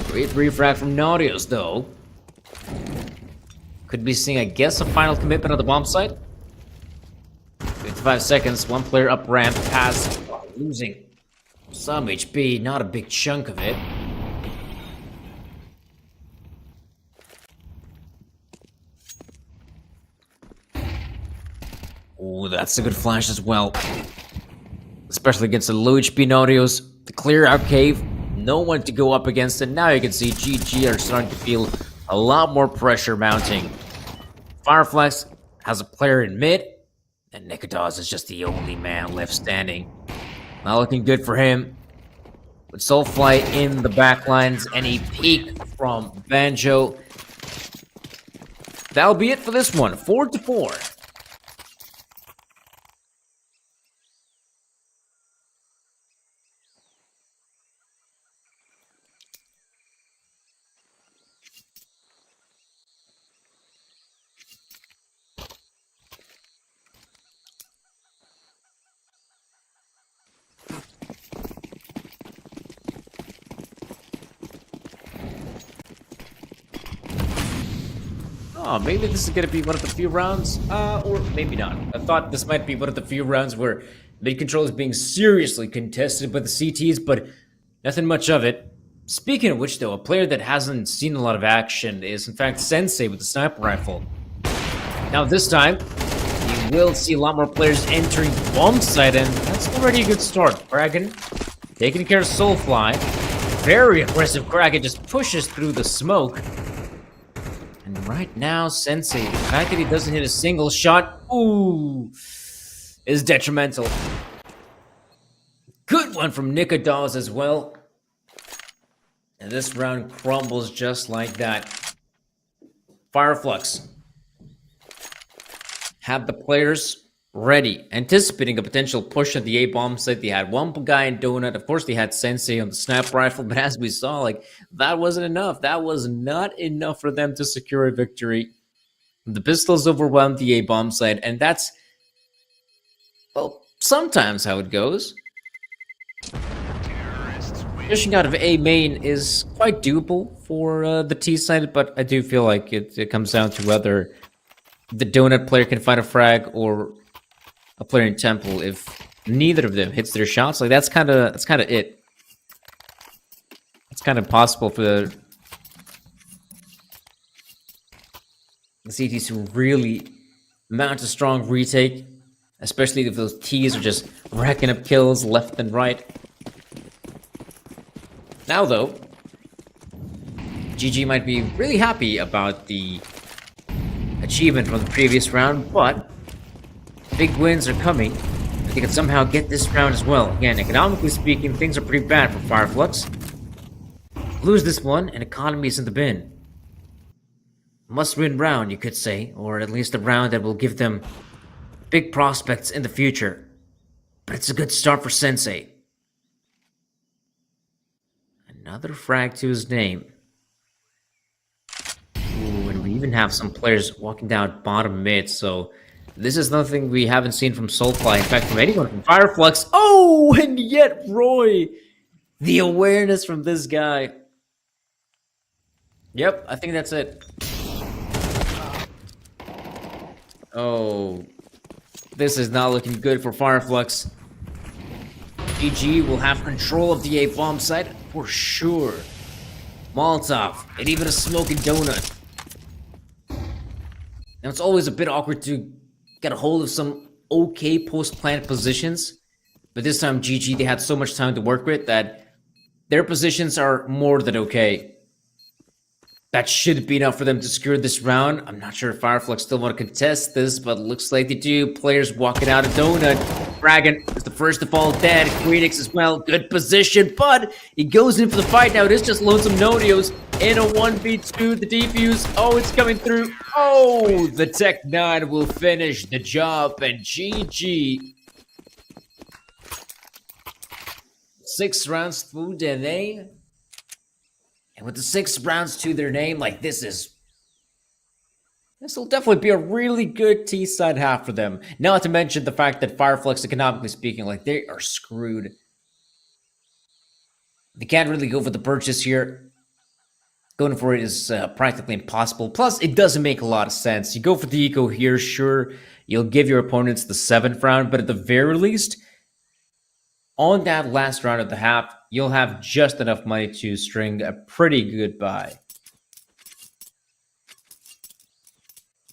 Great refrag from Nautilus, though. Could be seeing, I guess, a final commitment on the bomb site. 55 seconds, one player up ramp, pass, losing Some HP, not a big chunk of it. Oh, that's a good flash as well. Especially against the low HP Nautilus. The clear out cave, no one to go up against, and now you can see GG are starting to feel a lot more pressure mounting. Fireflex has a player in mid, and Nikodos is just the only man left standing. Not looking good for him. With Soulfly in the backlines and a peek from Banjo. That'll be it for this one. 4-4. Oh, maybe this is gonna be one of the few rounds, or maybe not. I thought this might be one of the few rounds where mid-control is being seriously contested by the CTs, but nothing much of it. Speaking of which, though, a player that hasn't seen a lot of action is, in fact, Sensei with the sniper rifle. Now, this time, you will see a lot more players entering bomb site, and that's already a good start. Kraken taking care of Soulfly. Very aggressive Kraken just pushes through the smoke. And right now, Sensei, the fact that he doesn't hit a single shot, ooh, is detrimental. Good one from Nikodos as well. And this round crumbles just like that. Fireflux have the players ready, anticipating a potential push at the A-bomb site. They had one guy in Donut. Of course, they had Sensei on the sniper rifle, but as we saw, like, that wasn't enough. That was not enough for them to secure a victory. The pistols overwhelmed the A-bomb site, and that's, well, sometimes how it goes. Pushing out of A main is quite doable for the T side, but I do feel like it comes down to whether the Donut player can find a frag or a player in Temple. If neither of them hits their shots, like that's kind of it. It's kind of possible for the CTs to really mount a strong retake, especially if those Ts are just racking up kills left and right. Now, though, GG might be really happy about the achievement from the previous round, but big wins are coming. If they can somehow get this round as well. Again, economically speaking, things are pretty bad for Fireflux. Lose this one, and economy is in the bin. Must-win round, you could say, or at least a round that will give them big prospects in the future. But it's a good start for Sensei. Another frag to his name. Ooh, and we even have some players walking down bottom mid, so this is nothing we haven't seen from Soulfly. In fact, from anyone from Fireflux. Oh, and yet Roy! The awareness from this guy. Yep, I think that's it. Oh, this is not looking good for Fireflux. GG will have control of the A-bomb site for sure. Molotov, and even a smoking donut. Now, it's always a bit awkward to get a hold of some okay post-plant positions, but this time GG, they had so much time to work with that their positions are more than okay. That should be enough for them to secure this round. I'm not sure if Fireflux still want to contest this, but it looks like they do. Players walking out of Donut. Dragon is the first to fall dead. Queenix as well. Good position, but he goes in for the fight now. It is just Lonesome Nonios in a 1v2. The defuse. Oh, it's coming through. Oh, the Tech 9 will finish the job, and GG. 6 rounds through DNA. And with the 6 rounds to their name, like this will definitely be a really good T-side half for them. Not to mention the fact that Fireflux, economically speaking, like they are screwed. They can't really go for the purchase here. Going for it is practically impossible. Plus, it doesn't make a lot of sense. You go for the eco here, sure, you'll give your opponents the 7th round, but at the very least, on that last round of the half, you'll have just enough money to string a pretty good buy.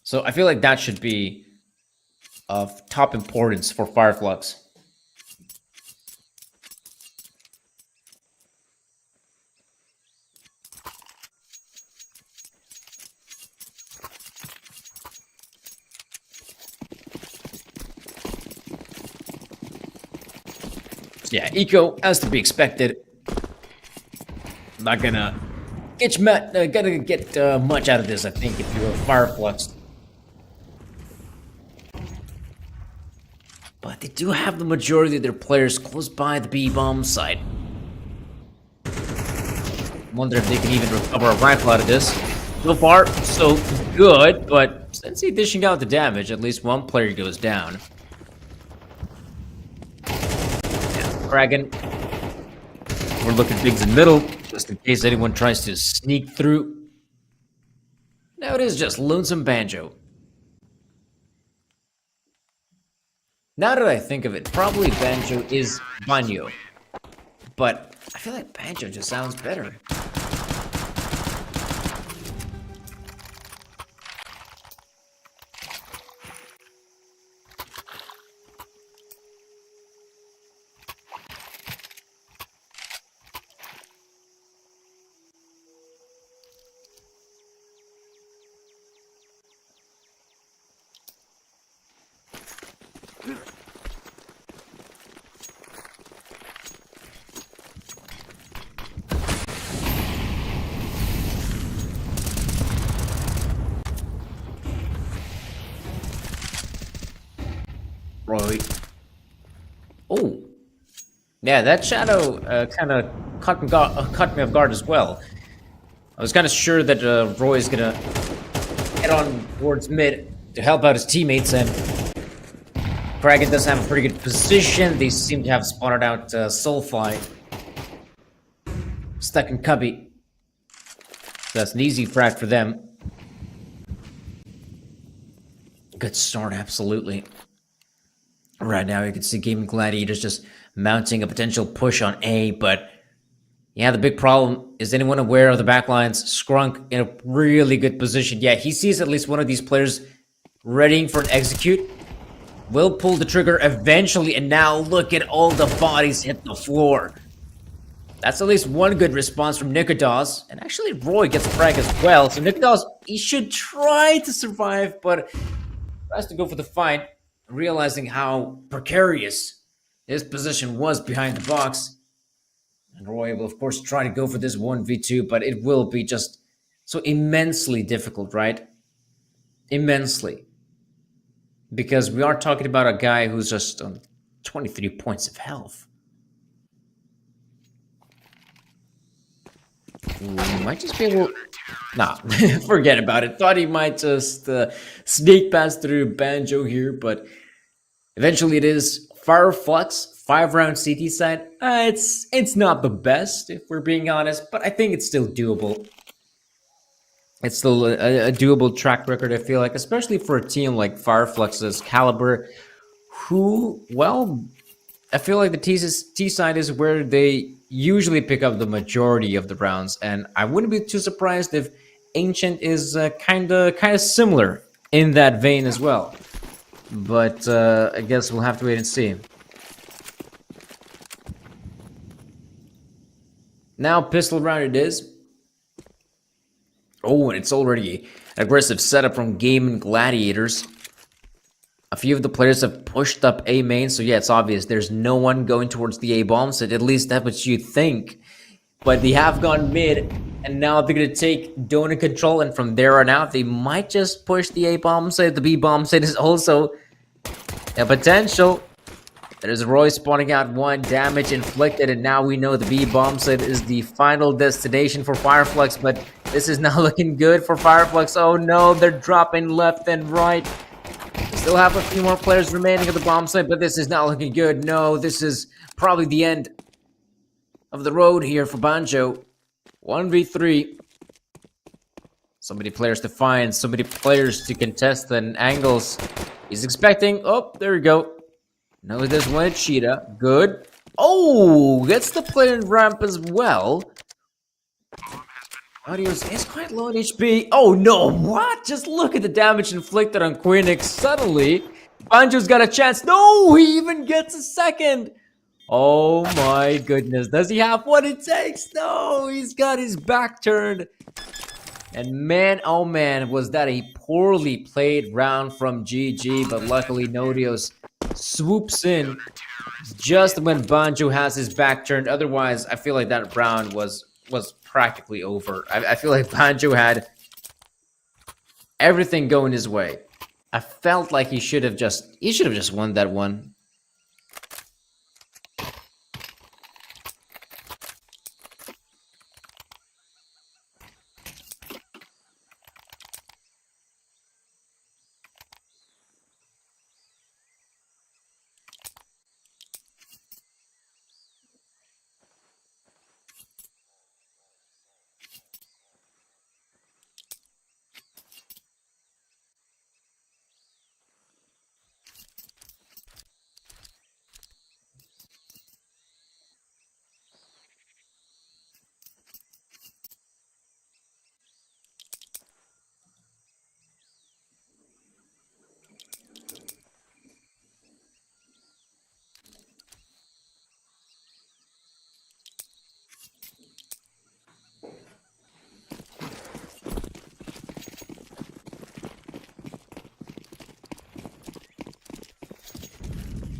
So I feel like that should be of top importance for Fireflux. Yeah, eco, as to be expected. Not gonna get much out of this, I think, if you're a Fireflux. But they do have the majority of their players close by the B-bomb site. Wonder if they can even recover a rifle out of this. So far, so good, but since he's dishing out the damage, at least one player goes down. Kraken. We're looking bigs in middle, just in case anyone tries to sneak through. Now it is just Lonesome Banjo. Now that I think of it, probably Banjo is Banjo. But I feel like Banjo just sounds better. Roy. Oh. Yeah, that shadow kind of caught me off guard as well. I was kind of sure that Roy's gonna head on towards mid to help out his teammates, and Kraken does have a pretty good position. They seem to have spotted out Soulfly. Stuck in Cubby. That's an easy frag for them. Good start, absolutely. Right now, you can see Gaming Gladiators just mounting a potential push on A, but yeah, the big problem is anyone aware of the backlines? Skrunk in a really good position. Yeah, he sees at least one of these players readying for an execute. Will pull the trigger eventually, and now look at all the bodies hit the floor. That's at least one good response from Nikodos, and actually Roy gets a frag as well. So Nikodos, he should try to survive, but tries to go for the fight, realizing how precarious his position was behind the box. And Roy will, of course, try to go for this 1v2, but it will be just so immensely difficult, right? Immensely. Because we are talking about a guy who's just on 23 points of health. He might just be able... Nah, forget about it. Thought he might just sneak past through Banjo here, but eventually it is Fireflux, 5-round CT side. It's not the best, if we're being honest, but I think it's still doable. It's still a doable track record, I feel like, especially for a team like Fireflux's caliber, who, well, I feel like the T side is where they usually pick up the majority of the rounds, and I wouldn't be too surprised if Ancient is kind of similar in that vein as well. But I guess we'll have to wait and see. Now pistol round it is. Oh, and it's already an aggressive setup from Gaming Gladiators. A few of the players have pushed up A main, so yeah, it's obvious there's no one going towards the A bomb site. At least that's what you think. But they have gone mid, and now they're going to take donut control, and from there on out, they might just push the A bomb site. The B bomb site is also a potential. There's Roy spawning out one, damage inflicted, and now we know the B bomb site is the final destination for Fireflux, but this is not looking good for Fireflux. Oh no, they're dropping left and right. Still have a few more players remaining at the bomb site, but this is not looking good. No, this is probably the end of the road here for Banjo. 1v3. So many players to find, so many players to contest, and angles. He's expecting. Oh, there we go. No, there's one Cheetah. Good. Oh, gets the play and ramp as well. Audios is quite low in HP. Oh no, what? Just look at the damage inflicted on Queenix. Suddenly, Banjo's got a chance. No, he even gets a second. Oh my goodness. Does he have what it takes? No, he's got his back turned. And man, oh man, was that a poorly played round from GG. But luckily, Nodios swoops in just when Banjo has his back turned. Otherwise, I feel like that round was practically over. I feel like Banjo had everything going his way. I felt like he should have just won that one.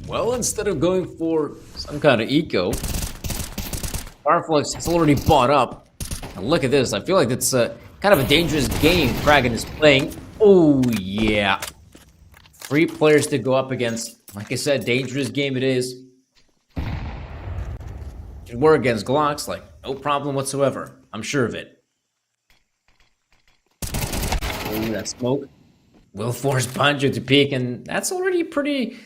Well, instead of going for some kind of eco, Fireflux has already bought up. And look at this. I feel like it's kind of a dangerous game Kragan is playing. Oh, yeah. 3 players to go up against. Like I said, dangerous game it is. If it were against Glocks, like, no problem whatsoever. I'm sure of it. Oh, that smoke will force Banjo to peek, and that's already a pretty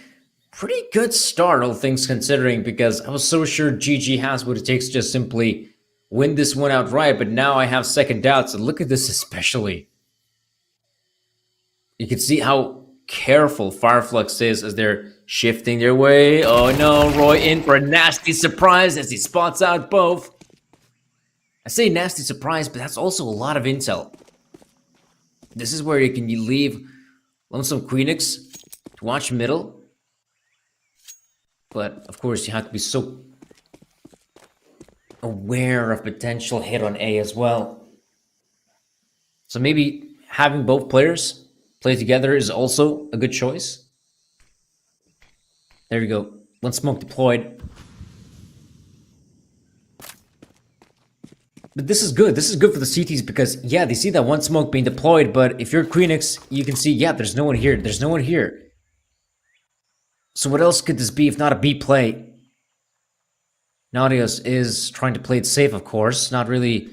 good start, all things considering, because I was so sure GG has what it takes to just simply win this one outright, but now I have second doubts, and look at this especially. You can see how careful Fireflux is as they're shifting their way. Oh no, Roy in for a nasty surprise as he spots out both. I say nasty surprise, but that's also a lot of intel. This is where you can leave Lonesome Queenix to watch middle. But, of course, you have to be so aware of potential hit on A as well. So maybe having both players play together is also a good choice. There we go. One smoke deployed. But this is good. This is good for the CTs because, yeah, they see that one smoke being deployed, but if you're Queenix, you can see, yeah, there's no one here. There's no one here. So what else could this be if not a B play? Nautilus is trying to play it safe, of course, not really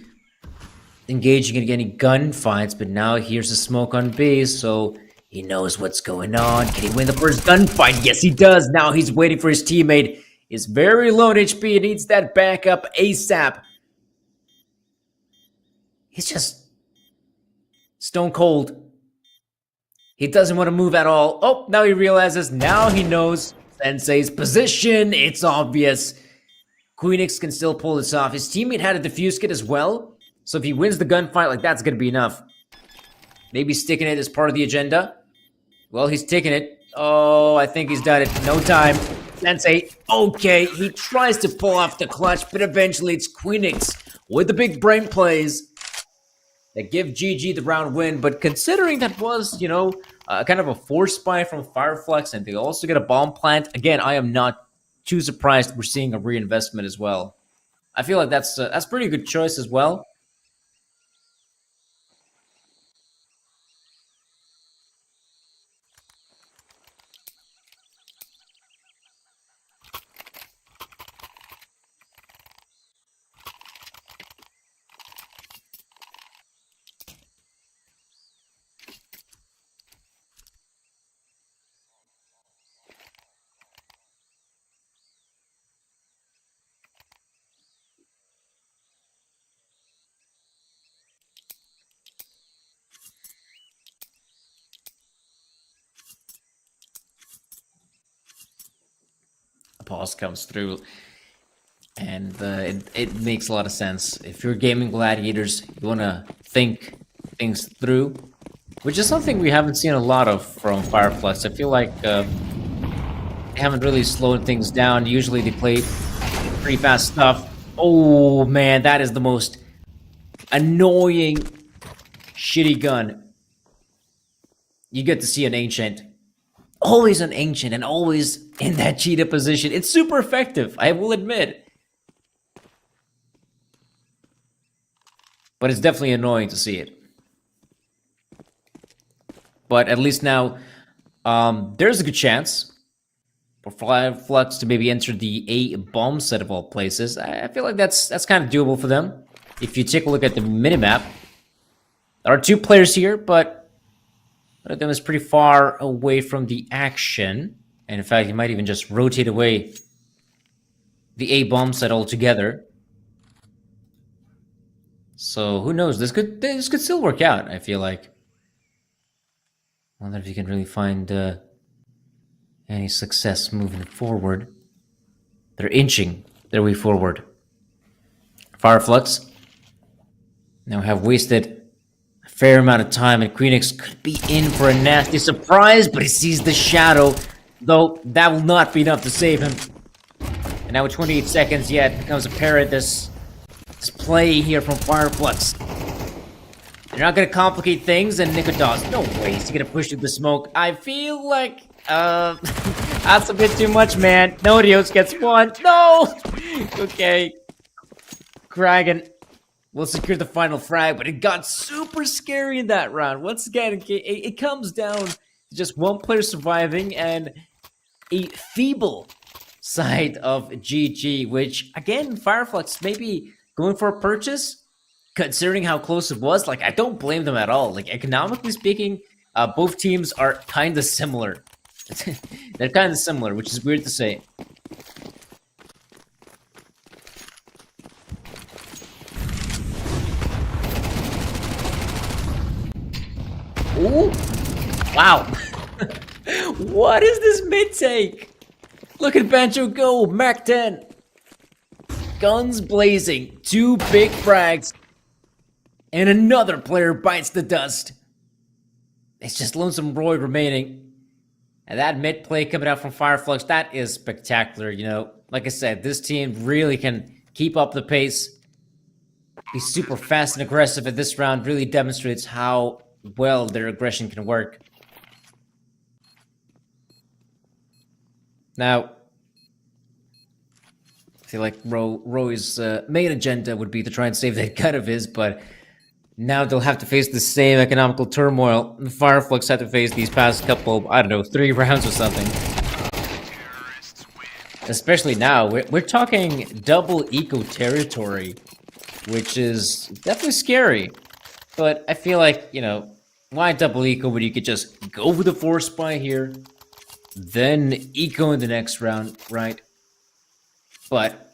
engaging in any gunfights, but now here's the smoke on B, so he knows what's going on. Can he win the first gunfight? Yes, he does. Now he's waiting for his teammate. He's very low in HP and needs that backup ASAP. He's just stone cold. He doesn't want to move at all. Oh, now he realizes. Now he knows Sensei's position. It's obvious. Queenix can still pull this off. His teammate had a defuse kit as well. So if he wins the gunfight, like, that's going to be enough. Maybe sticking it as part of the agenda. Well, he's taking it. Oh, I think he's done it. No time. Sensei, okay. He tries to pull off the clutch, but eventually it's Queenix with the big brain plays that give GG the round win. But considering that was, you know, kind of a force buy from Fireflux, and they also get a bomb plant, again, I am not too surprised we're seeing a reinvestment as well. I feel like that's pretty good choice as well. A pause comes through. And it makes a lot of sense. If you're gaming gladiators, you want to think things through, which is something we haven't seen a lot of from Fireflux. I feel like they haven't really slowed things down. Usually they play pretty fast stuff. Oh man, that is the most annoying, shitty gun. You get to see an ancient. Always an ancient and always in that cheetah position. It's super effective, I will admit. But it's definitely annoying to see it. But at least now, there's a good chance for Fireflux to maybe enter the A bomb set of all places. I feel like that's kind of doable for them. If you take a look at the minimap, there are 2 players here, but one of them is pretty far away from the action. And in fact, you might even just rotate away the A bomb set altogether. So who knows? This could still work out, I feel like. I wonder if you can really find any success moving forward. They're inching their way forward. Fireflux now have wasted a fair amount of time, and Queenix could be in for a nasty surprise, but he sees the shadow, though that will not be enough to save him. And now with 28 seconds, yeah, it becomes apparent this play here from Fireflux. They're not gonna complicate things, and Nikodos, no way he's gonna push through the smoke. I feel like, that's a bit too much, man. Nodios gets 1. No! Okay. Kragan will secure the final frag, but it got super scary in that round. Once again, it comes down to just 1 player surviving and a feeble side of GG, which, again, Fireflux maybe going for a purchase, considering how close it was. Like, I don't blame them at all. Like, economically speaking, both teams are kind of similar. They're kind of similar, which is weird to say. Ooh! Wow! What is this mid-take? Look at Banjo go! Mac 10! Guns blazing, 2 big frags, and another player bites the dust. It's just Lonesome Roy remaining. And that mid play coming out from Fireflux, that is spectacular, you know. Like I said, this team really can keep up the pace. Be super fast and aggressive at this round, really demonstrates how well their aggression can work. Now, I feel like Roy's main agenda would be to try and save that gun of his, but now they'll have to face the same economical turmoil the Fireflux had to face these past couple, I don't know, 3 rounds or something. Especially now, we're talking double eco territory, which is definitely scary. But I feel like, you know, why double eco when you could just go for the force buy here, then eco in the next round, right? But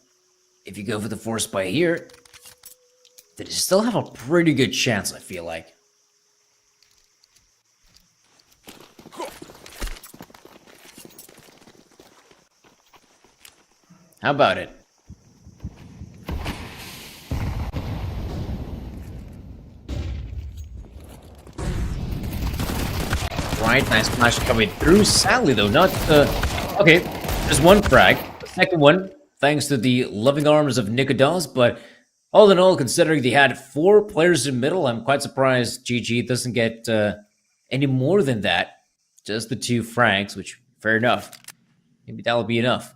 if you go for the force buy here, then you still have a pretty good chance, I feel like. How about it? Right, nice flash coming through. Sadly, though, not okay, there's 1 frag. The second one, thanks to the loving arms of Nikodos, but all in all, considering they had 4 players in middle, I'm quite surprised GG doesn't get any more than that. Just the 2 frags, which, fair enough. Maybe that'll be enough.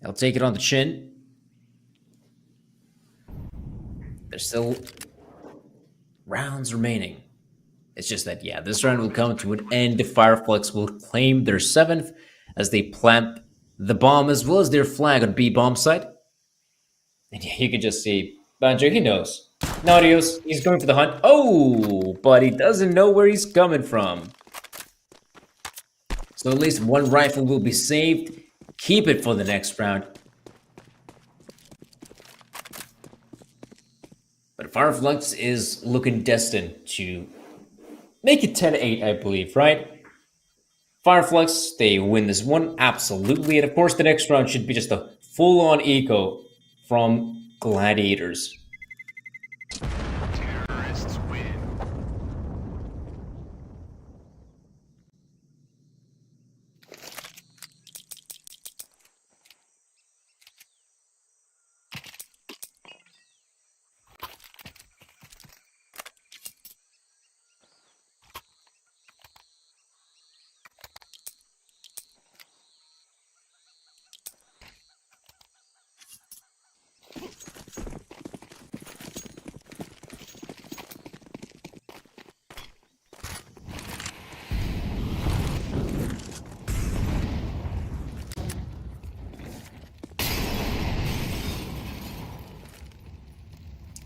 I'll take it on the chin. There's still rounds remaining. It's just that, yeah, this round will come to an end. The Fireflux will claim their 7th as they plant the bomb as well as their flag on B bomb site. And yeah, you can just see Banjo, he knows. Nautilus, he's going for the hunt. Oh, but he doesn't know where he's coming from. So at least 1 rifle will be saved. Keep it for the next round. But Fireflux is looking destined to make it 10-8, I believe, right? Fireflux, they win this one, absolutely. And of course, the next round should be just a full-on eco from Gladiators. Terrorists win.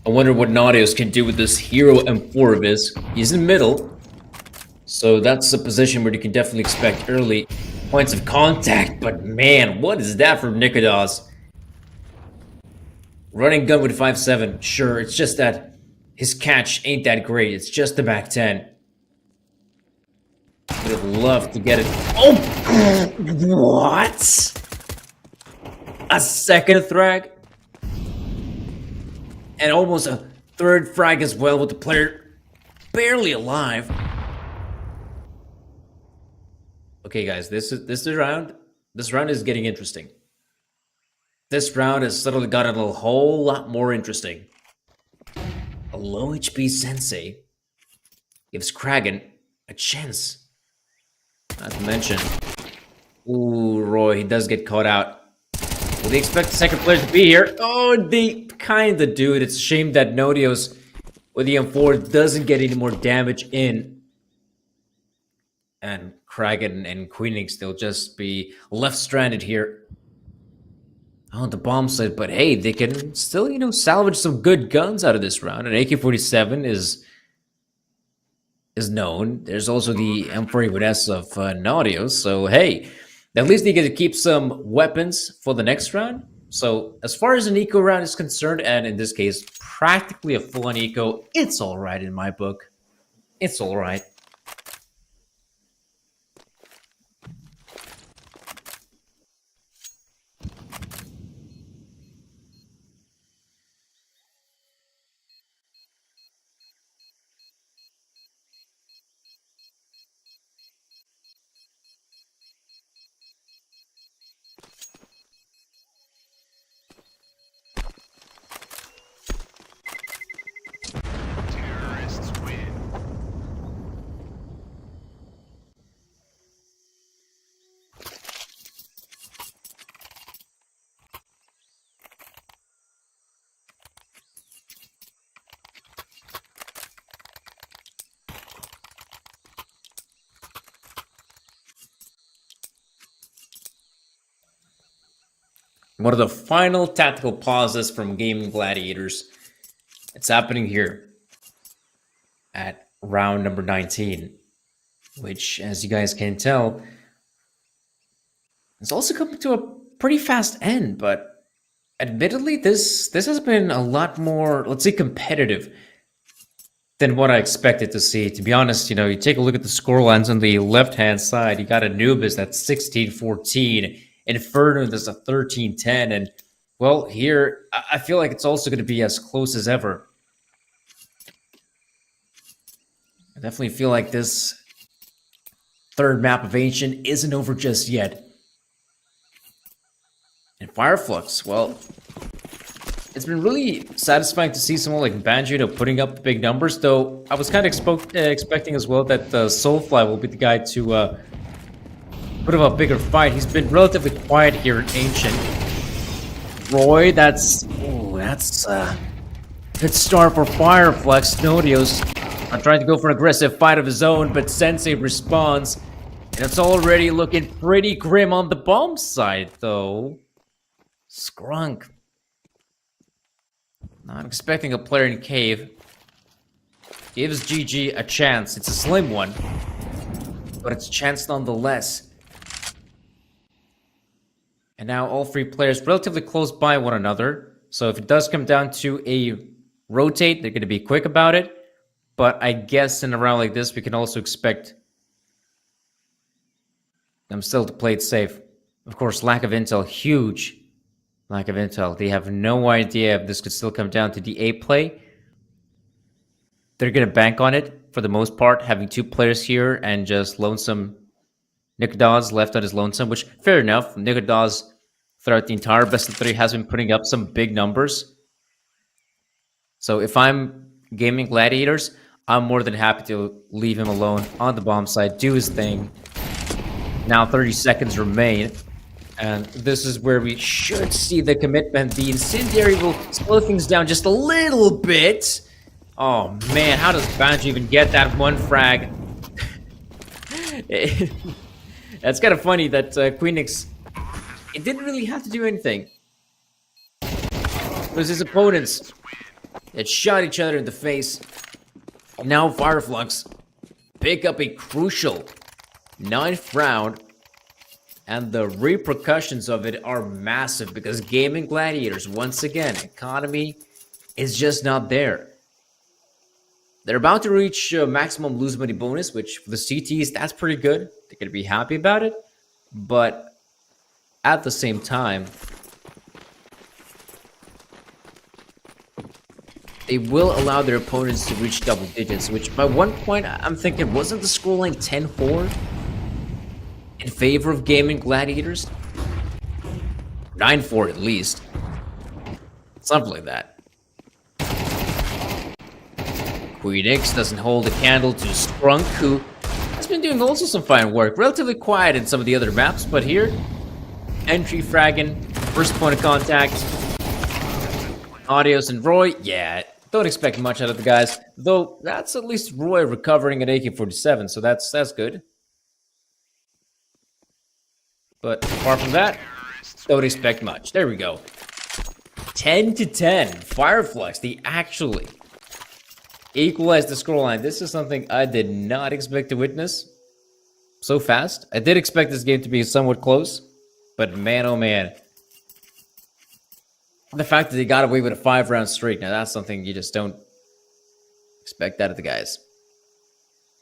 I wonder what Nautilus can do with this hero M4 of his. He's in middle, so that's a position where you can definitely expect early points of contact. But man, what is that from Nikodas? Running gun with 5.7, sure, it's just that his catch ain't that great. It's just the back 10. Would have loved to get it. Oh! What? A second frag? And almost a third frag as well with the player barely alive. Okay, guys, this round is getting interesting. This round has suddenly gotten a whole lot more interesting. A low HP Sensei gives Kragan a chance. Not to mention, ooh, Roy, he does get caught out. Will they expect the second player to be here? Oh, they kinda do it. It's a shame that Nodios with the M4 doesn't get any more damage in. And Kragan and Queenix, they'll just be left stranded here on the bomb site. But hey, they can still, salvage some good guns out of this round. An AK-47 is known. There's also the M4A1S of Nautilus. So hey, at least they get to keep some weapons for the next round. So as far as an eco round is concerned, and in this case, practically a full-on eco, it's all right in my book. It's all right. Terrorists win. One of the final tactical pauses from Gaming Gladiators. It's happening here at round number 19, which, as you guys can tell, is also coming to a pretty fast end. But admittedly, this has been a lot more, let's say, competitive than what I expected to see. To be honest, you take a look at the scorelines on the left-hand side. You got Anubis that's 16-14. Inferno, there's a 13-10, and well, here I feel like it's also going to be as close as ever. I definitely feel like this third map of Ancient isn't over just yet. And Fireflux, well, it's been really satisfying to see someone like Banjo putting up big numbers, though I was kind of expecting as well that Soulfly will be the guy to put up a bigger fight. He's been relatively quiet here in Ancient. Roy, that's a good start for Fireflux. Nodios not trying to go for an aggressive fight of his own, but Sensei responds, and it's already looking pretty grim on the bomb side, though. Skrunk. Not expecting a player in cave. Gives GG a chance. It's a slim one, but it's a chance nonetheless. And now all three players relatively close by one another. So if it does come down to a rotate, they're going to be quick about it. But I guess in a round like this, we can also expect I'm still to play it safe. Of course, lack of intel, huge lack of intel. They have no idea if this could still come down to the A play. They're going to bank on it for the most part, having two players here and just lonesome Nikodaz left on his lonesome, which, fair enough. Nikodaz, throughout the entire best of three, has been putting up some big numbers. So if I'm gaming Gladiators, I'm more than happy to leave him alone on the bomb side, do his thing. Now 30 seconds remain, and this is where we should see the commitment. The Incendiary will slow things down just a little bit. Oh man, how does Banjo even get that one frag? That's kind of funny that Queenix, it didn't really have to do anything. It was his opponents that shot each other in the face. Now Fireflux pick up a crucial 9th round, and the repercussions of it are massive because Gaming Gladiators, once again, economy is just not there. They're about to reach maximum lose money bonus, which for the CTs, that's pretty good. They're going to be happy about it. But at the same time, they will allow their opponents to reach double digits, which by one point, I'm thinking, wasn't the scoreline 10-4 in favor of Gaming Gladiators? 9-4 at least. Something like that. Queenix doesn't hold a candle to Sprunk, who has been doing also some fine work. Relatively quiet in some of the other maps, but here, entry fragging, first point of contact. Audios and Roy, yeah, don't expect much out of the guys. Though, that's at least Roy recovering an AK-47, so that's good. But apart from that, don't expect much. There we go. 10-10. Fireflux, they actually equalized the scoreline. This is something I did not expect to witness so fast. I did expect this game to be somewhat close, but man, oh man. The fact that they got away with a 5-round streak, now that's something you just don't expect out of the guys.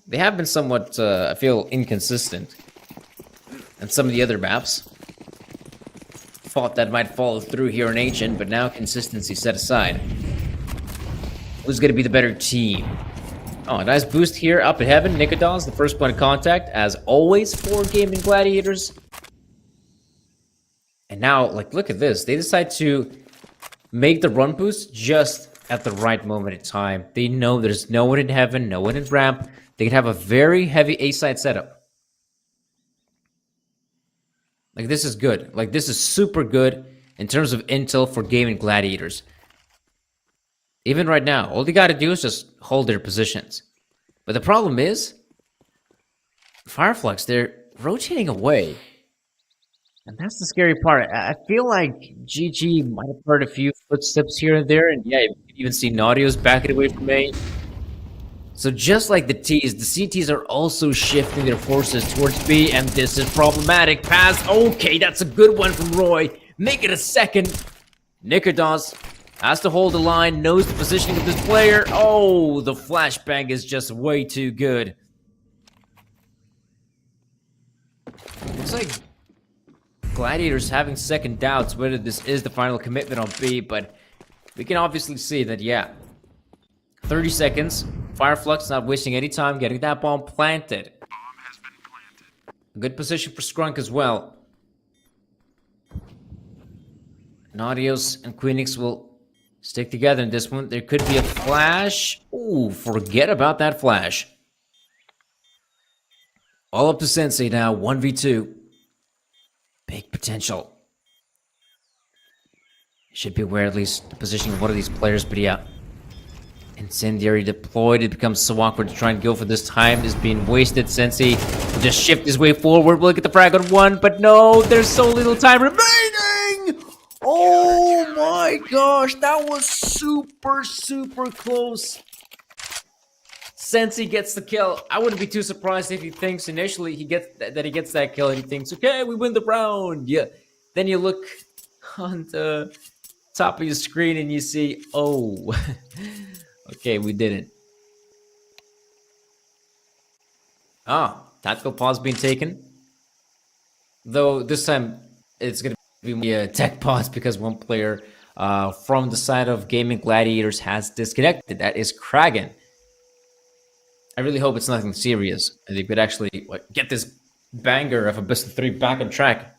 They have been somewhat, I feel, inconsistent. And some of the other maps. Thought that might follow through here in Ancient, but now consistency set aside. Who's going to be the better team? Oh, a nice boost here up in heaven. Nikodon's the first point of contact, as always, for Gaming Gladiators. And now, like, look at this. They decide to make the run boost just at the right moment in time. They know there's no one in heaven, no one in ramp. They can have a very heavy A-side setup. Like, this is good. Like, this is super good in terms of intel for Gaming Gladiators. Even right now, all they gotta do is just hold their positions. But the problem is, Fireflux, they're rotating away. And that's the scary part. I feel like GG might have heard a few footsteps here and there, and yeah, you can even see Naudio's backing away from A. So just like the T's, the CTs are also shifting their forces towards B, and this is problematic. Pass, okay, that's a good one from Roy. Make it a second. Nikodons has to hold the line, knows the positioning of this player. Oh, the flashbang is just way too good. Looks like Gladiators having second doubts whether this is the final commitment on B, but we can obviously see that, yeah. 30 seconds. Fireflux not wasting any time getting that bomb planted. Bomb has been planted. A good position for Skrunk as well. Naudios and Queenix will stick together in this one. There could be a flash. Ooh, forget about that flash. All up to Sensei now, 1v2. Big potential. Should be aware at least the positioning of one of these players, but yeah. Incendiary deployed. It becomes so awkward to try and go for this. Time is being wasted. Sensei will just shift his way forward. We'll get the frag on one, but no, there's so little time remaining! Oh my gosh, that was super close. Sensei gets the kill. I wouldn't be too surprised if he thinks initially he gets that kill and he thinks, okay, we win the round. Yeah. Then you look on the top of your screen and you see, oh, okay, we didn't. Ah, tactical pause being taken. Though this time it's going to be a tech pause because one player from the side of Gaming Gladiators has disconnected. That is Kragan. I really hope it's nothing serious and they could actually get this banger of a best of 3 back on track.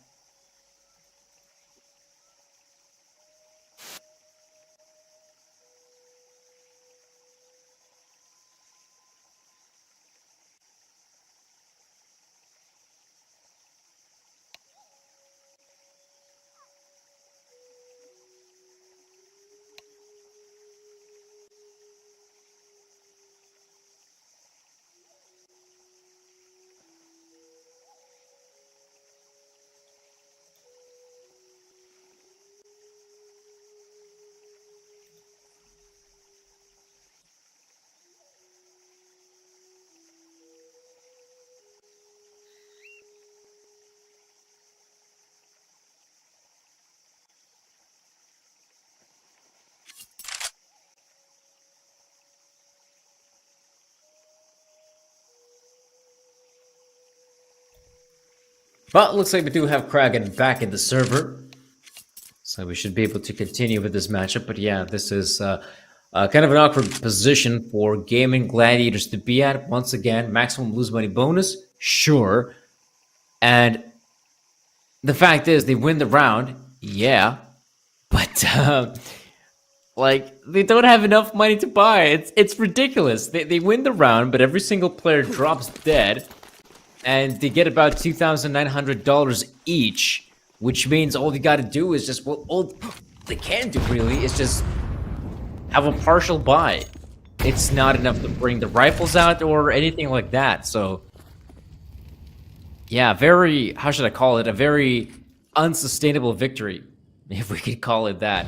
But looks like we do have Kragan back in the server. So we should be able to continue with this matchup. But yeah, this is kind of an awkward position for Gaming Gladiators to be at. Once again, maximum lose money bonus, sure. And the fact is, they win the round, yeah. But like they don't have enough money to buy. It's ridiculous. They win the round, but every single player drops dead. And they get about $2,900 each, which means all you got to do is just, well, all they can do really is just have a partial buy. It's not enough to bring the rifles out or anything like that. So, yeah, very, how should I call it? A very unsustainable victory, if we could call it that.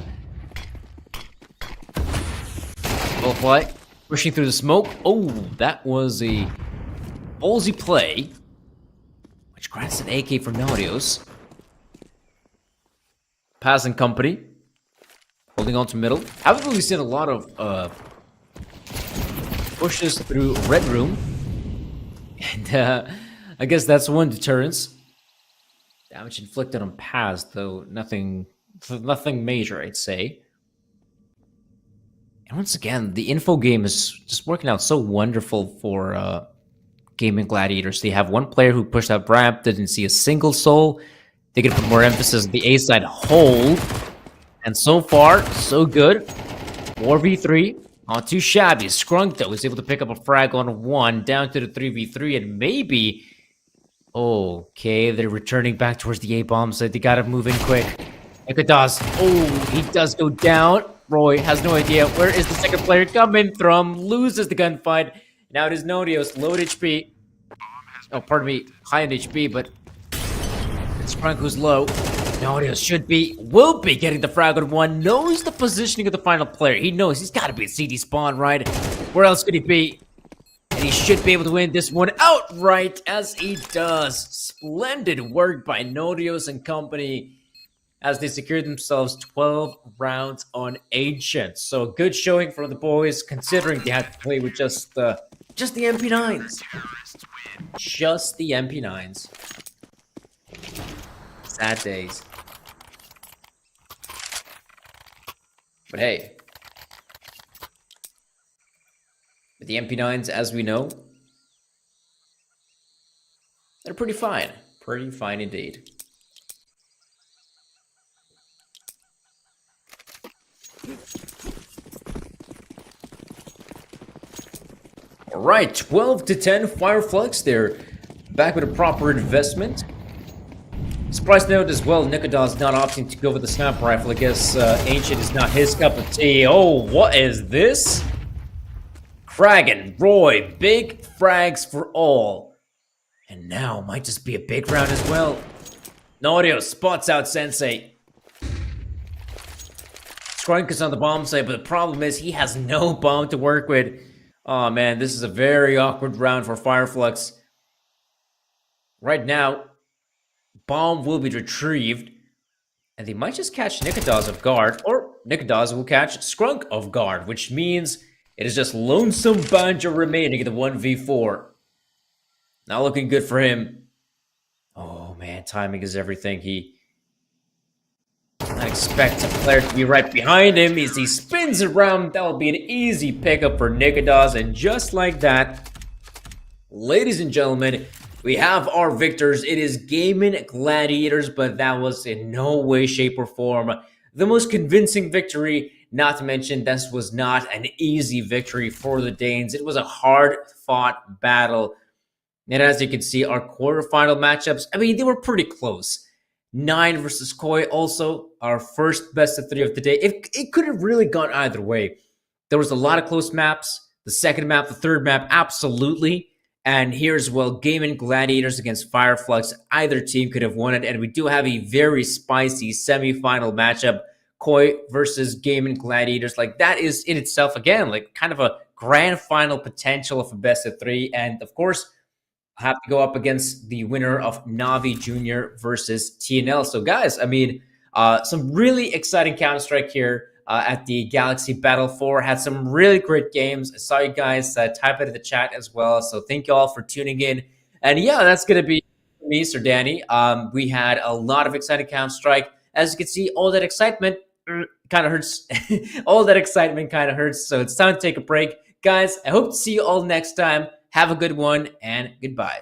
Bowfly pushing through the smoke. Oh, that was a ballsy play, which grants an AK for Nautilus. Passing company, holding on to middle. Haven't really seen a lot of pushes through red room, and I guess that's one deterrence. Damage inflicted on pass, though nothing major, I'd say. And once again, the info game is just working out so wonderful for Gaming Gladiators. They have one player who pushed out ramp, didn't see a single soul. They can put more emphasis on the A side hold. And so far, so good. 4v3. Not too shabby. Skrunk, though, is able to pick up a frag on 1, down to the 3v3, and maybe... Okay, they're returning back towards the A-bomb, so they gotta move in quick. Ekadas. Oh, he does go down. Roy has no idea where is the second player coming from. Loses the gunfight. Now it is Nodios, low HP. Oh, pardon me, high in HP, but it's Frank who's low. Nodios will be getting the frag on 1. Knows the positioning of the final player. He knows he's got to be at CD spawn, right? Where else could he be? And he should be able to win this one outright, as he does. Splendid work by Nodios and company, as they secured themselves 12 rounds on Ancient. So good showing from the boys, considering they had to play with just the MP9s. Just the MP9s. Sad days. But hey. With the MP9s, as we know, they're pretty fine. Pretty fine indeed. Alright, 12-10 Fireflux. They're back with a proper investment. Surprise note as well, Nikodas not opting to go with the sniper rifle. I guess Ancient is not his cup of tea. Oh, what is this? Kragan, Roy, big frags for all. And now might just be a big round as well. Naudio spots out Sensei. Skrunk is on the bomb site, but the problem is he has no bomb to work with. Oh man, this is a very awkward round for Fireflux. Right now, bomb will be retrieved, and they might just catch Nikodas off guard, or Nikodas will catch Skrunk off guard, which means it is just Lonesome Banjo remaining in the 1v4. Not looking good for him. Oh man, timing is everything. I expect a player to be right behind him as he spins around. That'll be an easy pickup for Nikodas, and just like that, ladies and gentlemen, we have our victors. It is Gaming Gladiators, but that was in no way, shape, or form the most convincing victory. Not to mention, this was not an easy victory for the Danes. It was a hard fought battle. And as you can see, our quarterfinal matchups, I mean, they were pretty close. Nine versus Koi, also our first best of three of the day. It could have really gone either way. There was a lot of close maps. The second map, the third map, absolutely. And here's, well, Gaming Gladiators against Fireflux. Either team could have won it. And we do have a very spicy semifinal matchup. Koi versus Gaming Gladiators. Like, that is in itself, again, like kind of a grand final potential of a best of three. And of course, have to go up against the winner of Navi Junior versus TNL. So, guys, I mean, some really exciting Counter-Strike here at the Galaxy Battle 4. Had some really great games. I saw you guys type it in the chat as well. So, thank you all for tuning in. And yeah, that's going to be me, Sir Danny. We had a lot of exciting Counter-Strike. As you can see, all that excitement kind of hurts. All that excitement kind of hurts. So, it's time to take a break. Guys, I hope to see you all next time. Have a good one, and goodbye.